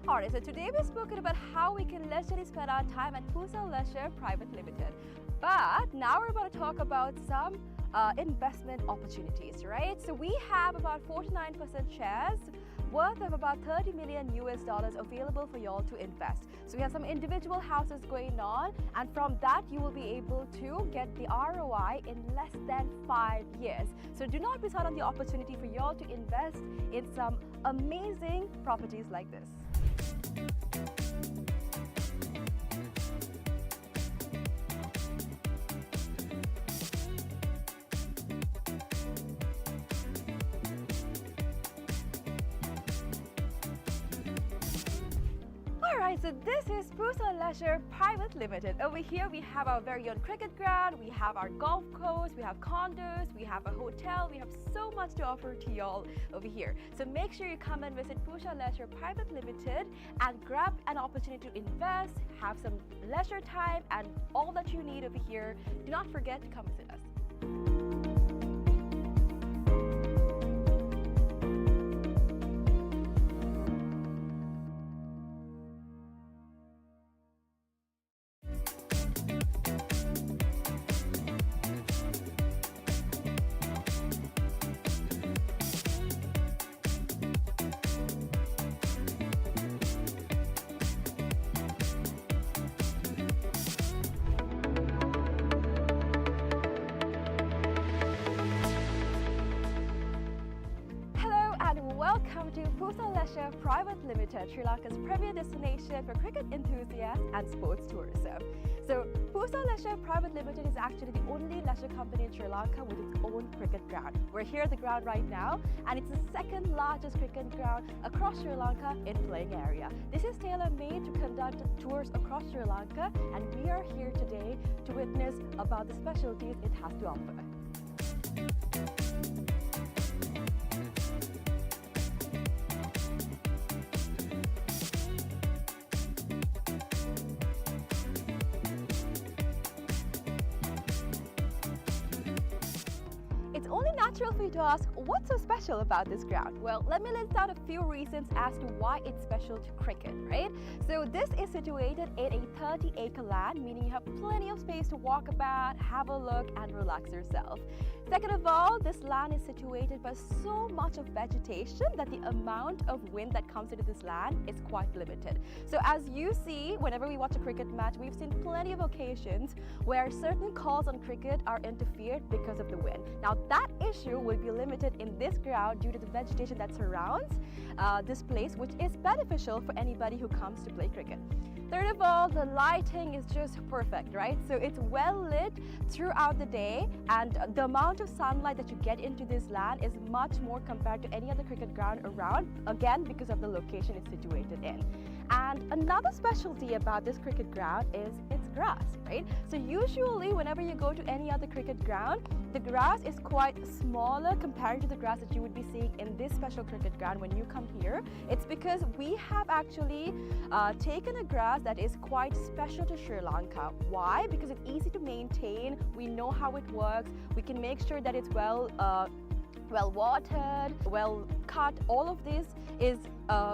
Alright, so today we've spoken about how we can leisurely spend our time at PUSA Leisure Private Limited. But now we're about to talk about some investment opportunities, right? So we have about 49% shares worth of about $30 million available for y'all to invest. So we have some individual houses going on, and from that you will be able to get the ROI in less than 5 years. So do not miss out on the opportunity for y'all to invest in some amazing properties like this. Alright, so this is PUSA Leisure Private Limited. Over here we have our very own cricket ground, we have our golf course, we have condos, we have a hotel, we have so much to offer to y'all over here. So make sure you come and visit PUSA Leisure Private Limited and grab an opportunity to invest, have some leisure time, and all that you need over here. Do not forget to come visit us. Welcome to PUSA Leisure Private Limited, Sri Lanka's premier destination for cricket enthusiasts and sports tourism. So PUSA Leisure Private Limited is actually the only leisure company in Sri Lanka with its own cricket ground. We're here at the ground right now, and it's the second largest cricket ground across Sri Lanka in playing area. This is tailor-made to conduct tours across Sri Lanka, and we are here today to witness about the specialties it has to offer. It's only natural for you to ask, what's so special about this ground? Well, let me list out a few reasons as to why it's special to cricket, right? So this is situated in a 30-acre land, meaning you have plenty of space to walk about, have a look and relax yourself. Second of all, this land is situated by so much of vegetation that the amount of wind that comes into this land is quite limited. So as you see, whenever we watch a cricket match, we've seen plenty of occasions where certain calls on cricket are interfered because of the wind. Now that issue will be limited in this ground due to the vegetation that surrounds this place, which is beneficial for anybody who comes to play cricket. Third of all, the lighting is just perfect, right? So it's well lit throughout the day, and the amount of sunlight that you get into this land is much more compared to any other cricket ground around, again because of the location it's situated in. And another specialty about this cricket ground is its grass, right? So usually whenever you go to any other cricket ground, the grass is quite smaller compared to the grass that you would be seeing in this special cricket ground when you come here. It's because we have actually taken a grass that is quite special to Sri Lanka. Why? Because it's easy to maintain, we know how it works, we can make sure that it's well watered, well cut. All of this is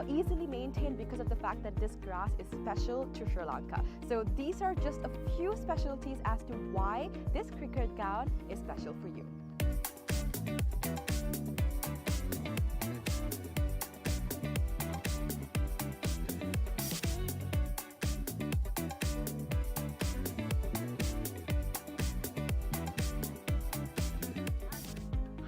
easily maintained because of the fact that this grass is special to Sri Lanka. So these are just a few specialties as to why this cricket ground is special for you.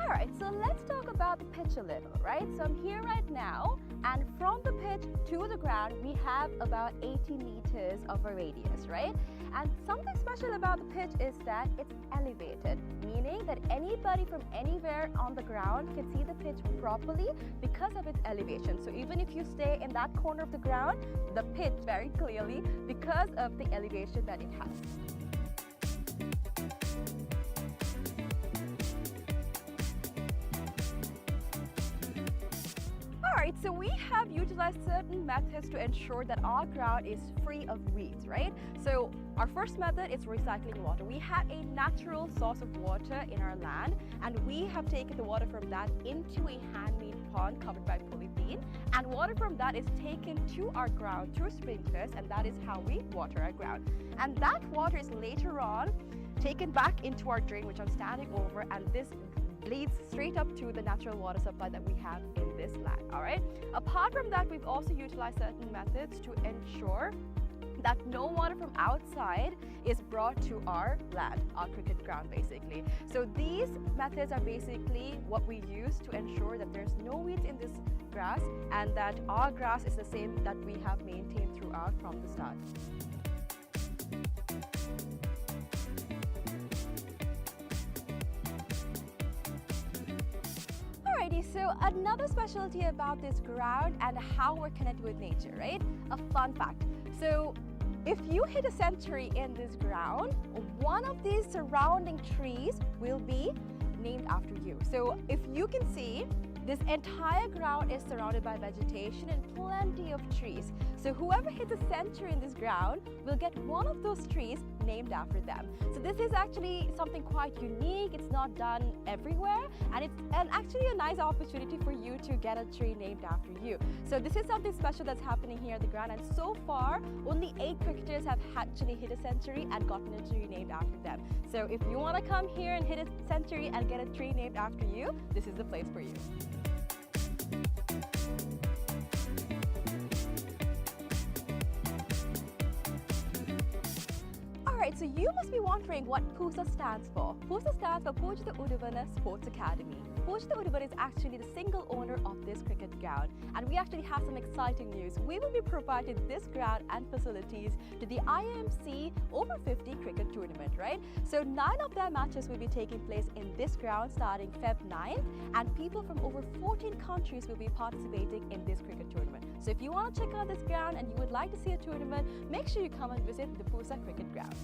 Alright, so let's talk about the pitch a little, right? So I'm here right now, and from the pitch to the ground, we have about 80 meters of a radius, right? And something special about the pitch is that it's elevated, meaning that anybody from anywhere on the ground can see the pitch properly because of its elevation. So even if you stay in that corner of the ground, the pitch very clearly because of the elevation that it has. Alright, so we have utilized certain methods to ensure that our ground is free of weeds, right? So our first method is recycling water. We have a natural source of water in our land, and we have taken the water from that into a handmade pond covered by polythene, and water from that is taken to our ground through sprinklers, and that is how we water our ground. And that water is later on taken back into our drain, which I'm standing over, and this leads straight up to the natural water supply that we have in this land. All right. Apart from that, we've also utilized certain methods to ensure that no water from outside is brought to our land, our cricket ground basically. So these methods are basically what we use to ensure that there's no weeds in this grass and that our grass is the same that we have maintained throughout from the start. Alrighty, so another specialty about this ground and how we're connected with nature, right? A fun fact. So if you hit a century in this ground, one of these surrounding trees will be named after you. So if you can see, this entire ground is surrounded by vegetation and plenty of trees. So whoever hits a century in this ground will get one of those trees named after them. So this is actually something quite unique. It's not done everywhere, and it's actually a nice opportunity for you to get a tree named after you. So this is something special that's happening here at the ground, and so far only 8 cricketers have actually hit a century and gotten a tree named after them. So if you want to come here and hit a century and get a tree named after you, this is the place for you. Alright, so you must be wondering what PUSA stands for. PUSA stands for Pujita Udavana Sports Academy. Pujita Udavana is actually the single owner of this cricket ground, and we actually have some exciting news. We will be providing this ground and facilities to the IMC Over-50 cricket tournament, right? So 9 of their matches will be taking place in this ground starting Feb 9th, and people from over 14 countries will be participating in this cricket tournament. So if you want to check out this ground and you would like to see a tournament, make sure you come and visit the PUSA cricket ground.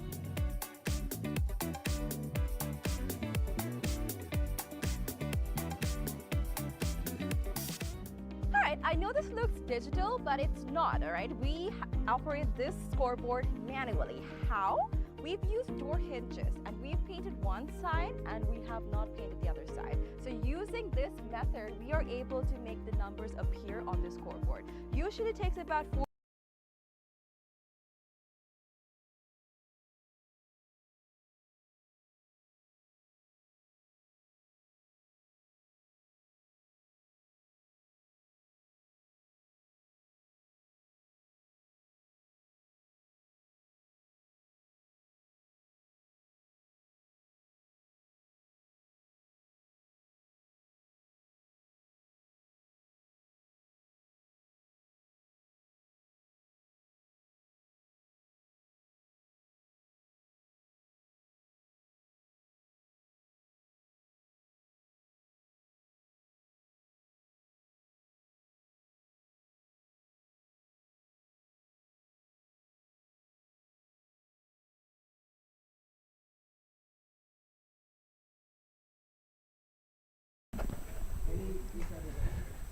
Alright, I know this looks digital, but it's not, alright? We operate this scoreboard manually. How? We've used door hinges, and we've painted one side and we have not painted the other side. So using this method, we are able to make the numbers appear on the scoreboard. Usually it takes about 4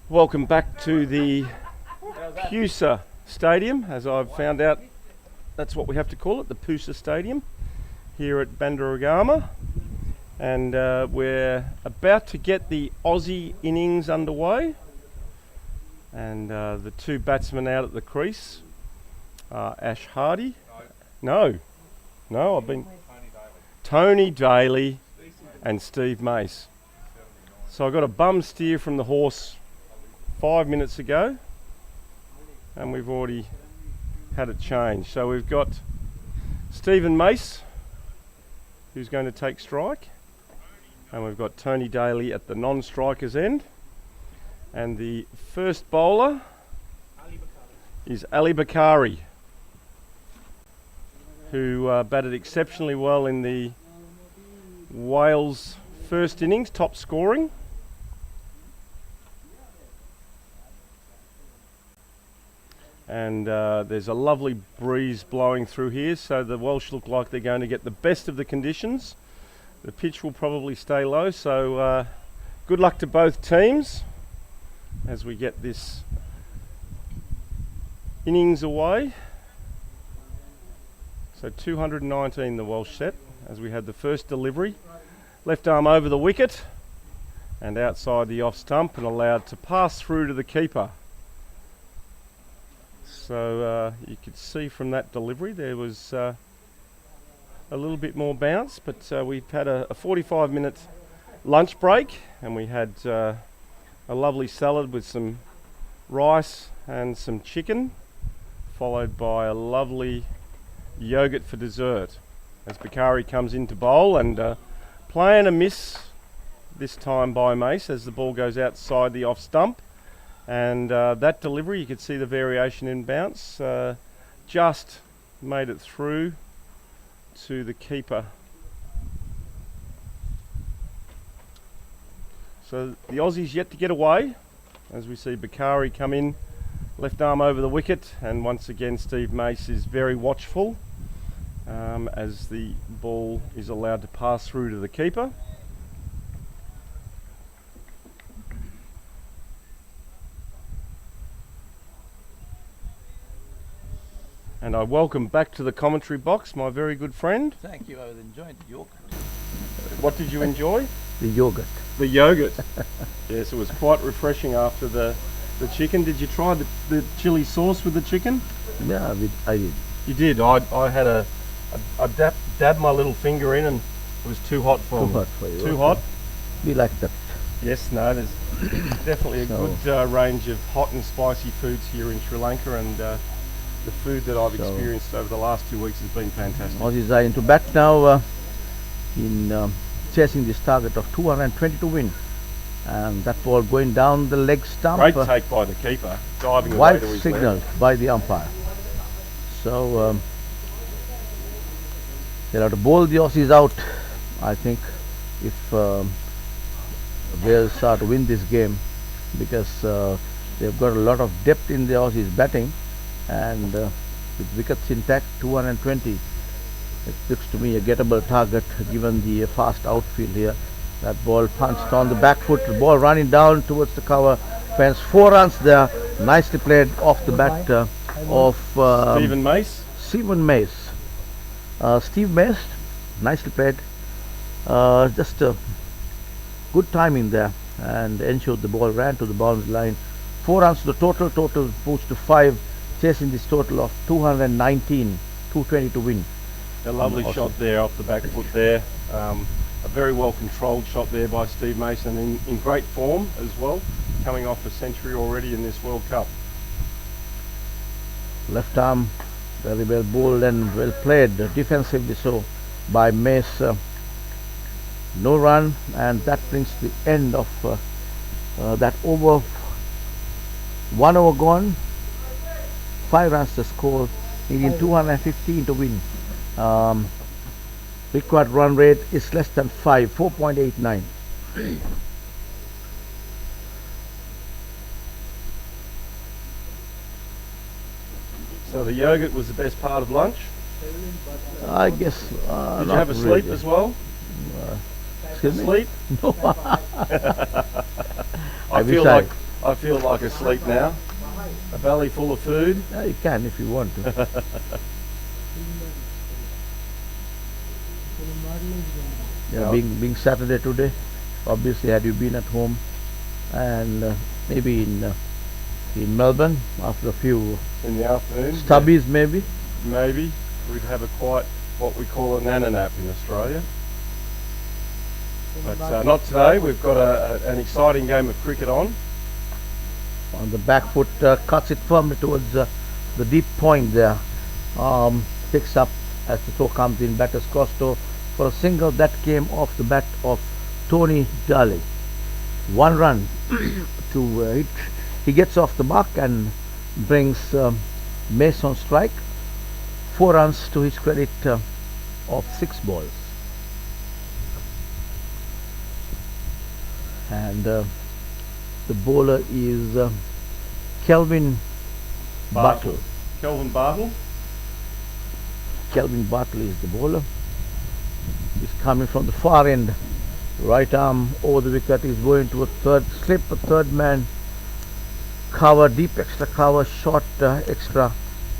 Welcome back to the PUSA Stadium, as I've found out that's what we have to call it, the PUSA Stadium here at Bandaragama. And we're about to get the Aussie innings underway. And the two batsmen out at the crease are Ash Hardy. No, I've been... Tony Daly and Steve Mace. So I got a bum steer from the horse 5 minutes ago, and we've already had it changed. So we've got Stephen Mace, who's going to take strike, and we've got Tony Daly at the non-striker's end, and the first bowler is Ali Bakari, who batted exceptionally well in the Wales first innings, top scoring. And there's a lovely breeze blowing through here, so the Welsh look like they're going to get the best of the conditions. The pitch will probably stay low, so good luck to both teams as we get this innings away. So 219 the Welsh set as we had the first delivery. Left arm over the wicket and outside the off stump and allowed to pass through to the keeper. So you could see from that delivery there was a little bit more bounce, but we've had a 45-minute lunch break and we had a lovely salad with some rice and some chicken, followed by a lovely yogurt for dessert as Bakari comes into bowl, and playing a miss this time by Mace as the ball goes outside the off stump. And that delivery, you could see the variation in bounce, just made it through to the keeper. So the Aussies yet to get away as we see Bakari come in, left arm over the wicket, and once again Steve Mace is very watchful as the ball is allowed to pass through to the keeper. And I welcome back to the commentary box my very good friend. Thank you, I was enjoying the yogurt. What did you enjoy? The yogurt. The yogurt. Yes, it was quite refreshing after the chicken. Did you try the chili sauce with the chicken? Yeah, I did. You did. I had I dabbed my little finger in and it was too hot for me. Too hot for you. Too hot? We like that. Yes, no, there's definitely a good range of hot and spicy foods here in Sri Lanka, and the food that I've experienced over the last 2 weeks has been fantastic. Aussies are into bat now in chasing this target of 220 to win. And that ball going down the leg stump. Great take by the keeper, diving away White to his signal left. by the umpire. So they'll have to bowl the Aussies out, I think, if Wales are to win this game, because they've got a lot of depth in the Aussies batting, and with wickets intact, 220, it looks to me a gettable target given the fast outfield here. That ball punched on the back foot, the ball running down towards the cover fence. 4 runs there, nicely played off the bat of Stephen Mace. Steve Mace, nicely played. Just good timing there, and ensured the ball ran to the boundary line. 4 runs to the total puts to 5, chasing this total of 219, 220 to win. A lovely shot there off the back foot there. A very well controlled shot there by Steve Mason, in great form as well, coming off a century already in this World Cup. Left arm very well bowled and well played, defensively so, by Mace. No run, and that brings the end of that over. 1 over gone, 5 runs to score, needing 215 to win. Required run rate is less than 5, 4.89. So the yogurt was the best part of lunch? I guess. Did you have a sleep as well? Excuse me? Sleep? No. I feel like I feel like asleep now. A belly full of food. Yeah, you can if you want to. Yeah, being Saturday today, obviously had you been at home and maybe in Melbourne after a few In the afternoon. stubbies maybe. Maybe we'd have a quite what we call a nana nap in Australia. But not today. We've got an exciting game of cricket on. On the back foot, cuts it firmly towards the deep point there. Picks up as the throw comes in. Batters Costo for a single that came off the bat of Tony Daly. 1 run to hit. He gets off the mark and brings Mace on strike. 4 runs to his credit of 6 balls. And the bowler is Kelvin Bartle. Kelvin Bartle. Kelvin Bartle is the bowler. He's coming from the far end. Right arm over the wicket. He's going to a third man cover, deep extra cover, short extra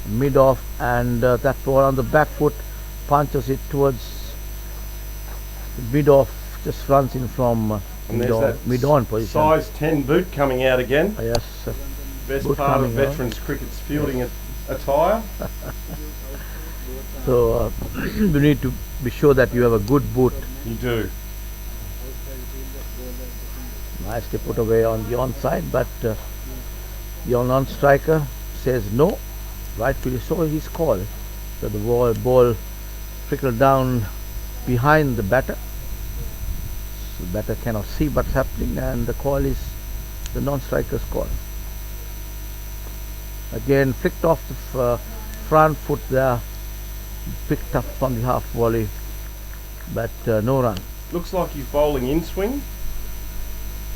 mid off, and that ball on the back foot punches it towards the mid off, just runs in from And there's that mid on position. size 10 boot coming out again. Yes. Best boot part of coming out. veterans cricket's fielding attire. So you need to be sure that you have a good boot. You do. Nicely put away on the onside, but the non-striker says no. Rightfully so, his call. So the ball trickled down behind the batter. So the batter cannot see what's happening, and the call is the non-striker's call. Again, flicked off the front foot there, picked up on the half volley, but no run. Looks like he's bowling in swing,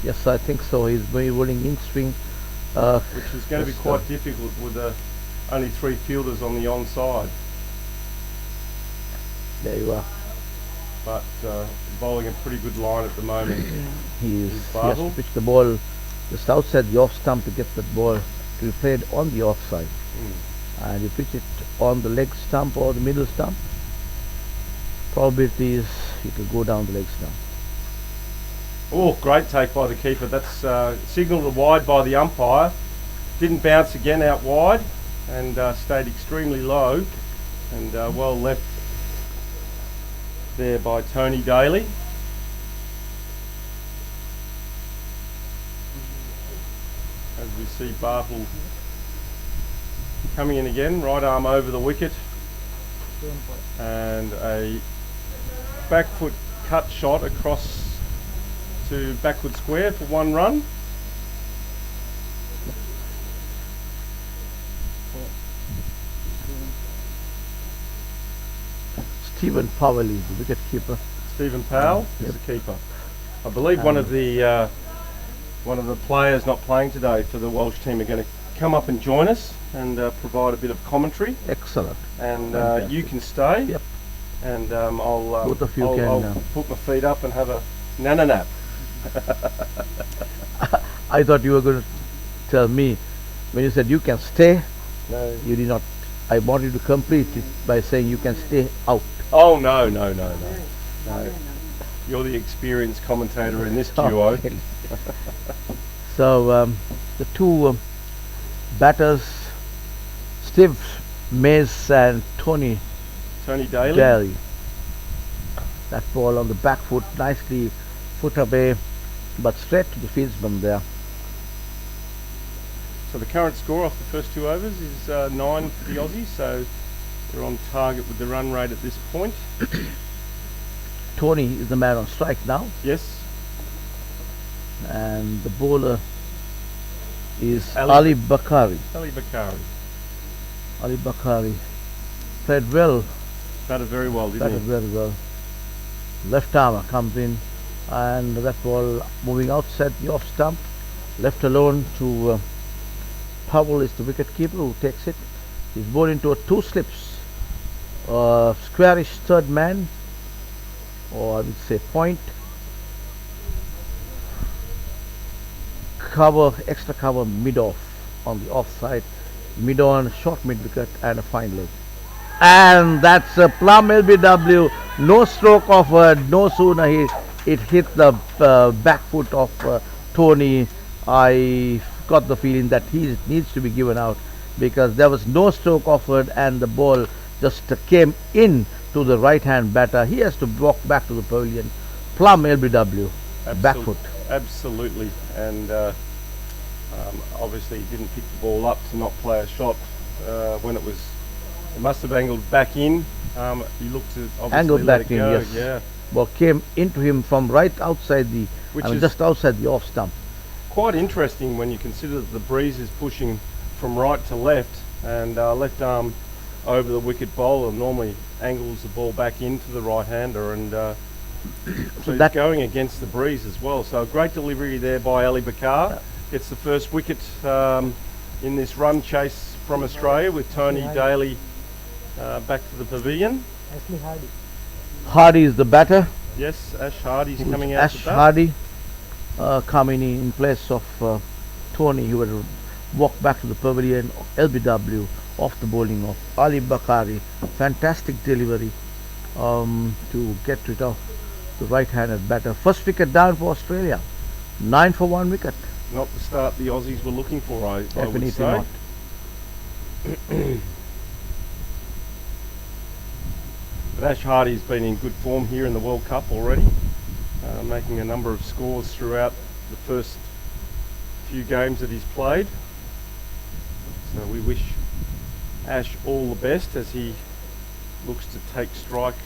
Yes, I think so. He's bowling in swing. which is going to be Yes, quite difficult with only 3 fielders on the onside. There you are. But bowling a pretty good line at the moment. He has Bartle. to pitch the ball just outside the off stump to get that ball to be played on the offside. And you pitch it on the leg stump or the middle stump, probability is it will go down the leg stump. Oh, great take by the keeper. That's signalled wide by the umpire. Didn't bounce again out wide and stayed extremely low, and well left there by Tony Daly. As we see Bartle coming in again, right arm over the wicket, and a back foot cut shot across to backward square for 1 run. Stephen Powell is the wicket keeper. Stephen Powell is the keeper. I believe one of the players not playing today for the Welsh team are going to come up and join us and provide a bit of commentary. Excellent. And Fantastic. you can stay. Yep. And I'll Both of you I'll can, put my feet up and have a nana nap. I thought you were going to tell me when you said you can stay. No. You did not. I wanted to complete it by saying you can stay out. Oh no. You're the experienced commentator in this duo. Okay. So the two batters, Steve Mace and Tony Daly. Daly. That ball on the back foot, nicely put away, but straight to the fieldsman there. So the current score off the first 2 overs is 9 for the Aussies, so they're on target with the run rate at this point. Tony is the man on strike now, Yes. and the bowler is Ali Ali Bakari. Ali Papare. Ali Bakari played well, Batted very well, didn't batted he? very well. Left armer comes in, and that ball moving outside the off stump, left alone to Powell is the wicket keeper who takes it. He's bowled into a 2 slips, squarish third man, or I would say point. extra cover mid-off on the offside, mid-on, short mid-wicket and a fine leg. And that's a plum LBW, no stroke offered, no sooner it hit the back foot of Tony, I got the feeling that he needs to be given out, because there was no stroke offered and the ball just came in to the right hand batter. He has to walk back to the pavilion. Plum LBW, back foot. Absolutely, and obviously he didn't pick the ball up to not play a shot when it must have angled back in. He looked to obviously Angled let back it in, go. yes. Yeah, Ball came into him from right outside the, just outside the off stump. quite interesting when you consider that the breeze is pushing from right to left, and left arm over the wicket bowler normally angles the ball back into the right hander, and so he's that going against the breeze as well. So a great delivery there by Ali Bakar. It's the first wicket in this run chase from Australia, with Tony Daly back to the pavilion. Hardy is the batter. Yes, Ash Hardy's coming out. Ash Hardy coming in place of Tony, who would walk back to the pavilion. LBW off the bowling of Ali Bakari. Fantastic delivery to get rid of the right-handed batter. First wicket down for Australia. 9 for 1 wicket. Not the start the Aussies were looking for, I would Definitely say. not. But Ash Hardy's been in good form here in the World Cup already, making a number of scores throughout the first few games that he's played. So we wish Ash all the best as he looks to take strike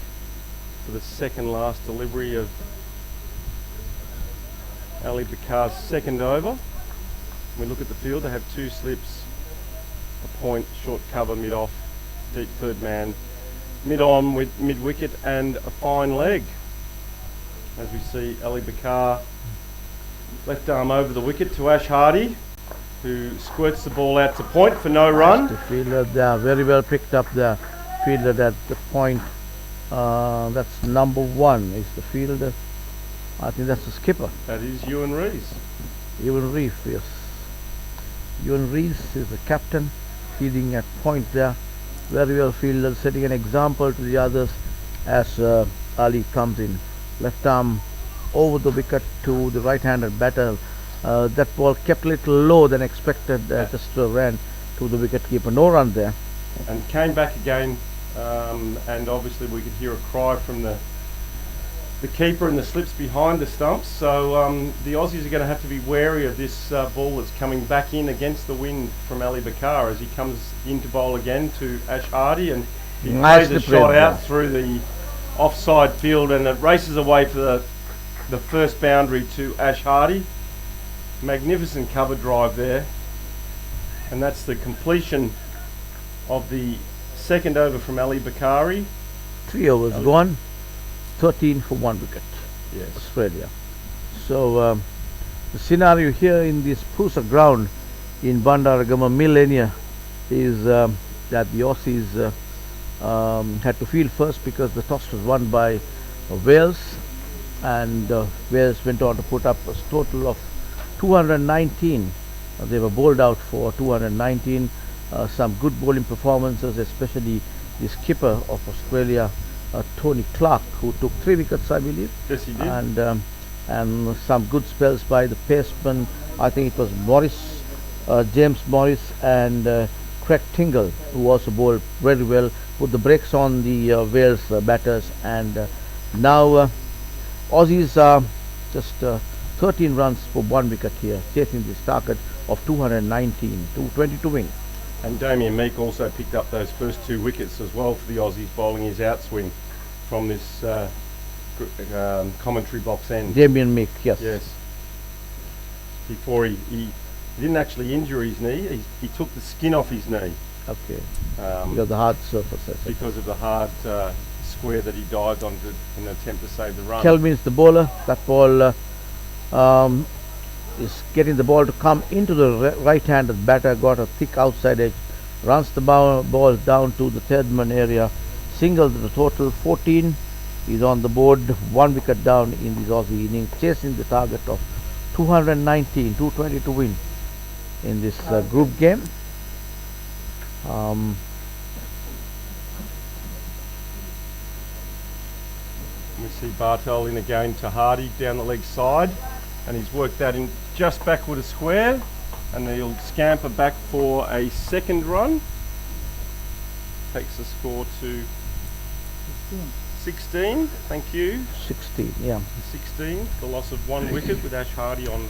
for the second last delivery of Ali Bakar's second over. When we look at the field, they have 2 slips, a point, short cover, mid-off, deep third man, mid-on with mid-wicket and a fine leg. As we see Ali Bakar left arm over the wicket to Ash Hardy, who squirts the ball out to point for no run. The fielder there, very well picked up the fielder at the point. That's number 1 is the fielder. I think that's the skipper. That is Ewan Rees. Ewan Rees, yes. Ewan Rees is the captain, feeding at point there. Very well fielded, setting an example to the others as Ali comes in. Left arm over the wicket to the right-handed batter. That ball kept a little low than expected, just ran to the wicket keeper. No run there. And came back again, and obviously we could hear a cry from the keeper and the slips behind the stumps. So the Aussies are going to have to be wary of this ball that's coming back in against the wind from Ali Bakar as he comes into bowl again to Ash Hardy, and he plays a shot out through the offside field, and it races away for the first boundary to Ash Hardy. Magnificent cover drive there, and that's the completion of the second over from Ali Bakari. 3 overs gone, 13 for 1 wicket. Yes. Australia. So the scenario here in this PUSA ground in Bandaragama Millennia is that the Aussies had to field first because the toss was won by Wales, and Wales went on to put up a total of 219. They were bowled out for 219. Some good bowling performances, especially the skipper of Australia, Tony Clark, who took 3 wickets, I believe. Yes, he did. And some good spells by the paceman. I think it was Morris, James Morris, and Craig Tingle, who also bowled very well, put the brakes on the Wales batters, and now Aussies are just 13 runs for 1 wicket here, chasing this target of 219, 222 win. And Damien Meek also picked up those first 2 wickets as well for the Aussies, bowling his outswing from this commentary box end. Damien Meek, yes. Yes. Before he didn't actually injure his knee, he took the skin off his knee. Okay. Because of the hard surface. Because of the hard square that he dived onto in an attempt to save the run. Kelvin's the bowler. That ball is getting the ball to come into the right-handed batter, got a thick outside edge, runs the ball down to the third man area, single to the total, 14. He's on the board, 1 wicket down in this Aussie innings, chasing the target of 220 to win in this group game. We see Bartel in again to Hardy down the leg side, and he's worked that in just backward a square, and he'll scamper back for a second run. Takes the score to 16. Thank you. 16, yeah. 16. The loss of 1 wicket with Ash Hardy on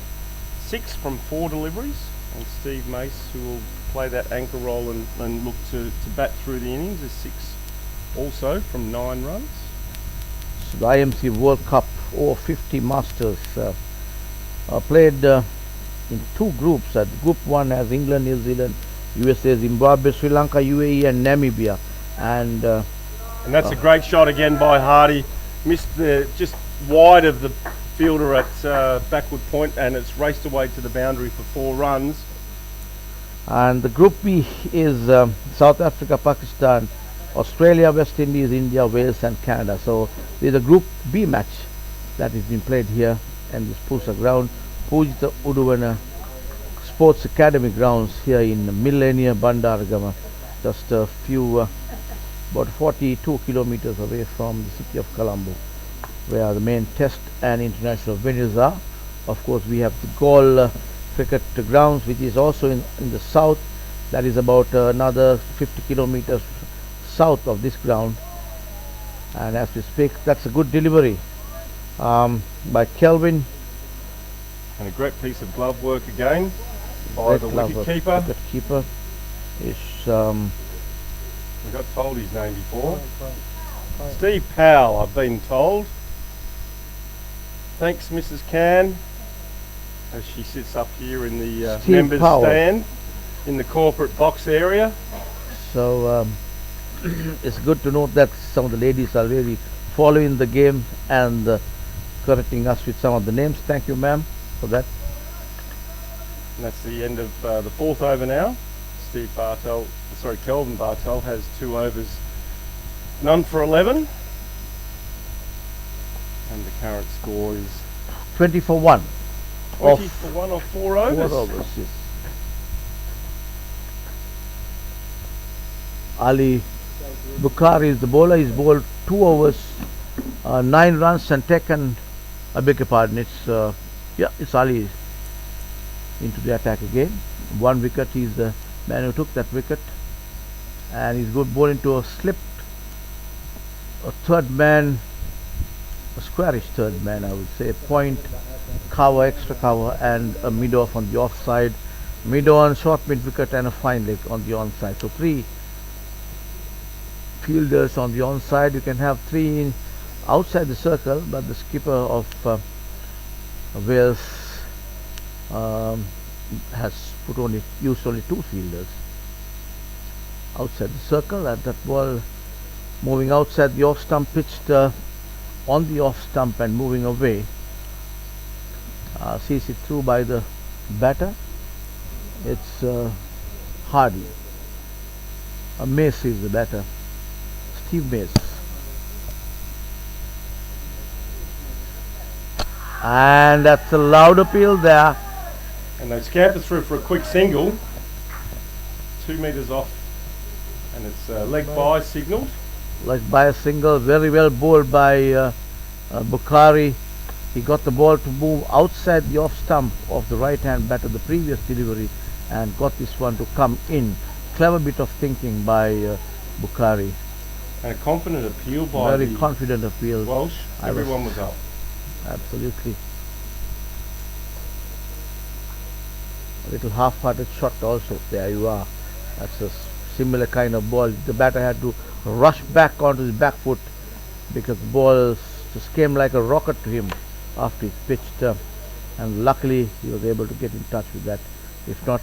6 from 4 deliveries, and Steve Mace, who will play that anchor role and look to bat through the innings, is 6 also from 9 runs. So the IMC World Cup Over-50 Masters played in 2 groups. Group 1 has England, New Zealand, USA, Zimbabwe, Sri Lanka, UAE and Namibia. And that's a great shot again by Hardy. Missed just wide of the fielder at backward point, and it's raced away to the boundary for 4 runs. And the Group B is South Africa, Pakistan, Australia, West Indies, India, Wales and Canada. So there's a Group B match that is being played here in this PUSA ground, Pujita Uduvana Sports Academy grounds here in Millennia, Bandaragama, just a few, about 42 kilometers away from the city of Colombo, where the main test and international venues are. Of course, we have the Gaul cricket grounds, which is also in the south. That is about another 50 kilometers south of this ground, and as we speak, that's a good delivery by Kelvin, and a great piece of glove work again by the wicket keeper. Wicket keeper is we got told his name before. Steve Powell, I've been told. Thanks, Mrs. Can, as she sits up here in the members stand in the corporate box area. So it's good to note that some of the ladies are really following the game and correcting us with some of the names. Thank you, ma'am, for that. And that's the end of the 4th over now. Kelvin Bartel has 2 overs, none for 11. And the current score is 20 for 1. 20 for 1 of 4 overs. 4 overs, yes. Ali Bukhari is the bowler. He's bowled 2 overs, 9 runs and taken, I beg your pardon, it's Ali into the attack again. 1 wicket. He's the man who took that wicket, and he's good bowling to a slipped, a third man, a squarish third man, I would say. Point, cover, extra cover, and a mid-off on the offside, mid-on, short mid-wicket and a fine leg on the onside. So 3 fielders on the onside. You can have 3 outside the circle, but the skipper of Wales has used only 2 fielders outside the circle, and that ball moving outside the off stump, pitched on the off stump and moving away. Sees it through by the batter. It's Hardy. Mace is the batter. Steve Mace. And that's a loud appeal there. And they scamper through for a quick single, 2 metres off, and it's leg by signalled. Leg by a single, very well bowled by Bukhari. He got the ball to move outside the off stump of the right hand batter the previous delivery, and got this one to come in. Clever bit of thinking by Bukhari. And a confident appeal by very confident appeal. Welsh. Everyone was up. Absolutely. A little half-hearted shot also. There you are. That's a similar kind of ball. The batter had to rush back onto his back foot because the ball just came like a rocket to him after he pitched, and luckily he was able to get in touch with that. If not,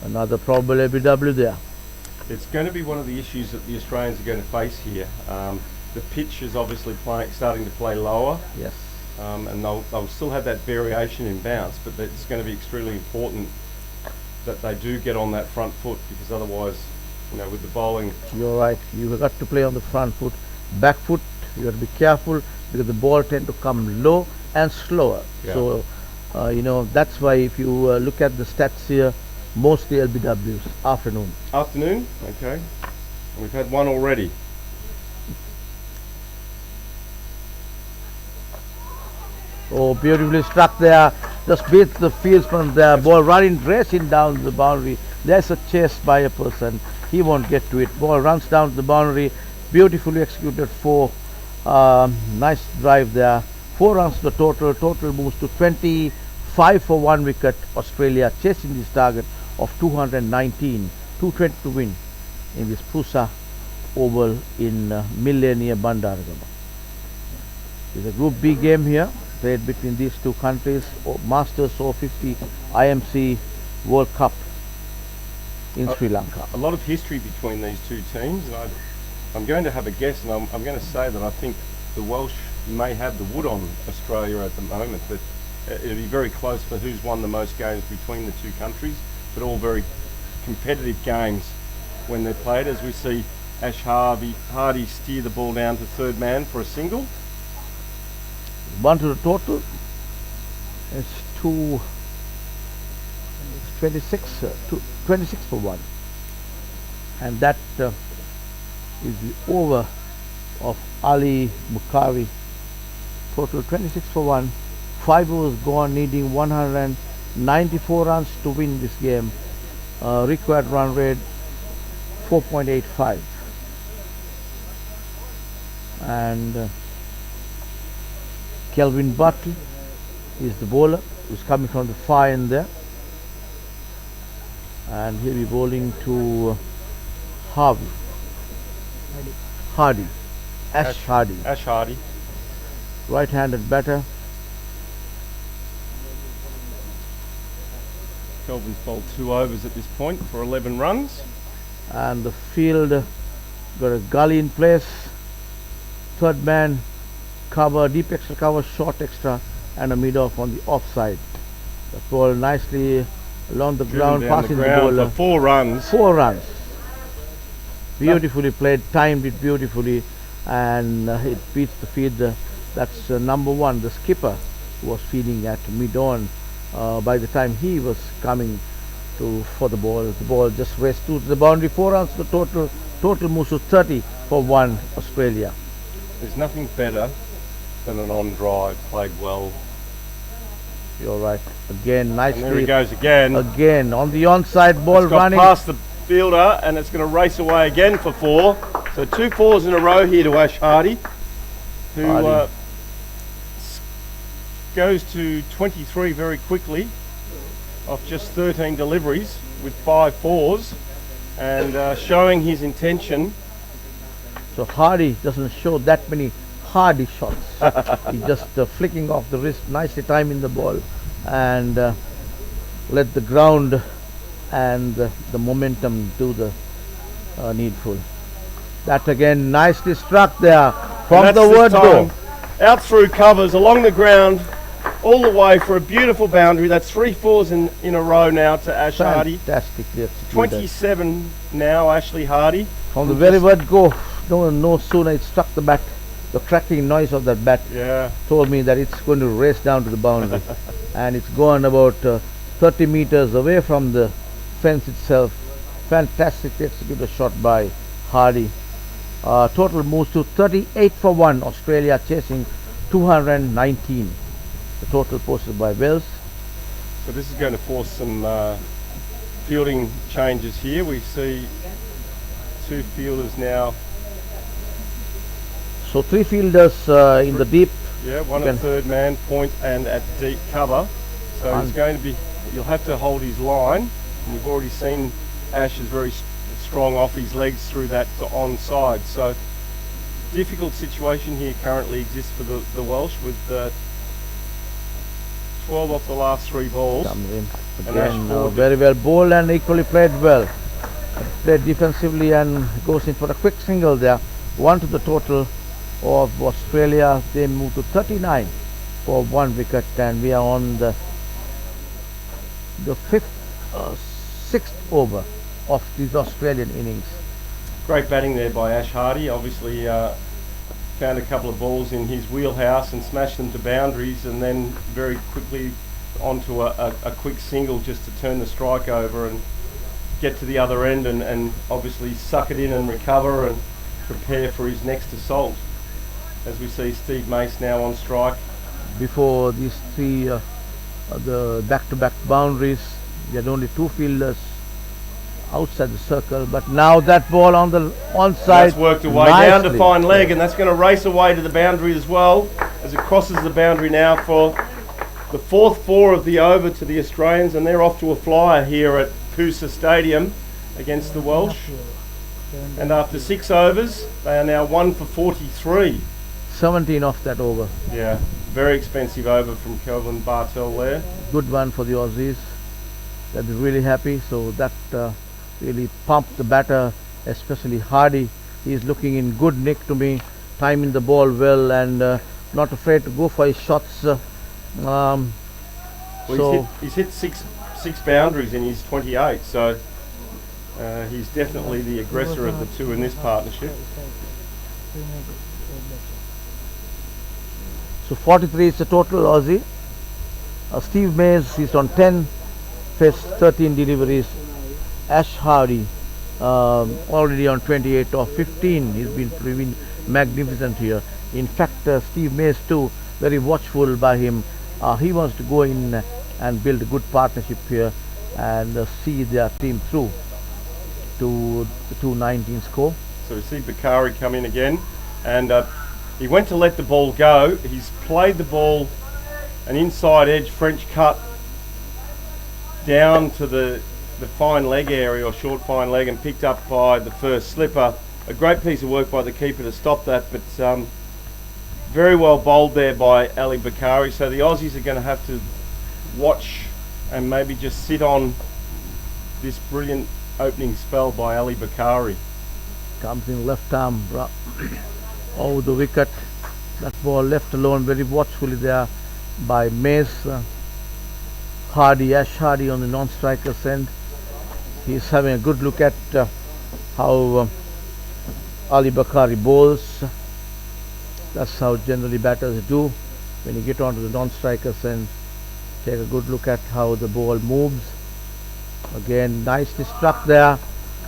another probable ABW there. It's going to be one of the issues that the Australians are going to face here. The pitch is obviously starting to play lower. Yes. And they'll still have that variation in bounce, but it's going to be extremely important that they do get on that front foot, because otherwise, with the bowling... You're right. You've got to play on the front foot. Back foot, you have to be careful because the ball tend to come low and slower. Yeah. So That's why if you look at the stats here, mostly LBWs, afternoon. Afternoon, okay. We've had one already. Oh, beautifully struck there. Just beats the fields from there. Ball running, racing down the boundary. There's a chase by a person. He won't get to it. Ball runs down to the boundary. Beautifully executed 4. Nice drive there. 4 runs to the total. Total moves to 25 for 1 wicket. Australia chasing this target of 219. 220 to win in this PUSA Oval in Millennia Bandaragama. It's a Group B game here, played between these two countries. Masters Over-50 IMC World Cup in Sri Lanka. A lot of history between these two teams, and I'm going to have a guess, and I'm going to say that I think the Welsh may have the wood on Australia at the moment, but it'll be very close for who's won the most games between the two countries, but all very competitive games when they're played, as we see Ash Hardy steer the ball down to third man for a single. 1 to the total. It's 26 for 1, and that is the over of Ali Bukhari. Total 26 for 1. 5 overs gone, needing 194 runs to win this game. Required run rate 4.85, and Kelvin Bartley is the bowler, who's coming from the far end there, and he'll be bowling to Ash Hardy, right-handed batter. Kelvin's bowled 2 overs at this point for 11 runs. And the field got a gully in place. Third man cover, deep extra cover, short extra, and a mid-off on the offside. The ball nicely along the ground, passing the bowler. For 4 runs. 4 runs. Beautifully played, timed it beautifully, and it beats the field. That's number 1, the skipper, who was feeding at mid-on. By the time he was coming for the ball just raced to the boundary. 4 runs to the total moves to 30 for 1 Australia. There's nothing better than an on drive played well. You're right. Again, nicely. And there he goes again. Again on the onside ball, it's got running past the fielder, and it's going to race away again for 4. So 2 4s in a row here to Ash Hardy, who goes to 23 very quickly off just 13 deliveries with 5 4s, and showing his intention. So Hardy doesn't show that many Hardy shots. He's just flicking off the wrist, nicely timing the ball, and let the ground and the momentum do the needful. That again nicely struck there from the word go. Out through covers, along the ground, all the way for a beautiful boundary. That's 3 4s in a row now to Ash Hardy. Fantastic. 27 now, Ashley Hardy. From the very word go, no sooner it struck the bat, the cracking noise of that bat told me that it's going to race down to the boundary. And it's gone about 30 meters away from the fence itself. Fantastic executed shot by Hardy. Total moves to 38 for 1. Australia chasing 219. The total posted by Wells. So this is going to force some fielding changes here. We see 2 fielders now. So 3 fielders in the deep. Yeah, 1 at third man, point, and at deep cover. So he's going to be. You'll have to hold his line. And we've already seen Ash is very strong off his legs through that onside. So difficult situation here currently exists for the Welsh with 12 off the last 3 balls. Comes in again, very well bowled and equally played well. Played defensively and goes in for a quick single there. 1 to the total of Australia. They move to 39 for 1 wicket, and we are on the 6th over of this Australian innings. Great batting there by Ash Hardy. Obviously found a couple of balls in his wheelhouse and smashed them to boundaries, and then very quickly onto a quick single just to turn the strike over and get to the other end and obviously suck it in and recover and prepare for his next assault. As we see Steve Mace now on strike. Before these three, the back-to-back boundaries, we had only two fielders outside the circle, but now that ball on the onside. That's worked away down to fine leg, and that's going to race away to the boundary as well as it crosses the boundary now for the fourth four of the over to the Australians, and they're off to a flyer here at PUSA Stadium against the Welsh. And after 6 overs, they are now 1 for 43. 17 off that over. Yeah, very expensive over from Kelvin Bartel there. Good one for the Aussies. They're really happy. So that really pumped the batter, especially Hardy. He's looking in good nick to me, timing the ball well and not afraid to go for his shots. Well, so he's hit six boundaries in his 28, so he's definitely the aggressor of the two in this partnership. So 43 is the total Aussie. Steve Mace is on 10, faced 13 deliveries. Ash Hardy already on 28 or 15. He's been magnificent here. In fact, Steve Mace too, very watchful by him. He wants to go in and build a good partnership here and see their team through to the 219 score. So we see Papare come in again, and he went to let the ball go. He's played the ball an inside edge French cut down to the fine leg area or short fine leg and picked up by the first slipper. A great piece of work by the keeper to stop that, but very well bowled there by Ali Bakari. So the Aussies are going to have to watch and maybe just sit on this brilliant opening spell by Ali Bakari. Comes in left arm over the wicket. That ball left alone very watchfully there by Mace. Hardy, Ash Hardy on the non-striker's end. He's having a good look at how Ali Bakari bowls. That's how generally batters do. When you get onto the non-striker's end, take a good look at how the ball moves. Again, nicely struck there.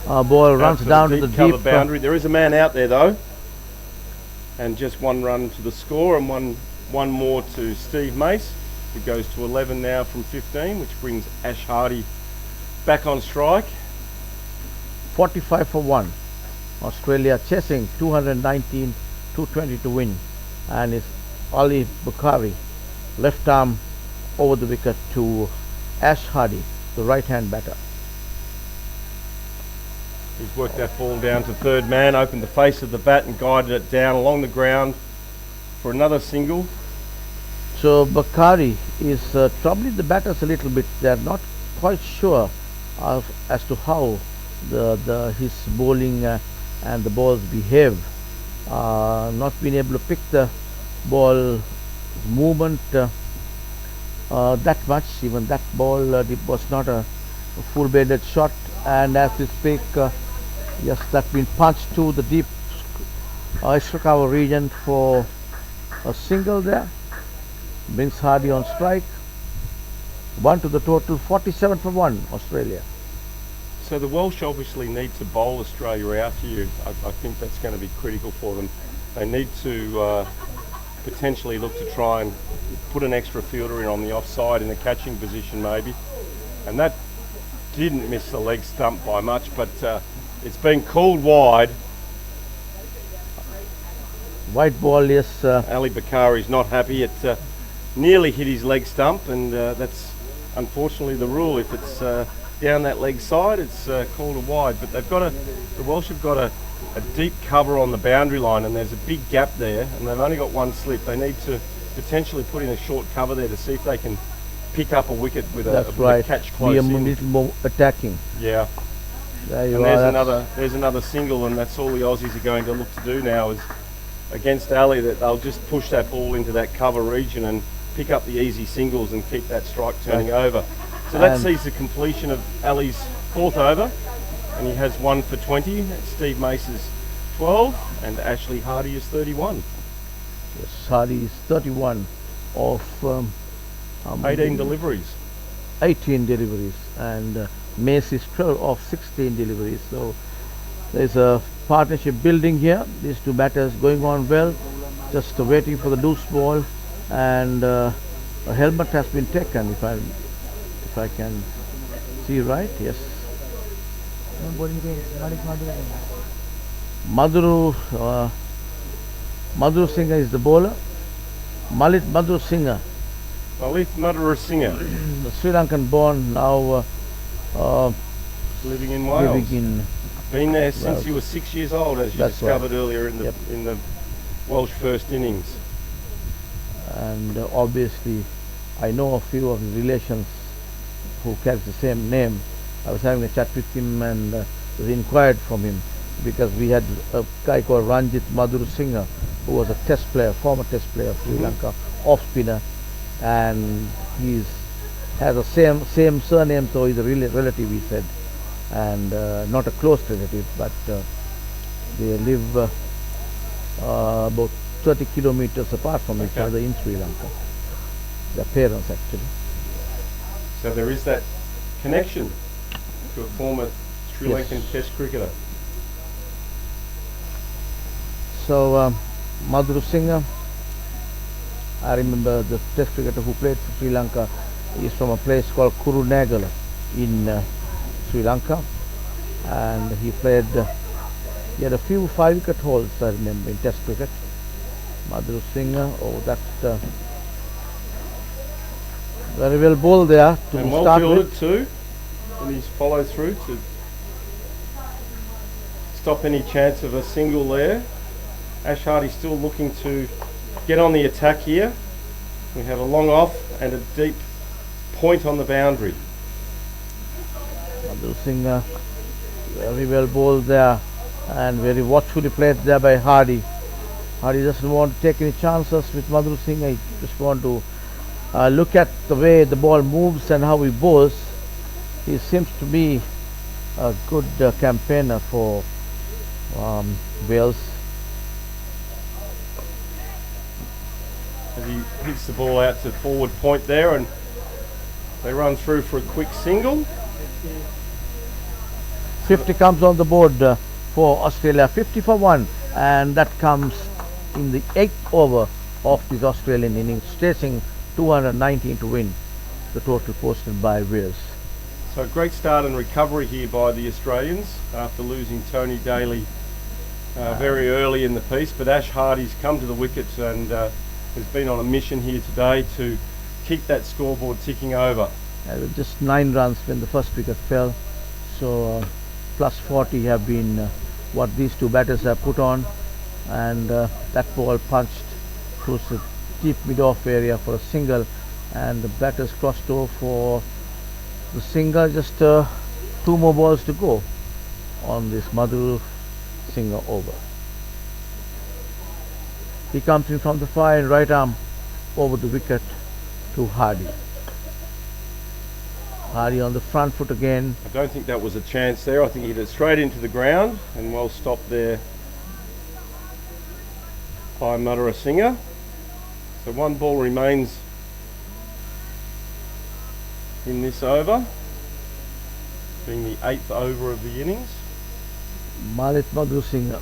Ball runs down to the deep boundary. There is a man out there though, and just one run to the score and one more to Steve Mace, who goes to 11 now from 15, which brings Ash Hardy back on strike. 45 for 1. Australia chasing 219, 220 to win, and it's Ali Bakari left arm over the wicket to Ash Hardy, the right hand batter. He's worked that ball down to third man, opened the face of the bat and guided it down along the ground for another single. So Bakari is troubling the batters a little bit. They're not quite sure as to how his bowling and the balls behave. Not being able to pick the ball movement that much. Even that ball was not a full-bended shot, and as we speak, yes, that's been punched to the deep extra cover region for a single there. Brings Hardy on strike. 1 to the total, 47 for 1, Australia. So the Welsh obviously need to bowl Australia out here. I think that's going to be critical for them. They need to potentially look to try and put an extra fielder in on the offside in the catching position maybe. And that didn't miss the leg stump by much, but it's been called wide. White ball, yes. Ali Bakari's not happy. It nearly hit his leg stump, and that's unfortunately the rule. If it's down that leg side, it's called a wide. But the Welsh have got a deep cover on the boundary line, and there's a big gap there, and they've only got one slip. They need to potentially put in a short cover there to see if they can pick up a wicket with a catch close Be a in. little more attacking. Yeah. There you and are. there's another single, and that's all the Aussies are going to look to do now is against Ali, that they'll just push that ball into that cover region and pick up the easy singles and keep that strike turning over. So that sees the completion of Ali's fourth over, and he has 1 for 20. Steve Mace is 12, and Ashley Hardy is 31. Yes, Hardy is 31 of 18 deliveries. 18 deliveries, and Mace is 12 of 16 deliveries. So there's a partnership building here. These two batters going on well, just waiting for the loose ball, and a helmet has been taken. If I can see right, yes. Madhuru Singha is the bowler. Malit Madhuru Singha, Malit Madhurasinghe, the Sri Lankan born, now living in Wales. living in. Been there since Wales. he was 6 years old, as you That's discovered right. earlier in the Yep. in the Welsh first innings. And obviously I know a few of his relations who carry the same name. I was having a chat with him and was inquired from him because we had a guy called Ranjit Madhuru Singha, who was a test player, former test player of Sri Lanka, off spinner, and has the same surname, so he's a relative, he said, and not a close relative, but they live about 30 kilometers apart from each other in Sri Lanka. Their parents actually. So there is that connection to a former Sri Yes. Lankan Test cricketer. So Madhuru Singha, I remember the test cricketer who played for Sri Lanka is from a place called Kurunegala in Sri Lanka, and he played, he had a few 5-wicket hauls, I remember, in test cricket. Madhuru Singha, oh, that very well bowled there to And well start fielded with. too, and he's followed through to stop any chance of a single there. Ash Hardy's still looking to get on the attack here. We have a long off and a deep point on the boundary. Madhuru Singha, very well bowled there and very watchfully played there by Hardy. Hardy doesn't want to take any chances with Madhuru Singha. He just want to look at the way the ball moves and how he bowls. He seems to be a good campaigner for Wales. As he hits the ball out to forward point there, and they run through for a quick single. 50 comes on the board for Australia, 50 for 1, and that comes in the 8th over of this Australian innings, chasing 219 to win, the total posted by Wales. So a great start and recovery here by the Australians after losing Tony Daly very early in the piece, but Ash Hardy's come to the wickets and has been on a mission here today to keep that scoreboard ticking over. With just 9 runs when the first wicket fell, so plus 40 have been what these two batters have put on, and that ball punched through the deep mid-off area for a single, and the batters crossed over for the single. Just 2 more balls to go on this Madhuru Singha over. He comes in from the far and right arm over the wicket to Hardy. Hardy on the front foot again. I don't think that was a chance there. I think he hit it straight into the ground and well stopped there by Madhurasinghe. So 1 ball remains in this over, being the 8th over of the innings. Malit Madhuru Singha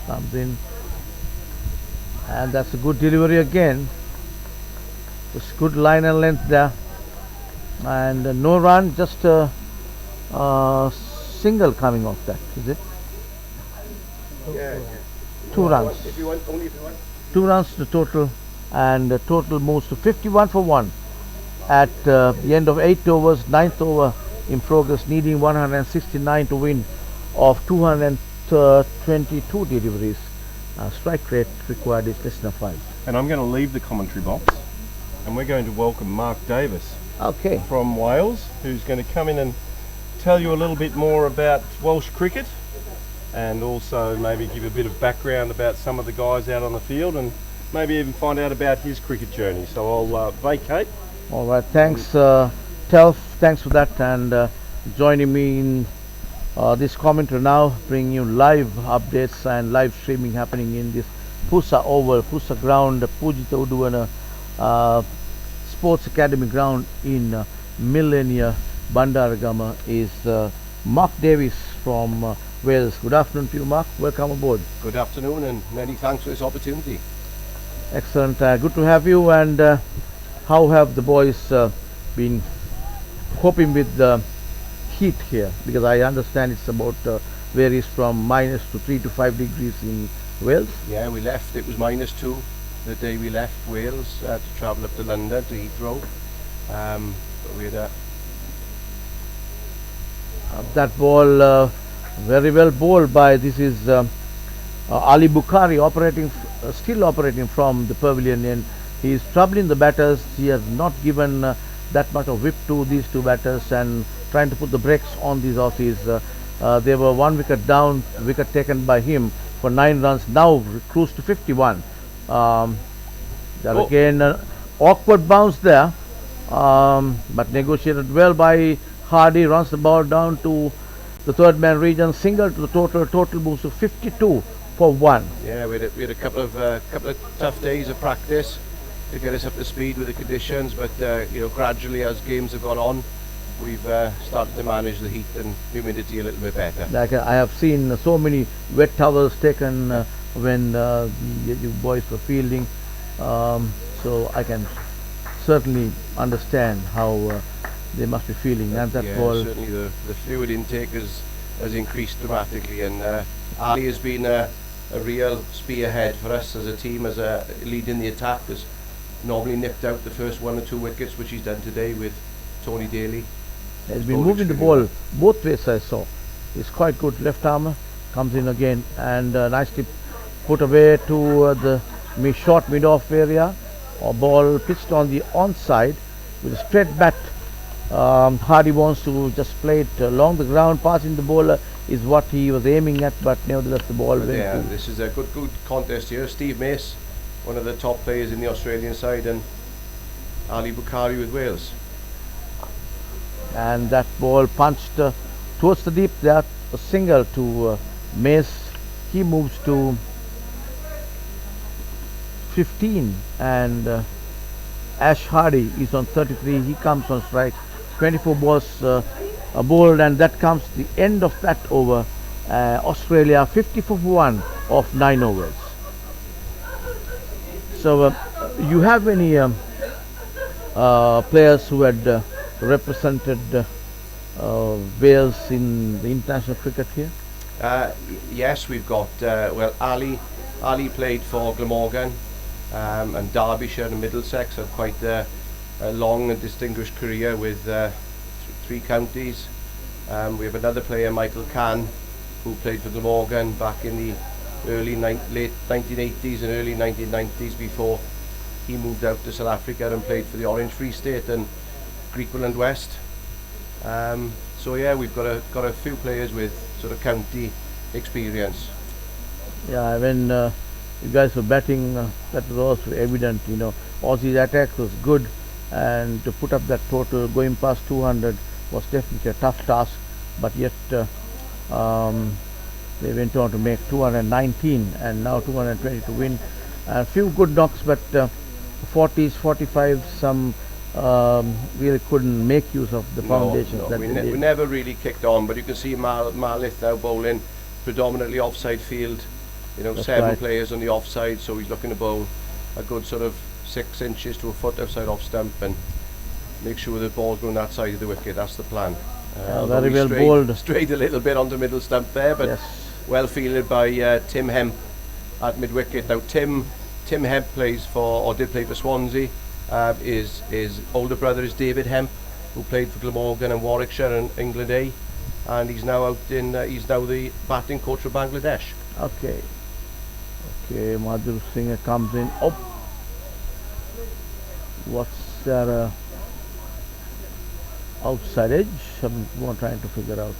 comes in, and that's a good delivery again. Just good line and length there, and no run, just a single coming off that, is it? Yeah. 2 runs. If you want, only if you want. 2 runs to total, and the total moves to 51 for 1 at the end of 8 overs, 9th over in progress, needing 169 to win of 222 deliveries. Strike rate required is less than 5. And I'm going to leave the commentary box and we're going to welcome Mark Davis Okay. from Wales, who's going to come in and tell you a little bit more about Welsh cricket and also maybe give a bit of background about some of the guys out on the field and maybe even find out about his cricket journey. So I'll vacate. All right. Thanks, Telf. Thanks for that, and joining me in this commentary now, bringing you live updates and live streaming happening in this PUSA Ground, Pujita Uduvana Sports Academy ground in Millennia, Bandaragama is Mark Davis from Wales. Good afternoon to you, Mark. Welcome aboard. Good afternoon and many thanks for this opportunity. Excellent. Good to have you. And how have the boys been coping with the heat here? Because I understand it's about varies from minus to 3 to 5 degrees in Wales. Yeah, we left, it was -2 the day we left Wales to travel up to London to Heathrow. But we had that ball very well bowled by, this is Ali Bukhari operating, still operating from the pavilion, and he is troubling the batters. He has not given that much of whip to these two batters and trying to put the brakes on these Aussies. They were 1 wicket down, wicket taken by him for 9 runs, now cruised to 51. Again, awkward bounce there, but negotiated well by Hardy, runs the ball down to the third man region, single to the total moves to 52 for 1. Yeah, we had a couple of tough days of practice to get us up to speed with the conditions, but you know, gradually as games have gone on, we've started to manage the heat and humidity a little bit better. Like I have seen so many wet towels taken when you boys were fielding, so I can certainly understand how they must be feeling. And that ball, certainly the fluid intake has increased dramatically, and Ali has been a real spearhead for us as a team, as a lead in the attack. Has normally nipped out the first 1 or 2 wickets, which he's done today with Tony Daly. He's been moving the ball both ways, I saw. It's quite good. Left arm comes in again and nicely put away to the short mid-off area, or ball pitched on the onside with a straight bat. Hardy wants to just play it along the ground. Passing the bowler is what he was aiming at, but nevertheless the ball went. Yeah, this is a good contest here. Steve Mace, one of the top players in the Australian side, and Ali Bukhari with Wales. And that ball punched towards the deep there, a single to Mace. He moves to 15, and Ash Hardy is on 33. He comes on strike. 24 balls bowled, and that comes the end of that over. Australia 54 for 1 of 9 overs. So you have any players who had represented Wales in the international cricket here? Yes, we've got well, Ali played for Glamorgan and Derbyshire and Middlesex. Had quite a long and distinguished career with 3 counties. We have another player, Michael Cann, who played for Glamorgan back in the late 1980s and early 1990s, before he moved out to South Africa and played for the Orange Free State and Griqualand West. So yeah, we've got a few players with sort of county experience. Yeah, when you guys were batting, that was also evident. You know, Aussie's attack was good, and to put up that total going past 200 was definitely a tough task. But yet they went on to make 219 and now 220 to win. A few good knocks, but 40s, 45s, some really couldn't make use of the foundations. No, that we they did. never really kicked on, but you can see Marlith now bowling predominantly offside field. You know, That's 7 right. players on the offside, so he's looking to bowl a good sort of 6 inches to a foot outside off stump and make sure the ball's going that side of the wicket. That's the plan. Very we well bowled. Strayed a little bit onto middle stump there, but Yes. well fielded by Tim Hemp at mid wicket. Now Tim Hemp plays for, or did play for Swansea. His older brother is David Hemp, who played for Glamorgan and Warwickshire and England A, and he's now out in he's now the batting coach for Bangladesh. Okay. Okay, Madhur Singh comes in. Oh, what's that? Outside edge. I'm trying to figure out.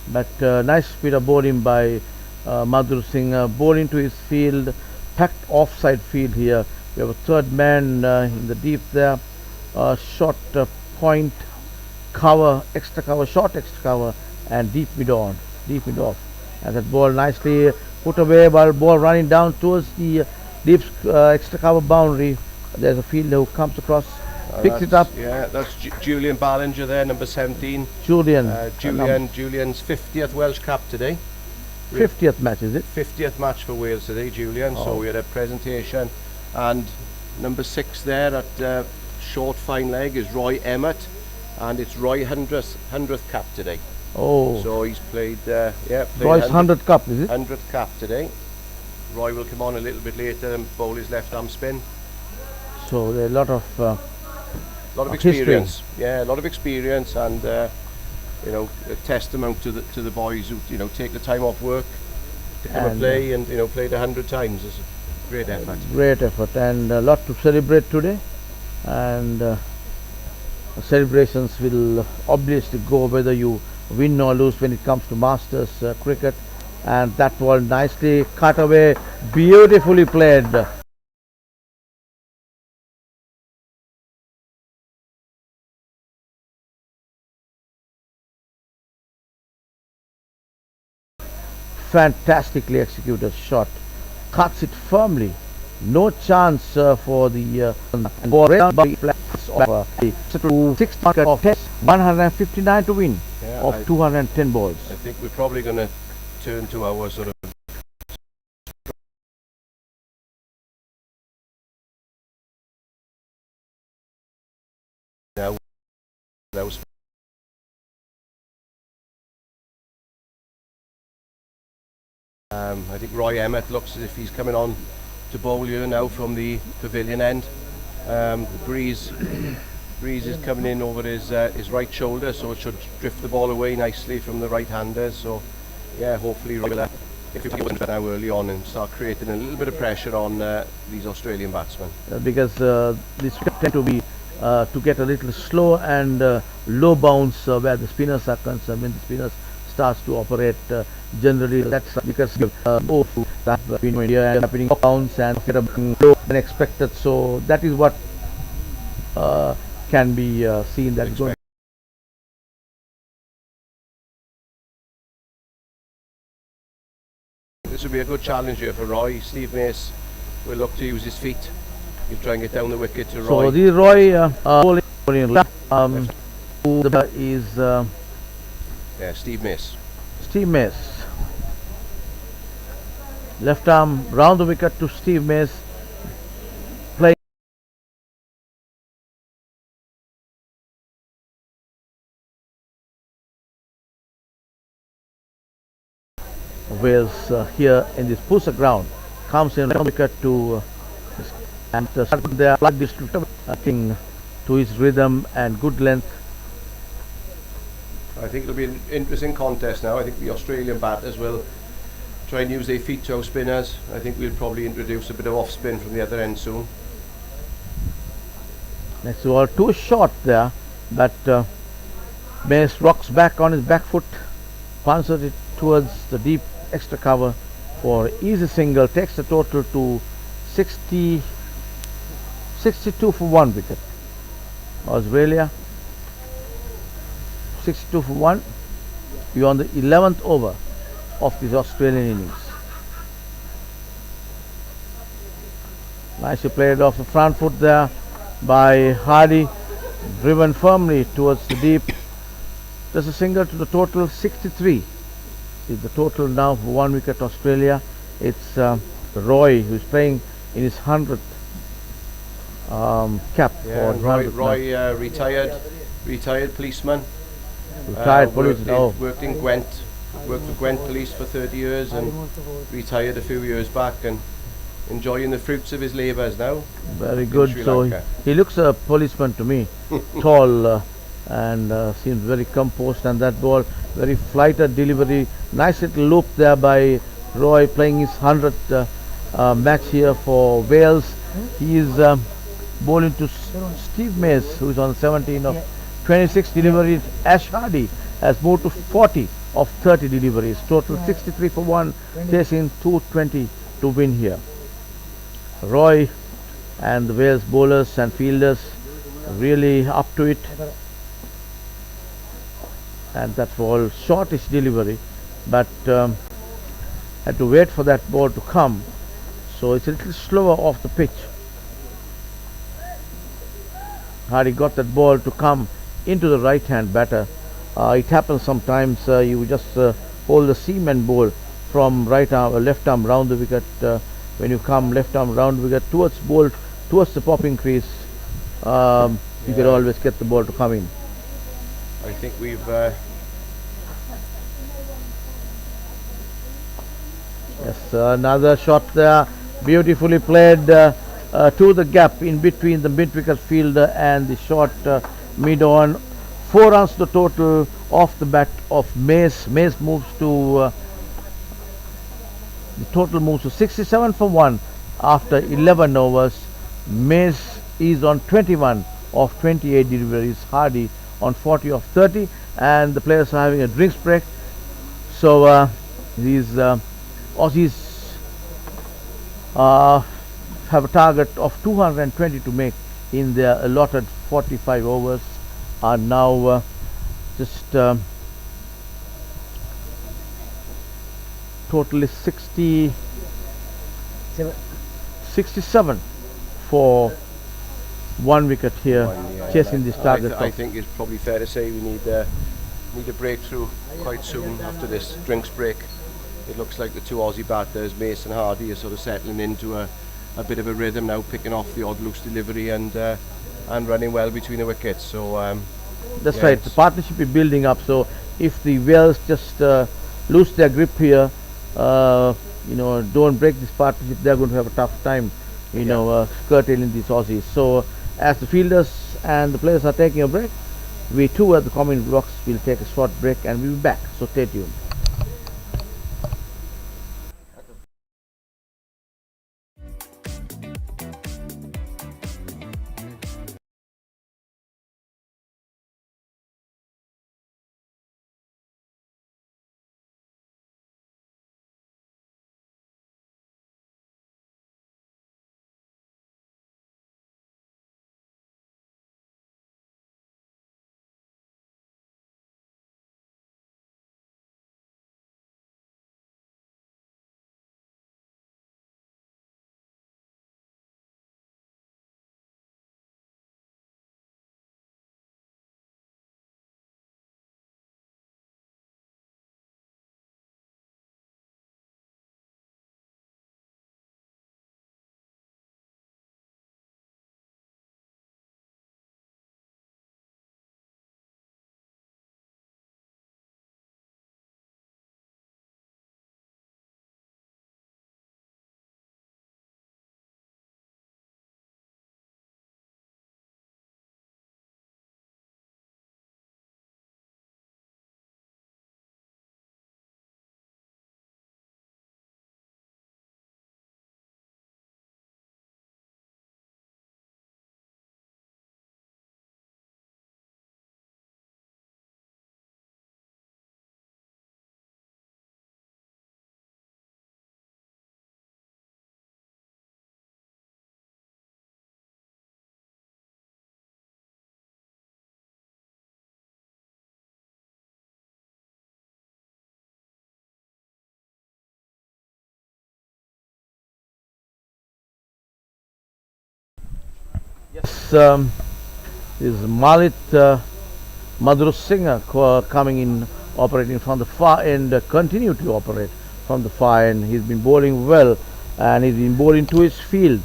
But nice bit of bowling by Madhur Singh. Bowling to his field, packed offside field here. We have a third man in the deep there. Short point cover, extra cover, short extra cover, and deep mid off. And that ball nicely put away, while ball running down towards the deep extra cover boundary. There's a fielder who comes across picks it up. Yeah, that's Julian Ballinger there, number 17. Julian's 50th Welsh Cup today. 50th match, is it? 50th match for Wales today, Julian. So we had a presentation, and number 6 there at short fine leg is Roy Emmett, and it's Roy 100th cap today. Oh. So he's played, played Roy's 100th cup, is it? 100th cap today. Roy will come on a little bit later and bowl his left arm spin. So there are a lot of experience. history. Yeah, a lot of experience, and you know, a testament to the boys who, you know, take the time off work to come and play, and, you know, played 100 times. It's a great effort. Great effort, and a lot to celebrate today. And celebrations will obviously go whether you win or lose when it comes to Masters cricket. And that was nicely cut away, beautifully played. Fantastically executed shot, cuts it firmly. No chance for the sixth market of 159 to win of 210 balls. I think we're probably going to turn to our sort of now. That was I think Roy Emmett looks as if he's coming on to bowl here now from the pavilion end. The breeze is coming in over his right shoulder, so it should drift the ball away nicely from the right-handers. So yeah, hopefully Roy will get now early on and start creating a little bit of pressure on these Australian batsmen. Because this tend to be to get a little slow and low bounce where the spinners are concerned. When the spinners starts to operate, generally that's because that happening bounce and get a low than expected. So that is what can be seen. That is going. This will be a good challenge here for Roy. Steve Mace will look to use his feet. He'll try and get down the wicket to Roy. So the Roy bowling left is Steve Mace. Steve Mace. Left arm round the wicket to Steve Mace. Playing Wales here in this PUSA ground, comes in round wicket to and there like this to his rhythm and good length. I think it'll be an interesting contest now. I think the Australian batters will try and use their feet to our spinners. I think we'll probably introduce a bit of off spin from the other end soon. Next ball too short there, but Mace rocks back on his back foot, punches it towards the deep extra cover for easy single, takes the total to 62 for 1 wicket. Australia 62 for 1. We are on the 11th over of this Australian innings. Nicely played off the front foot there by Hardy, driven firmly towards the deep. There's a single to the total. 63 is the total now for 1 wicket Australia. It's Roy who's playing in his 100th cap. Yeah, Roy retired policeman. Retired policeman. Worked in Gwent. Worked for Gwent Police for 30 years and retired a few years back and enjoying the fruits of his labours now. Very good. So he looks a policeman to me, tall and seems very composed. And that ball, very flighted delivery. Nice little loop there by Roy, playing his 100th match here for Wales. He is bowling to Steve Mace, who is on 17 of 26 deliveries. Ash Hardy has moved to 40 of 30 deliveries. Total 63 for 1, chasing 220 to win here. Roy and the Wales bowlers and fielders really up to it. And that's all shortish delivery, but had to wait for that ball to come. So it's a little slower off the pitch. Hardy got that ball to come into the right hand batter. It happens sometimes you just hold the seam and bowl from right arm, left arm round the wicket. When you come left arm round the wicket towards the popping crease, you can always get the ball to come in. I think we've Yes, another shot there, beautifully played to the gap in between the mid-wicket fielder and the short mid-on. 4 runs the total off the bat of Mace. Mace moves to the total moves to 67 for 1 after 11 overs. Mace is on 21 of 28 deliveries. Hardy on 40 of 30, and the players are having a drinks break. So these Aussies have a target of 220 to make in their allotted 45 overs. Are now just total is 67 for 1 wicket here, chasing this target. I think it's probably fair to say we need a breakthrough quite soon after this drinks break. It looks like the two Aussie batters, Mace and Hardy, are sort of settling into a bit of a rhythm now, picking off the odd loose delivery and running well between the wickets. So that's right. The partnership is building up. So if the Wales just lose their grip here, don't break this partnership, they're going to have a tough time, curtailing these Aussies. So as the fielders and the players are taking a break, we too at the comment blocks will take a short break and we'll be back. So stay tuned. Yes, is Malit Madhurasinghe coming in, operating from the far end, continue to operate from the far end. He's been bowling well and he's been bowling to his field,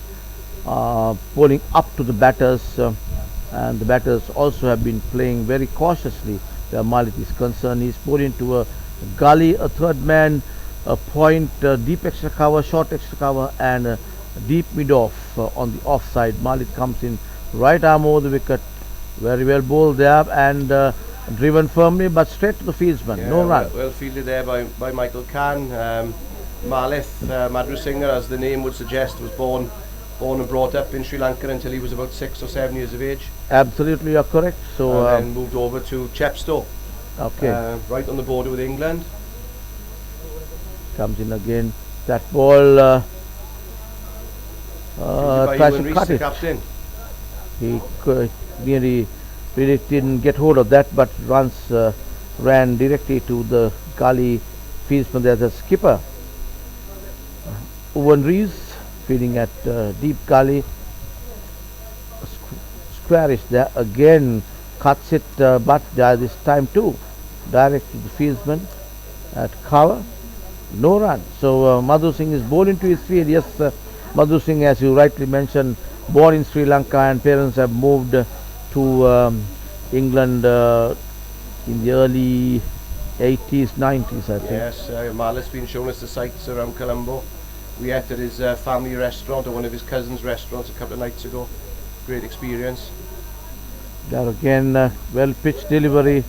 bowling up to the batters, and the batters also have been playing very cautiously where Malit is concerned. He's bowling to a gully, a third man, a point, deep extra cover, short extra cover, and a deep mid-off on the offside. Malit comes in right arm over the wicket, very well bowled there and driven firmly but straight to the fieldsman. Yeah, no run. Well fielded there by Michael Khan. Malith Madhurasinghe, as the name would suggest, was born and brought up in Sri Lanka until he was about 6 or 7 years of age. Absolutely, you're correct. So and then moved over to Chepstow, right on the border with England. Comes in again. That ball tries to cut it. Captain. He really didn't get hold of that, but ran directly to the gully fieldsman. There's a skipper, Owen Rees, feeding at deep gully. squarish there. Again cuts it, but this time too direct to the fieldsman at cover. No run. So Madhu Singh is bowled into his field. Yes, Madhu Singh, as you rightly mentioned, born in Sri Lanka and parents have moved to England in the early 80s, 90s, I think. Yes, Malith's been showing us the sights around Colombo. We ate at his family restaurant, or one of his cousins' restaurants, a couple of nights ago. Great experience. There again, well pitched delivery.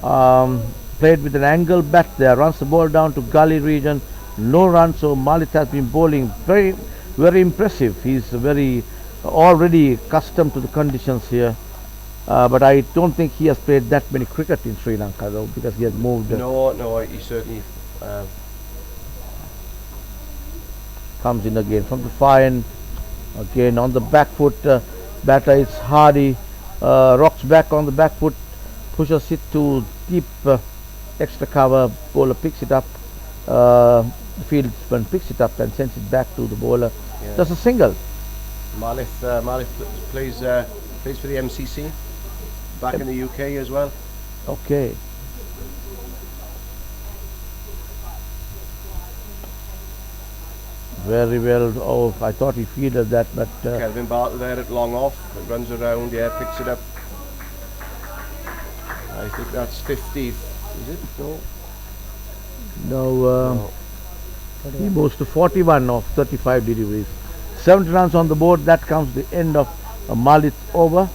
Played with an angle bat there, runs the ball down to gully region. No run, so Malith has been bowling very, very impressive. He's very already accustomed to the conditions here. But I don't think he has played that many cricket in Sri Lanka though, because he has moved. No, he certainly comes in again from the far end. Again on the back foot, batter is Hardy, rocks back on the back foot, pushes it to deep extra cover. Bowler picks it up. The fieldsman picks it up and sends it back to the bowler. Yeah. Just a single. Malith plays for the MCC back in the UK as well. Okay. Very well. Oh, I thought he fielded that, but Kelvin Bartlett there at long off. It runs around, yeah, picks it up. I think that's 50. Is it? no. He moves to 41 of 35 deliveries. 70 runs on the board. That comes the end of Malith over.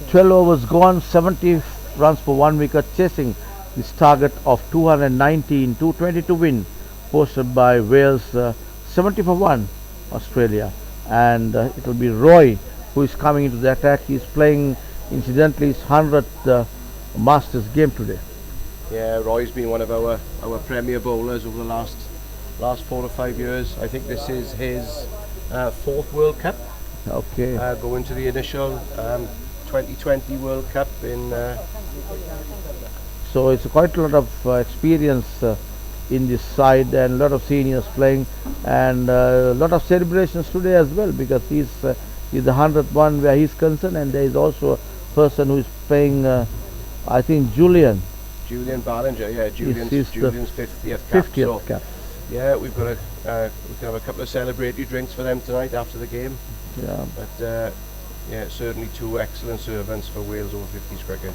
12 overs gone, 70 runs for 1 wicket, chasing this target of 219, 220 to win, posted by Wales, 70 for 1 Australia. And it will be Roy who is coming into the attack. He is playing incidentally his 100th Masters game today. Yeah, Roy's been one of our premier bowlers over the last 4 or 5 years. I think this is his 4th World Cup. Okay. Going to the initial 2020 World Cup in. So it's quite a lot of experience in this side, and a lot of seniors playing, and a lot of celebrations today as well, because he's the 100th one where he's concerned, and there is also a person who is playing, I think Julian Ballinger, yeah, Julian's 50th cap. 50th cap. Yeah, we've got we can have a couple of celebratory drinks for them tonight after the game. Yeah. But yeah, certainly 2 excellent servants for Wales Over-50s cricket.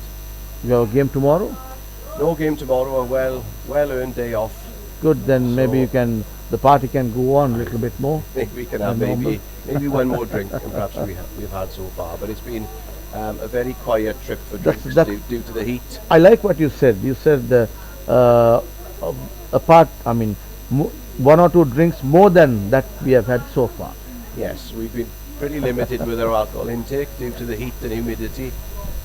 You have a game tomorrow? No game tomorrow, a well-earned day off. Good, then So maybe the party can go on a little bit more. Maybe we can have maybe one more drink than perhaps we've had so far. But it's been a very quiet trip for drinks due to the heat. I like what you said. You said apart, I mean, 1 or 2 drinks more than that we have had so far. Yes, we've been pretty limited with our alcohol intake due to the heat and humidity.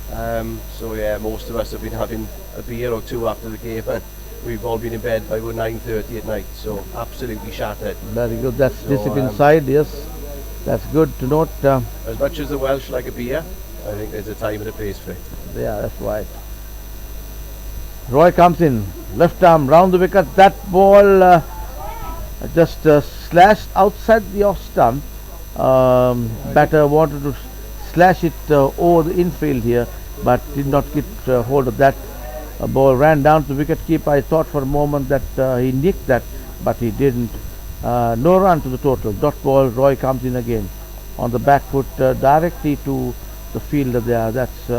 So yeah, most of us have been having a beer or 2 after the game, and we've all been in bed by about 9:30 at night. So absolutely shattered. Very good. That's discipline side. Yes, that's good to note. As much as the Welsh like a beer, I think there's a time and a place for it. Yeah, that's right. Roy comes in, left arm round the wicket. That ball just slashed outside the off stump. Batter wanted to slash it over the infield here, but did not get hold of that. Ball ran down to wicket keeper. I thought for a moment that he nicked that, but he didn't. No run to the total. Dot ball. Roy comes in again on the back foot directly to the fielder there. That's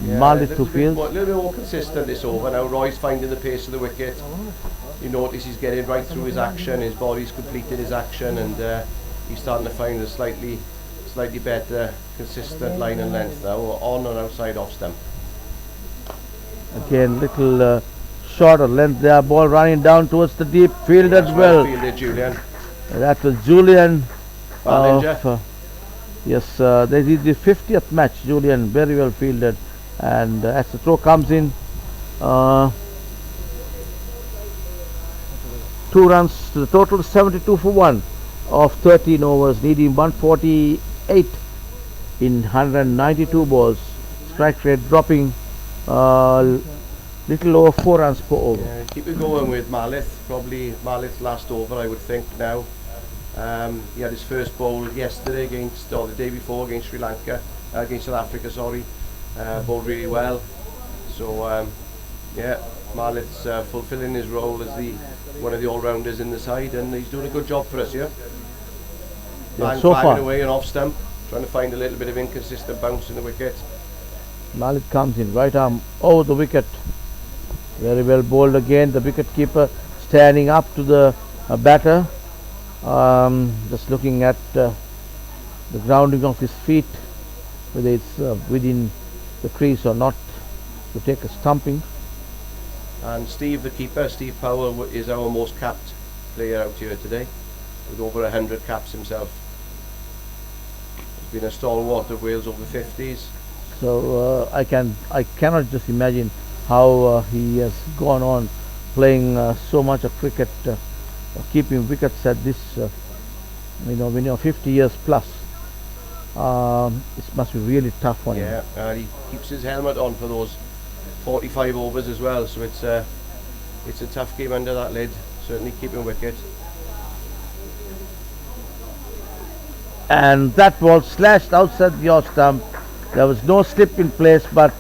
Malith who fields. A little bit more consistent this over. Now Roy's finding the pace of the wicket. You notice he's getting right through his action. His body's completed his action, and he's starting to find a slightly better consistent line and length now, on and outside off stump. Again, little shorter length there. Ball running down towards the deep, fielded well. Fielded, Julian. That was Julian. Ballinger. Yes, this is the 50th match. Julian very well fielded, and as the throw comes in, 2 runs to the total, 72 for 1 of 13 overs, needing 148 in 192 balls. Strike rate dropping little over 4 runs per over. Yeah, keep it going with Malith. Probably Malith's last over, I would think now. He had his first bowl yesterday or the day before against Sri Lanka, against South Africa, sorry. Bowled really well. So yeah, Marlet's fulfilling his role as one of the all-rounders in the side, and he's doing a good job for us, yeah. So banging far away and off stump, trying to find a little bit of inconsistent bounce in the wicket. Malit comes in, right arm over the wicket. Very well bowled again. The wicket keeper standing up to the batter. Just looking at the grounding of his feet, whether it's within the crease or not, to take a stumping. And Steve, the keeper, Steve Powell, is our most capped player out here today, with over 100 caps himself. He's been a stalwart of Wales over-50s. So I cannot just imagine how he has gone on playing so much of cricket, keeping wickets at this, when you're 50 years plus. It must be really tough on him. Yeah, and he keeps his helmet on for those 45 overs as well, so it's a tough game under that lid, certainly keeping wicket. And that ball slashed outside the off stump. There was no slip in place, but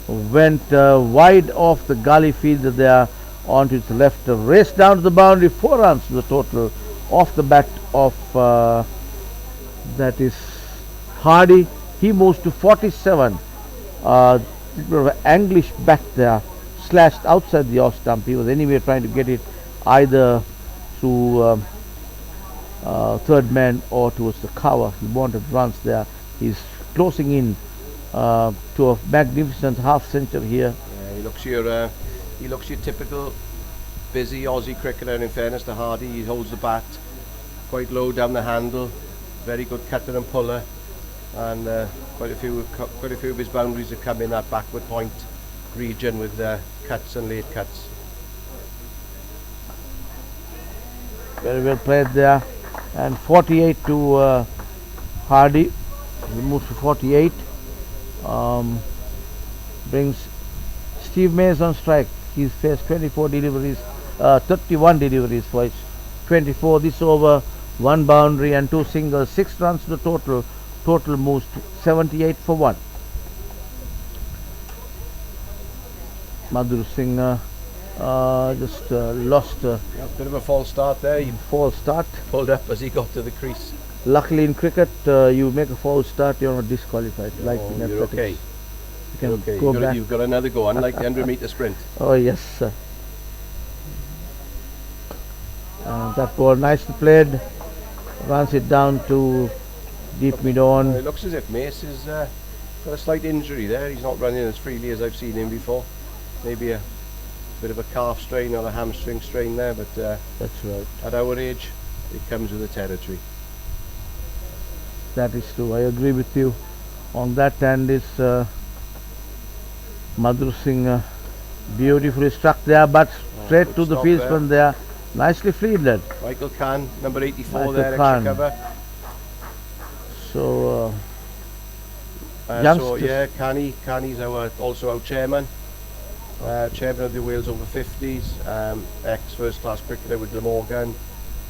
went wide off the gully fielder there onto its left. Raced down to the boundary, 4 runs to the total off the bat of that is Hardy. He moves to 47. Anglish back there, slashed outside the off stump. He was anyway trying to get it either through third man or towards the cover. He wanted runs there. He's closing in to a magnificent half century here. Yeah, he looks your typical busy Aussie cricketer, and in fairness to Hardy, he holds the bat quite low down the handle, very good cutter and puller, and quite a few of his boundaries have come in that backward point region with cuts and late cuts. Very well played there, and 48 to Hardy. He moves to 48. Brings Steve Mays on strike. He's faced 24 deliveries, 31 deliveries for his 24 this over, 1 boundary and 2 singles, 6 runs to the total. Total moves to 78 for 1. Madhur Singh just lost a bit of a false start there. He false start. Pulled up as he got to the crease. Luckily in cricket, you make a false start, you're not disqualified. Like in you're athletics. okay. You can okay. go back. You've got another go, unlike the 100-meter sprint. Oh yes, sir. That ball nicely played. Runs it down to deep mid-on. It looks as if Mace has got a slight injury there. He's not running as freely as I've seen him before. Maybe a bit of a calf strain or a hamstring strain there, but that's right. At our age, it comes with the territory. That is true. I agree with you on that. And is Madhur Singh beautifully struck there, but straight to the fieldsman there. Nicely fielded. Michael Khan, number 84 Michael there, Khan. extra cover. So, so yeah, Khanny's also our chairman. Chairman of the Wales Over-50s, ex first class cricketer with Glamorgan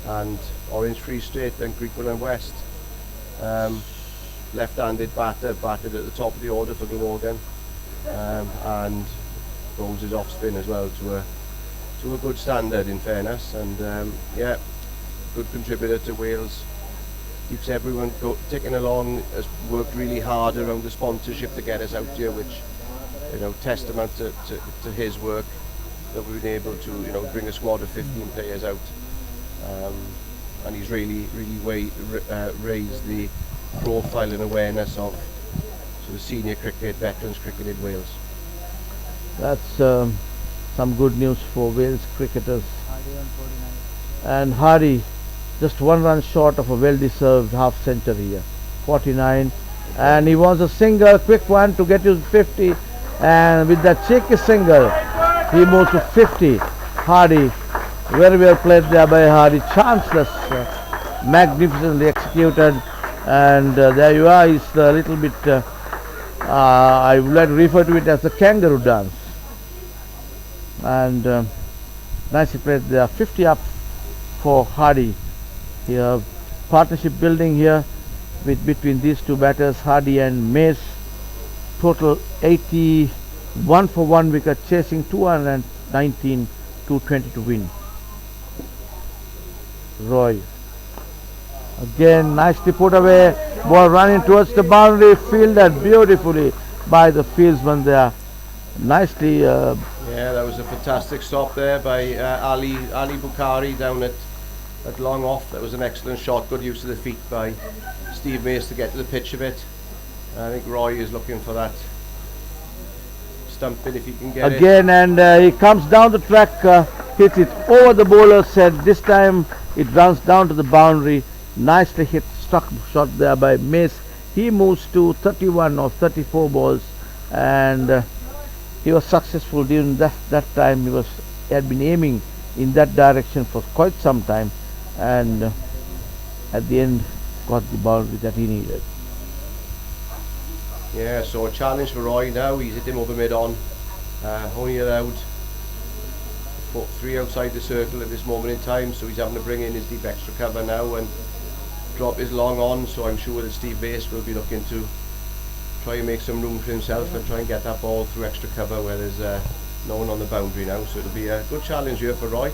and Orange Free State and Greekville and West. Left-handed batter, batted at the top of the order for Glamorgan, and bowls his off spin as well to a good standard, in fairness. And yeah, good contributor to Wales. Keeps everyone ticking along. Has worked really hard around the sponsorship to get us out here, which, testament to his work that we've been able to bring a squad of 15 players out. And he's really raised the profile and awareness of sort of senior cricket, veterans cricket in Wales. That's some good news for Wales cricketers. And Hardy, just 1 run short of a well-deserved half century here, 49, and he wants a single, quick one to get to 50, and with that cheeky single, he moves to 50. Hardy, very well played there by Hardy, chanceless, magnificently executed, and there you are. It's a little bit, I would like to refer to it as the kangaroo dance. And nicely played there, 50 up for Hardy. Here, partnership building here between these two batters, Hardy and Mace. Total 81 for 1 wicket, chasing 219, 220 to win. Roy. Again, nicely put away. Ball running towards the boundary, fielded beautifully by the fieldsman there. Nicely. Yeah, that was a fantastic stop there by Ali Bukhari down at long off. That was an excellent shot. Good use of the feet by Steve Mace to get to the pitch a bit. I think Roy is looking for that stump in if he can get again, and he comes down the track, hits it over the bowler's head. This time it runs down to the boundary. Nicely hit, struck shot there by Mace. He moves to 31 or 34 balls, and he was successful during that time. He had been aiming in that direction for quite some time, and at the end got the boundary that he needed. Yeah, so a challenge for Roy now. He's hit him over mid-on. Only allowed 3 outside the circle at this moment in time, so he's having to bring in his deep extra cover now and drop his long on. So I'm sure that Steve Mace will be looking to try and make some room for himself and try and get that ball through extra cover where there's no one on the boundary now. So it'll be a good challenge here for Roy.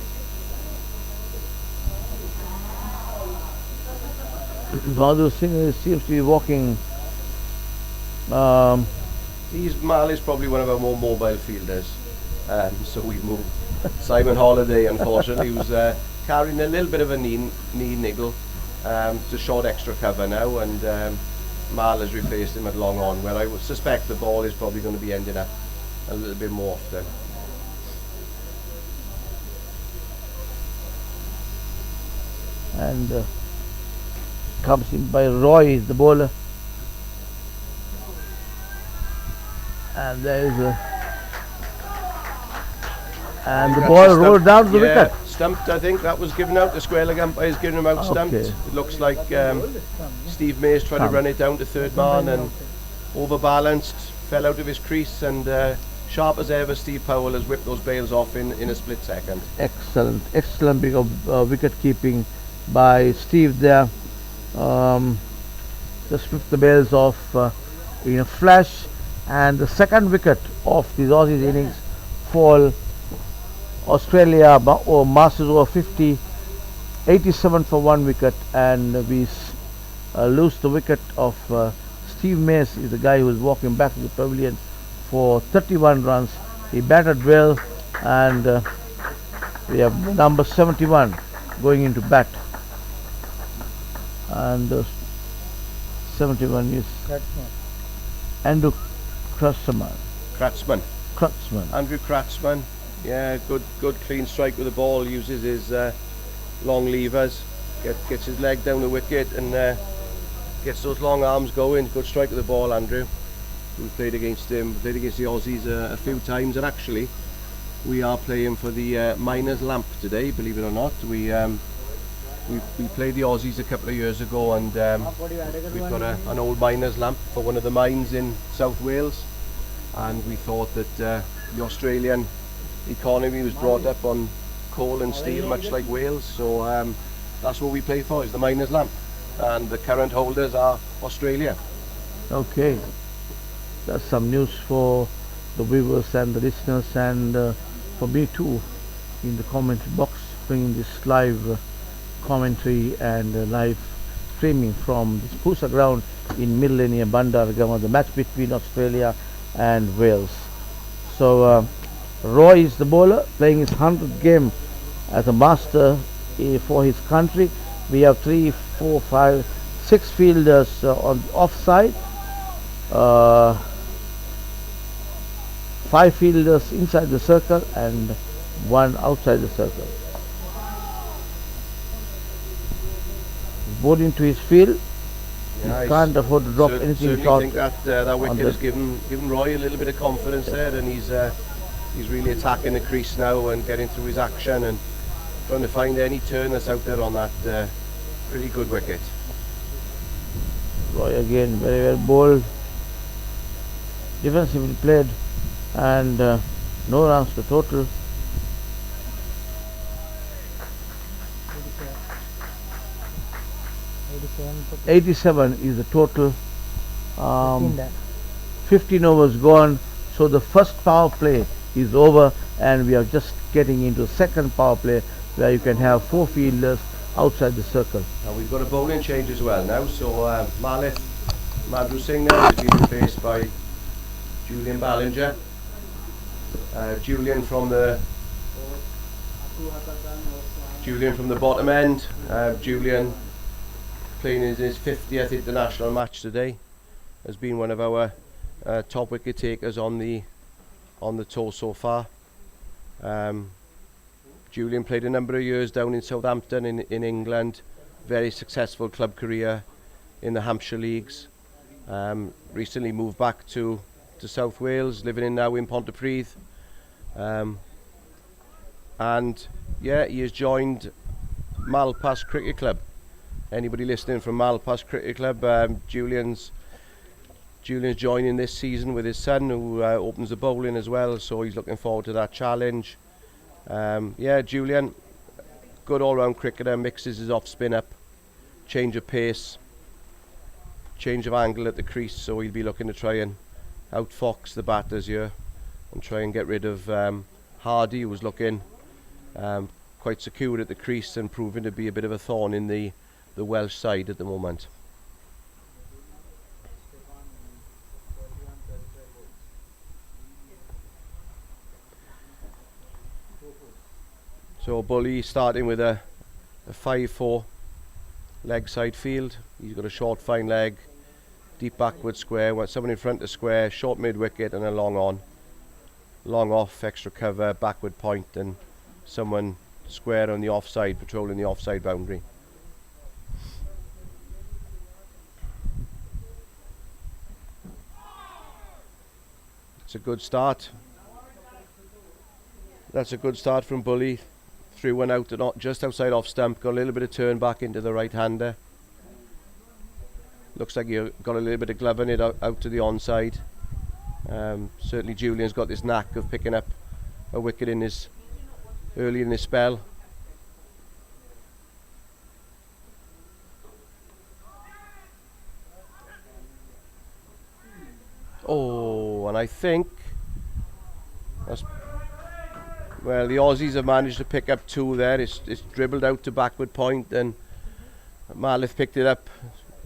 Madhu Singh seems to be walking. Mal is probably one of our more mobile fielders, so we moved Simon Holiday, unfortunately, who's carrying a little bit of a knee niggle to short extra cover now, and Mal has replaced him at long on, where I would suspect the ball is probably going to be ending up a little bit more often. And comes in by Roy, the bowler. And there is and the ball rolled down to the wicket. Stumped, I think that was given out. The square leg umpire is giving him out stumped. It looks like Steve Mace tried to run it down to third man and overbalanced, fell out of his crease, and sharp as ever, Steve Powell has whipped those bails off in a split second. Excellent bit of wicket keeping by Steve there. Just whipped the bails off in a flash. And the second wicket of the Aussies innings fall Australia or Masters over-50, 87 for 1 wicket, and we lose the wicket of Steve Mace. Is the guy who is walking back to the pavilion for 31 runs. He batted well, and we have number 71 going into bat, and 71 is Andrew Kratzman. Andrew Kratzman. Yeah, good clean strike with the ball. Uses his long levers, gets his leg down the wicket, and gets those long arms going. Good strike with the ball, Andrew. We played against the Aussies a few times, and actually we are playing for the Miners' Lamp today, believe it or not. We played the Aussies a couple of years ago, and we've got an old Miners' Lamp for one of the mines in South Wales, and we thought that the Australian economy was brought up on coal and steel, much like Wales, so that's what we play for, is the Miners' Lamp, and the current holders are Australia. Okay, that's some news for the viewers and the listeners, and for me too, in the commentary box, bringing this live commentary and live streaming from this PUSA ground in Mid-innings, Bandaragama, the match between Australia and Wales. So Roy is the bowler, playing his 100th game as a master for his country. We have 3, 4, 5, 6 fielders on the offside, 5 fielders inside the circle and 1 outside the circle. Bowled into his field. Yeah, he can't afford to drop anything short. I think that wicket has given Roy a little bit of confidence there, and he's really attacking the crease now and getting through his action and trying to find any turn that's out there on that pretty good wicket. Roy again very well bowled, defensively played, and no runs to total. 87 is the total. 15 overs gone, so the first power play is over, and we are just getting into second power play where you can have 4 fielders outside the circle. Now we've got a bowling change as well now, so Malith Madhu Singh now is being replaced by Julian Ballinger. Julian from the bottom end. Julian playing in his 50th international match today, has been one of our top wicket takers on the tour so far. Julian played a number of years down in Southampton in England, very successful club career in the Hampshire Leagues. Recently moved back to South Wales, living now in Pontypridd. And yeah, he has joined Malpas Cricket Club. Anybody listening from Malpas Cricket Club, Julian's joining this season with his son, who opens the bowling as well, so he's looking forward to that challenge. Yeah, Julian, good all-round cricketer, mixes his off-spin up, change of pace, change of angle at the crease, so he'll be looking to try and outfox the batters here and try and get rid of Hardy, who was looking quite secure at the crease and proving to be a bit of a thorn in the Welsh side at the moment. So Bully starting with a 5-4 leg side field. He's got a short fine leg, deep backward square, want someone in front of square, short mid wicket and a long on. Long off, extra cover, backward point, and someone square on the offside, patrolling the offside boundary. It's a good start. That's a good start from Bully. Threw one out just outside off stump, got a little bit of turn back into the right hander. Looks like he got a little bit of glove in it out to the onside. Certainly Julian's got this knack of picking up a wicket early in his spell. Oh, and I think well, the Aussies have managed to pick up 2 there. It's dribbled out to backward point, and Malith picked it up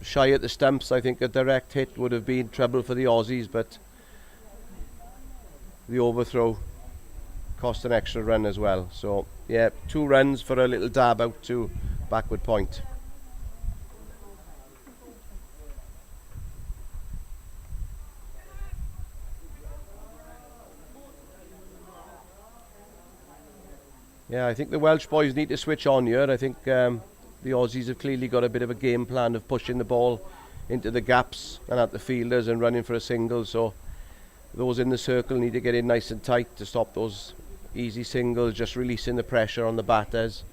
shy at the stumps. I think a direct hit would have been trouble for the Aussies, but the overthrow cost an extra run as well. So yeah, 2 runs for a little dab out to backward point. Yeah, I think the Welsh boys need to switch on here. I think the Aussies have clearly got a bit of a game plan of pushing the ball into the gaps and at the fielders and running for a single. So those in the circle need to get in nice and tight to stop those easy singles, just releasing the pressure on the batters,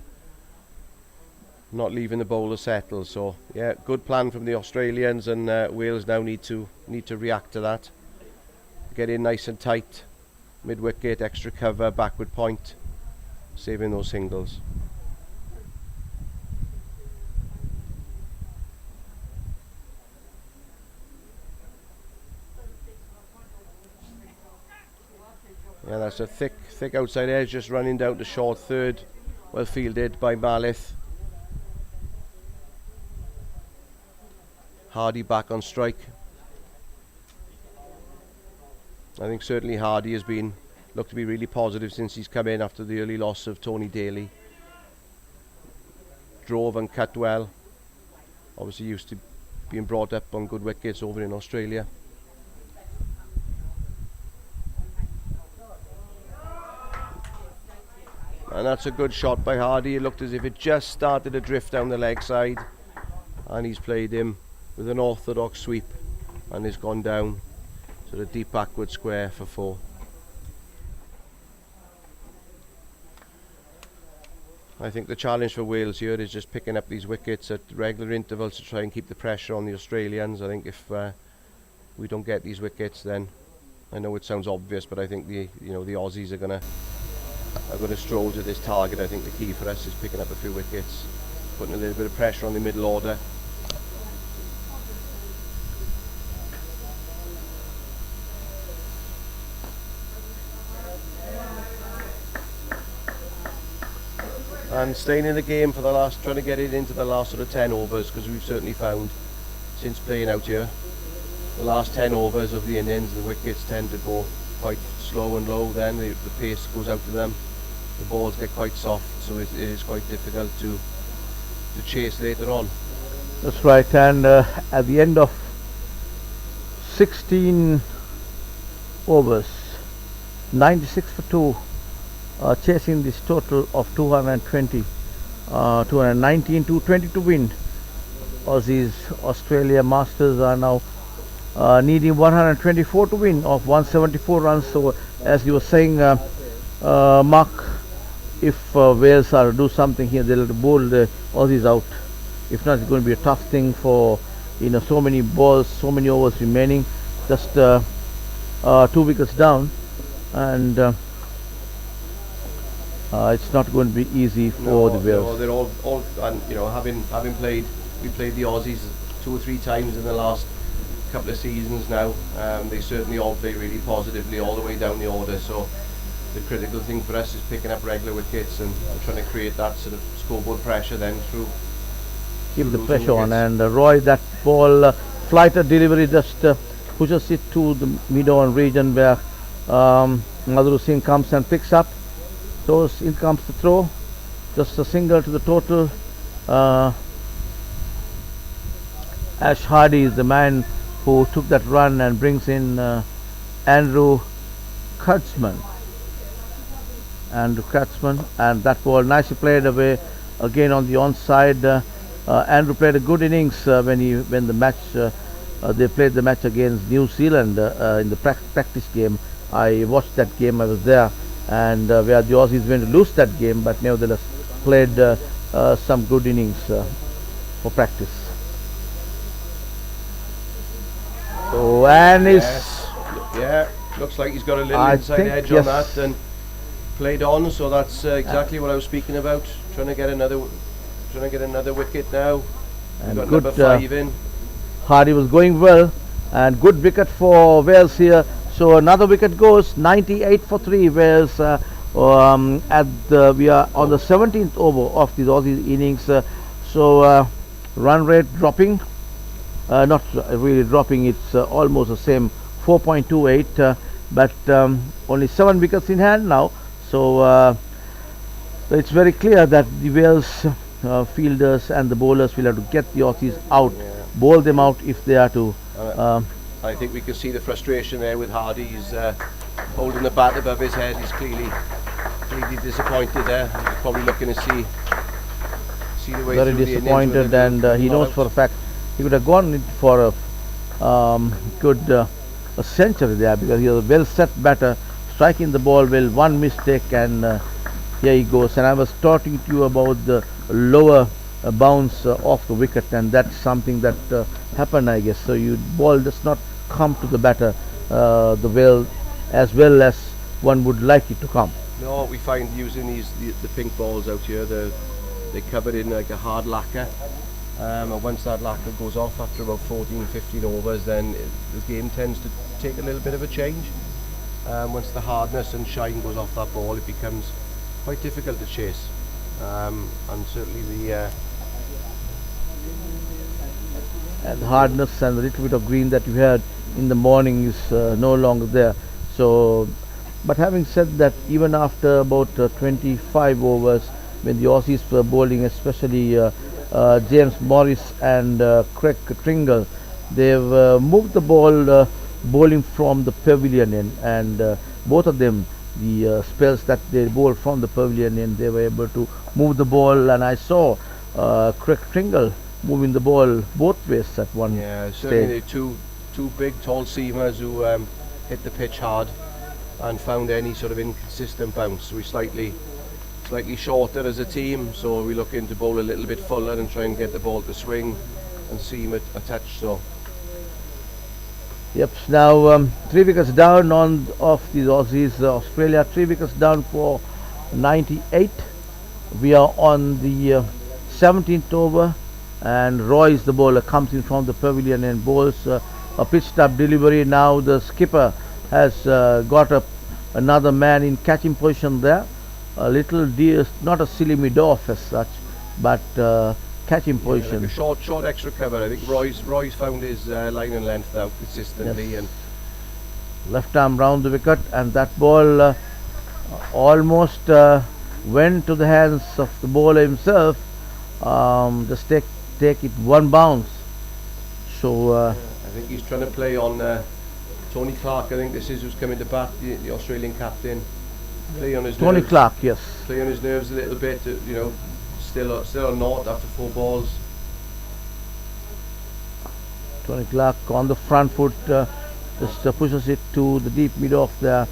not leaving the bowler settle. So yeah, good plan from the Australians, and Wales now need to react to that. Get in nice and tight, mid wicket, extra cover, backward point, saving those singles. Yeah, that's a thick outside edge, just running down to short third. Well fielded by Malith. Hardy back on strike. I think certainly Hardy has been looked to be really positive since he's come in after the early loss of Tony Daly. Drove and cut well. Obviously used to being brought up on good wickets over in Australia. And that's a good shot by Hardy. It looked as if it just started to drift down the leg side, and he's played him with an orthodox sweep and has gone down to the deep backward square for 4. I think the challenge for Wales here is just picking up these wickets at regular intervals to try and keep the pressure on the Australians. I think if we don't get these wickets, then I know it sounds obvious, but I think the Aussies are going to stroll to this target. I think the key for us is picking up a few wickets, putting a little bit of pressure on the middle order, and staying in the game for the last, trying to get it into the last sort of 10 overs, because we've certainly found since playing out here, the last 10 overs of the innings, the wickets tend to go quite slow and low. Then the pace goes out to them, the balls get quite soft, so it is quite difficult to chase later on. That's right. And at the end of 16 overs, 96 for 2, chasing this total of 220, 219 to 20 to win. Aussies, Australia Masters are now needing 124 to win of 174 runs. So as you were saying, Mark, if Wales are to do something here, they'll bowl the Aussies out. If not, it's going to be a tough thing for, you know, so many balls, so many overs remaining, just 2 wickets down, and it's not going to be easy for the Wales. No, they're all, and you know, having played, we played the Aussies 2 or 3 times in the last couple of seasons now. They certainly all play really positively all the way down the order. So the critical thing for us is picking up regular wickets and trying to create that sort of scoreboard pressure then through. Keep the pressure on, and Roy, that ball, flighter delivery just pushes it to the mid-on region where Madhur Singh comes and picks up. So in comes the throw, just a single to the total. Ash Hardy is the man who took that run and brings in Andrew Kurtzman. And that ball nicely played away again on the onside. Andrew played a good innings when the match they played the match against New Zealand in the practice game. I watched that game, I was there, and where the Aussies went to lose that game, but nevertheless played some good innings for practice. So, and yeah, looks like he's got a little inside edge on that and played on. So that's exactly what I was speaking about. Trying to get another wicket now. And got good, number 5 in. Hardy was going well, and good wicket for Wales here. So another wicket goes. 98 for 3 Wales. We are on the 17th over of the Aussie innings. So run rate dropping. Not really dropping, it's almost the same, 4.28, but only 7 wickets in hand now. So it's very clear that the Wales fielders and the bowlers will have to get the Aussies out, bowl them out if they are to. I think we can see the frustration there with Hardy. He's holding the bat above his head. He's clearly disappointed there. He's probably looking to see the way very through disappointed, the innings, and he knows for a fact he would have gone for a good a century there, because he was a well set batter, striking the ball well. One mistake and here he goes. And I was talking to you about the lower bounce off the wicket, and that's something that happened, I guess. So your ball does not come to the batter as well as one would like it to come. No, we find using the pink balls out here, they're covered in like a hard lacquer. And once that lacquer goes off after about 14-15 overs, then the game tends to take a little bit of a change. Once the hardness and shine goes off that ball, it becomes quite difficult to chase. And certainly the hardness and a little bit of green that you had in the morning is no longer there. So, but having said that, even after about 25 overs, when the Aussies were bowling, especially James Morris and Craig Tringle, they've moved the ball bowling from the pavilion end, and both of them, the spells that they bowled from the pavilion end, they were able to move the ball, and I saw Craig Tringle moving the ball both ways at one certainly stage. Two big tall seamers who hit the pitch hard and found any sort of inconsistent bounce. We're slightly shorter as a team, so we're looking to bowl a little bit fuller and try and get the ball to swing and seam it a touch. So yep, now 3 wickets down of the Aussies. Australia 3 wickets down for 98. We are on the 17th over, and Royce, the bowler, comes in from the pavilion and bowls a pitched up delivery. Now the skipper has got another man in catching position there, a little not a silly mid-off as such, but catching position. Like a short extra cover. I think Roy's found his line and length out consistently, Yes. and Left arm round the wicket, and that ball almost went to the hands of the bowler himself. Just take it one bounce. So I think he's trying to play on Tony Clark. I think this is who's coming to bat, the Australian captain. Play on his Tony nerves. Clark, yes. Play on his nerves a little bit. You know, still a naught after 4 balls. Tony Clark on the front foot, just pushes it to the deep mid off there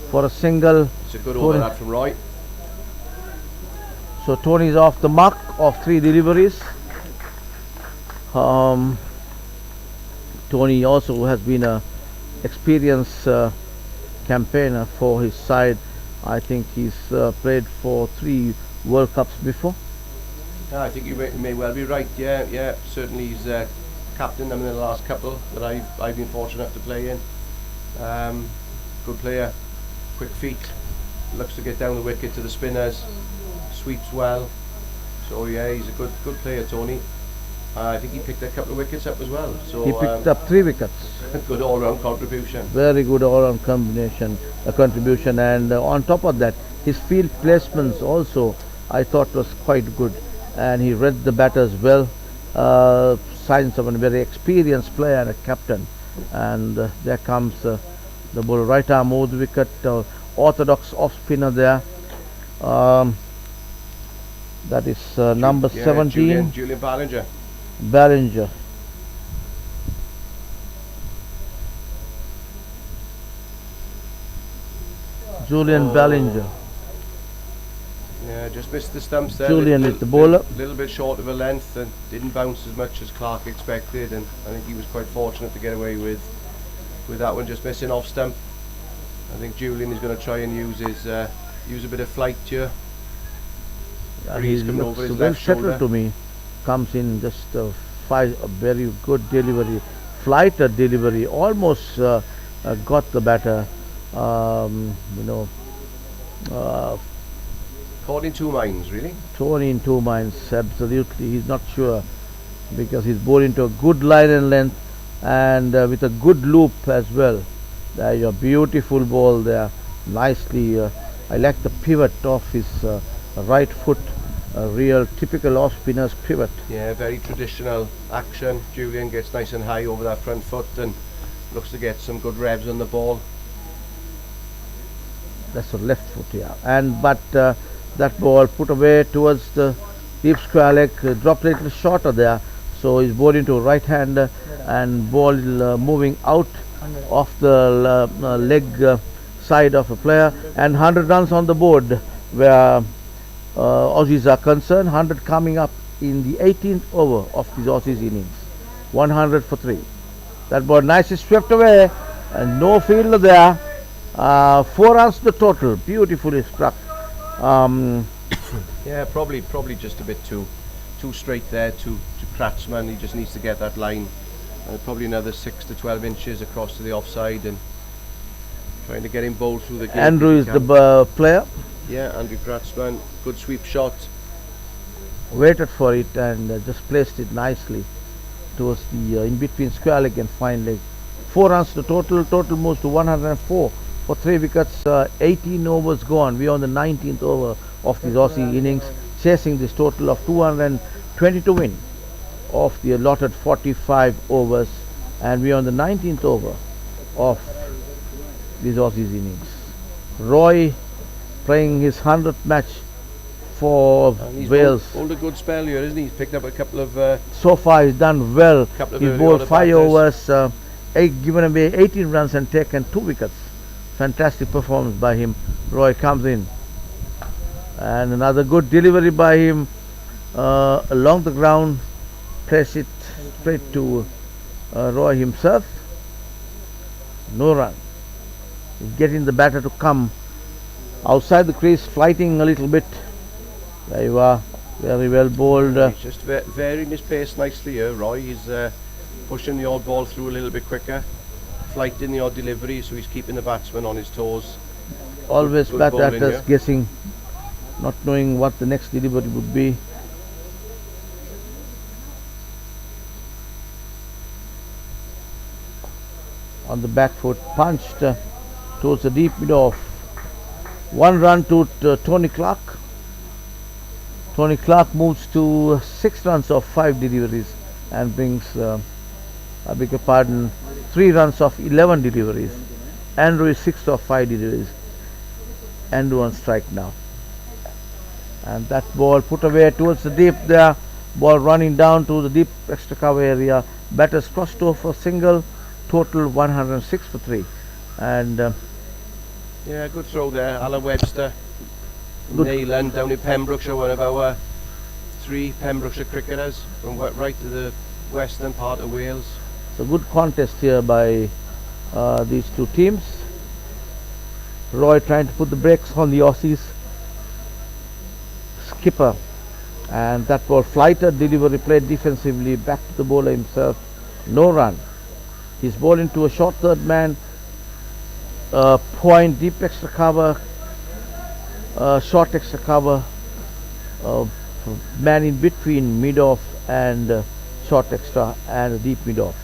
for a single. It's a good over that from Roy. So Tony is off the mark of 3 deliveries. Tony also has been a experienced campaigner for his side. I think he's played for 3 World Cups before. Yeah, I think you may well be right. Yeah. Certainly he's captain them in the last couple that I've been fortunate enough to play in. Good player, quick feet, looks to get down the wicket to the spinners, sweeps well. So yeah, he's a good player, Tony. I think he picked a couple of wickets up as well. So He picked up 3 wickets. good all-round contribution. Very good all-round contribution, and on top of that, his field placements also I thought was quite good, and he read the batters well. Signs of a very experienced player and a captain. And there comes the ball, right arm over the wicket, orthodox off spinner there. That is number 17, Julian Ballinger. Ballinger. Julian Ballinger. Yeah, just missed the stumps there. Julian is the bowler. Little bit short of a length and didn't bounce as much as Clark expected, and I think he was quite fortunate to get away with that one, just missing off stump. I think Julian is going to try and use a bit of flight here. Breeze He coming looks over his well left settled shoulder. to me. Comes in just a very good delivery, flighted delivery, almost got the batter. Caught in 2 minds, really. Tony in 2 minds, absolutely. He's not sure because he's bowled into a good line and length, and with a good loop as well. There's a beautiful ball there, nicely. I like the pivot of his right foot, a real typical off spinner's pivot. Yeah, very traditional action. Julian gets nice and high over that front foot and looks to get some good revs on the ball. That's the left foot, yeah. But that ball put away towards the deep square leg, dropped a little shorter there. So he's bowled into right hander and ball moving out of the leg side of a player, and 100 runs on the board where Aussies are concerned. 100 coming up in the 18th over of this Aussies innings. 100 for 3. That ball nicely swept away and no fielder there. 4 runs the total, beautifully struck. Yeah, probably just a bit too straight there to Kratzmann. He just needs to get that line, probably another 6 to 12 inches across to the offside, and trying to get him bowled through the gate. Andrew is the player. Yeah, Andrew Kratzmann, good sweep shot. Waited for it and just placed it nicely towards the in between square leg and fine leg. 4 runs to total moves to 104 for 3 wickets. 18 overs gone. We are on the 19th over of this Aussie innings, chasing this total of 220 to win of the allotted 45 overs, and we are on the 19th over of this Aussies innings. Roy playing his 100th match for Wales. Bowled a good spell here, isn't he? He's picked up a couple of. So far he's done well. Couple of He's early bowled order 5 batters. overs, given away 18 runs and taken 2 wickets. Fantastic performance by him. Roy comes in, and another good delivery by him along the ground. Place it straight to Roy himself. No run. He's getting the batter to come outside the crease, flighting a little bit. There you are, very well bowled. He's just very misplaced nicely here. Roy is pushing the odd ball through a little bit quicker, flighting the odd delivery, so he's keeping the batsman on his toes. Always good bat bowling batters here. guessing not knowing what the next delivery would be. On the back foot, punched towards the deep mid off. 1 run to Tony Clark. Tony Clark moves to 6 runs of 5 deliveries and brings, I beg your pardon, 3 runs of 11 deliveries. Andrew is 6 of 5 deliveries. Andrew on strike now. And that ball put away towards the deep there. Ball running down to the deep extra cover area. Batters crossed over for single. Total 106 for 3. And yeah, good throw there. Alan Webster, Neyland down in Pembrokeshire, one of our 3 Pembrokeshire cricketers from right to the western part of Wales. It's a good contest here by these two teams. Roy trying to put the brakes on the Aussies. Skipper, and that ball flighted delivery played defensively back to the bowler himself. No run. He's bowled into a short third man. Point, deep extra cover, short extra cover, man in between mid off and short extra and deep mid off.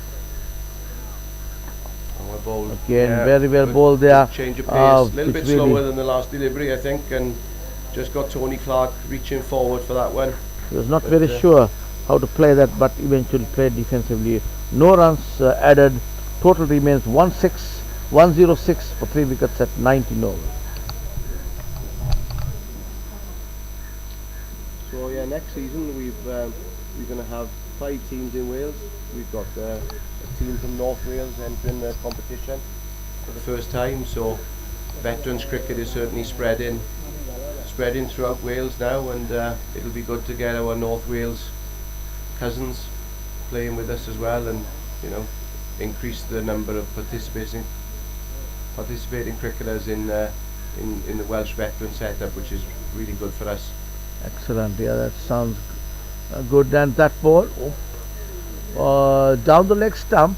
Again, very well bowled there. Change of pace, a little bit slower than the last delivery, I think, and just got Tony Clark reaching forward for that one. He was not very sure how to play that, but eventually played defensively. No runs added. Total remains 106 for 3 wickets at 19 overs. So yeah, next season we're going to have 5 teams in Wales. We've got a team from North Wales entering the competition for the first time. So veterans cricket is certainly spreading throughout Wales now, and it'll be good to get our North Wales cousins playing with us as well, and increase the number of participating cricketers in the Welsh veteran setup, which is really good for us. Excellent. Yeah, that sounds good. And that ball down the leg stump,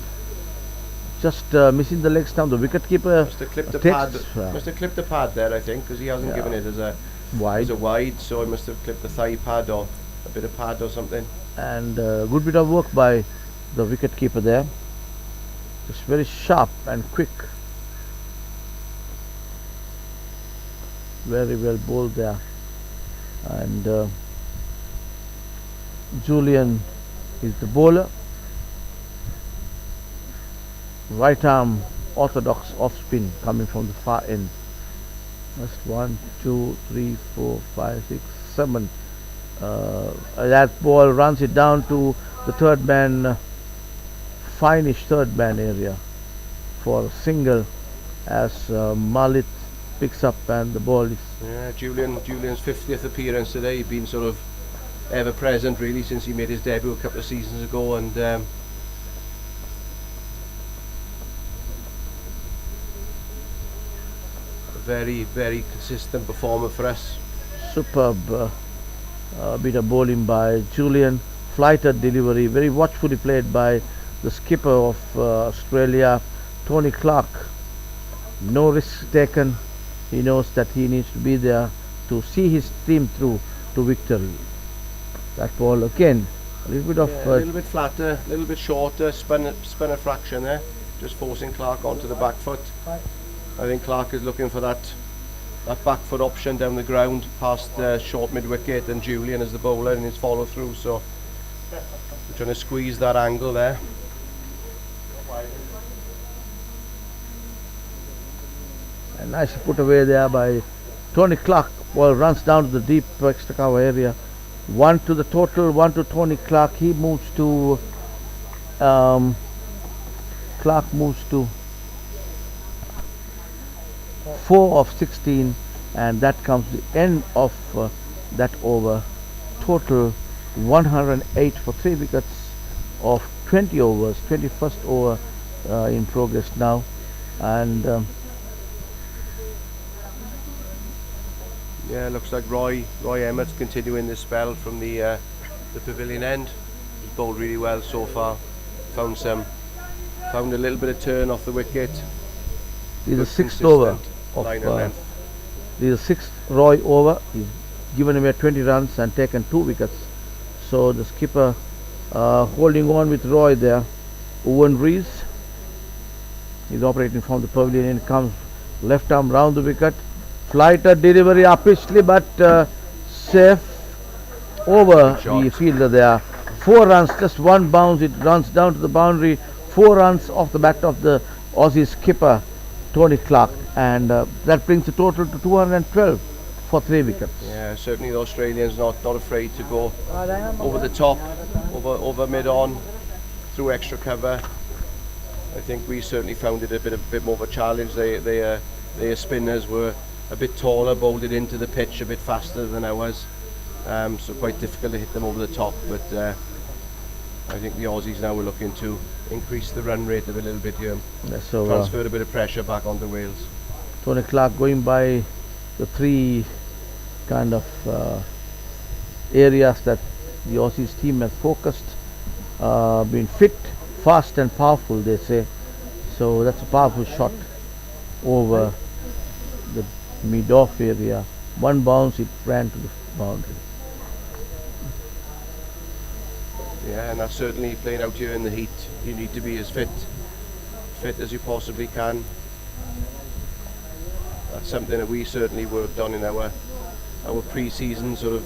just missing the leg stump. The wicket keeper must have clipped the pad. Must have clipped the pad there, I think, because he hasn't given it as a wide. So he must have clipped the thigh pad or a bit of pad or something. And good bit of work by the wicket keeper there. Just very sharp and quick. Very well bowled there. And Julian is the bowler. Right arm orthodox off spin coming from the far end. Just 1, 2, 3, 4, 5, 6, 7. That ball runs it down to the third man, finish third man area for a single as Malit picks up, and the ball is... Yeah, Julian's 50th appearance today. He's been sort of ever present really since he made his debut a couple of seasons ago, and very, very consistent performer for us. Superb bit of bowling by Julian. Flighted delivery, very watchfully played by the skipper of Australia, Tony Clark. No risks taken. He knows that he needs to be there to see his team through to victory. That ball again, a little bit of... a little bit flatter, a little bit shorter, spun a fraction there, just forcing Clark onto the back foot. I think Clark is looking for that back foot option down the ground past short mid wicket, and Julian as the bowler in his follow through, so we're trying to squeeze that angle there. And nicely put away there by Tony Clark. Ball runs down to the deep extra cover area. 1 to the total, 1 to Tony Clark. He moves to Clark moves to 4 of 16, and that comes to the end of that over. Total 108 for 3 wickets of 20 overs. 21st over in progress now, and yeah, looks like Roy Emmett's continuing this spell from the pavilion end. He's bowled really well so far. Found a little bit of turn off the wicket. This is the 6th over of line and length. this is the 6th Roy over. He's given away 20 runs and taken 2 wickets. So the skipper holding on with Roy there. Owen Rees is operating from the pavilion and comes left arm round the wicket. Flighter delivery upishly, but safe over the fielder there. 4 runs, just 1 bounce, it runs down to the boundary. 4 runs off the bat of the Aussie skipper Tony Clark, and that brings the total to 212 for 3 wickets. Yeah, certainly the Australians not afraid to go over the top, over mid-on, through extra cover. I think we certainly found it a bit more of a challenge. Their spinners were a bit taller, bowled it into the pitch a bit faster than ours, so quite difficult to hit them over the top. But I think the Aussies now were looking to increase the run rate a little bit here, So transfer a bit of pressure back onto Wales. Tony Clark going by the 3 kind of areas that the Aussies team has focused, being fit, fast and powerful, they say. So that's a powerful shot over the mid-off area. 1 bounce, it ran to the boundary. Yeah, and that's certainly playing out here in the heat. You need to be as fit as you possibly can. That's something that we certainly worked on in our pre-season sort of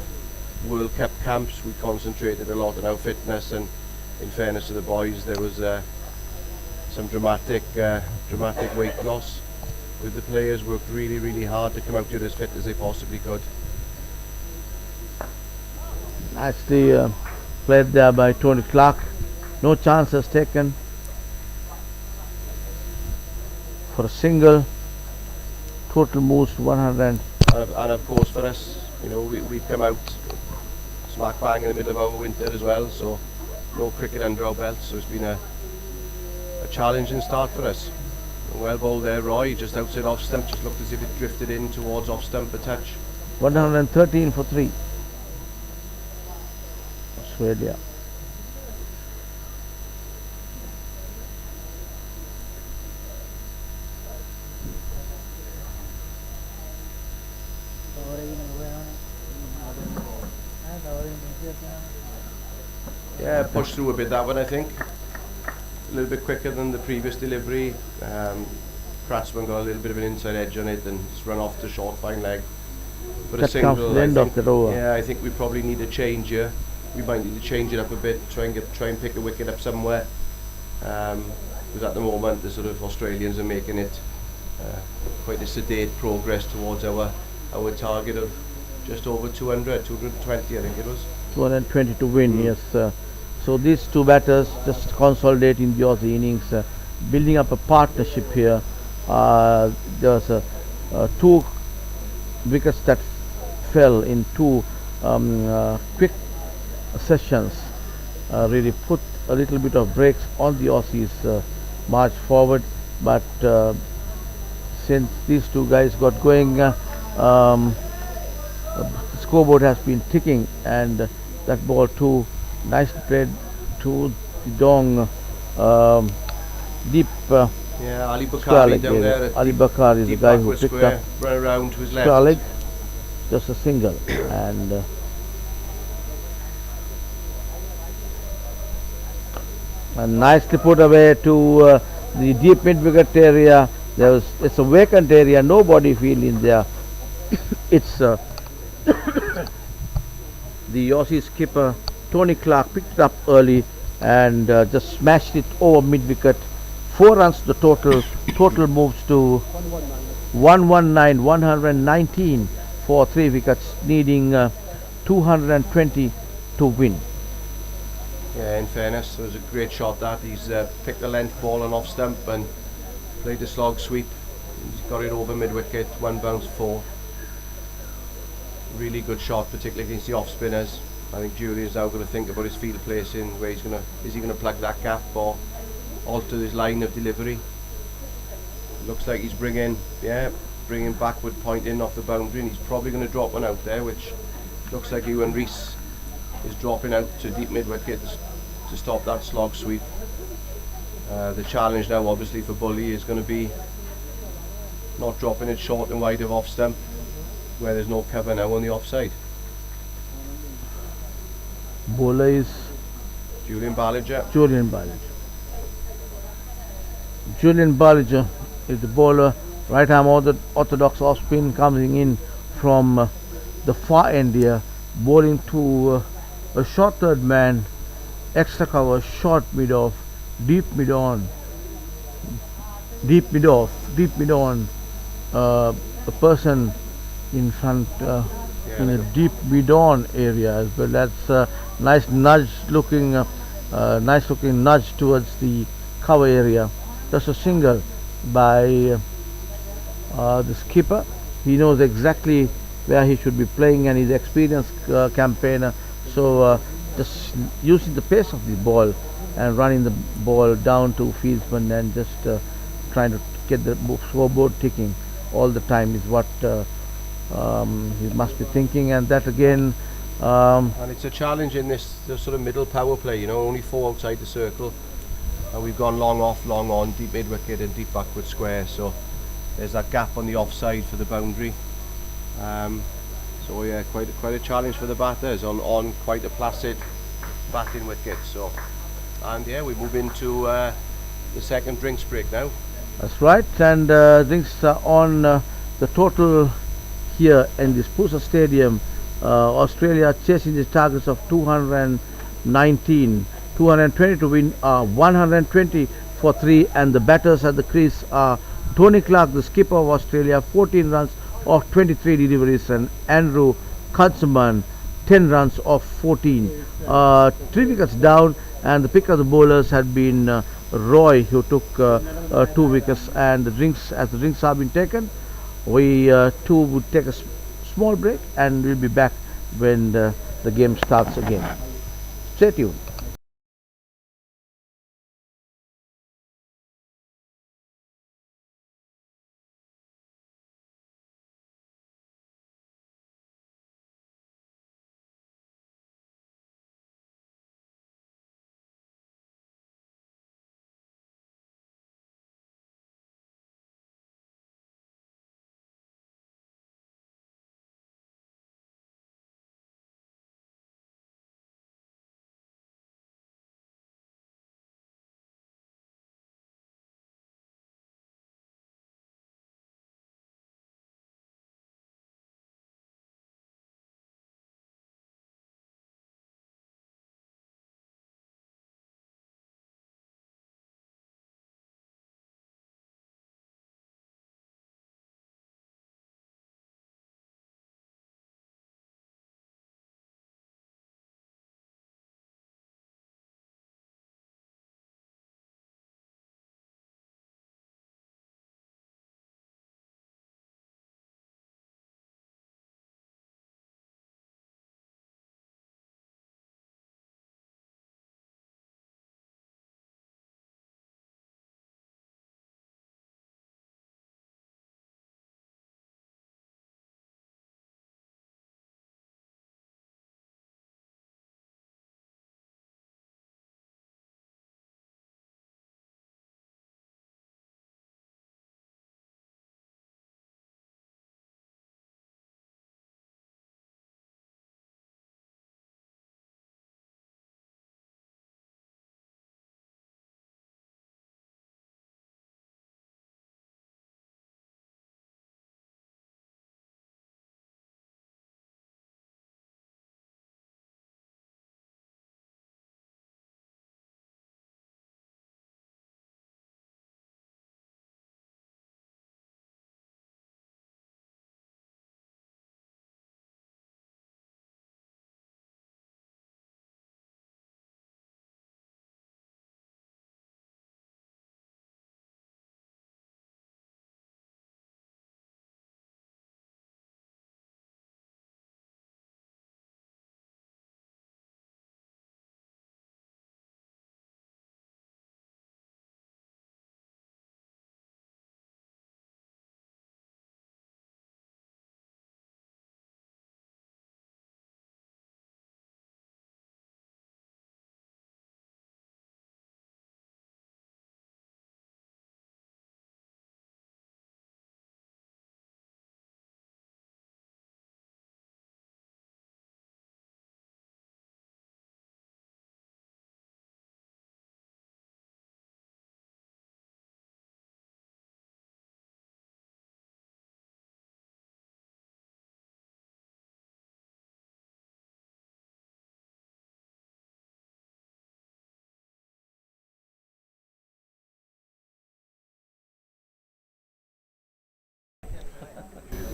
World Cup camps. We concentrated a lot on our fitness, and in fairness to the boys, there was some dramatic weight loss with the players. Worked really hard to come out here as fit as they possibly could. Nicely played there by Tony Clark. No chances taken for a single. Total moves to 100. And of course for us, you know, we've come out smack bang in the middle of our winter as well, so no cricket under our belts, so it's been a challenging start for us. Well bowled there, Roy, just outside off stump, just looked as if it drifted in towards off stump a touch. 113 for 3. Australia. Yeah, pushed through a bit that one, I think. A little bit quicker than the previous delivery. Kratzman got a little bit of an inside edge on it and just run off the short fine leg. But That a single, comes to the end of the over. yeah, I think we probably need a change here. We might need to change it up a bit, try and pick a wicket up somewhere. Because at the moment the sort of Australians are making it quite a sedate progress towards our target of just over 200, 220 I think it was. 220 to win, yes. So these 2 batters just consolidating the Aussie innings, building up a partnership here. There was 2 wickets that fell in 2 quick sessions, really put a little bit of brakes on the Aussies march forward, but since these 2 guys got going, the scoreboard has been ticking, and that ball too nicely played to the Dong deep Yeah, Ali Bakari down there. Ali Bakari is the guy who picked up run around to his left. square leg, just a single, and nicely put away to the deep mid wicket area. It's a vacant area, nobody field in there. It's the Aussie skipper Tony Clark picked it up early and just smashed it over mid wicket. 4 runs to the total. Total moves to 119 for 3 wickets, needing 220 to win. Yeah, in fairness, it was a great shot that. He's picked the length ball and off stump and played the slog sweep. He's got it over mid wicket, 1 bounce 4. Really good shot, particularly against the off spinners. I think Jury is now going to think about his field placing, where is he going to plug that gap or alter his line of delivery. Looks like he's bringing backward point in off the boundary, and he's probably going to drop one out there, which looks like Ewan Rees is dropping out to deep mid wicket to stop that slog sweep. The challenge now obviously for Bully is going to be not dropping it short and wide of off stump, where there's no cover now on the offside. Bowler is Julian Ballinger. Julian Ballinger. Julian Ballinger is the bowler. Right arm orthodox off spin coming in from the far end here, bowling to a short third man, extra cover, short mid off, deep mid on, deep mid off, deep mid on. A person in front in a deep mid on area as well. That's a nice nudge looking, nice looking nudge towards the cover area. Just a single by the skipper. He knows exactly where he should be playing, and he's an experienced campaigner. So just using the pace of the ball and running the ball down to fieldsman and just trying to get the scoreboard ticking all the time is what he must be thinking. And that again, And it's a challenge in this sort of middle power play, you know, only 4 outside the circle. And we've gone long off, long on, deep mid wicket and deep backward square. So there's that gap on the offside for the boundary. So yeah, quite a challenge for the batters on quite a placid batting wicket. So, and yeah, we move into the second drinks break now. that's right. And drinks are on the total here in this PUSA Stadium. Australia chasing the targets of 219, 220 to win, 120 for 3, and the batters at the crease are Tony Clark, the skipper of Australia, 14 runs of 23 deliveries, and Andrew Kunzman, 10 runs of 14. 3 wickets down, and the pick of the bowlers had been Roy, who took 2 wickets. And the drinks, as the drinks have been taken, we too would take a small break, and we'll be back when the game starts again. Stay tuned.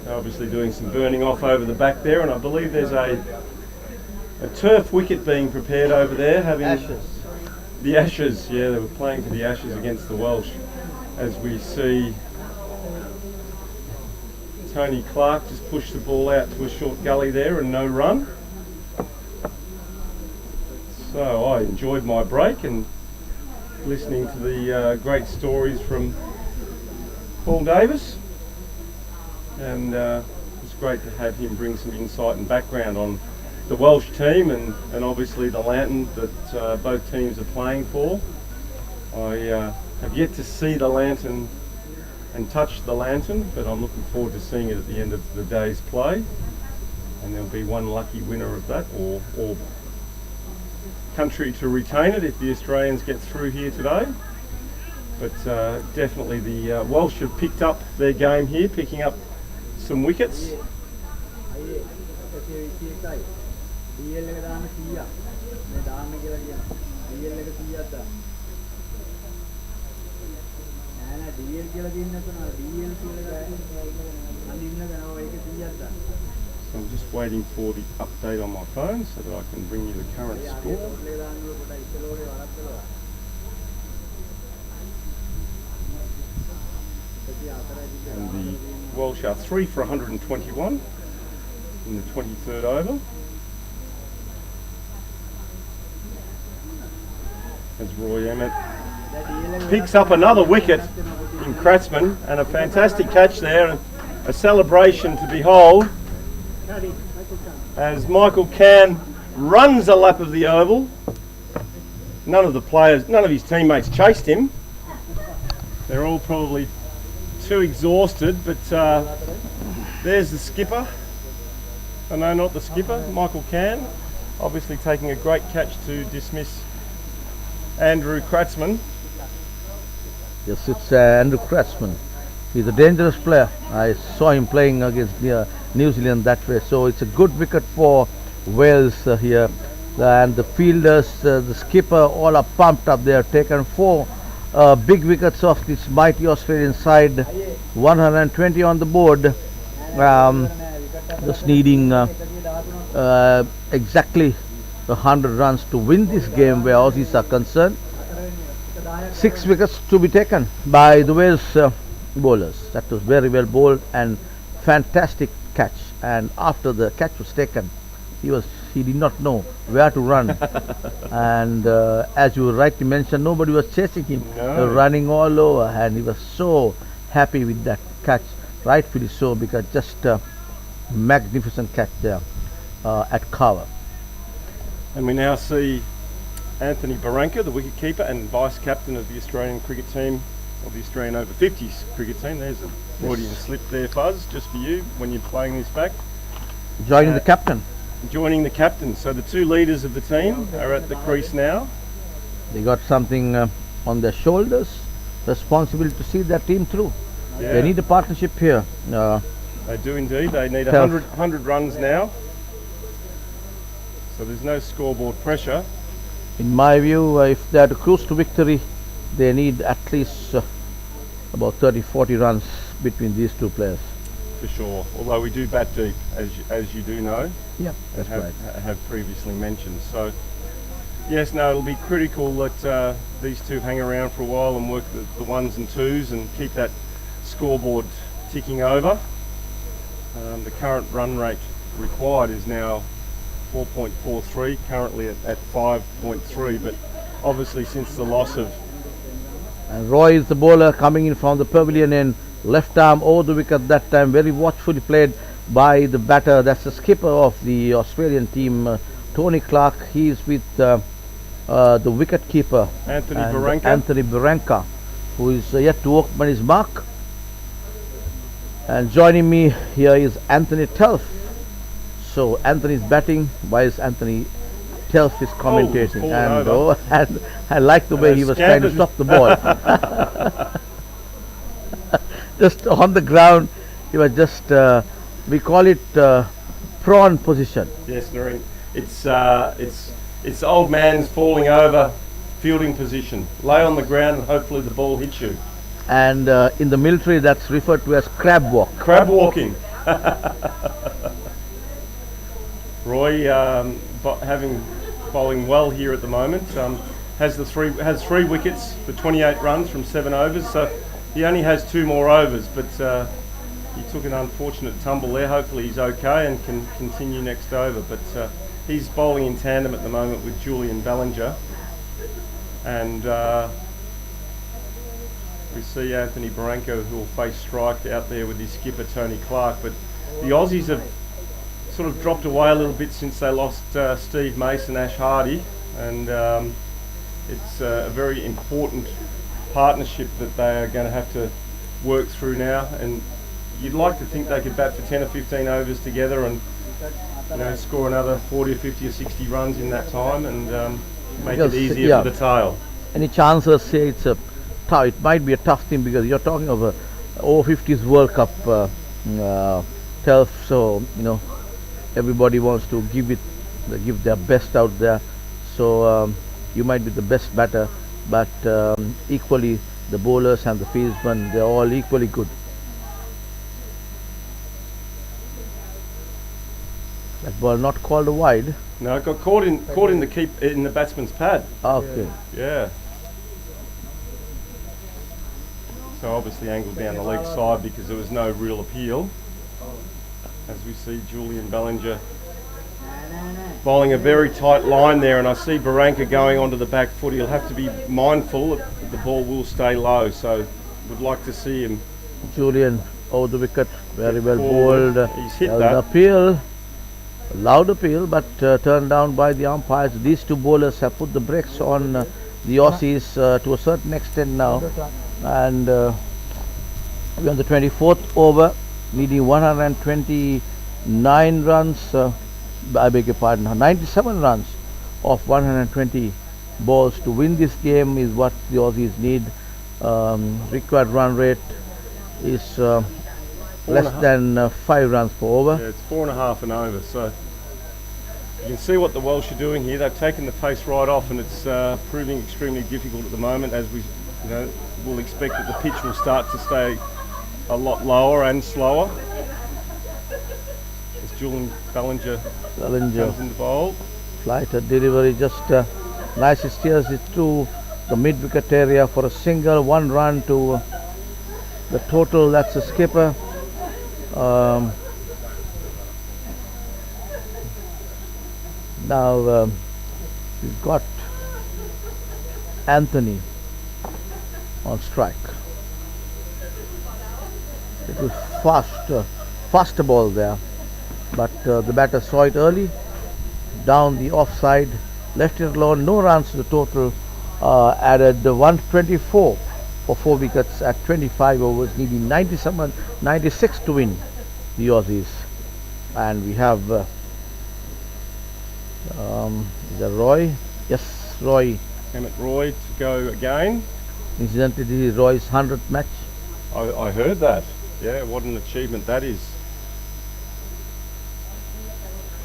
Obviously doing some burning off over the back there, and I believe there's a turf wicket being prepared over there, having the Ashes. Yeah, they were playing for the Ashes against the Welsh. As we see Tony Clark just push the ball out to a short gully there and no run. So I enjoyed my break and listening to the great stories from Paul Davis, and it's great to have him bring some insight and background on the Welsh team and obviously the lantern that both teams are playing for. I have yet to see the lantern and touch the lantern, but I'm looking forward to seeing it at the end of the day's play, and there'll be one lucky winner of that, or country to retain it if the Australians get through here today. But definitely the Welsh have picked up their game here, picking up some wickets. So I'm just waiting for the update on my phone so that I can bring you the current score. And the Welsh are 3 for 121 in the 23rd over. As Roy Emmett picks up another wicket in Kratzmann, and a fantastic catch there, and a celebration to behold as Michael Cann runs a lap of the oval. None of his teammates chased him. They're all probably too exhausted, but there's the skipper. Oh, no, not the skipper, Michael Cann, obviously taking a great catch to dismiss Andrew Kratzmann. Yes, it's Andrew Kratzmann. He's a dangerous player. I saw him playing against New Zealand that way. So it's a good wicket for Wales here. And the fielders, the skipper, all are pumped up. They have taken 4 big wickets off this mighty Australian side. 120 on the board. Just needing exactly 100 runs to win this game where Aussies are concerned. 6 wickets to be taken by the Wales bowlers. That was very well bowled and fantastic catch. And after the catch was taken, he did not know where to run. And as you rightly mentioned, nobody was chasing him. No. They were running all over, and he was so happy with that catch, rightfully so, because just a magnificent catch there at cover. And we now see Anthony Barranca, the wicketkeeper and vice-captain of the Australian cricket team, of the Australian Over-50s cricket team. There's a Freudian slip there, Fuzz, just for you when you're playing this back. Joining the captain. Joining the captain. So the 2 leaders of the team are at the crease now. They got something on their shoulders, responsibility to see their team through. Yeah. They need a partnership here. They do indeed. They need 100 runs now. So there's no scoreboard pressure. In my view, if they are to cruise to victory, they need at least about 30-40 runs between these 2 players. For sure. Although we do bat deep, as you do know. Yeah, that's right. Have previously mentioned. So yes, no, it'll be critical that these 2 hang around for a while and work the 1s and 2s and keep that scoreboard ticking over. The current run rate required is now 4.43, currently at 5.3, but obviously since the loss of... And Roy is the bowler coming in from the pavilion end, left arm over the wicket that time, very watchfully played by the batter. That's the skipper of the Australian team, Tony Clark. He is with the wicket keeper Anthony Barranca, who is yet to open his mark. And joining me here is Anthony Telf. So Anthony's batting whilst Anthony Telf is commentating. And I like the way he was trying to stop the ball. Just on the ground, he was just, we call it prawn position. Yes, Noreen. It's old man's falling over fielding position. Lay on the ground and hopefully the ball hits you. And in the military, that's referred to as crab walk. Crab walking. Roy, bowling well here at the moment, has three wickets for 28 runs from 7 overs. So he only has 2 more overs, but he took an unfortunate tumble there. Hopefully he's okay and can continue next over. But he's bowling in tandem at the moment with Julian Ballinger, and we see Anthony Barranco, who will face strike out there with his skipper Tony Clark. But the Aussies have sort of dropped away a little bit since they lost Steve Mason, Ash Hardy, and it's a very important partnership that they are going to have to work through now. And you'd like to think they could bat for 10 or 15 overs together and score another 40 or 50 or 60 runs in that time, and make it easier for the tail. Any chances say it might be a tough thing, because you're talking of a Over-50s World Cup turf, so everybody wants to give their best out there. So you might be the best batter, but equally the bowlers and the fieldsmen, they're all equally good. That ball not called a wide. No, it got caught in the batsman's pad. Okay. Yeah. So obviously angled down the leg side because there was no real appeal. As we see Julian Ballinger bowling a very tight line there, and I see Barranca going onto the back foot. He'll have to be mindful that the ball will stay low, so would like to see him. Julian over the wicket, very well bowled. He's hit that. Appeal, loud appeal, but turned down by the umpires. These two bowlers have put the brakes on the Aussies to a certain extent now, and we're on the 24th over, needing 129 runs. I beg your pardon, 97 runs of 120 balls to win this game is what the Aussies need. Required run rate is less than 5 runs per over. Yeah, it's 4.5 and over. So you can see what the Welsh are doing here. They've taken the pace right off, and it's proving extremely difficult at the moment. As we will expect that the pitch will start to stay a lot lower and slower. As Julian Ballinger comes in the bowl. Flighted delivery, just nicely steers it through the mid-wicket area for a single, 1 run to the total. That's the skipper. Now we've got Anthony on strike. It was faster ball there, but the batter saw it early, down the offside, left it alone. No runs to the total. Added 124 for 4 wickets at 25 overs, needing 96 to win the Aussies. And we have is that Roy? Yes, Roy. Emmett Roy to go again. Incidentally, this is Roy's 100th match. I heard that. Yeah, what an achievement that is.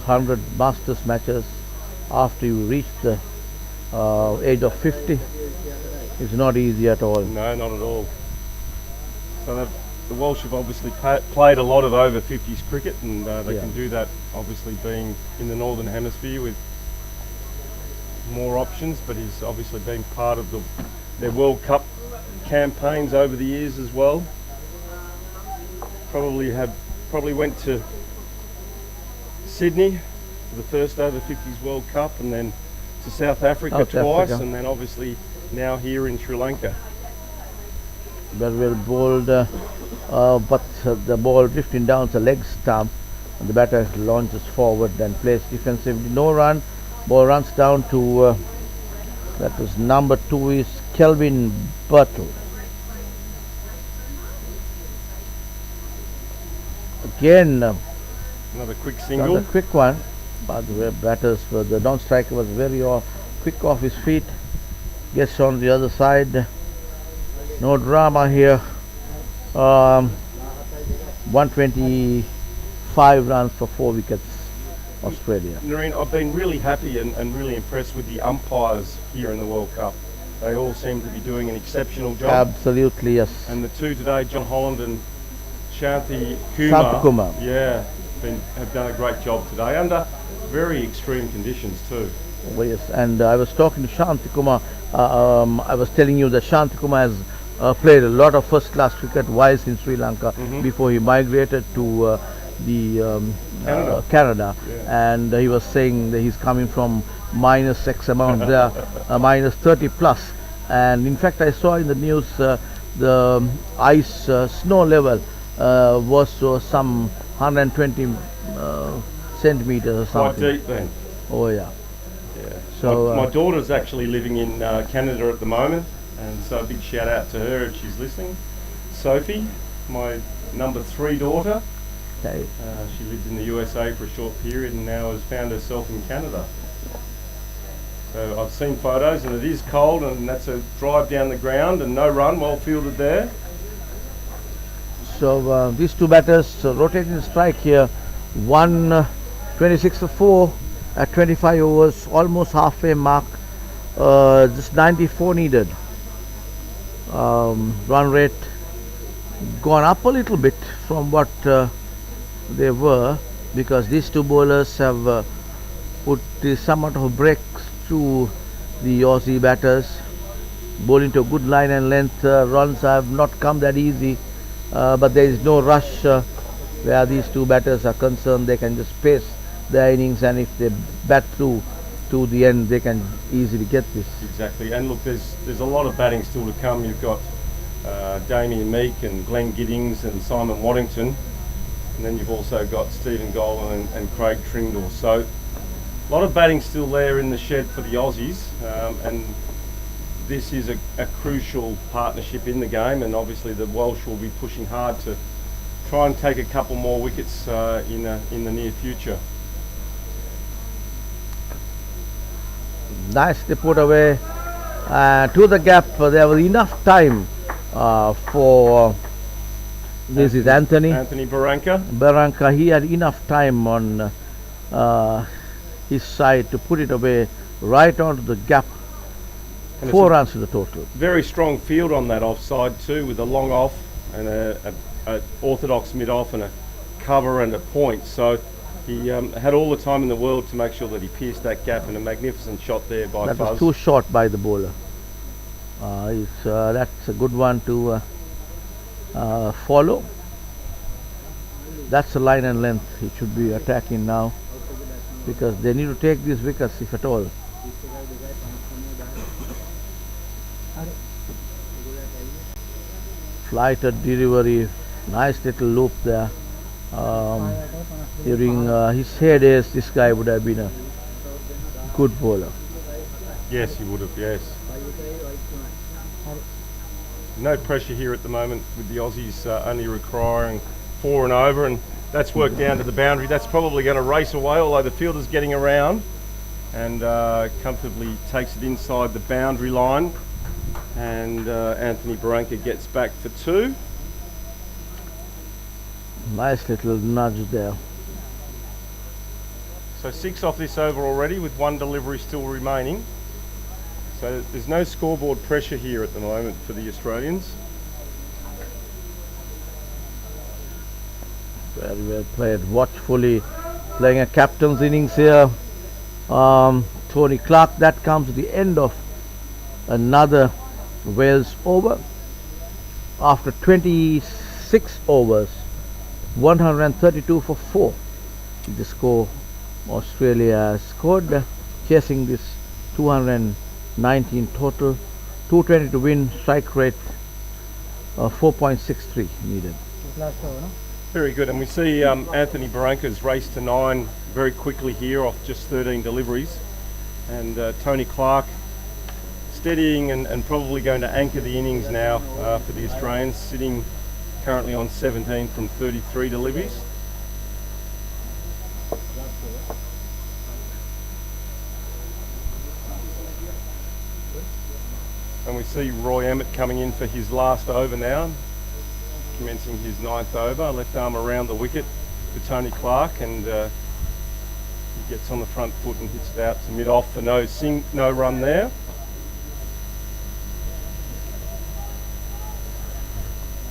100 Masters matches after you reach the age of 50. It's not easy at all. No, not at all. So the Welsh have obviously played a lot of over-50s cricket, and they can do that, obviously being in the Northern Hemisphere with more options, but he's obviously been part of their World Cup campaigns over the years as well. Probably went to Sydney for the first Over-50s World Cup, and then to South Africa twice, and then obviously now here in Sri Lanka. Very well bowled, but the ball drifting down the leg stump, and the batter launches forward and plays defensively. No run. Ball runs down to that was number 2 is Kelvin Birtle. Again, another quick single. Another quick one. By the way, batters for the non-striker was very quick off his feet. Gets on the other side. No drama here. 125 runs for 4 wickets, Australia. Noreen, I've been really happy and really impressed with the umpires here in the World Cup. They all seem to be doing an exceptional job. Absolutely, yes. And the two today, John Holland and Shanti Shanti Kumar. Yeah, have done a great job today under very extreme conditions too. Oh, yes, and I was talking to Shanti Kumar. I was telling you that Shanti Kumar has played a lot of first-class cricket whilst in Sri Lanka before he migrated to Canada. Yeah. And he was saying that he's coming from minus X amount there, minus 30 plus. And in fact, I saw in the news the ice snow level was some 120 centimeters or something. Quite deep then. Oh yeah. Yeah. So my daughter's actually living in Canada at the moment, and so a big shout out to her if she's listening. Sophie, my number 3 daughter. okay. She lived in the USA for a short period and now has found herself in Canada. So I've seen photos and it is cold, and that's a drive down the ground and no run, well fielded there. So these two batters rotating the strike here. One 26 to 4 at 25 overs, almost halfway mark. Just 94 needed. Run rate gone up a little bit from what they were, because these two bowlers have put somewhat of a break through the Aussie batters, bowling to a good line and length. Runs have not come that easy, but there is no rush where these two batters are concerned. They can just pace their innings, and if they bat through to the end, they can easily get this. Exactly, and look, there's a lot of batting still to come. You've got Damien Meek and Glenn Giddings and Simon Waddington, and then you've also got Stephen Golan and Craig Trindle. So a lot of batting still there in the shed for the Aussies, and this is a crucial partnership in the game, and obviously the Welsh will be pushing hard to try and take a couple more wickets in the near future. Nicely put away to the gap. There was enough time for this is Anthony Barranca. He had enough time on his side to put it away right onto the gap. And 4 runs to the total. Very strong field on that offside too, with a long off and a orthodox mid off and a cover and a point. So he had all the time in the world to make sure that he pierced that gap, and a magnificent shot there by That Fuzz. was too short by the bowler. That's a good one to follow. That's the line and length he should be attacking now, because they need to take these wickets if at all. Flighted delivery, nice little loop there. During his heydays, this guy would have been a good bowler. Yes, he would have, yes. No pressure here at the moment, with the Aussies only requiring 4 and over, and that's worked down to the boundary. That's probably going to race away, although the fielder's getting around and comfortably takes it inside the boundary line, and Anthony Barranca gets back for 2. Nice little nudge there. So 6 off this over already, with 1 delivery still remaining. So there's no scoreboard pressure here at the moment for the Australians. Very well played, watchfully playing a captain's innings here. Tony Clark. That comes at the end of another Wales over. After 26 overs, 132 for 4. The score Australia scored, chasing this 219 total, 220 to win, strike rate 4.63 needed. Very good, and we see Anthony Barranca's race to 9 very quickly here off just 13 deliveries, and Tony Clark steadying and probably going to anchor the innings now for the Australians, sitting currently on 17 from 33 deliveries. And we see Roy Emmett coming in for his last over now, commencing his 9th over. Left arm around the wicket for Tony Clark, and he gets on the front foot and hits it out to mid-off for no run there.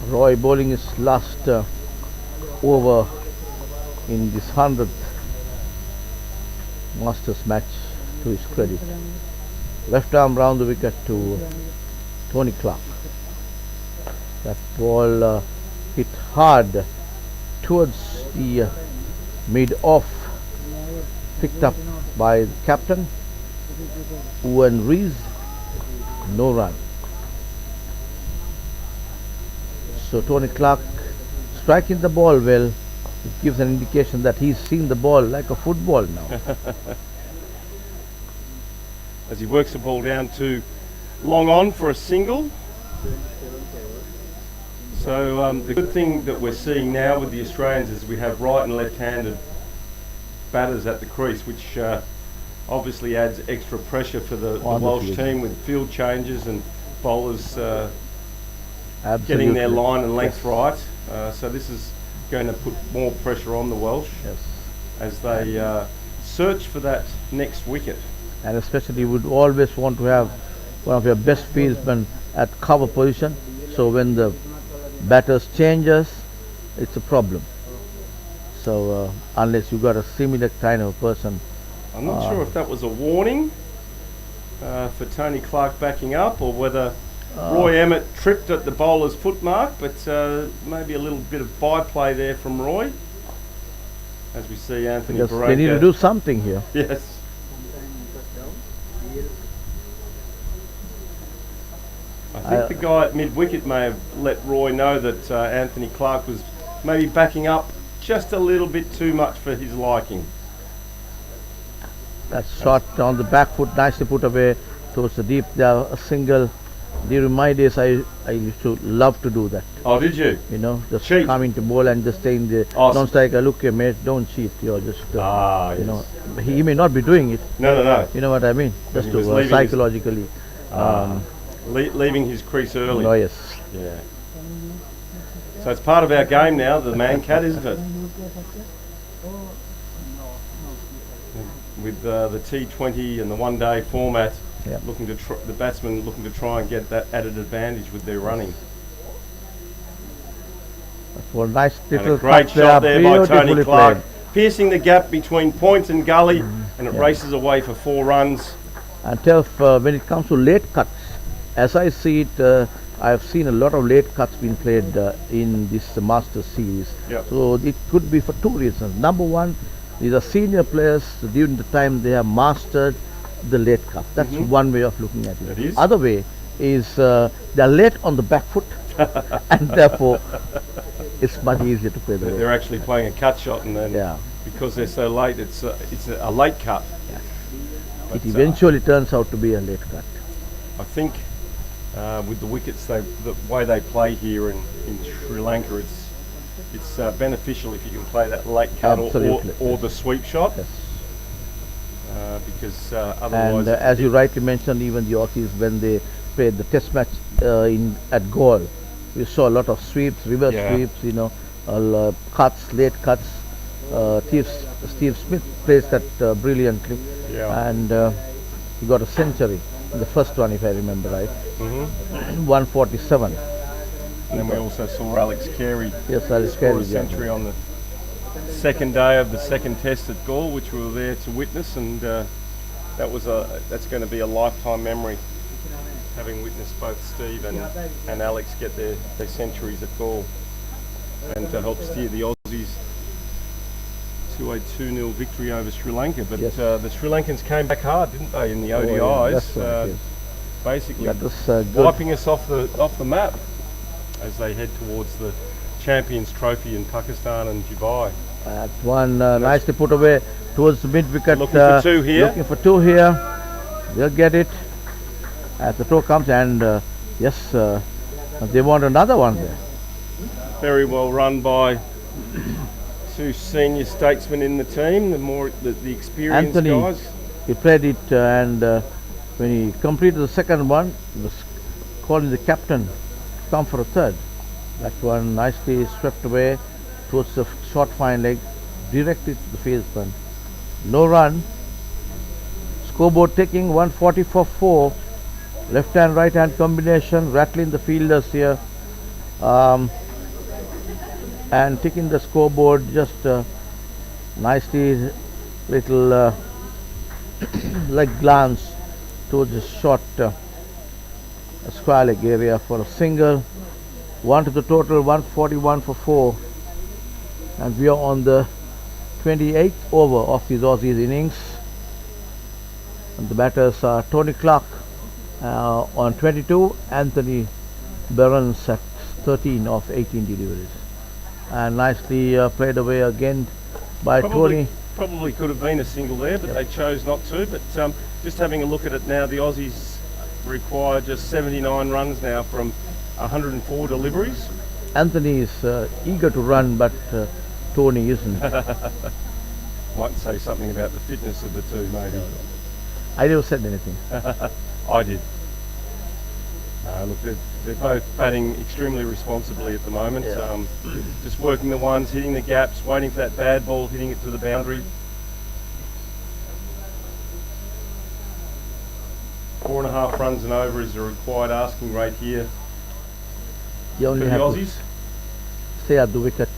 Roy bowling his last over in this 100th Masters match to his credit. Left arm round the wicket to Tony Clark. That ball hit hard towards the mid-off, picked up by the captain, Owen Rees. No run. So Tony Clark striking the ball well. It gives an indication that he's seen the ball like a football now. As he works the ball down to long on for a single. So the good thing that we're seeing now with the Australians is we have right and left-handed batters at the crease, which obviously adds extra pressure for the Welsh team with field changes and bowlers getting their line and length right. So this is going to put more pressure on the Welsh as they search for that next wicket. And especially you would always want to have one of your best fieldsmen at cover position, so when the batters changes, it's a problem. So unless you got a similar kind of person. I'm not sure if that was a warning for Tony Clark backing up, or whether Roy Emmett tripped at the bowler's foot mark, but maybe a little bit of byplay there from Roy. As we see Anthony Baraka. They need to do something here. Yes. I think the guy at mid-wicket may have let Roy know that Anthony Clark was maybe backing up just a little bit too much for his liking. That shot on the back foot, nicely put away towards the deep. A single. During my days, I used to love to do that. Oh, did you? You know, just cheat. Coming to bowl and just saying the non-striker, look here mate, don't cheat. You're just, you know, he may not be doing it. No. You know what I mean? Just to psychologically. Leaving his crease early. Oh yes. Yeah. So it's part of our game now, the man cat, isn't it? With the T20 and the one-day format, looking to the batsmen looking to try and get that added advantage with their running. Well, nice little and a great shot there by Tony Clark, piercing the gap between point and gully, and it races away for 4 runs. And Telf, when it comes to late cuts, as I see it, I've seen a lot of late cuts being played in this Masters series. So it could be for 2 reasons. Number one, these are senior players. During the time they have mastered the late cut. That's one way of looking at it. Other way is they're late on the back foot, and therefore it's much easier to play the They're actually playing a cut shot, and then because they're so late, it's a late cut. It eventually turns out to be a late cut. I think with the wickets, the way they play here in Sri Lanka, it's beneficial if you can play that late cut or the sweep shot. Because otherwise... And as you rightly mentioned, even the Aussies, when they played the test match at Galle, we saw a lot of sweeps, reverse sweeps, you know, cuts, late cuts. Steve Smith plays that brilliantly, and he got a century in the first one, if I remember right. 147. And then we also saw Alex Carey score a century on the second day of the second test at Galle, which we were there to witness, and that's going to be a lifetime memory, having witnessed both Steve and Alex get their centuries at Galle, and to help steer the Aussies to a 2-0 victory over Sri Lanka. But the Sri Lankans came back hard, didn't they, in the ODIs, basically wiping us off the map as they head towards the Champions Trophy in Pakistan and Dubai. That one nicely put away towards the mid-wicket. Looking for 2 here. Looking for 2 here. They'll get it as the throw comes, and they want another one there. Very well run by 2 senior statesmen in the team, the experienced Anthony, guys. He played it, and when he completed the second one, he was calling the captain to come for a third. That one nicely swept away towards the short fine leg, directed to the fieldsman. No run. Scoreboard taking 140 for 4. Left hand, right hand combination, rattling the fielders here. and ticking the scoreboard just nicely, little leg glance towards the short square leg area for a single. 1 to the total, 141 for 4, and we are on the 28th over of these Aussies innings, and the batters are Tony Clark on 22, Anthony Burns at 13 of 18 deliveries, and nicely played away again by Tony. Probably could have been a single there, but they chose not to. But just having a look at it now, the Aussies require just 79 runs now from 104 deliveries. Anthony is eager to run, but Tony isn't. Might say something about the fitness of the two, maybe. I never said anything. I did. Look, they're both batting extremely responsibly at the moment. Yeah. Just working the ones, hitting the gaps, waiting for that bad ball, hitting it to the boundary. 4.5 runs and over is the required asking rate here You for only the have Aussies. to stay at the wicket.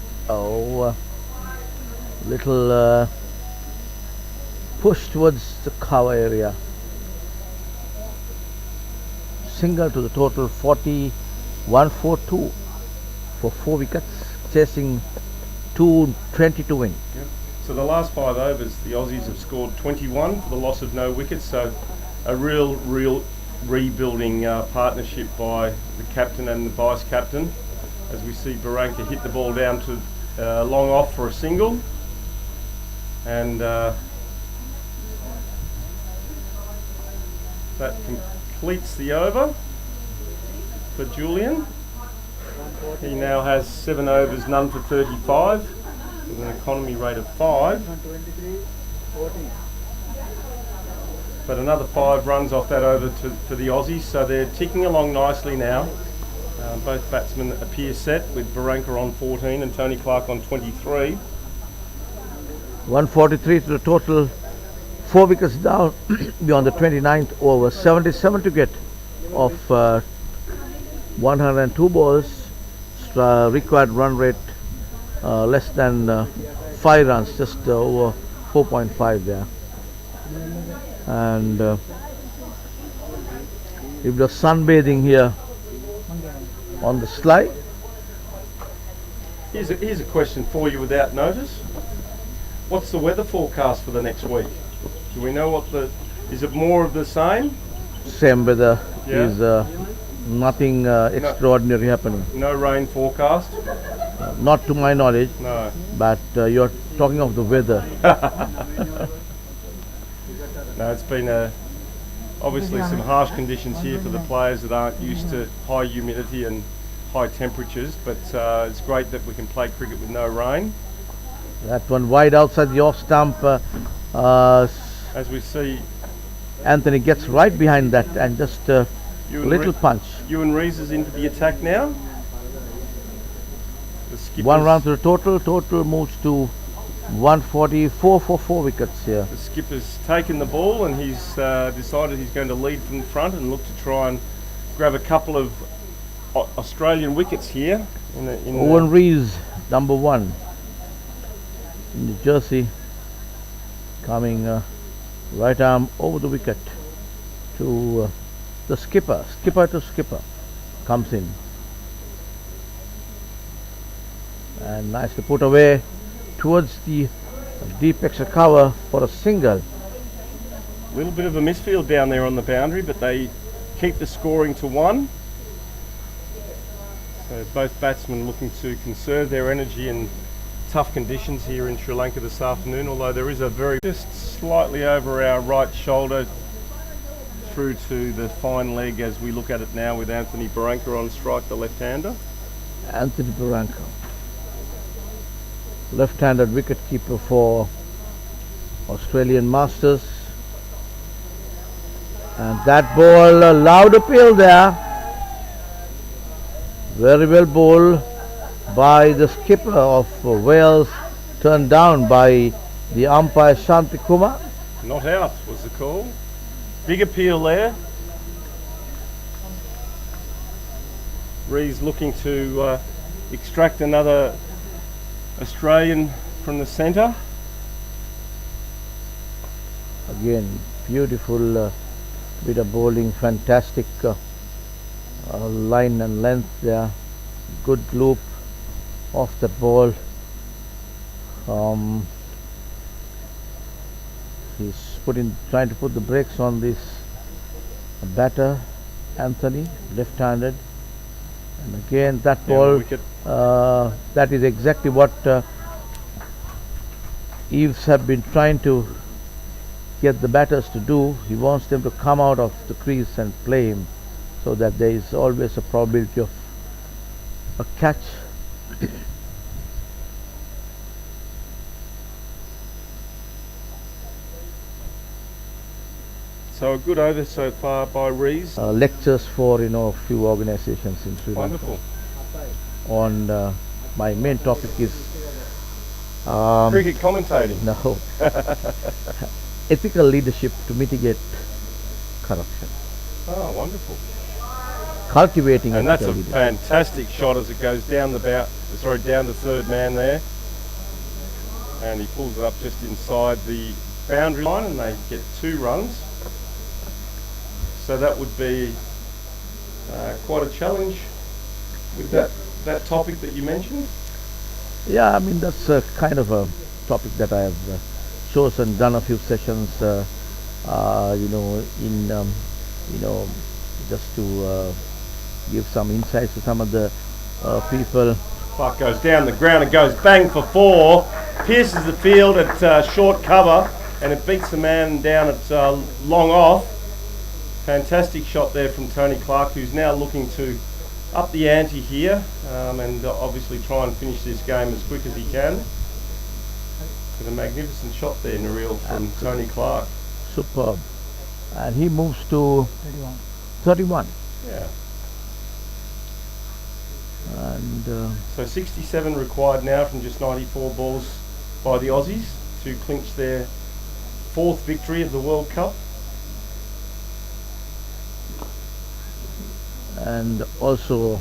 Little push towards the cover area. Single to the total, 41-4-2 for 4 wickets, chasing 220 to win. Yep. So the last 5 overs, the Aussies have scored 21 for the loss of no wickets. So a real rebuilding partnership by the captain and the vice captain. As we see Barranca hit the ball down to long off for a single, and that completes the over for Julian. He now has 7 overs, none for 35, with an economy rate of 5. But another 5 runs off that over for the Aussies, so they're ticking along nicely now. Both batsmen appear set, with Barranca on 14 and Tony Clark on 23. 143 to the total, 4 wickets down beyond the 29th over, 77 to get of 102 balls, required run rate less than 5 runs, just over 4.5 there. And if the sunbathing here on the slide. Here's a question for you without notice. What's the weather forecast for the next week? Do we know is it more of the same? Same weather. Yeah. Is nothing extraordinary happening. No rain forecast? Not to my knowledge. No. But you're talking of the weather. No, it's been obviously some harsh conditions here for the players that aren't used to high humidity and high temperatures, but it's great that we can play cricket with no rain. That one wide outside the off stump. As we see, Anthony gets right behind that and just a little punch. Ewan Rees is into the attack now. The 1 run to the total. Total moves to 144 for 4 wickets here. The skipper's taken the ball and he's decided he's going to lead from the front and look to try and grab a couple of Australian wickets here. Owen Rees, number 1 in the jersey, coming right arm over the wicket to the skipper. Skipper to skipper comes in and nicely put away towards the deep extra cover for a single. A little bit of a misfield down there on the boundary, but they keep the scoring to 1. So both batsmen looking to conserve their energy in tough conditions here in Sri Lanka this afternoon, although there is just slightly over our right shoulder through to the fine leg as we look at it now with Anthony Barranca on strike, the left-hander. Anthony Barranca, left-handed wicket-keeper for Australian Masters, and that ball, a loud appeal there, very well bowled by the skipper of Wales, turned down by the umpire Shanti Kumar. Not out was the call. Big appeal there. Rees looking to extract another Australian from the centre. Again, beautiful bit of bowling, fantastic line and length there, good loop off the ball. He's trying to put the brakes on this batter, Anthony, left-handed, and again that ball, that is exactly what Eves have been trying to get the batters to do. He wants them to come out of the crease and play him, so that there is always a probability of a catch. So a good over so far by Rees. Lectures for a few organizations in Sri Lanka. Wonderful. On my main topic is cricket commentating. No. Ethical leadership to mitigate corruption. Oh, wonderful. Cultivating. And that's a leadership. fantastic shot as it goes down the down the third man there, and he pulls it up just inside the boundary line, and they get 2 runs. So that would be quite a challenge with that topic that you mentioned. Yeah, I mean that's kind of a topic that I have chosen, done a few sessions, just to give some insights to some of the people. Puck goes down the ground and goes bang for 4, pierces the field at short cover, and it beats the man down at long off. Fantastic shot there from Tony Clark, who's now looking to up the ante here and obviously try and finish this game as quick as he can. With a magnificent shot there, Nareel, from Tony Clark. Superb. And he moves to 31. Yeah. And so 67 required now from just 94 balls by the Aussies to clinch their 4th victory of the World Cup. And also,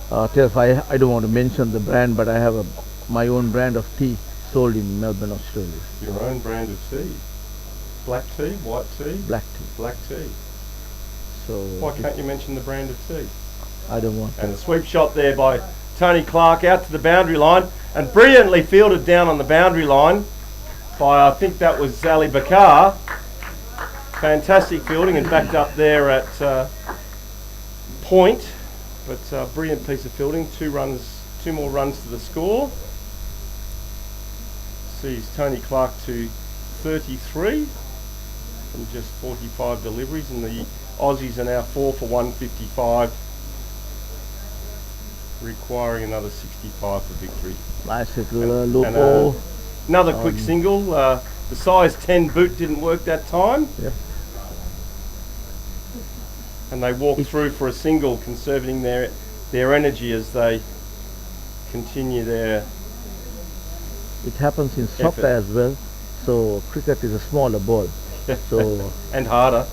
Telf, I don't want to mention the brand, but I have my own brand of tea sold in Melbourne, Australia. Your own brand of tea? Black tea, white tea? Black tea. Black tea. So why can't you mention the brand of tea? I don't want to. And a sweep shot there by Tony Clark out to the boundary line, and brilliantly fielded down on the boundary line by, I think that was Ali Bakar. Fantastic fielding and backed up there at point, but brilliant piece of fielding. 2 more runs to the score. Sees Tony Clark to 33 from just 45 deliveries, and the Aussies are now 4 for 155, requiring another 65 for victory. Nice little loop ball. Another quick single. The size 10 boot didn't work that time. Yep. And they walk through for a single, conserving their energy as they continue their It happens in soccer as well. So cricket is a smaller ball, so and harder.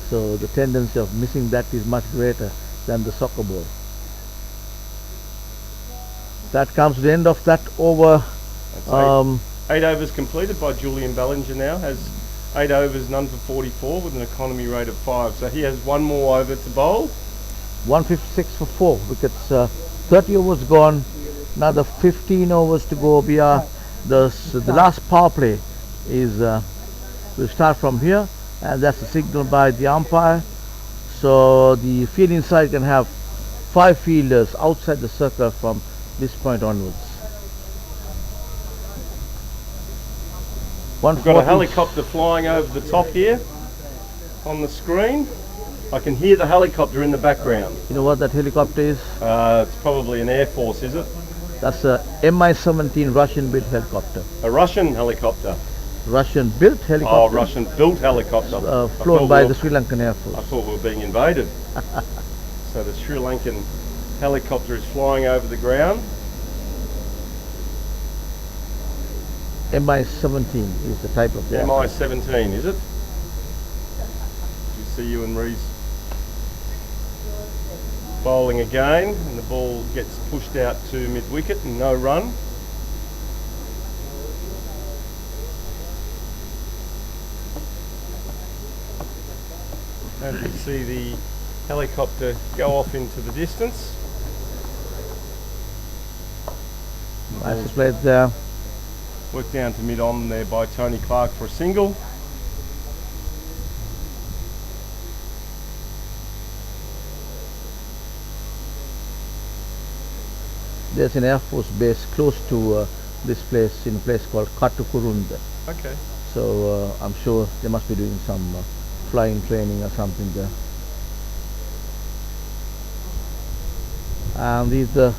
So the tendency of missing that is much greater than the soccer ball. That comes to the end of that over. 8 overs completed by Julian Bellinger now. Has 8 overs, none for 44 with an economy rate of 5. So he has 1 more over to bowl. 156 for 4 wickets. 30 overs gone. Another 15 overs to go. We are the last power play is will start from here, and that's a signal by the umpire. So the fielding side can have 5 fielders outside the circle from this point onwards. We've got a helicopter flying over the top here on the screen. I can hear the helicopter in the background. You know what that helicopter is? It's probably an Air Force, is it? That's a Mi-17 Russian-built helicopter. A Russian helicopter? Russian-built helicopter. Oh, Russian-built helicopter. Flown by the Sri Lankan Air Force. I thought we were being invaded. So the Sri Lankan helicopter is flying over the ground. Mi-17 is the type of aircraft. Mi-17, is it? You see you and Rees bowling again, and the ball gets pushed out to mid-wicket and no run. As you see the helicopter go off into the distance. Nice played there. Worked down to mid-on there by Tony Clark for a single. There's an Air Force base close to this place, in a place called Katukurund. Okay. So I'm sure they must be doing some flying training or something there. And he's the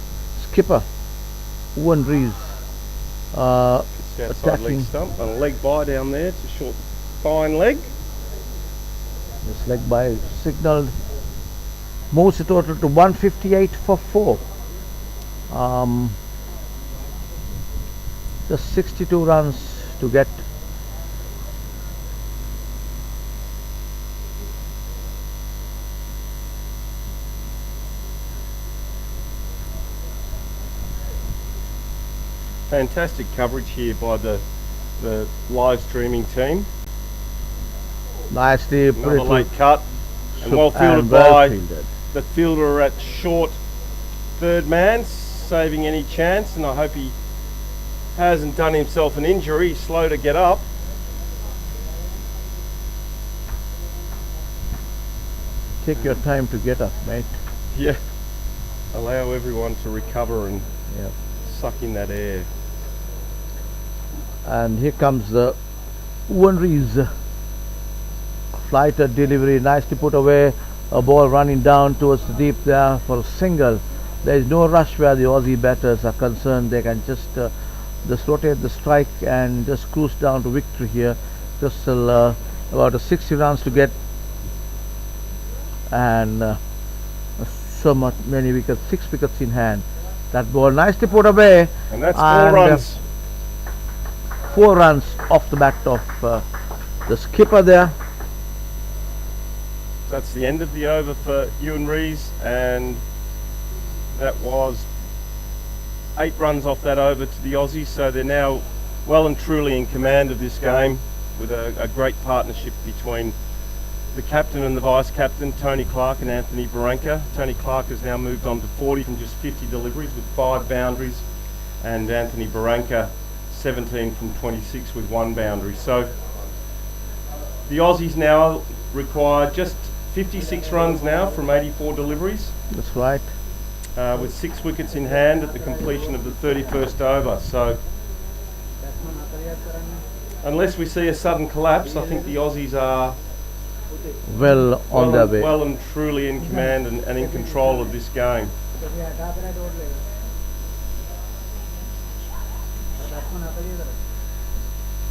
skipper, Owen Rees, Outside attacking. leg stump and a leg by down there. It's a short, fine leg. This leg by signalled, moves the total to 158 for 4. Just 62 runs to get. Fantastic coverage here by the live streaming team. Nicely put Another it late to cut and well fielded well by fielded. the fielder at short third man, saving any chance, and I hope he hasn't done himself an injury. He's slow to get up. Take your time to get up, mate. Yeah. Allow everyone to recover and Yeah. suck in that air. And here comes the Owen Rees. Flighter delivery, nicely put away. A ball running down towards the deep there for a single. There is no rush where the Aussie batters are concerned. They can just rotate the strike and just cruise down to victory here. Just about 60 runs to get, and so much many wickets, 6 wickets in hand. That ball nicely put away, And that's 4 And, runs. 4 runs off the bat of the skipper there. That's the end of the over for Ewan Rees, and that was 8 runs off that over to the Aussies, so they're now well and truly in command of this game, with a great partnership between the captain and the vice captain, Tony Clark and Anthony Barranca. Tony Clark has now moved on to 40 from just 50 deliveries with 5 boundaries, and Anthony Barranca 17 from 26 with 1 boundary. So the Aussies now require just 56 runs now from 84 deliveries, That's right. with 6 wickets in hand at the completion of the 31st over. So unless we see a sudden collapse, I think the Aussies are Well on their way. well and truly in command and in control of this game.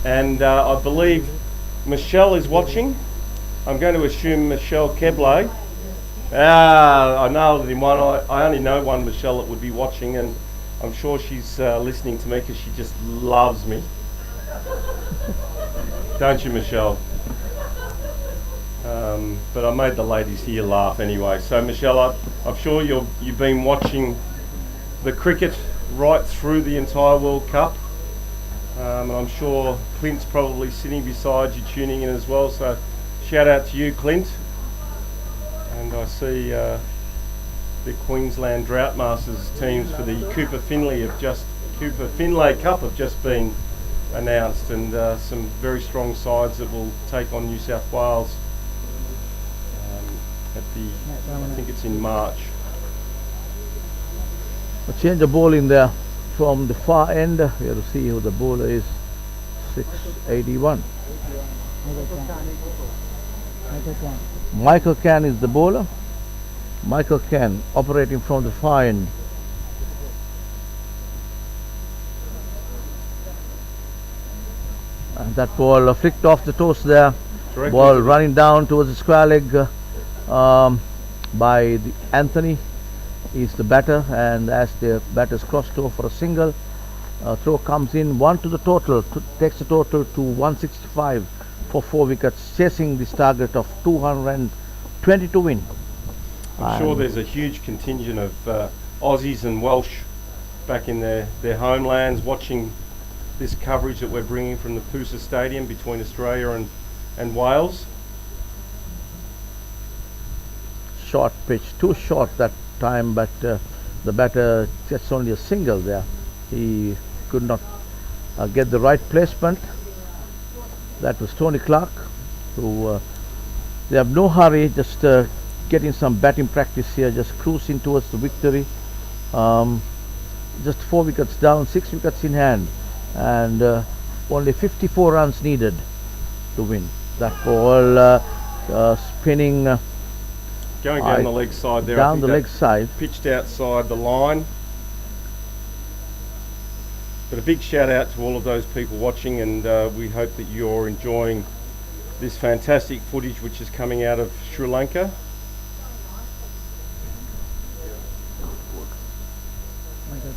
And I believe Michelle is watching. I'm going to assume Michelle Keble. I nailed it in one. I only know one Michelle that would be watching, and I'm sure she's listening to me because she just loves me. Don't you, Michelle? But I made the ladies here laugh anyway. So Michelle, I'm sure you've been watching the cricket right through the entire World Cup. And I'm sure Clint's probably sitting beside you tuning in as well. So shout out to you, Clint. And I see the Queensland Drought Masters teams for the Cooper Finlay Cup have just been announced, and some very strong sides that will take on New South Wales I think it's in March. A change of ball in there from the far end. We have to see who the bowler is. 681. Michael Cann is the bowler. Michael Cann operating from the far end. And that ball flicked off the toes there. Directly Ball to the- running down towards the square leg by Anthony. Is the batter, and as the batters cross over for a single, throw comes in, 1 to the total, takes the total to 165 for 4 wickets, chasing this target of 220 to win. I'm sure there's a huge contingent of Aussies and Welsh back in their homelands watching this coverage that we're bringing from the PUSA Stadium between Australia and Wales. Short pitch, too short that time, but the batter gets only a single there. He could not get the right placement. That was Tony Clark, who they have no hurry, just getting some batting practice here, just cruising towards the victory. Just 4 wickets down, 6 wickets in hand, and only 54 runs needed to win. That ball spinning going down the leg side there. Down the leg side. Pitched outside the line. But a big shout out to all of those people watching, and we hope that you're enjoying this fantastic footage which is coming out of Sri Lanka.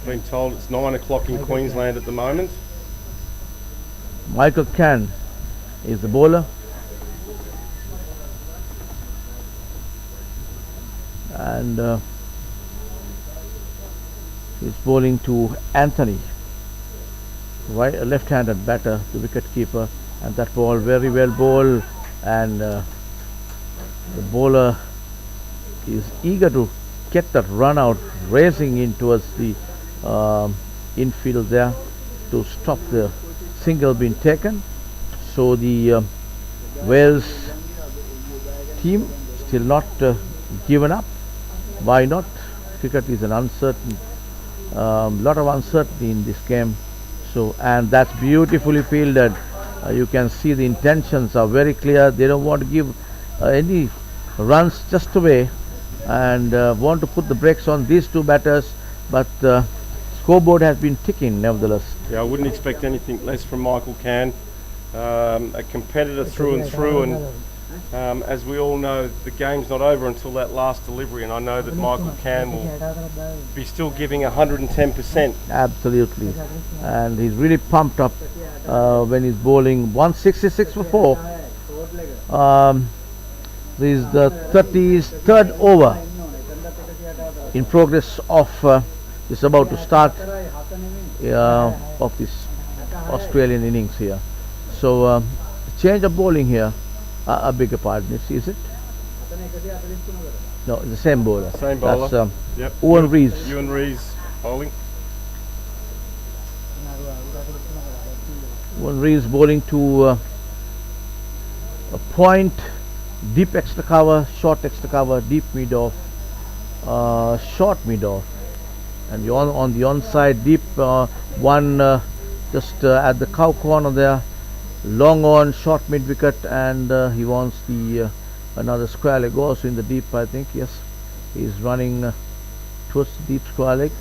Been told it's 9 o'clock in Queensland at the moment. Michael Cann is the bowler, and he's bowling to Anthony, right, a left-handed batter, the wicket keeper, and that ball very well bowled, and the bowler is eager to get that run out, racing in towards the infield there to stop the single being taken. So the Wales team still not given up. Why not? Cricket is an uncertain, lot of uncertainty in this game. So, and that's beautifully fielded. You can see the intentions are very clear. They don't want to give any runs just away, and want to put the brakes on these two batters, but scoreboard has been ticking nevertheless. Yeah, I wouldn't expect anything less from Michael Cann, a competitor through and through, and as we all know, the game's not over until that last delivery, and I know that Michael Cann will be still giving 110%. Absolutely, and he's really pumped up when he's bowling. 166 for 4. This is the 33rd over in progress of is about to start of this Australian innings here. So change of bowling here. I beg your pardon, is it? No, it's the same bowler. Same bowler. That's yep. Owen Rees. Ewan Rees bowling. Owen Rees bowling to a point, deep extra cover, short extra cover, deep mid off, short mid off, and on the onside deep one just at the cow corner there, long on, short mid wicket, and he wants the another square leg also in the deep, I think. Yes, he's running towards the deep square leg.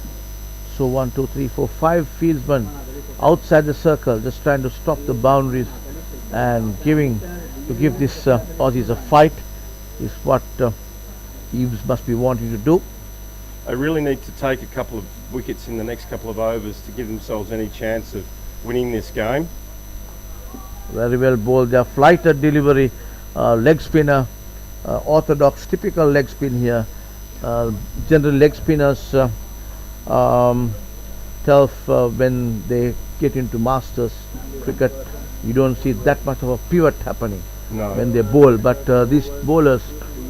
So 1, 2, 3, 4, 5 fieldsmen outside the circle, just trying to stop the boundaries and give this Aussies a fight is what Eves must be wanting to do. They really need to take a couple of wickets in the next couple of overs to give themselves any chance of winning this game. Very well bowled there, flighted delivery, leg spinner, orthodox, typical leg spin here. General leg spinners when they get into Masters cricket, you don't see that much of a pivot happening when they bowl, but these bowlers,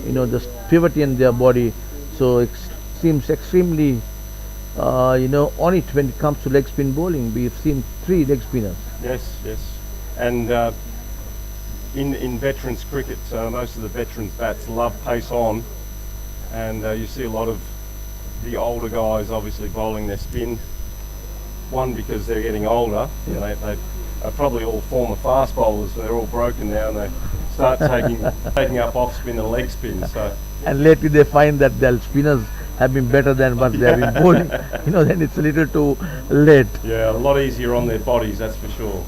just pivot in their body, so it seems extremely on it when it comes to leg spin bowling. We've seen 3 leg spinners. Yes, and in veterans cricket, most of the veterans bats love pace on, and you see a lot of the older guys obviously bowling their spin. One, because they're getting older, and they are probably all former fast bowlers, so they're all broken now, and they start taking up off spin and leg spin. So, and lately they find that their spinners have been better than what they have been bowling. Then it's a little too late. Yeah, a lot easier on their bodies, that's for sure.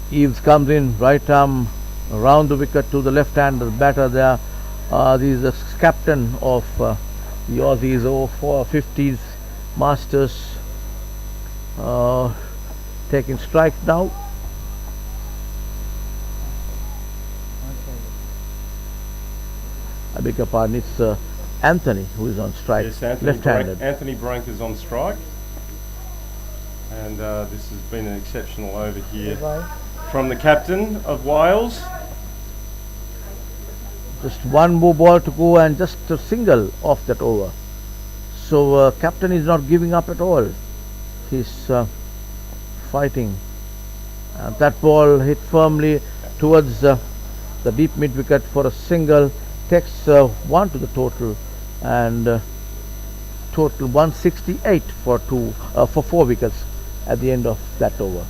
Eves comes in, right arm around the wicket to the left-hander batter there. This is the captain of the Aussies Over-50s Masters, taking strike now. I beg your pardon, it's Anthony who is on strike, Yes, left-handed. Anthony Brank is on strike. And this has been an exceptional over here from the captain of Wales. Just one more ball to go and just a single off that over. So captain is not giving up at all. He's fighting. That ball hit firmly towards the deep mid wicket for a single. Takes one to the total, and total 168 for for 4 wickets at the end of that over.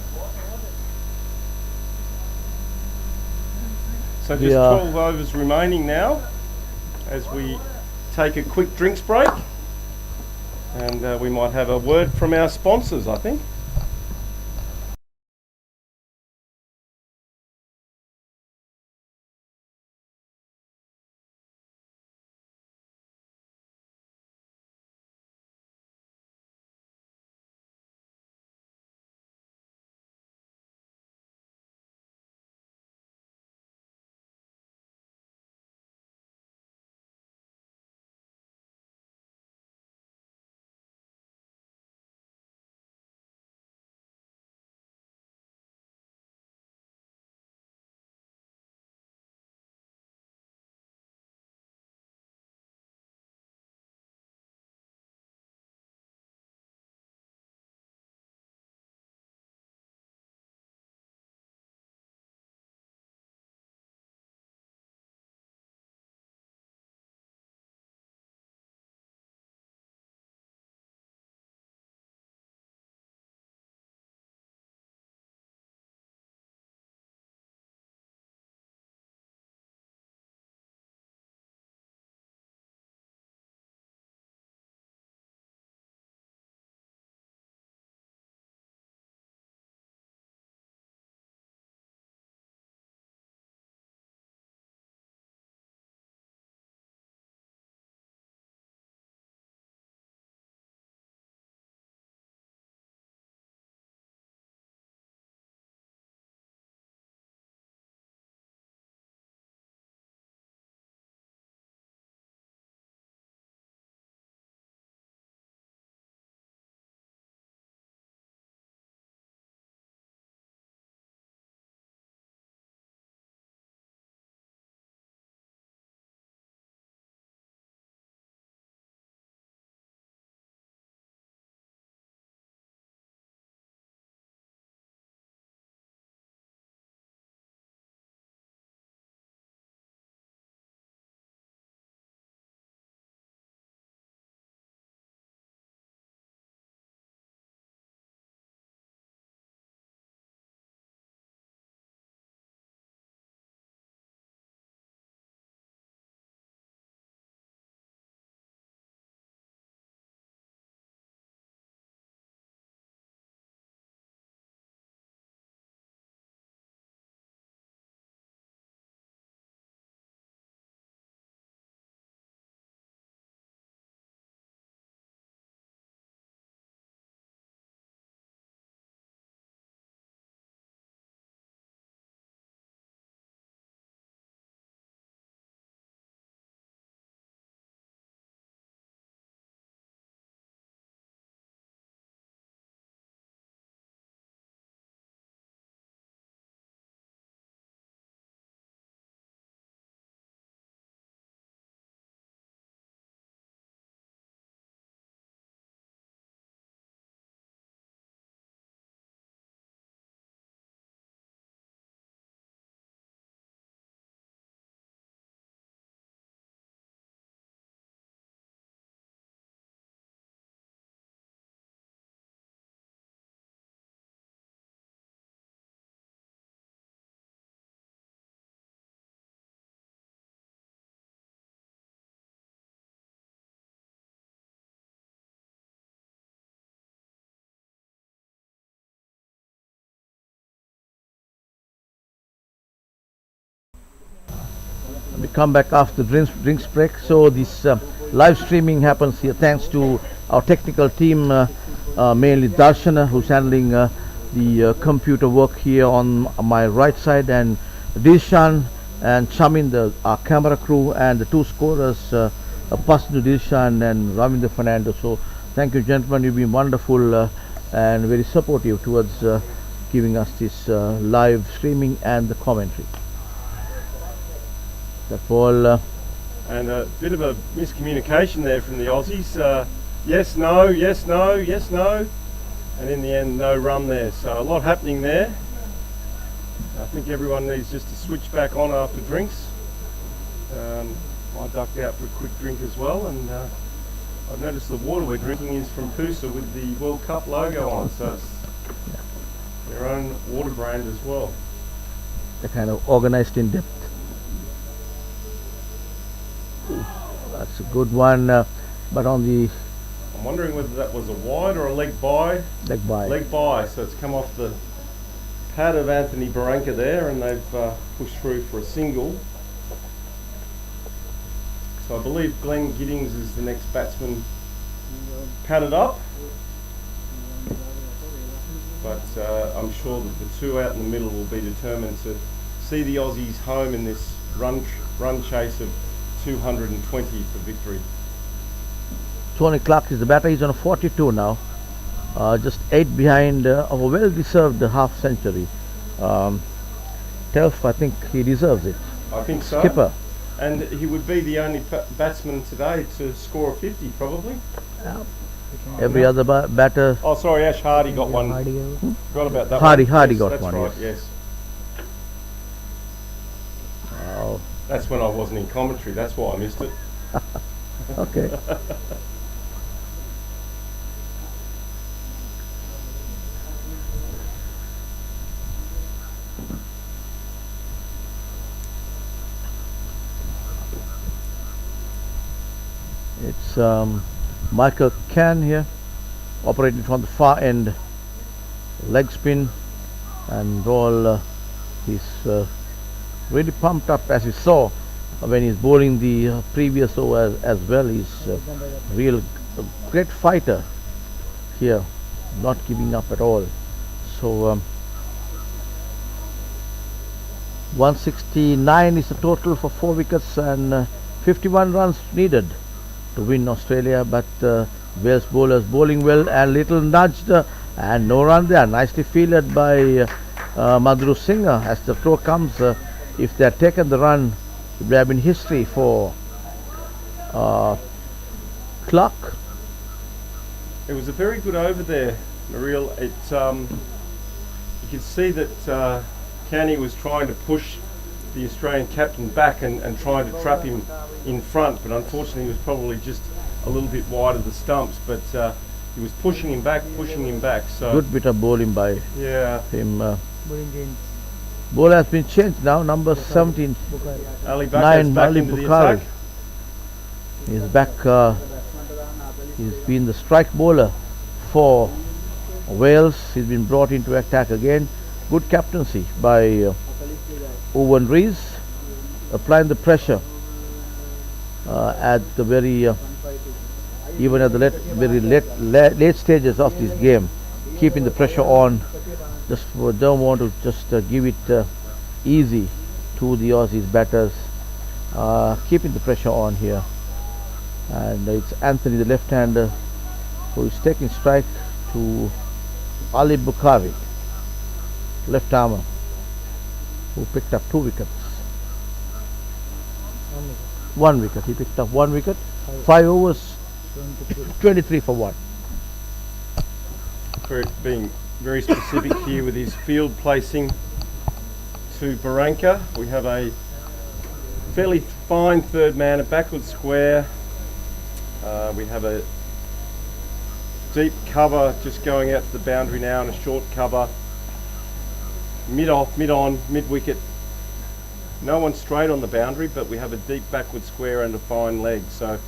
So just 12 overs remaining now as we take a quick drinks break, and we might have a word from our sponsors, I think. We come back after drinks break. So this live streaming happens here thanks to our technical team, mainly Darshana, who's handling the computer work here on my right side, and Dishan and Chamin, our camera crew, and the two scorers, Pasnu Dilshan and Ravinder Fernando. So thank you, gentlemen. You've been wonderful and very supportive towards giving us this live streaming and the commentary. That's all. And a bit of a miscommunication there from the Aussies. Yes, no, yes, no, yes, no. And in the end, no run there. So a lot happening there. I think everyone needs just to switch back on after drinks. I ducked out for a quick drink as well, and I've noticed the water we're drinking is from PUSA with the World Cup logo on it, so it's their own water brand as well. They're kind of organized in depth. That's a good one, but on the I'm wondering whether that was a wide or a leg by. leg by. Leg by, so it's come off the pad of Anthony Barranca there, and they've pushed through for a single. So I believe Glenn Giddings is the next batsman padded up, but I'm sure that the two out in the middle will be determined to see the Aussies home in this run chase of 220 for victory. Tony Clark is the batter. He's on a 42 now, just 8 behind of a well-deserved half century. Telf, I think he deserves it. I think so. Skipper. And he would be the only batsman today to score a 50, probably. Every other batter. Oh, sorry, Ash Hardy got one. Forgot about that. Hardy Yes, got that's one. Right, Yes. yes. That's when I wasn't in commentary. That's why I missed it. Okay. It's Michael Can here, operating from the far end, leg spin, and all. He's really pumped up, as you saw when he's bowling the previous over as well. He's a real great fighter here, not giving up at all. So 169 is the total for 4 wickets and 51 runs needed to win Australia, but Wales bowlers bowling well and little nudged and no run there. Nicely fielded by Madhuru Singh as the throw comes. If they had taken the run, it would have been history for Clark. It was a very good over there, Maril. It you could see that Canny was trying to push the Australian captain back and trying to trap him in front, but unfortunately he was probably just a little bit wide of the stumps, but he was pushing him back. So Good bit of bowling by him. Ball has been changed now, number 17. Ali Bakar is back Ali into the Bukhari. attack. He's back. He's been the strike bowler for Wales. He's been brought into attack again. Good captaincy by Owen Rees, applying the pressure at the very even at the late stages of this game, keeping the pressure on. Just don't want to just give it easy to the Aussies batters, keeping the pressure on here. And it's Anthony, the left-hander, who is taking strike to Ali Bukhari, left armer, who picked up 2 wickets. 1 wicket. He picked up 1 wicket. 5 overs, 23 for 1. Being very specific here with his field placing to Barranca. We have a fairly fine third man, a backward square. We have a deep cover just going out to the boundary now, and a short cover mid off, mid on, mid wicket. No one straight on the boundary, but we have a deep backward square and a fine leg. So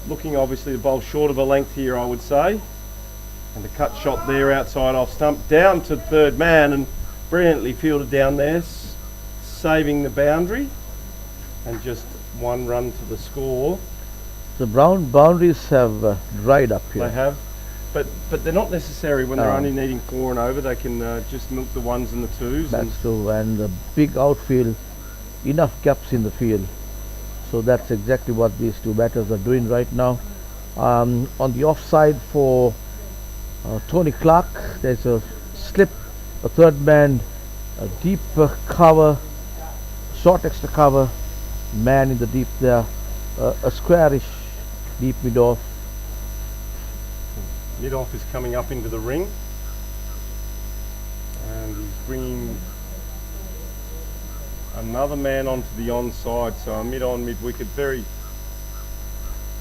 looking obviously to bowl short of a length here, I would say. And a cut shot there outside off stump, down to third man, and brilliantly fielded down there, saving the boundary, and just 1 run to the score. The brown boundaries have dried up here. They have, but they're not necessary when they're only needing 4 and over. They can just milk the 1s and the 2s. That's true, and the big outfield enough gaps in the field. So that's exactly what these two batters are doing right now. On the offside for Tony Clark, there's a slip, a third man, a deep cover, short extra cover, man in the deep there, a squarish deep mid-off. Mid-off is coming up into the ring, and he's bringing another man onto the onside, so a mid-on, mid-wicket, very...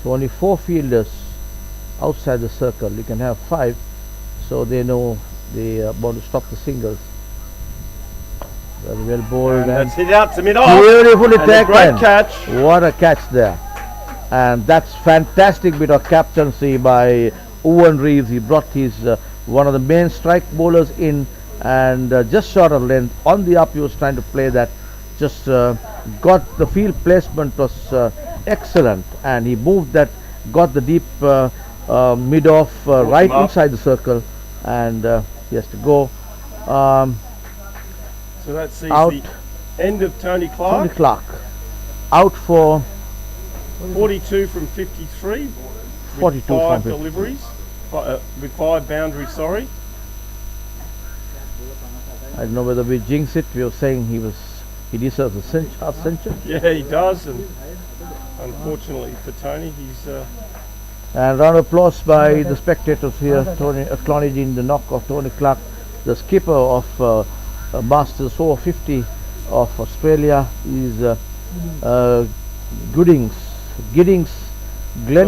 So only 4 fielders outside the circle. You can have 5, so they know they are about to stop the singles. Very well bowled, and that's hit out to mid-off. Beautifully And a taken. great catch. What a catch there. And that's fantastic bit of captaincy by Owen Reeves. He brought his one of the main strike bowlers in, and just short of length on the up he was trying to play that. Just got the field placement was excellent, and he moved that, got the deep mid-off right inside the circle, and he has to go. So that sees Out. the end of Tony Clark. Tony Clark out for 42 from 53. With 42 from 5 50. deliveries. With 5 boundaries, sorry. I don't know whether we jinx it. We were saying he deserves a half century. Yeah, he does, and unfortunately for Tony, he's... And round of applause by the spectators here, Tony acknowledging the knock of Tony Clark, the skipper of Masters Over-50 of Australia. Is Glenn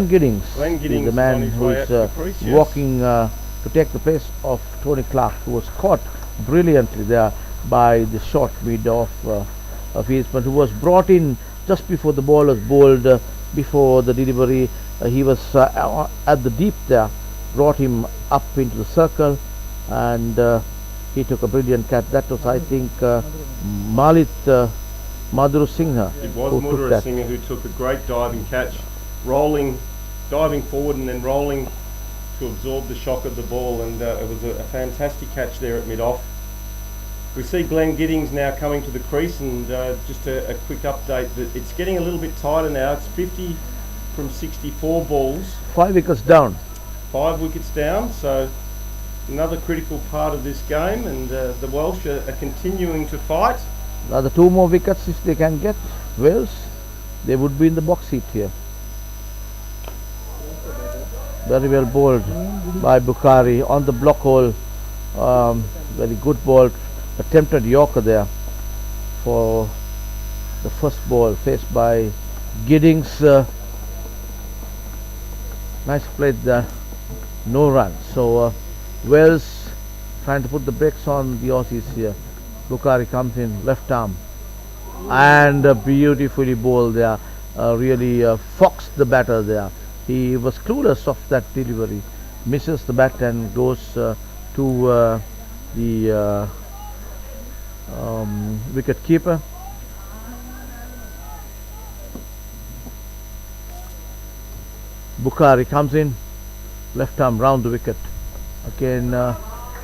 Giddings is the man who is walking to take the place of Tony Clark, who was caught brilliantly there by the short mid of his, but who was brought in just before the ball was bowled, before the delivery. He was at the deep there, brought him up into the circle, and he took a brilliant catch. That was, I think, Madhur Singha. It was Madhur Singha who took a great diving catch, diving forward and then rolling to absorb the shock of the ball, and it was a fantastic catch there at mid-off. We see Glenn Giddings now coming to the crease, and just a quick update that it's getting a little bit tighter now. It's 50 from 64 balls. 5 wickets down. 5 wickets down, so another critical part of this game, and the Welsh are continuing to fight. Another 2 more wickets if they can get Wales, they would be in the box seat here. Very well bowled by Bukhari on the block hole. Very good ball. Attempted Yorker there for the first ball, faced by Giddings. Nice play there, no run. So Wales trying to put the brakes on the Aussies here. Bukhari comes in, left arm, and beautifully bowled there. Really foxed the batter there. He was clueless of that delivery, misses the bat and goes to the wicket keeper. Bukhari comes in, left arm round the wicket. Again,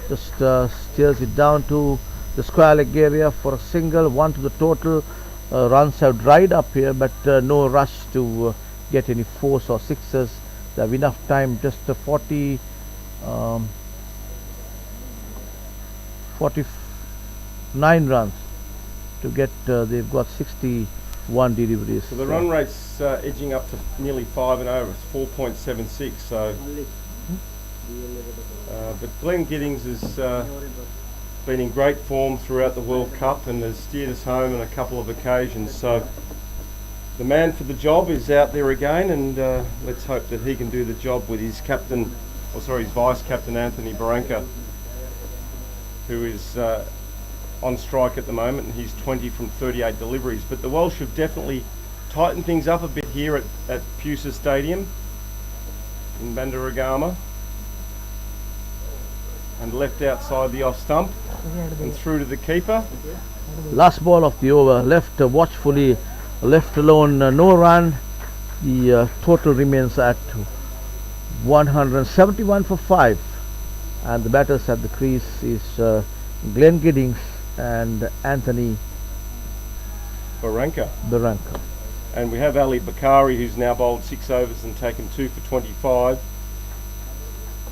just steers it down to the square leg area for a single, 1 to the total. Runs have dried up here, but no rush to get any 4s or 6s. They have enough time, just 49 runs to get. They've got 61 deliveries. So the run rate's edging up to nearly 5 and over. It's 4.76. So, but Glenn Giddings has been in great form throughout the World Cup and has steered us home on a couple of occasions. So the man for the job is out there again, and let's hope that he can do the job with his captain, his vice captain Anthony Baranka, who is on strike at the moment, and he's 20 from 38 deliveries. But the Welsh have definitely tightened things up a bit here at PUSA Stadium in Bandaragama, and left outside the off stump and through to the keeper. Last ball of the over, left watchfully, left alone, no run. The total remains at 171 for 5, and the batters at the crease is Glenn Giddings and Anthony Barranca. Barranca. And we have Ali Bakari, who's now bowled 6 overs and taken 2 for 25.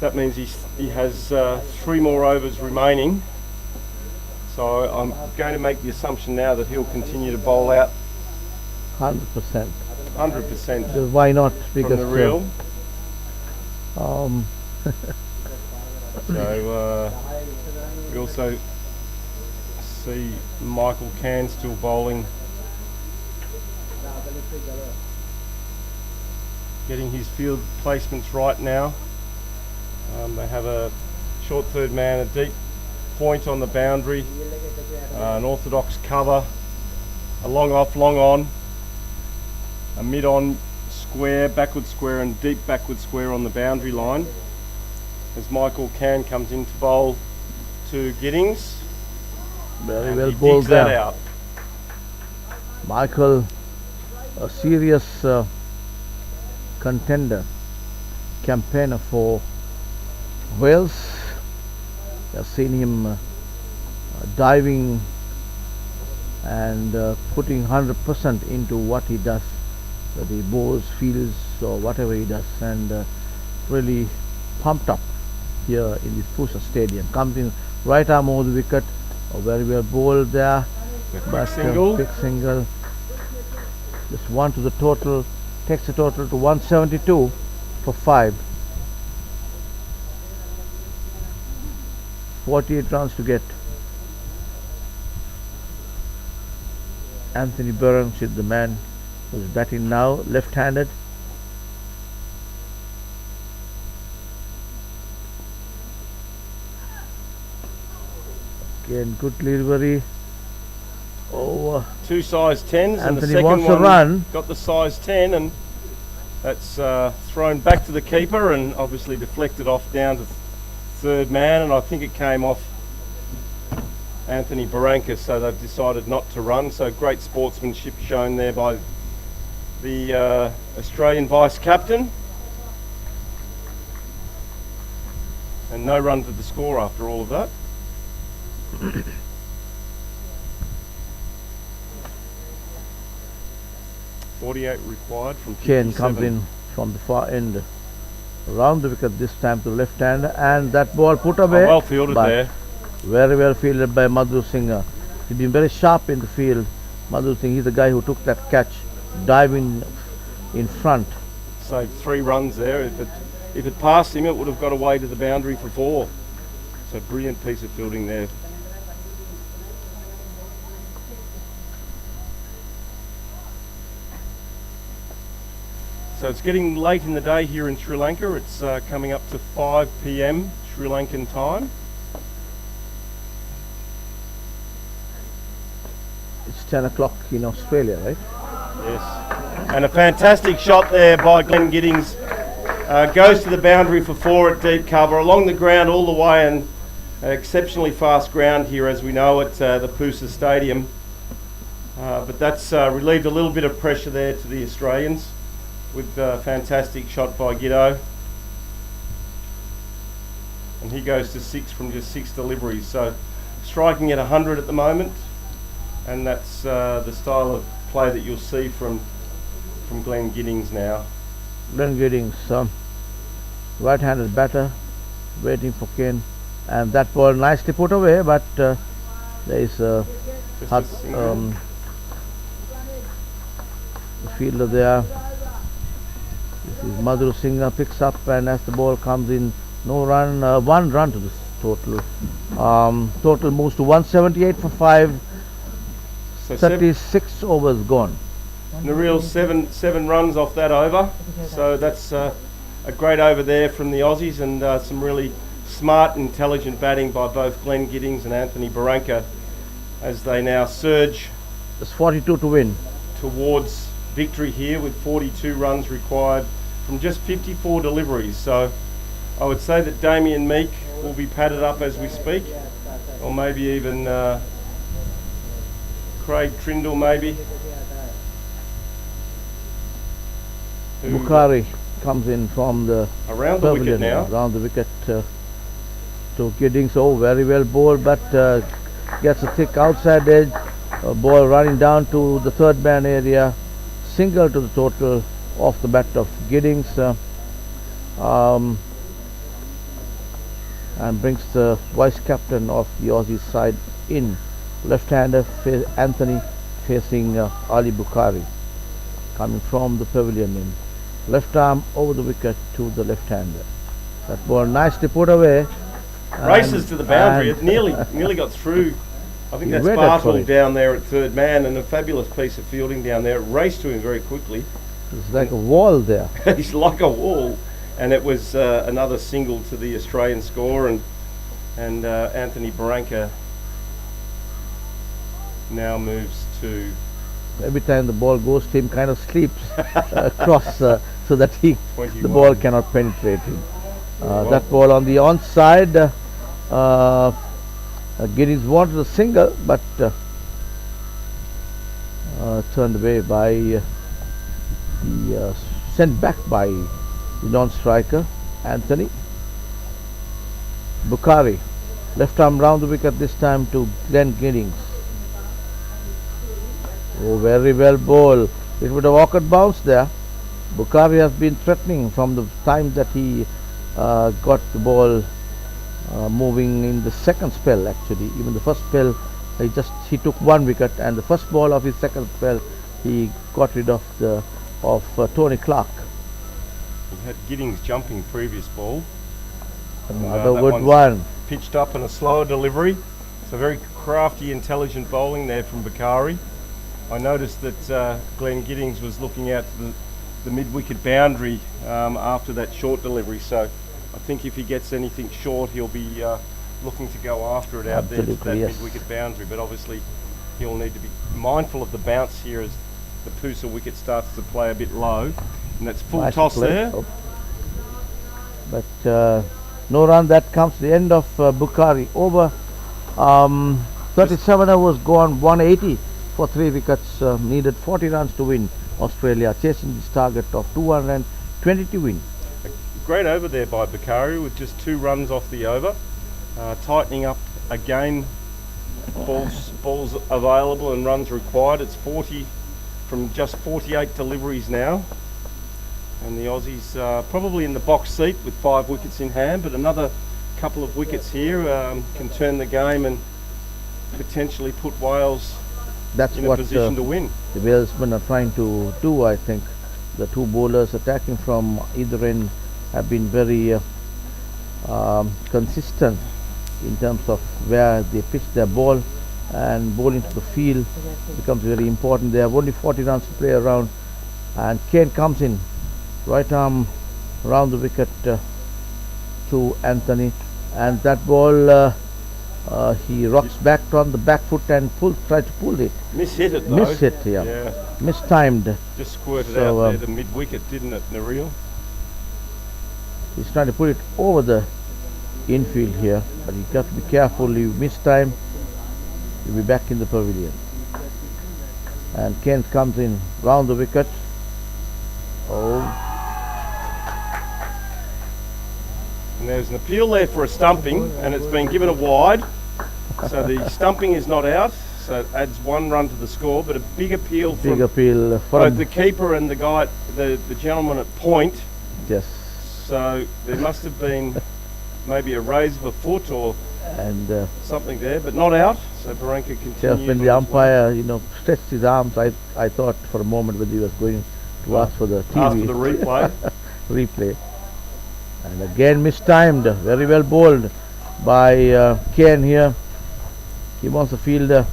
That means he has 3 more overs remaining. So I'm going to make the assumption now that he'll continue to bowl out 100%. 100% Why not? Because from the reel. So we also see Michael Can still bowling, getting his field placements right now. They have a short third man, a deep point on the boundary, an orthodox cover, a long off, long on, a mid on square, backward square and deep backward square on the boundary line. As Michael Can comes in to bowl to Giddings. Very well he bowled digs that there. out. Michael, a serious contender, campaigner for Wales. I've seen him diving and putting 100% into what he does, whether he bowls, fields or whatever he does, and really pumped up here in this PUSA stadium. Comes in right arm over the wicket, very well bowled there, but single. quick single, just 1 to the total, takes the total to 172 for 5. 48 runs to get. Anthony Burns is the man who's batting now, left-handed. Again, good delivery. Oh, 2 size 10s, and the Anthony second wants a one run. got the size 10, and that's thrown back to the keeper and obviously deflected off down to third man, and I think it came off Anthony Barranca, so they've decided not to run. So great sportsmanship shown there by the Australian vice captain, and no run to the score after all of that. .48 required from 57. Kane comes in from the far end, around the wicket this time to left hand, and that ball put away. Well fielded but there. Very well fielded by Madhu Singh. He's been very sharp in the field. Madhu Singh, he's the guy who took that catch, diving in front. Saved 3 runs there. If it passed him, it would have got away to the boundary for 4. So brilliant piece of fielding there. So it's getting late in the day here in Sri Lanka. It's coming up to 5 p.m. Sri Lankan time. It's 10 o'clock in Australia, right? Yes. And a fantastic shot there by Glenn Giddings. Goes to the boundary for 4 at deep cover, along the ground all the way, and exceptionally fast ground here as we know at the PUSA Stadium. But that's relieved a little bit of pressure there to the Australians with a fantastic shot by Giddo. And he goes to 6 from just 6 deliveries. So striking at 100 at the moment, and that's the style of play that you'll see from Glenn Giddings now. Glenn Giddings, right-handed batter, waiting for Kane, and that ball nicely put away, but there is a hard, the fielder there. This is Madhu Singh picks up, and as the ball comes in, no run, 1 run to the total. Total moves to 178 for 5. So 36 overs gone. the real 7 runs off that over. So that's a great over there from the Aussies, and some really smart, intelligent batting by both Glenn Giddings and Anthony Barranca as they now surge. It's 42 to win. Towards victory here with 42 runs required from just 54 deliveries. So I would say that Damien Meek will be padded up as we speak, or maybe even Craig Trindle maybe. Bukhari comes in from the Around the wicket pavilion, now. around the wicket to Giddings. Oh, very well bowled, but gets a thick outside edge. A ball running down to the third man area, single to the total off the bat of Giddings, and brings the vice captain of the Aussie side in. Left-hander Anthony facing Ali Bukhari, coming from the pavilion in. Left arm over the wicket to the left-hander. That ball nicely put away. Races to the boundary. It nearly got through. I think that's Bartle down there at third man, and a fabulous piece of fielding down there. It raced to him very quickly. It's like a wall there. He's like a wall, and it was another single to the Australian score, and Anthony Barranca now moves to. Every time the ball goes to him, kind of sleeps across so that the ball cannot penetrate him. That ball on the onside. Giddings wanted a single, but turned away by sent back by the non-striker Anthony. Bukhari, left arm round the wicket this time to Glenn Giddings. Oh, very well bowled. It would have awkward bounce there. Bukhari has been threatening from the time that he got the ball moving in the second spell. Actually, even the first spell he took one wicket, and the first ball of his second spell he got rid of Tony Clark. He had Giddings jumping previous ball. Another good one. Pitched up and a slower delivery. So very crafty, intelligent bowling there from Bukhari. I noticed that Glenn Giddings was looking out to the mid-wicket boundary after that short delivery. So I think if he gets anything short, he'll be looking to go after it out there to that mid-wicket boundary. But obviously, he'll need to be mindful of the bounce here as the PUSA wicket starts to play a bit low. And that's full toss there. Oh. But no run. That comes to the end of Bukhari. Over 37 overs gone, 180 for 3 wickets. Needed 40 runs to win. Australia chasing this target of 220 to win. A great over there by Papare with just 2 runs off the over. Tightening up again. Balls available and runs required. It's 40 from just 48 deliveries now. And the Aussies probably in the box seat with 5 wickets in hand, but another couple of wickets here can turn the game and potentially put Wales in a position to win. The Walesmen are trying to do, I think. The 2 bowlers attacking from either end have been very consistent in terms of where they pitch their ball, and bowling to the field becomes very important. They have only 40 runs to play around, and Kane comes in. Right arm round the wicket to Anthony, and that ball he rocks back on the back foot and tries to pull it. Miss-hit it though. Miss-hit, yeah. Mistimed. Just squirted out there the mid-wicket, didn't it, Nareel? He's trying to put it over the infield here, but you got to be careful. You miss time, you'll be back in the pavilion. And Kane comes in round the wicket. Oh. And there's an appeal there for a stumping, and it's been given a wide. So the stumping is not out, so it adds 1 run to the score, but a big appeal from both the keeper and the guy, the gentleman at point. Yes. So there must have been maybe a raise of a foot or something there, but not out. So Barranca continues. Just when the umpire, stretched his arms, I thought for a moment whether he was going to ask for the TV. Ask for the replay. Replay. And again mistimed. Very well bowled by Kane here. He wants the fielder.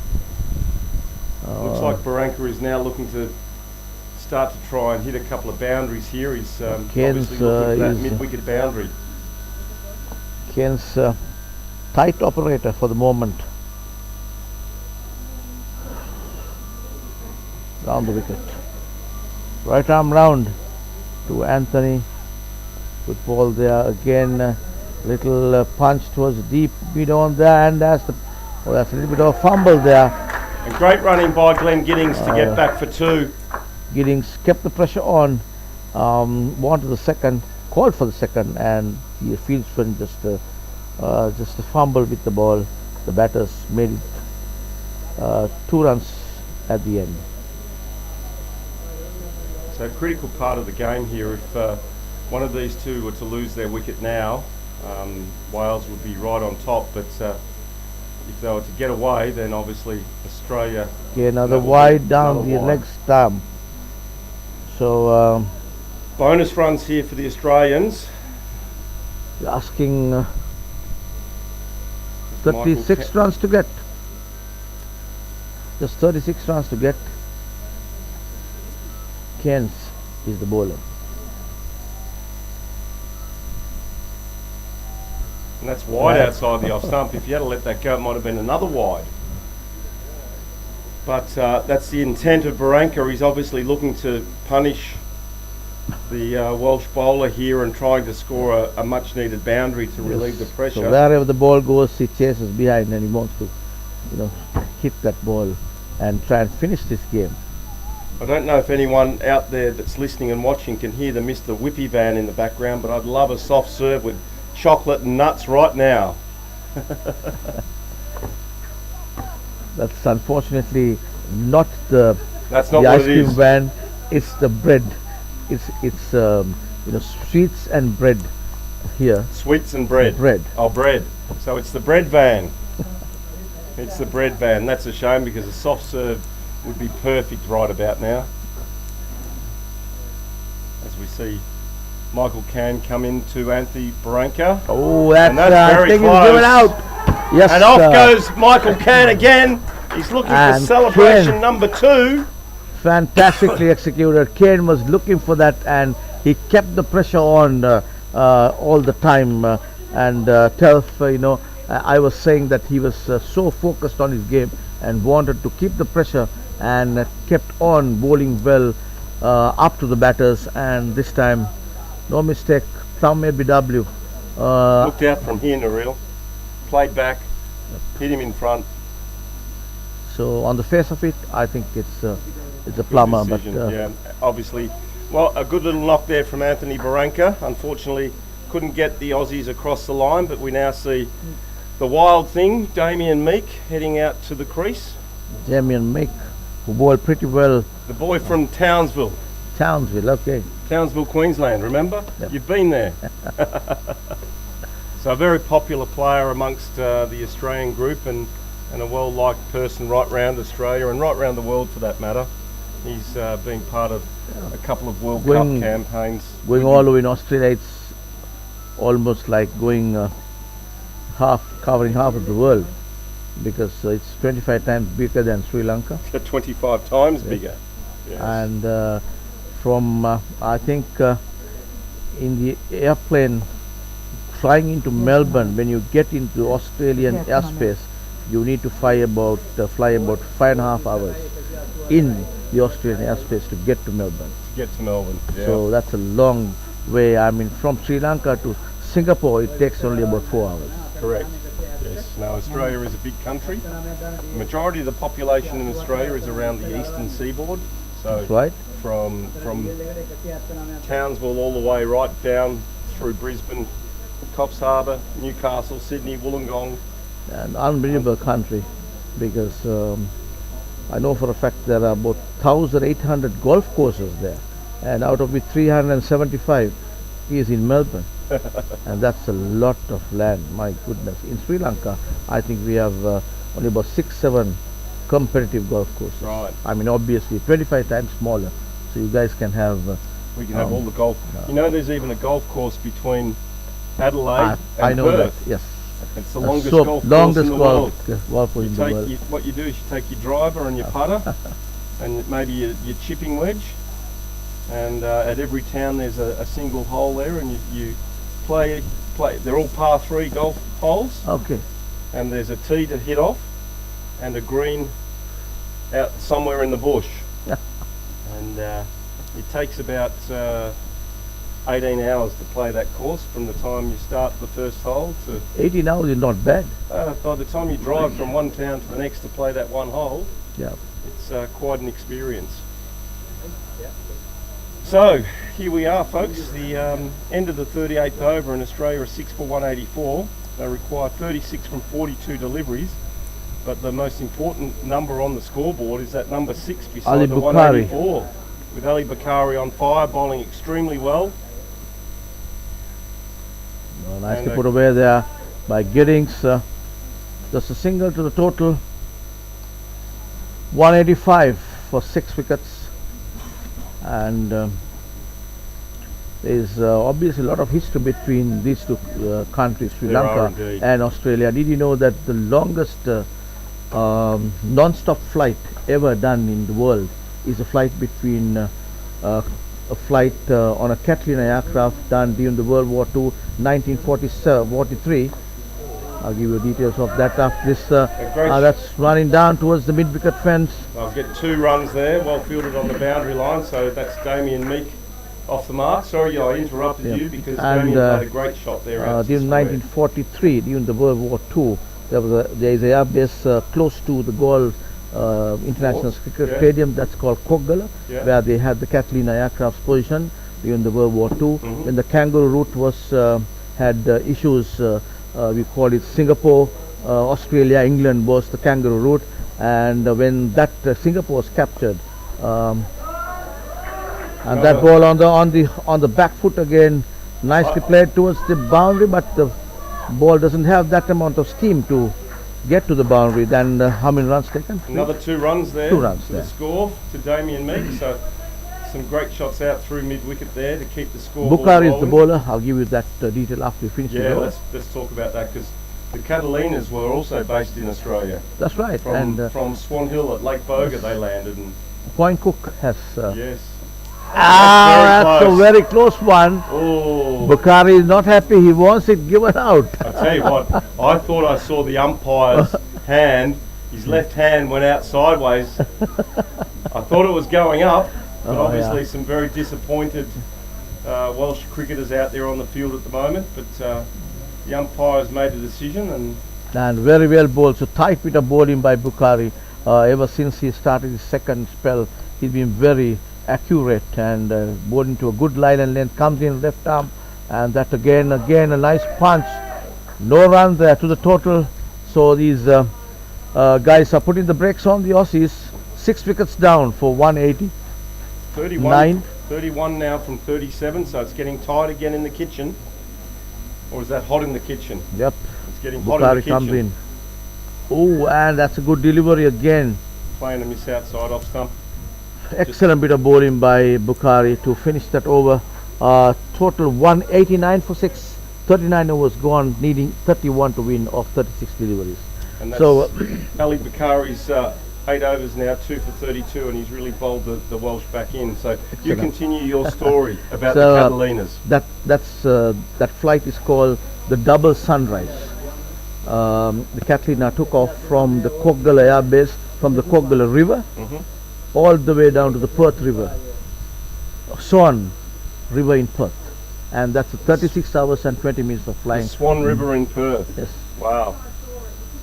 Looks like Barranca is now looking to start to try and hit a couple of boundaries here. He's obviously looking for that mid-wicket boundary. Kane's tight operator for the moment. Round the wicket. Right arm round to Anthony. Good ball there again. Little punch towards deep mid on there, and that's a little bit of a fumble there. And great running by Glenn Giddings to get back for 2. Giddings kept the pressure on, wanted the second, called for the second, and the fieldsman just a fumble with the ball. The batters made it 2 runs at the end. So a critical part of the game here, if one of these two were to lose their wicket now, Wales would be right on top, but if they were to get away, then obviously Australia... Okay, another wide down the leg stump. So bonus runs here for the Australians. Asking 36 runs to get. Just 36 runs to get. Keynes is the bowler. And that's wide outside the off stump. If you had to let that go, it might have been another wide. But that's the intent of Barranca. He's obviously looking to punish the Welsh bowler here and trying to score a much needed boundary to relieve the pressure. So wherever the ball goes, he chases behind and he wants to, hit that ball and try and finish this game. I don't know if anyone out there that's listening and watching can hear the Mr. Whippy van in the background, but I'd love a soft serve with chocolate and nuts right now. That's unfortunately not the That's not the what ice it cream is. van. It's the bread. It's sweets and bread here. Sweets and bread. Bread. Oh, bread. So it's the bread van. It's the bread van. That's a shame because a soft serve would be perfect right about now. As we see Michael Cann come into Anthony Barranca. Oh, that's very thing close. is given out. Yes, And off goes Michael Cann again. He's looking for And celebration Cann. number 2. Fantastically executed. Kane was looking for that and he kept the pressure on all the time. And Telf, I was saying that he was so focused on his game and wanted to keep the pressure and kept on bowling well up to the batters. And this time, no mistake, thumb ABW. Looked out from here, Naril. Played back, hit him in front. So on the face of it, I think it's a plumber. But yeah, obviously, well, a good little knock there from Anthony Barranca. Unfortunately, couldn't get the Aussies across the line, but we now see the wild thing, Damien Meek, heading out to the crease. Damien Meek, who bowled pretty well. The boy from Townsville. Okay. Townsville, Queensland, remember? Yep. You've been there. So a very popular player amongst the Australian group and a well-liked person right round Australia and right round the world for that matter. He's been part of a couple of World Cup campaigns. Going all the way in Australia, it's almost like going covering half of the world because it's 25 times bigger than Sri Lanka. 25 times bigger. Yes. And from I think in the airplane flying into Melbourne, when you get into Australian airspace, you need to fly about 5.5 hours in the Australian airspace to get to Melbourne. Yeah. So that's a long way. I mean, from Sri Lanka to Singapore, it takes only about 4 hours. Correct. Yes. Now Australia is a big country. The majority of the population in Australia is around the eastern seaboard. So That's right. From Townsville all the way right down through Brisbane, Coffs Harbour, Newcastle, Sydney, Wollongong. An unbelievable country because I know for a fact there are about 1,800 golf courses there, and out of which 375 is in Melbourne. And that's a lot of land, my goodness. In Sri Lanka, I think we have only about 6-7 competitive golf courses. Right. I mean, obviously 25 times smaller, so you guys can have we can have all the golf. There's even a golf course between Adelaide and I know Perth. that, yes. It's the longest golf course in the world. Golf in the world. What you do is you take your driver and your putter and maybe your chipping wedge, and at every town there's a single hole there, and you play. They're all par 3 golf holes. Okay. And there's a tee to hit off and a green out somewhere in the bush. And it takes about 18 hours to play that course from the time you start the first hole to 18 hours is not bad. by the time you drive from one town to the next to play that one hole. Yeah. It's quite an experience. So here we are, folks, the end of the 38th over, and Australia are 6 for 184. They require 36 from 42 deliveries. But the most important number on the scoreboard is that number 6 beside Ali the Bukhari. 184, with Ali Bukhari on fire, bowling extremely well. Nicely put away there by Giddings. Just a single to the total. 185 for 6 wickets. And there is obviously a lot of history between these two countries, Sri There are Lanka indeed. and Australia. Did you know that the longest non-stop flight ever done in the world is a flight between a flight on a Catalina aircraft done during the World War II, 1943. I'll give you details of that after this. That's running down towards the mid-wicket fence. I'll get 2 runs there, well fielded on the boundary line, so that's Damien Meek off the mark. Sorry I interrupted you because Damien played a great shot there. During 1943, during the World War II, there is a airbase close to the Galle International Cricket Stadium that's called Koggala, where they had the Catalina aircraft position during the World War II. When the Kangaroo route was had issues, we call it Singapore, Australia, England was the Kangaroo route, and when that Singapore was captured, and that ball on the back foot again, nicely played towards the boundary, but the ball doesn't have that amount of steam to get to the boundary. Then how many runs taken? Another 2 runs there. 2 runs to there. the score to Damien Meek. So some great shots out through mid-wicket there to keep the score. Bukhari is the bowler. I'll give you that detail after we finish. Yeah, let's talk about that because the Catalinas were also based in Australia. That's right. From Swan Hill at Lake Boga they landed. And Point Cook has. yes. That's a very close one. Oh. Bukhari is not happy. He wants it given out. I tell you what, I thought I saw the umpire's hand. His left hand went out sideways. I thought it was going up, but obviously some very disappointed Welsh cricketers out there on the field at the moment. But the umpire's made a decision and very well bowled. So tight bit of bowling by Bukhari. Ever since he started his second spell, he's been very accurate and bowled into a good line and length, comes in left arm, and that again a nice punch. No run there to the total. So these guys are putting the brakes on the Aussies. 6 wickets down for 180. 31 now from 37, so it's getting tight again in the kitchen. Or is that hot in the kitchen? Yep. It's getting hot in the Bukhari kitchen. comes in. Oh, and that's a good delivery again. Playing a miss outside off stump. Excellent bit of bowling by Bukhari to finish that over. Total 189 for 6. 39 overs gone, needing 31 to win off 36 deliveries. And that's So Ali Bukhari's 8 overs now, 2 for 32, and he's really bowled the Welsh back in. So you continue your story about the Catalinas. that flight is called the Double Sunrise. The Catalina took off from the Koggala Air Base, from the Koggala River, all the way down to the Perth River, Swan River in Perth, and that's 36 hours and 20 minutes of flying. The Swan River in Perth. Yes, Wow.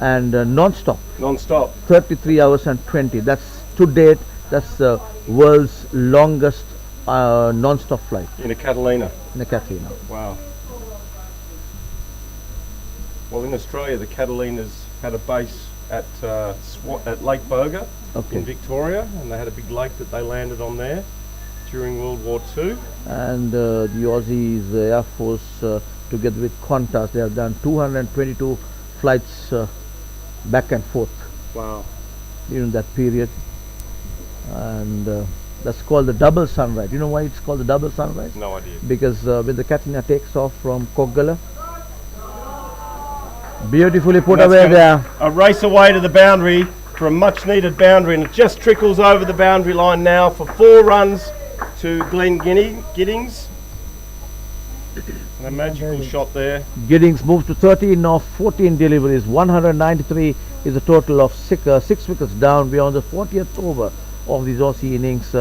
and non-stop, Non-stop. 33 hours and 20. That's to date. That's the world's longest non-stop flight In a Catalina. in the Catalina. Wow. Well, in Australia, the Catalinas had a base at Lake Boga in Victoria, and they had a big lake that they landed on there during World War II. And the Aussies Air Force, together with Qantas, they have done 222 flights back and forth Wow. during that period, and that's called the double sunrise. You know why it's called the double sunrise? No idea. Because when the Catalina takes off from Koggala, beautifully put away there. A race away to the boundary for a much needed boundary, and it just trickles over the boundary line now for 4 runs to Glenn Giddings. And a magical shot there. Giddings moved to 13 of 14 deliveries. 193 is a total of 6 wickets down beyond the 40th over of these Aussie innings.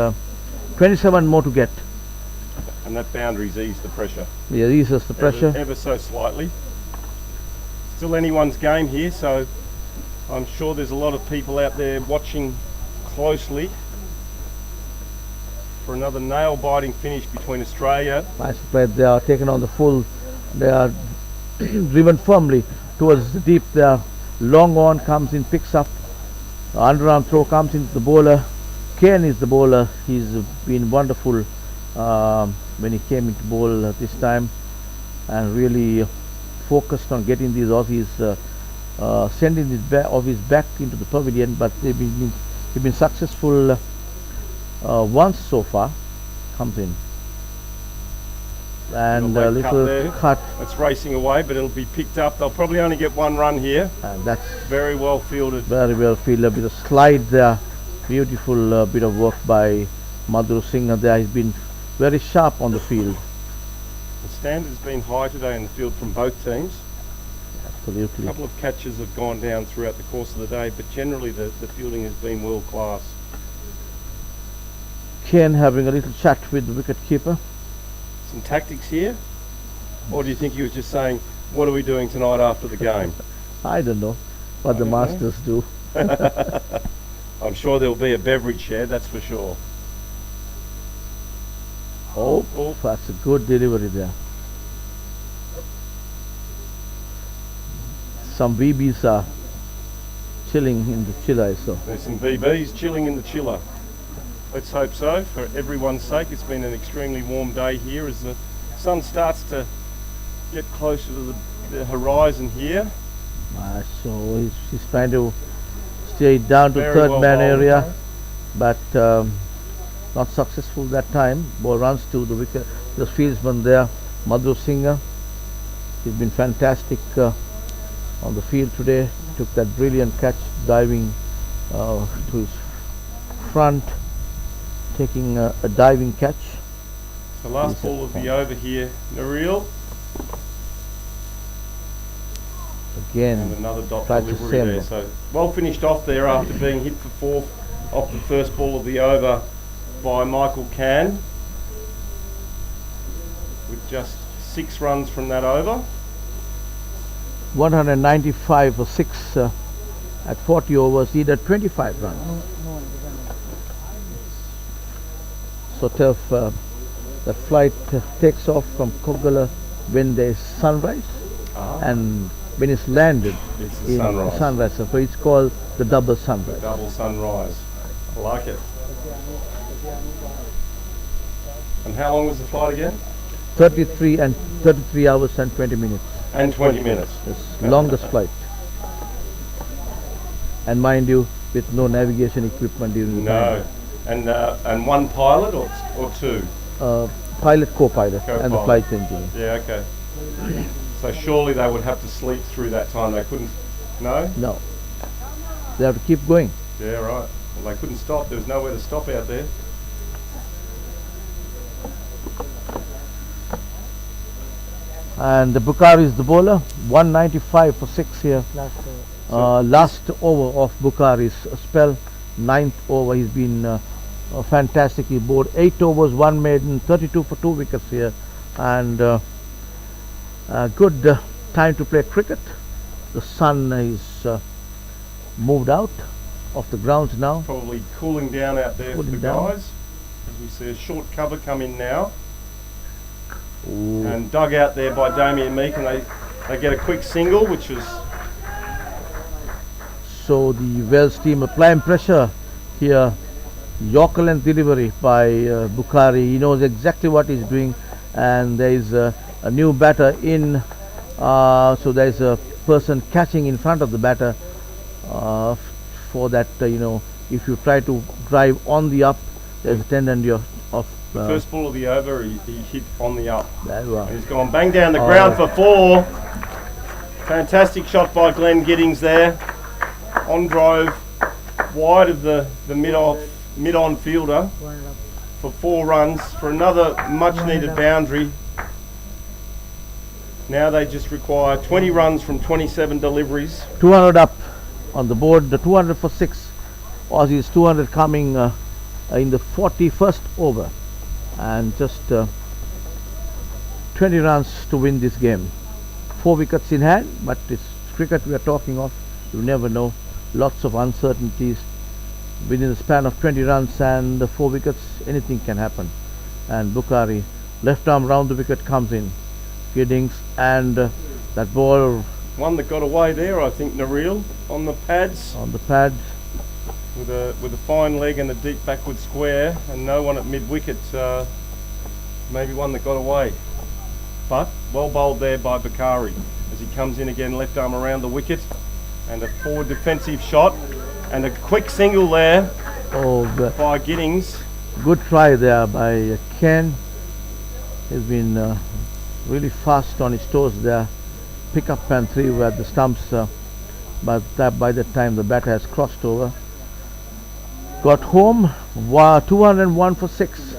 27 more to get. And that boundary's eased the pressure. Yeah, eases the pressure. Ever so slightly. Still anyone's game here, so I'm sure there's a lot of people out there watching closely for another nail-biting finish between Australia. Nice play. They are taken on the full. They are driven firmly towards the deep there long on comes in, picks up, underarm throw comes into the bowler. Kane is the bowler. He's been wonderful when he came into bowl this time, and really focused on getting these Aussies sending his back into the pavilion, but they've been successful once so far. Comes in. And a little cut. It's racing away, but it'll be picked up. They'll probably only get one run here. And that's very well fielded. Very well fielded. A bit of slide there. Beautiful bit of work by Madhur Singh there. He's been very sharp on the field. The standard's been high today in the field from both teams. Absolutely. A couple of catches have gone down throughout the course of the day, but generally the fielding has been world class. Ken having a little chat with the wicket keeper. Some tactics here? Or do you think he was just saying, what are we doing tonight after the game? I don't know what the masters do. I'm sure there'll be a beverage shared, that's for sure. Oh, that's a good delivery there. Some BBs are chilling in the chiller, so. There's some BBs chilling in the chiller. Let's hope so, for everyone's sake. It's been an extremely warm day here as the sun starts to get closer to the horizon here. So he's trying to stay down to Very third well man bowled, area, but not successful that time. Ball runs to the wicket, the fieldsman there, Madhur Singh. He's been fantastic on the field today. Took that brilliant catch, diving to his front, taking a diving catch. The last ball of the over here, Nareel. Again, and another dot tried to delivery there. So well finished off there after being hit for fourth off the first ball of the over by Michael Can, with just 6 runs from that over. 195 for 6 at 40 overs. He did 25 runs. So tough. The flight takes off from Kogala when there's sunrise, and when it's landed, it's the sunrise. Sunrise. So it's called the double sunrise. Double sunrise. I like it. And how long was the flight again? 33 hours and 20 minutes. And 20 minutes. It's longest flight. And mind you, with no navigation equipment during the time. And one pilot or two? Pilot, co-pilot, and the flight engineer. Yeah, okay. So surely they would have to sleep through that time. They couldn't, no? No. They have to keep going. Yeah, right. Well, they couldn't stop. There was nowhere to stop out there. And the Bukhari is the bowler. 195 for 6 here. Last over of Bukhari's spell. 9th over. He's been fantastic. He bowled 8 overs, 1 maiden, 32 for 2 wickets here. And good time to play cricket. The sun is moved out of the grounds now. Probably cooling down out there for the guys. As we see a short cover come in now. Ooh. And dug out there by Damien Meek, and they get a quick single, which was... So the Wells team applying pressure here. Yorker length delivery by Bukhari. He knows exactly what he's doing, and there is a new batter in, so there is a person catching in front of the batter for that, if you try to drive on the up, there's a tendency of the first ball of the over, he hit on the up. And he's gone bang down the ground for 4. Fantastic shot by Glenn Giddings there. On drove, wide of the mid-on fielder for 4 runs for another much needed boundary. Now they just require 20 runs from 27 deliveries. 200 up on the board, the 200 for 6. Aussies 200 coming in the 41st over, and just 20 runs to win this game. 4 wickets in hand, but it's cricket we are talking of. You never know. Lots of uncertainties. Within the span of 20 runs and 4 wickets, anything can happen. And Bukhari, left arm round the wicket, comes in. Giddings, and that ball one that got away there, I think, Nareel, on the pads. On the pad. With a fine leg and a deep backward square, and no one at mid-wicket. Maybe one that got away. But well bowled there by Papare as he comes in again, left arm around the wicket, and a forward defensive shot, and a quick single there by Giddings. Good try there by Ken. He's been really fast on his toes there. Pick up and three were at the stumps, but by the time the batter has crossed over. Got home, 201 for 6.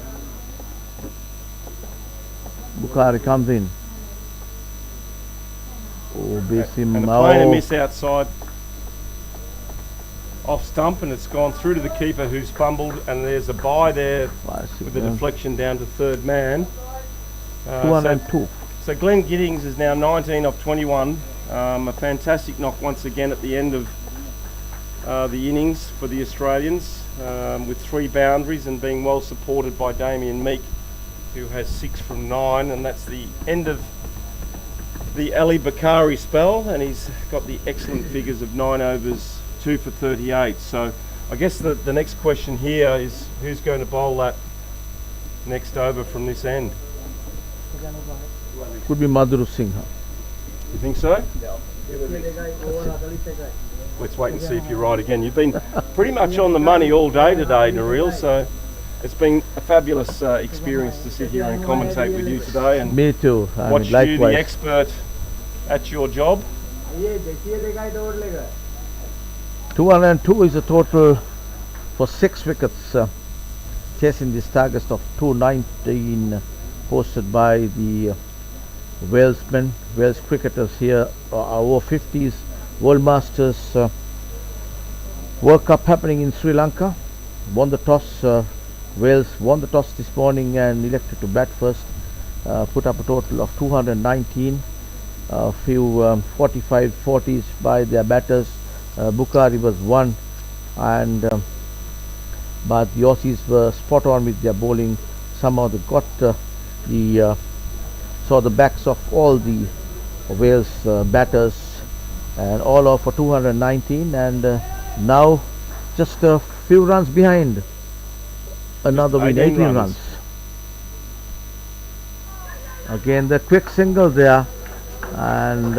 Papare comes in. Oh, base him and a plain and miss outside off stump, and it's gone through to the keeper who's fumbled, and there's a bye there with the deflection down to third man. 202. So Glenn Giddings is now 19 off 21. A fantastic knock once again at the end of the innings for the Australians, with 3 boundaries and being well supported by Damien Meek, who has 6 from 9, and that's the end of the Ali Papare spell, and he's got the excellent figures of 9 overs, 2 for 38. So I guess the next question here is who's going to bowl that next over from this end? Could be Madhuru Singh. You think so? Let's wait and see if you're right again. You've been pretty much on the money all day today, Nareel, so it's been a fabulous experience to sit here and commentate with you today, and me too. Watch you, the expert, at your job. 202 is a total for 6 wickets, chasing this target of 219 posted by the Wales cricketers here. Our over-50s World Masters World Cup happening in Sri Lanka. Won the toss. Wales won the toss this morning and elected to bat first. Put up a total of 219. A few 45 40s by their batters. Papare was 1, and but the Aussies were spot on with their bowling. Somehow they got saw the backs of all the Wales batters, and all off for 219, and now just a few runs behind. Another win, 18 runs. Again the quick single there, and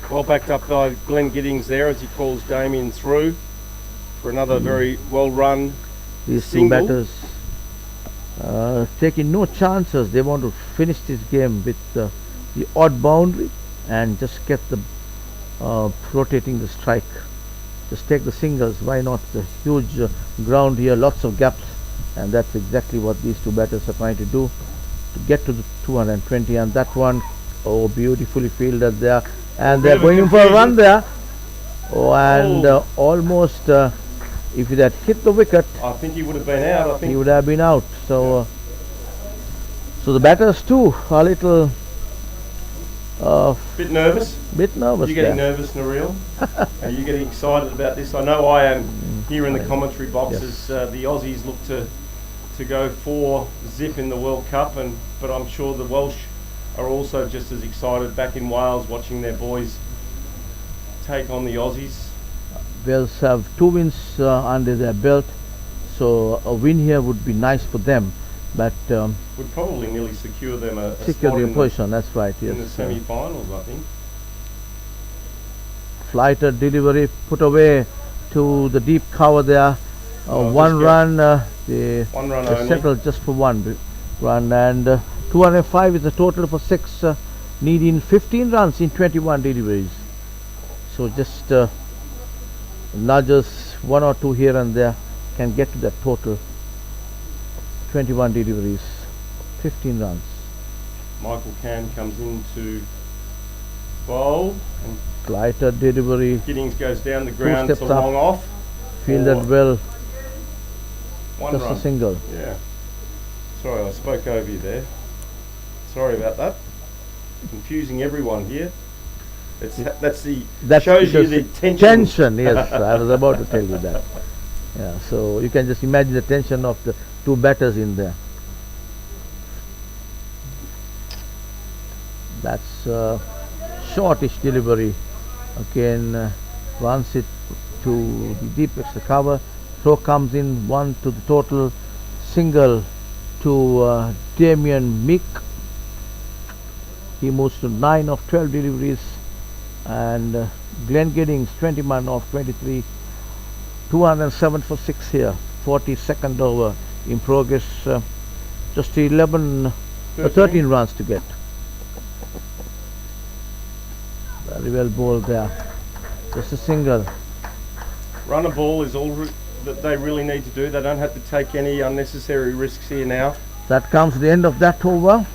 well backed up by Glenn Giddings there as he calls Damien through for another very well run these single. 2 batters taking no chances. They want to finish this game with the odd boundary and just get the rotating the strike. Just take the singles, why not? The huge ground here, lots of gaps, and that's exactly what these 2 batters are trying to do to get to the 220. And that one, oh, beautifully fielded there, and they're going in for a run there. Oh, and almost if it had hit the wicket, I think he would have been out. I think he would have been out. So so the batters too are a little bit nervous. Nervous. You getting nervous, Nareel? Are you getting excited about this? I know I am here in the commentary box as the Aussies look to go for zip in the World Cup, but I'm sure the Welsh are also just as excited back in Wales watching their boys take on the Aussies. Wales have 2 wins under their belt, so a win here would be nice for them, but would probably nearly secure them a secure spot the position. That's right. Yes. In the semi-finals, I think. Flighter delivery put away to the deep cover there. 1 run. They settled just for 1 run, and 205 is the total for 6, needing 15 runs in 21 deliveries. So just nudges 1 or 2 here and there can get to that total. 21 deliveries, 15 runs. Michael Cann comes in to bowl, and Lighter delivery. Giddings goes down the ground. It's a long off. Fielded well. 1 just run. a single. Yeah. Sorry, I spoke over you there. Sorry about that. Confusing everyone here. That shows you the tension. Yes, I was about to tell you that. Yeah, so you can just imagine the tension of the 2 batters in there. That's shortish delivery. Again, runs it to the deep extra cover. Throw comes in, 1 to the total, single to Damien Meek. He moves to 9 of 12 deliveries, and Glenn Giddings 21 of 23, 207 for 6 here, 42nd over in progress, just 13 runs to get. Very well bowled there, just a single. Run a ball is all that they really need to do. They don't have to take any unnecessary risks here now. That comes to the end of that over.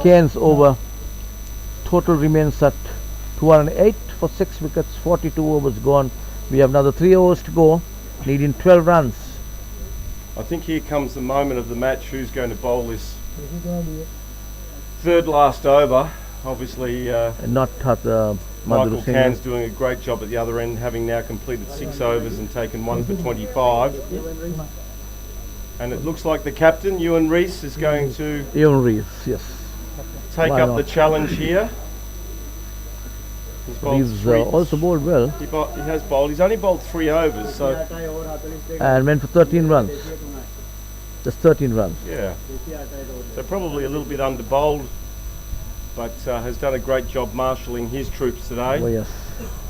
Cairns over. Total remains at 208 for 6 wickets, 42 overs gone. We have another 3 overs to go, needing 12 runs. I think here comes the moment of the match. Who's going to bowl this third last over? Obviously, Not Michael Cairns doing a great job at the other end, having now completed 6 overs and taken 1 for 25. And it looks like the captain, Ewan Rees, is going to Ewan Rees, yes. take Why up not? the challenge here. He's bowled Rees three- also bowled well he has bowled. He's only bowled 3 overs, so and went for 13 runs. Just 13 runs. yeah. So probably a little bit under bowled, but has done a great job marshalling his troops today Oh yes.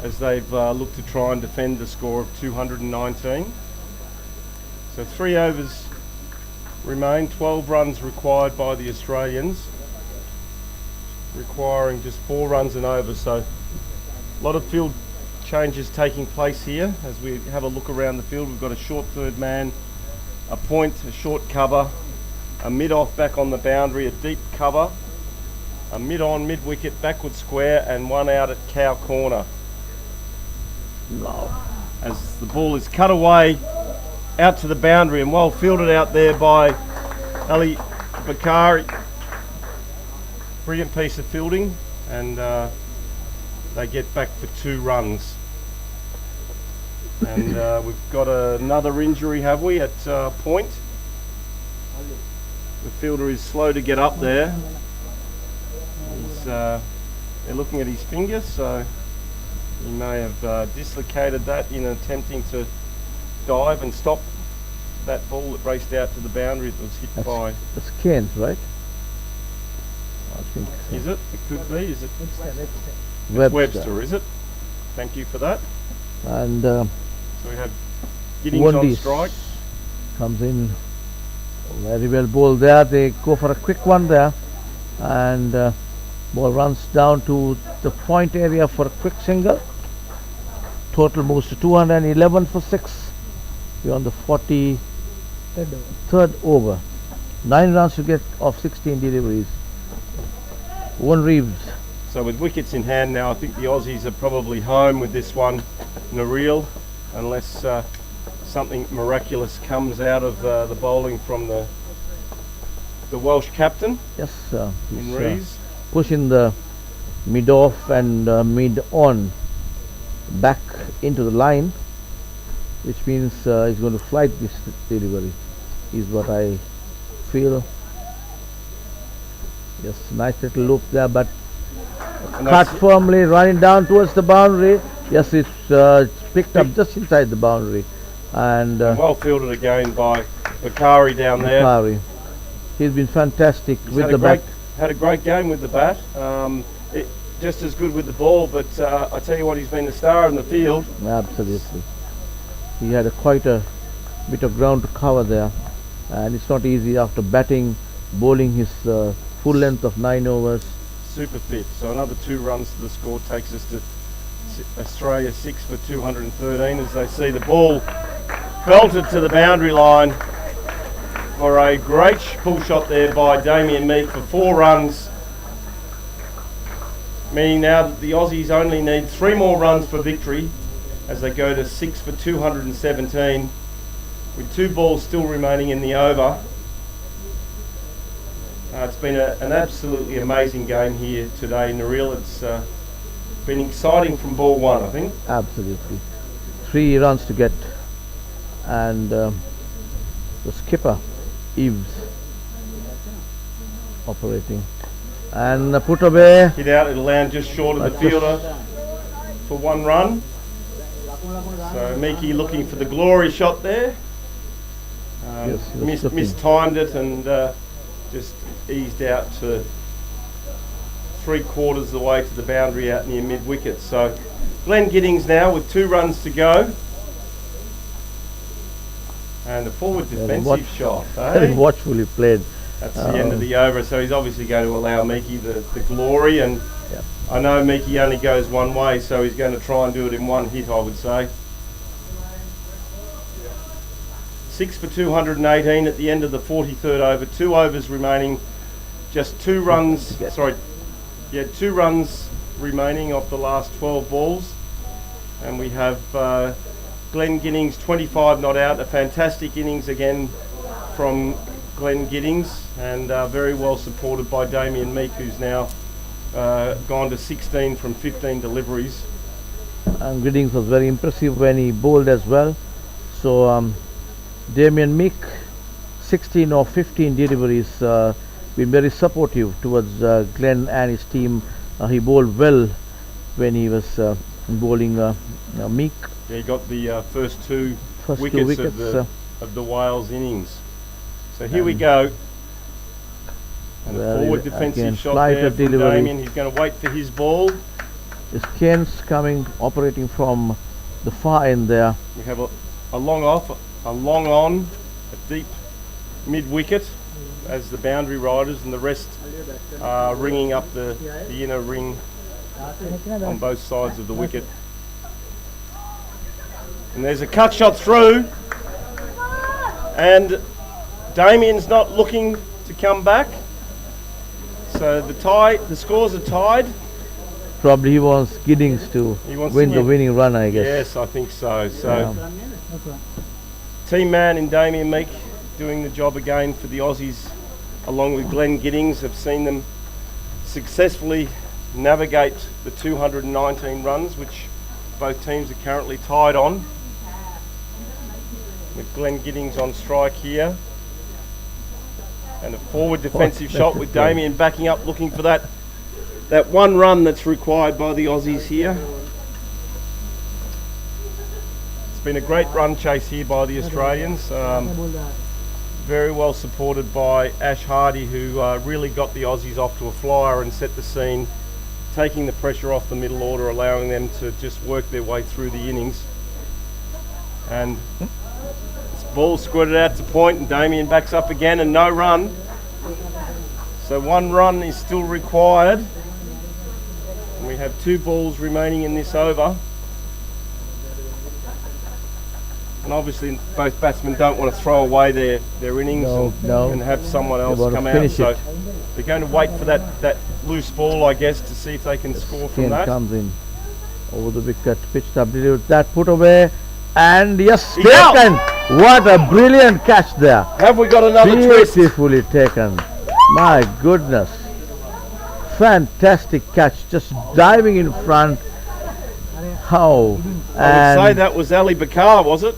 as they've looked to try and defend the score of 219. So 3 overs remain, 12 runs required by the Australians, requiring just 4 runs and over. So a lot of field changes taking place here as we have a look around the field. We've got a short third man, a point, a short cover, a mid-off back on the boundary, a deep cover, a mid-on, mid-wicket, backward square, and 1 out at cow corner. No. As the ball is cut away out to the boundary and well fielded out there by Ali Papare. Brilliant piece of fielding, and they get back for 2 runs. And we've got another injury, have we, at point? The fielder is slow to get up there. They're looking at his finger, so he may have dislocated that in attempting to dive and stop that ball that raced out to the boundary that was hit by. That's Cairns, right? I think so. Is it? It could be. Is it? Webster. Webster, is it? Thank you for that. And So we have Giddings on Wondies strike. comes in, very well bowled there. They go for a quick one there, and ball runs down to the point area for a quick single. Total moves to 211 for 6. We're on the 43rd over. 9 runs to get off 16 deliveries. One Reeves. So with wickets in hand now, I think the Aussies are probably home with this one, Nareel, unless something miraculous comes out of the bowling from the Welsh captain, Yes, in he's Rees. pushing the mid off and mid on back into the line, which means he's going to flight this delivery, is what I feel. Yes, nice little loop there, but And cut that's- firmly, running down towards the boundary. Yes, it's picked up just inside the boundary, and well fielded again by Papare down there. Papare. He's been fantastic He's with had the a great, bat. had a great game with the bat. Just as good with the ball, but I tell you what, he's been the star in the field. Absolutely. He had quite a bit of ground to cover there, and it's not easy after batting, bowling his full length of 9 overs. Super fit. So another 2 runs to the score takes us to Australia 6 for 213 as they see the ball belted to the boundary line for a great pull shot there by Damien Meek for 4 runs. Meaning now that the Aussies only need 3 more runs for victory as they go to 6 for 217 with 2 balls still remaining in the over. It's been an absolutely amazing game here today, Nareel. It's been exciting from ball 1, I think. Absolutely. 3 runs to get, and the skipper, Eves, operating. And put away. Hit out, it'll land just short of the fielder for 1 run. So Miki looking for the glory shot there. Yes, he was looking. Mistimed it and just eased out to 3/4 of the way to the boundary out near mid-wicket. So Glenn Giddings now with 2 runs to go. And a forward defensive shot. Very watchfully played. That's the end of the over, so he's obviously going to allow Miki the glory, and I know Miki only goes one way, so he's going to try and do it in one hit, I would say. 6 for 218 at the end of the 43rd over, 2 overs remaining, just 2 runs, 2 runs remaining off the last 12 balls, and we have Glenn Giddings 25 not out, a fantastic innings again from Glenn Giddings, and very well supported by Damien Meek, who's now gone to 16 from 15 deliveries. And Giddings was very impressive when he bowled as well. So Damien Meek 16 or 15 deliveries, been very supportive towards Glenn and his team. He bowled well when he was bowling Meek. Yeah, he got the first two wickets of the Wales innings. So here we go. And a forward defensive shot there from Damien. He's going to wait for his ball. Is Keynes coming, operating from the far end there. We have a long off, a long on, a deep mid-wicket as the boundary riders and the rest are ringing up the inner ring on both sides of the wicket. And there's a cut shot through, and Damien's not looking to come back. So the scores are tied. Probably he wants Giddings to win the winning run, I guess. Yes, I think so. So team man in Damien Meek doing the job again for the Aussies, along with Glenn Giddings. Have seen them successfully navigate the 219 runs, which both teams are currently tied on, with Glenn Giddings on strike here. And a forward defensive shot with Damien backing up, looking for that one run that's required by the Aussies here. It's been a great run chase here by the Australians. Very well supported by Ash Hardy, who really got the Aussies off to a flyer and set the scene, taking the pressure off the middle order, allowing them to just work their way through the innings. And ball squirted out to point, and Damien backs up again, and no run. So 1 run is still required. And we have 2 balls remaining in this over. And obviously both batsmen don't want to throw away their innings and have someone else come out. So they're going to wait for that loose ball, I guess, to see if they can score from that. Comes in over the wicket, pitched up, delivered that, put away, and yes, He's taken. Out. What a brilliant catch there. Have we got another twist? Beautifully taken. My goodness. Fantastic catch. Just diving in front. How? I would say that was Ali Bakar, was it?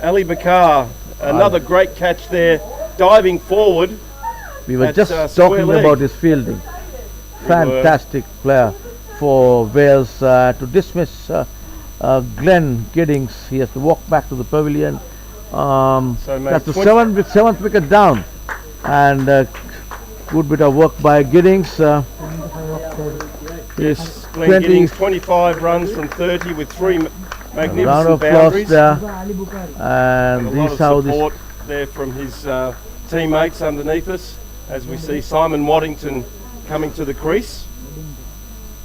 Ali Bakar. Another great catch there. Diving forward. We were just talking about his fielding. Fantastic player for Wales to dismiss Glenn Giddings. He has to walk back to the pavilion. That's the seventh wicket down, and good bit of work by Giddings. Yes, Glenn Giddings 25 runs from 30 with 3 magnificent round of boundaries. There. And this how support there from his teammates underneath us, as we see Simon Waddington coming to the crease,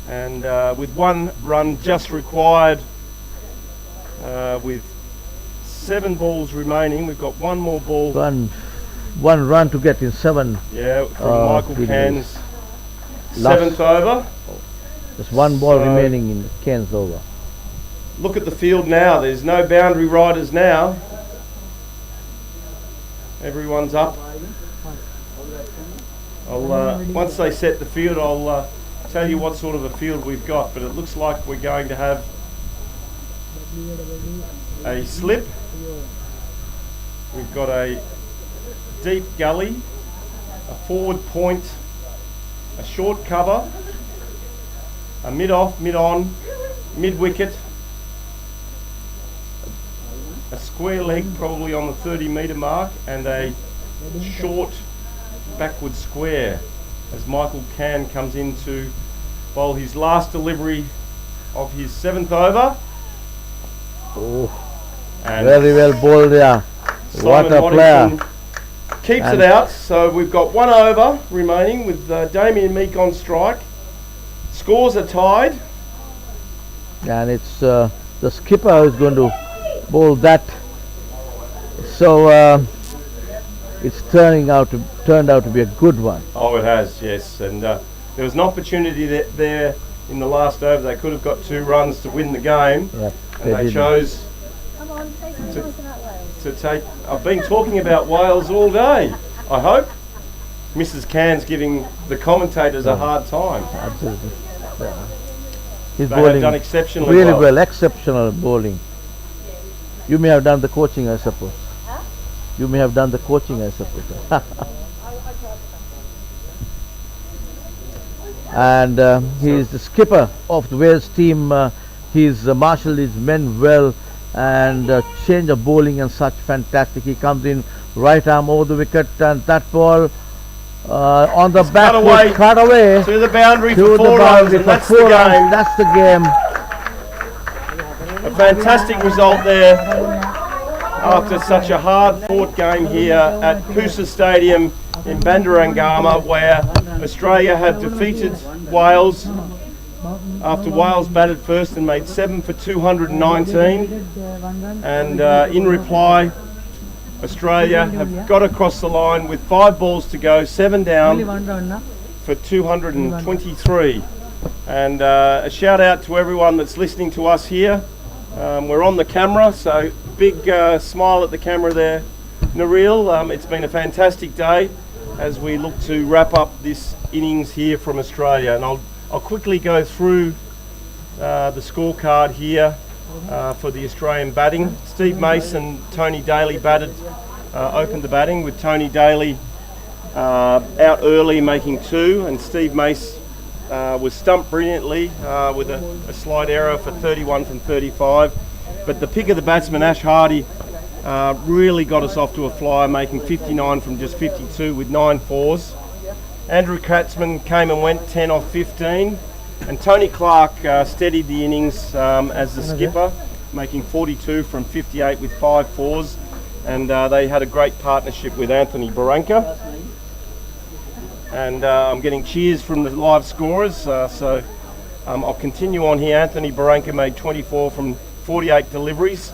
and with 1 run just required. With 7 balls remaining, we've got 1 more ball. One run to get in 7. Yeah, from Michael Cairns' 7th over. Just 1 ball remaining in Cairns' over. Look at the field now. There's no boundary riders now. Everyone's up. Once they set the field, I'll tell you what sort of a field we've got. But it looks like we're going to have a slip. We've got a deep gully, a forward point, a short cover, a mid-off, mid-on, mid-wicket, a square leg probably on the 30-metre mark, and a short backward square as Michael Cann comes in to bowl his last delivery of his 7th over. Oh, And very well bowled there. What Simon a Waddington player. keeps And- it out, so we've got 1 over remaining with Damien Meek on strike. Scores are tied. And it's the skipper who's going to bowl that. So it's turned out to be a good one. Oh, it has, yes. And there was an opportunity there in the last over. They could have got 2 runs to win the game, Yeah, and they didn't. chose to take. I've been talking about Wales all day. I hope Mrs. Cann's giving the commentators a hard time. Absolutely. Yeah. He's They have bowling done exceptionally really well. well, exceptional bowling. You may have done the coaching, I suppose. You may have done the coaching, I suppose. And he is the skipper of the Wales team. He's marshalled his men well, and change of bowling and such fantastic. He comes in right arm over the wicket, and that ball on the back away. foot, cut away To the boundary to for the 4 runs, boundary and for that's the 4 runs. game. That's the game. A fantastic result there after such a hard-fought game here at PUSA Stadium in Bandaragama, where Australia have defeated Wales after Wales batted first and made 7 for 219. And in reply, Australia have got across the line with 5 balls to go, 7 down for 223. And a shout out to everyone that's listening to us here. We're on the camera, so big smile at the camera there, Nareel. It's been a fantastic day as we look to wrap up this innings here from Australia. And I'll quickly go through the scorecard here for the Australian batting. Steve Mace and Tony Daly opened the batting, with Tony Daly out early making 2, and Steve Mace was stumped brilliantly with a slight error for 31 from 35. But the pick of the batsman, Ash Hardy, really got us off to a flyer, making 59 from just 52 with 9 fours. Andrew Kratzman came and went 10 off 15, and Tony Clark steadied the innings as the skipper, making 42 from 58 with 5 fours, and they had a great partnership with Anthony Barranca. And I'm getting cheers from the live scorers, so I'll continue on here. Anthony Barranca made 24 from 48 deliveries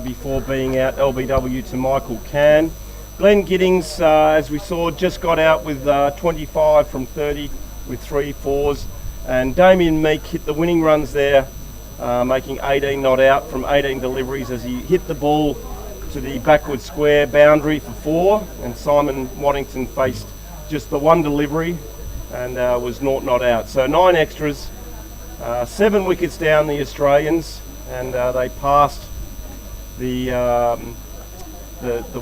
before being out LBW to Michael Cann. Glenn Giddings, as we saw, just got out with 25 from 30 with 3 fours, and Damien Meek hit the winning runs there, making 18 not out from 18 deliveries as he hit the ball to the backward square boundary for 4, and Simon Waddington faced just the 1 delivery and was not out. So 9 extras, 7 wickets down the Australians, and they passed the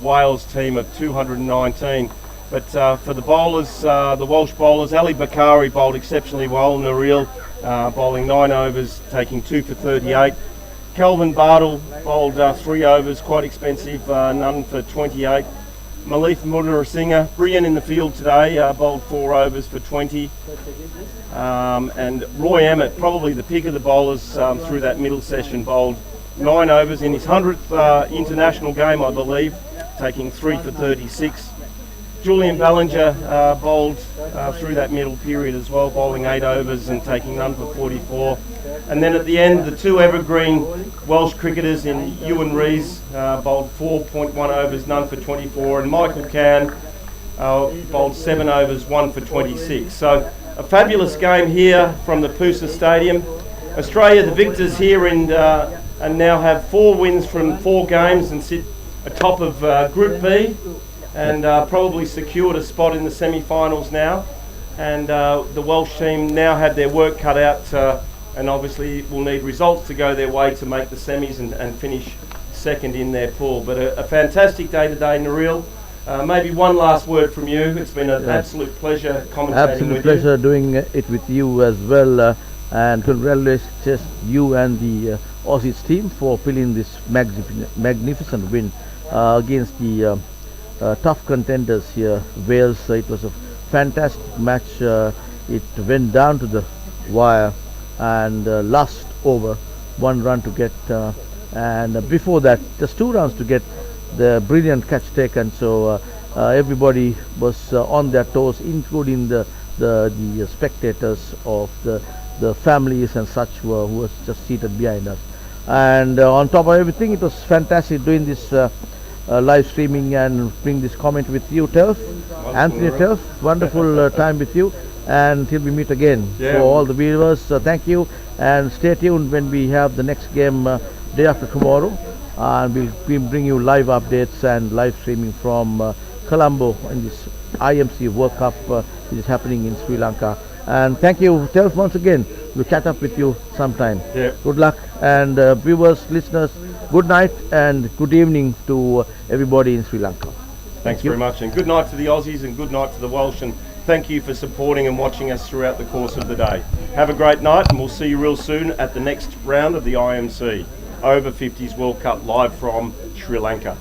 Wales team of 219. But for the bowlers, the Welsh bowlers, Ali Bakari bowled exceptionally well. Nareel bowling 9 overs, taking 2 for 38. Kelvin Bartle bowled 3 overs, quite expensive, none for 28. Malith Muddarasinghe, brilliant in the field today, bowled 4 overs for 20. And Roy Emmett, probably the pick of the bowlers through that middle session, bowled 9 overs in his 100th international game, I believe, taking 3 for 36. Julian Ballinger bowled through that middle period as well, bowling 8 overs and taking none for 44. And then at the end, the 2 evergreen Welsh cricketers in Ewan Rees bowled 4.1 overs, none for 24, and Michael Cann bowled 7 overs, 1 for 26. So a fabulous game here from the PUSA Stadium. Australia, the victors here, and now have 4 wins from 4 games and sit atop of Group B, and probably secured a spot in the semi-finals now. And the Welsh team now have their work cut out, and obviously will need results to go their way to make the semis and finish second in their pool. But a fantastic day today, Nareel. Maybe one last word from you. It's been an absolute pleasure commentating Absolute with pleasure doing it with you as well, and congratulations you and the Aussies team for pulling this magnificent win against the tough contenders here, Wales. It was a fantastic match. It went down to the wire, and last over, 1 run to get, and before that, just 2 runs to get the brilliant catch taken. So everybody was on their toes, including the spectators of the families and such who was just seated behind us. And on top of everything, it was fantastic doing this live streaming and bring this comment with you, Telf. Anthony Telf, wonderful time with you, and till we meet again. For all the viewers, thank you, and stay tuned when we have the next game day after tomorrow, and we'll bring you live updates and live streaming from Colombo in this IMC World Cup which is happening in Sri Lanka. And thank you, Telf, once again. We'll catch up with you sometime. Good luck, and viewers, listeners, good night and good evening to everybody in Sri Lanka. Thanks very much, and good night to the Aussies and good night to the Welsh, and thank you for supporting and watching us throughout the course of the day. Have a great night, and we'll see you real soon at the next round of the IMC Over-50s World Cup live from Sri Lanka.